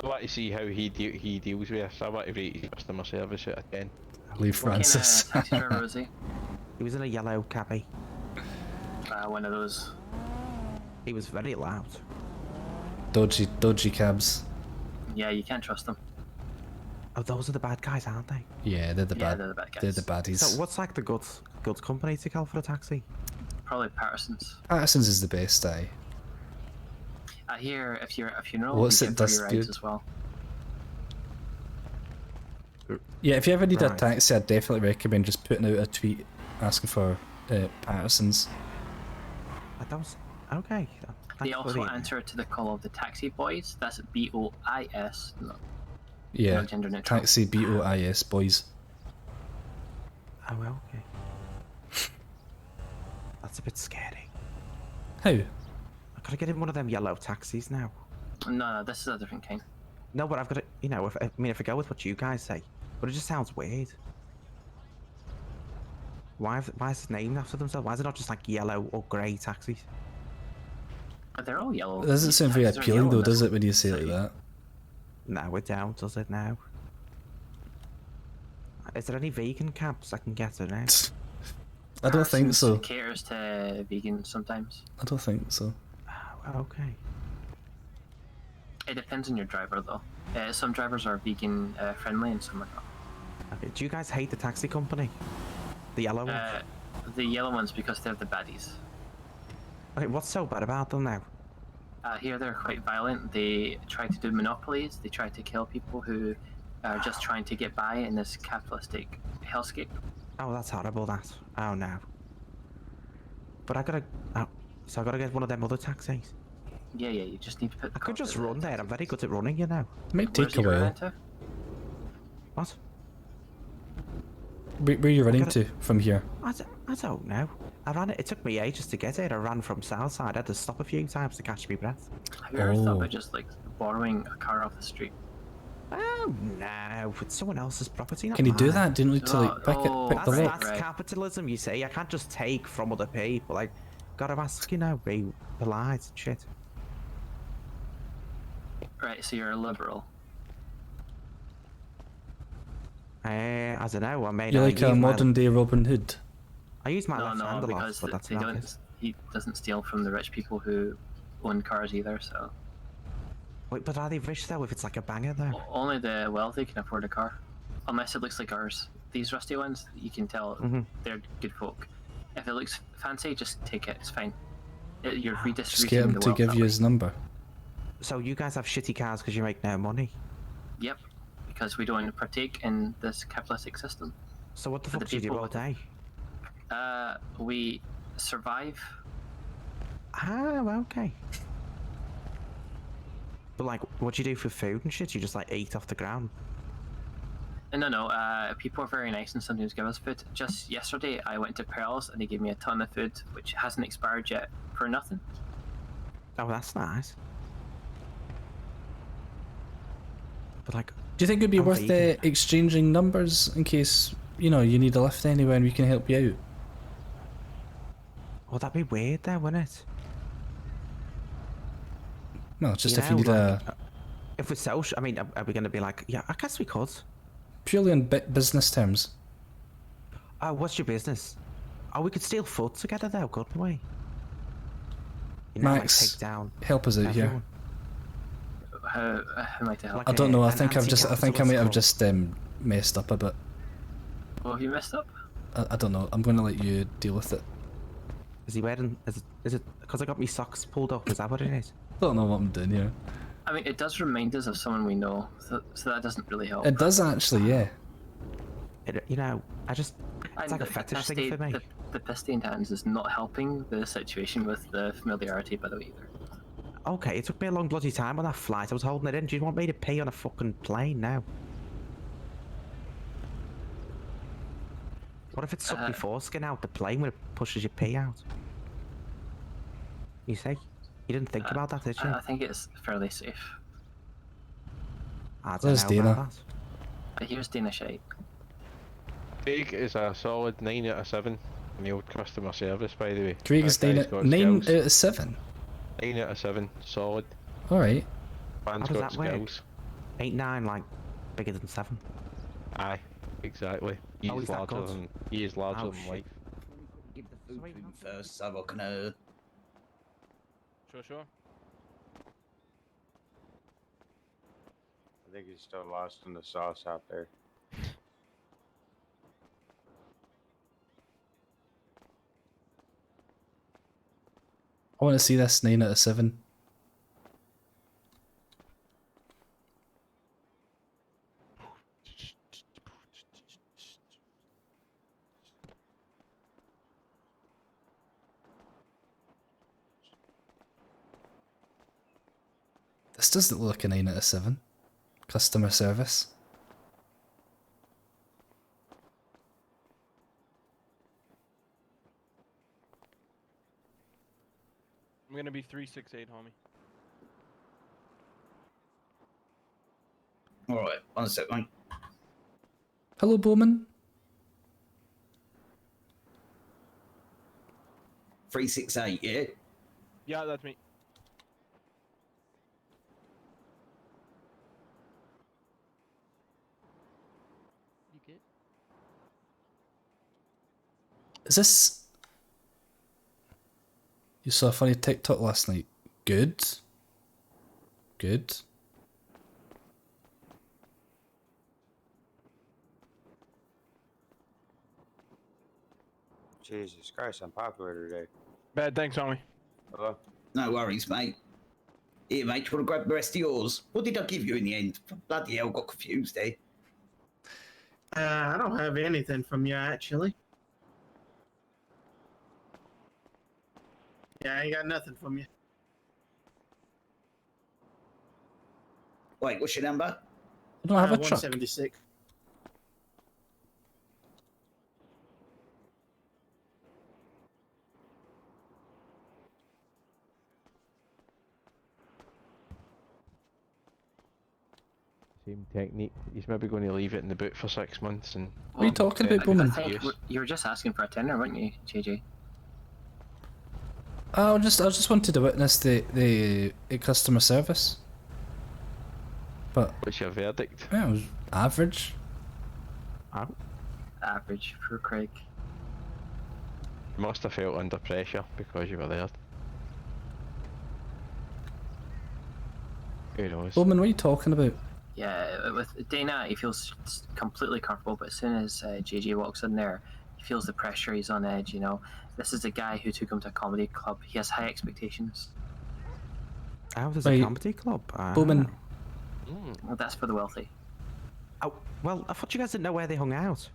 I want to see how he deals with us. I want to rate his customer service out of 10. Leave Francis. What kind of taxi driver was he? He was in a yellow cabbie. One of those. He was very loud. Dodgy cabs. Yeah, you can't trust them. Oh, those are the bad guys, aren't they? Yeah, they're the bad. they're the bad guys. They're the baddies. So what's like the good company to call for a taxi? Probably Patterson's. Patterson's is the best, aye. I hear if you're a funeral, What's you it get does free rides good? as well. Yeah, if you ever need a Right. taxi, I'd definitely recommend just putting out a tweet asking for Patterson's. I don't. Okay. They also answer to the call of the taxi boys. That's BOIS. Yeah, No gender neutral. taxi BOIS boys. Oh well, okay. That's a bit scary. How? I gotta get in one of them yellow taxis now. No, this is a different kind. No, but I've got to. You know, if I go with what you guys say, but it just sounds weird. Why is it named after themselves? Why is it not just like yellow or grey taxis? But they're all yellow. It doesn't sound very Taxis are appealing yellow though, in does this it, when you say it like that? No, it don't, does it now? Is there any vegan cabs I can get around? I don't think Patterson's so. Caters to vegans sometimes. I don't think so. Oh, okay. It depends on your driver though. Some drivers are vegan friendly and some are not. Okay. Do you guys hate the taxi company? The yellow ones? The yellow ones because they're the baddies. Okay, what's so bad about them now? Here they're quite violent. They try to do monopolies. They try to kill people who are just trying to get by in this capitalistic hellscape. Oh, that's horrible, that. Oh, no. But I gotta... Oh, so I gotta get one of them other taxis? Yeah, you just need to put. I could just run there. I'm very good at running, you know. It might take a while. What? Where are you running to from here? I don't know. I ran it. It took me ages to get here. I ran from Southside. I had to stop a few times to catch my breath. Have you ever thought Oh. about just like borrowing a car off the street? Oh no, it's someone else's property. Not Can you do mine. that? Didn't need to like pick the That's lock. capitalism, you see. I can't just take from other people. Like, Gotta ask, you know, be polite and shit. Right, so you're a liberal. I don't know. I mean, You're I like a use my- modern day Robin Hood. I use my No, left hand a lot, because but that's they not don't. it. He doesn't steal from the rich people who own cars either. So Wait, but are they rich though? If it's like a banger though? only the wealthy can afford a car, unless it looks like ours. These rusty ones, you can tell they're good folk. If it looks fancy, just take it. It's fine. You're Just redistributing get him the to wealth give that you way. his number. So you guys have shitty cars because you make no money. Yep, because we don't partake in this capitalistic system. So what the For fuck do you do all day? We survive. Ah, okay. But like, what do you do for food and shit? You just like eat off the ground? No. People are very nice and sometimes give us food. Just yesterday, I went to Pearls and they gave me a ton of food, which hasn't expired yet, for nothing. Oh, that's nice. But like, Do you think it'd be I'm worth vegan. exchanging numbers in case, you know, you need a lift anywhere and we can help you out? Well, that'd be weird though, wouldn't it? No, just You if you know, need like, a... If we're social, I mean, are we going to be like, yeah, I guess we could. Purely on business terms. What's your business? Oh, we could steal food together though, couldn't we? You know, Max, like take down help us out here. everyone. How might I help? Like I don't know, I an think I might have anti-capitalist just messed up a bit. What have you messed up? I don't know, I'm going to let you deal with it. Is he wearing? Is it because I got me socks pulled up? Is that what it is? I don't know what I'm doing here. I mean, it does remind us of someone we know, so that doesn't really help. It does actually, yeah. You know, it's like a fetish thing for me. The piss-stained hands is not helping the situation with the familiarity, by the way, either. Okay, it took me a long bloody time on that flight. I was holding it in. Do you want me to pee on a fucking plane now? What if it sucked your foreskin out the plane when it pushes your pee out? You see? You didn't think about that, did you? I think it's fairly safe. I don't There's know Dana. about that. But here's Dana Shite. Craig is a solid 9 out of 7 in the old customer service, by the way. Craig's That guy's Dana, got 9 skills. out of 7. 9 out of 7, solid. Alright. How Man's does got that work? skills. Ain't 9 like bigger than 7? Aye, exactly. He Oh, is is that larger good? than Oh, than shit. life. Give the food to him first so I can Sure. I think he's still lost in the sauce out there. I want to see this 9 out of 7. This doesn't look like a 9 out of 7. Customer service. I'm gonna be 368, homie. Alright, 1 sec, mate. Hello, Bowman. 368, yeah? Yeah, that's me. You good? Is this... You saw a funny TikTok last night. Good. Good. Jesus Christ, I'm popular today. Bad, thanks, homie. Hello? No worries, mate. Here, mate, do you want to grab the rest of yours? What did I give you in the end? Bloody hell, got confused there. I don't have anything from you, actually. Yeah, I ain't got nothing from you. Wait, what's your number? I don't have a truck. 176. Same technique. He's maybe going to leave it in the boot for 6 months and... What are you talking about, I Bowman? think you were just asking for a tenner, weren't you, JJ? I just wanted to witness the customer service. But what's your verdict? Yeah, it was average. Average for Craig. You must have felt under pressure because you were there. Who knows? Bowman, what are you talking about? Yeah, with Dana, he feels completely comfortable, but as soon as JayJay walks in there, he feels the pressure, he's on edge, you know. This is the guy who took him to a comedy club. He has high expectations. Oh, there's a comedy club? Bowman. Well, that's for the wealthy. Oh, well, I thought you guys didn't know where they hung out.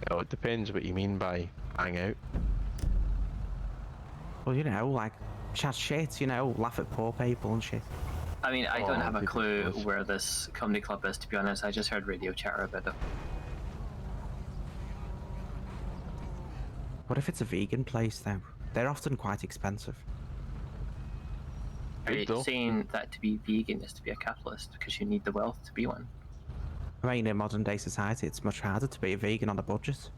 Well, it depends what you mean by hang out. Well, you know, like, chat shit, you know, laugh at poor people and shit. I mean, I don't have a clue where this comedy club is, to be honest. I just heard radio chatter about it. What if it's a vegan place, though? They're often quite expensive. Are you saying that to be vegan is to be a capitalist because you need the wealth to be one? I mean, in modern day society, it's much harder to be a vegan on a budget.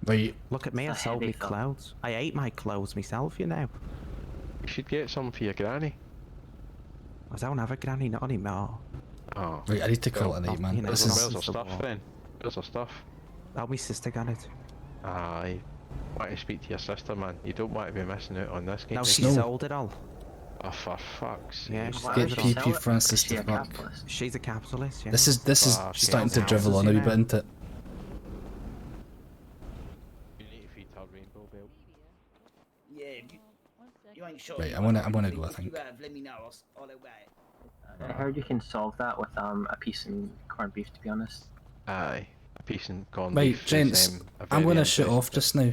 Wait. Look at me, I sold me clothes. I ate my clothes myself, you know. You should get some for your granny. I don't have a granny, not anymore. Oh. Wait, I need to call it a night, man. You know, This Where's is... her stuff then? Where's her stuff? Oh, my sister got it. I want to speak to your sister, man. You don't want to be missing out on this game. No, she sold it all. Oh, for fuck's sake. Yeah, she's Get PP Francis to fuck. She's a capitalist, yeah. This is Oh, starting to owns drivel houses, on a you wee know. bit, isn't it? You need to feed her rainbow belt. Yeah, you ain't sure. Right, I'm gonna go, I If think. you have, let me know. I'll obey it. I heard you can solve that with a piece in corned beef, to be honest. Aye, a piece in corned Right, beef. gents, is, a I'm very gonna shut off just now.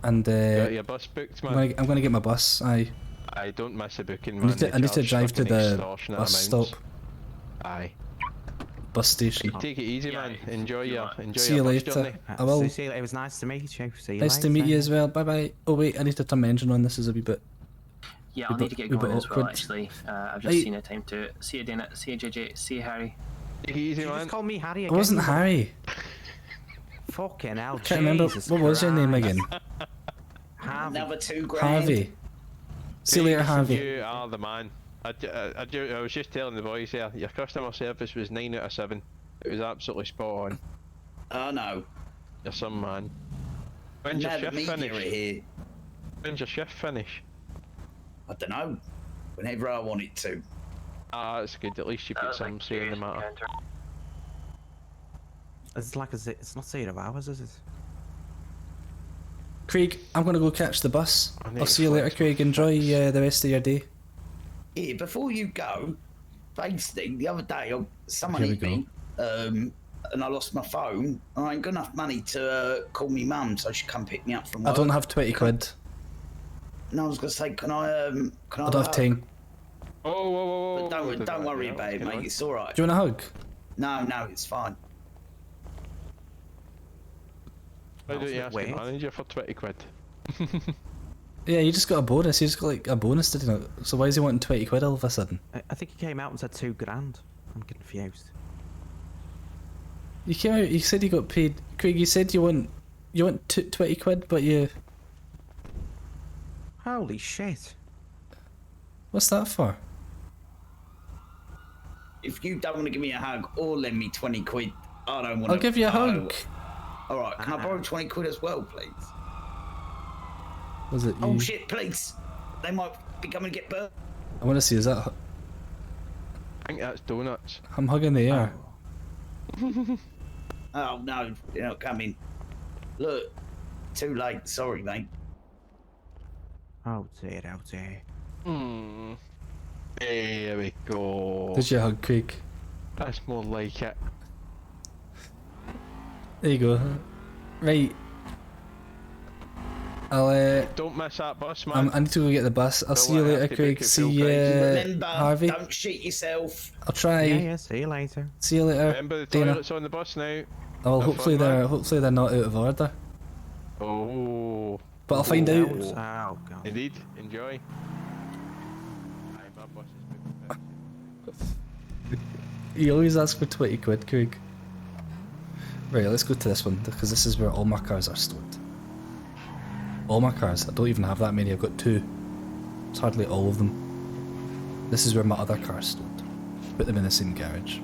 And Got your bus booked, man? I'm gonna get my bus, aye. I don't miss a booking, I man. need to, I need to They charge drive to fucking the extortionate bus amounts. stop. Aye. Bus station. Take it easy, man. Enjoy your See you bus later. journey. I will. See you later. It was nice to meet you. See you Nice later. to meet you as well. Bye bye. Oh wait, I need to turn my engine on. This is a wee bit. Yeah, I'll wee need to bit- get wee bit going as well, awkward. actually. I've just Hey. seen a time to see you, Dana. See you, JayJay. See you, Harry. Take it easy, You man. just called me Harry I again. wasn't Harry. Fucking hell, Can't remember. Jesus What was your name Christ. again? Harvey. Another $2,000. Harvey. See you later, Harvey. You are the man. I was just telling the boys there, your customer service was 9 out of 7. It was absolutely spot on. Oh no. You're some man. When's your Now the shift media finish? are here. When's your shift finish? I don't know. Whenever I want it to. Ah, that's good. At least you That put was some say in the matter. encounter. It's like it's not 0 hours, is it? Craig, I'm gonna go catch the bus. I need I'll to see you later, flex my Craig. Enjoy the rest of your day. Here, before you go, basically, the other day, someone Here we hit me, and I lost my phone. I ain't got enough money to call me mum, so she come pick me up from work. I don't have 20 quid. No, I was gonna say, can I I don't have 10. Oh, whoa, whoa, whoa. But don't worry about it, mate. It's all right. Do you want a hug? No, it's fine. Why don't you That's ask weird. the manager for 20 quid? Yeah, you just got a bonus. You just got like a bonus, did you know? So why is he wanting 20 quid all of a sudden? I think he came out and said $2,000. I'm confused. You came out. You said you got paid. Craig, you said you want 20 quid, but you. Holy shit! What's that for? If you don't want to give me a hug or lend me 20 quid, I don't want to. I'll give you a hug. All right, can I borrow 20 quid as well, please? Was it you? Oh shit, please! They might be coming to get burnt. I want to see. Is that? I think that's donuts. I'm hugging the air. Oh no, you're not coming. Look, too late. Sorry, mate. Oh dear, oh dear. Hmm. There we go. Did you hug Craig? That's more like it. There you go. Right. I'll. Don't miss that bus, man. I need to go get the bus. I'll Don't see you let it later, have to Craig. book it See full you, price. Remember, Harvey. don't shit yourself. I'll try. Yeah, see you later. See you later, Remember the Dana. toilets on the bus now. Oh, Have hopefully fun, man. they're not out of order. Oh. But I'll find out. Oh god. Indeed. Enjoy. Aye, my bus is booked. You always ask for 20 quid, Craig. Right, let's go to this one, because this is where all my cars are stored. All my cars. I don't even have that many, I've got 2. It's hardly all of them. This is where my other car's stored. Put them in the same garage.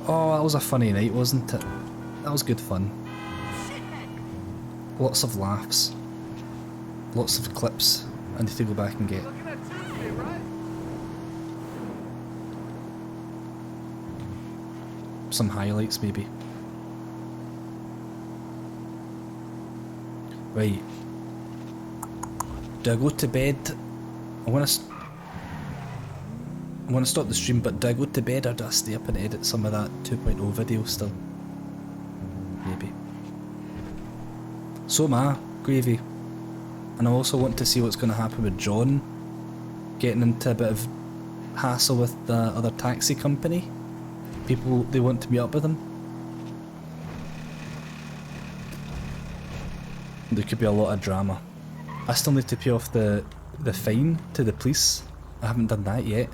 Oh, that was a funny night, wasn't it? That was good fun. Lots of laughs. Lots of clips I need to go back and get. Some highlights maybe. Right. Do I go to bed? I want to stop the stream, but do I go to bed or do I stay up and edit some of that 2.0 video still? Maybe. So am I, Gravy. And I also want to see what's going to happen with John getting into a bit of hassle with the other taxi company. People, they want to meet up with him. There could be a lot of drama. I still need to pay off the fine to the police. I haven't done that yet.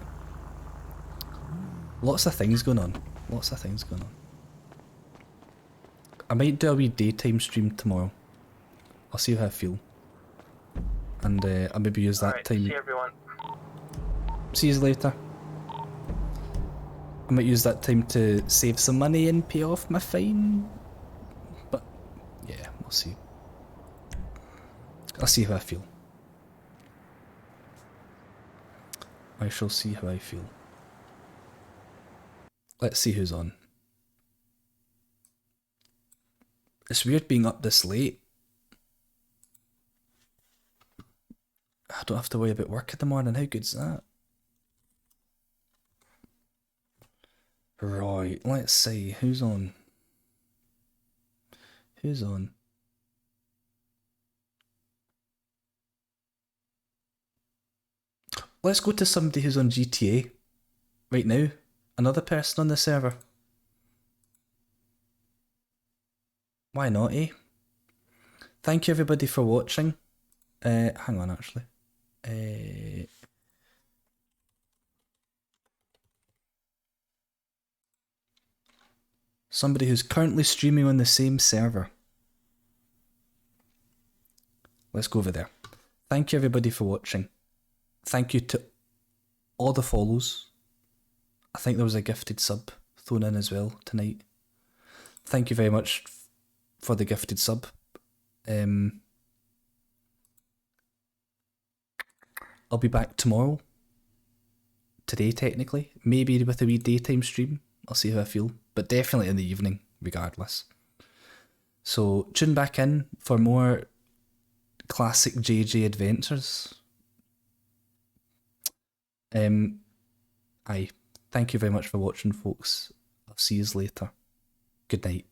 Lots of things going on. Lots of things going on. I might do a wee daytime stream tomorrow. I'll see how I feel. And I'll maybe use that time. See everyone. See you later. I might use that time to save some money and pay off my fine. But yeah, we'll see. I'll see how I feel. I shall see how I feel. Let's see who's on. It's weird being up this late. I don't have to worry about work in the morning. How good's that? Right, let's see. Who's on? Who's on? Let's go to somebody who's on GTA right now. Another person on the server. Why not, eh? Thank you everybody for watching. Hang on actually. Somebody who's currently streaming on the same server. Let's go over there. Thank you everybody for watching. Thank you to all the follows. I think there was a gifted sub thrown in as well tonight. Thank you very much for the gifted sub. I'll be back tomorrow. Today technically. Maybe with a wee daytime stream. I'll see how I feel. But definitely in the evening, regardless. So tune back in for more classic JayJay adventures. Aye. Thank you very much for watching, folks. I'll see you later. Good night.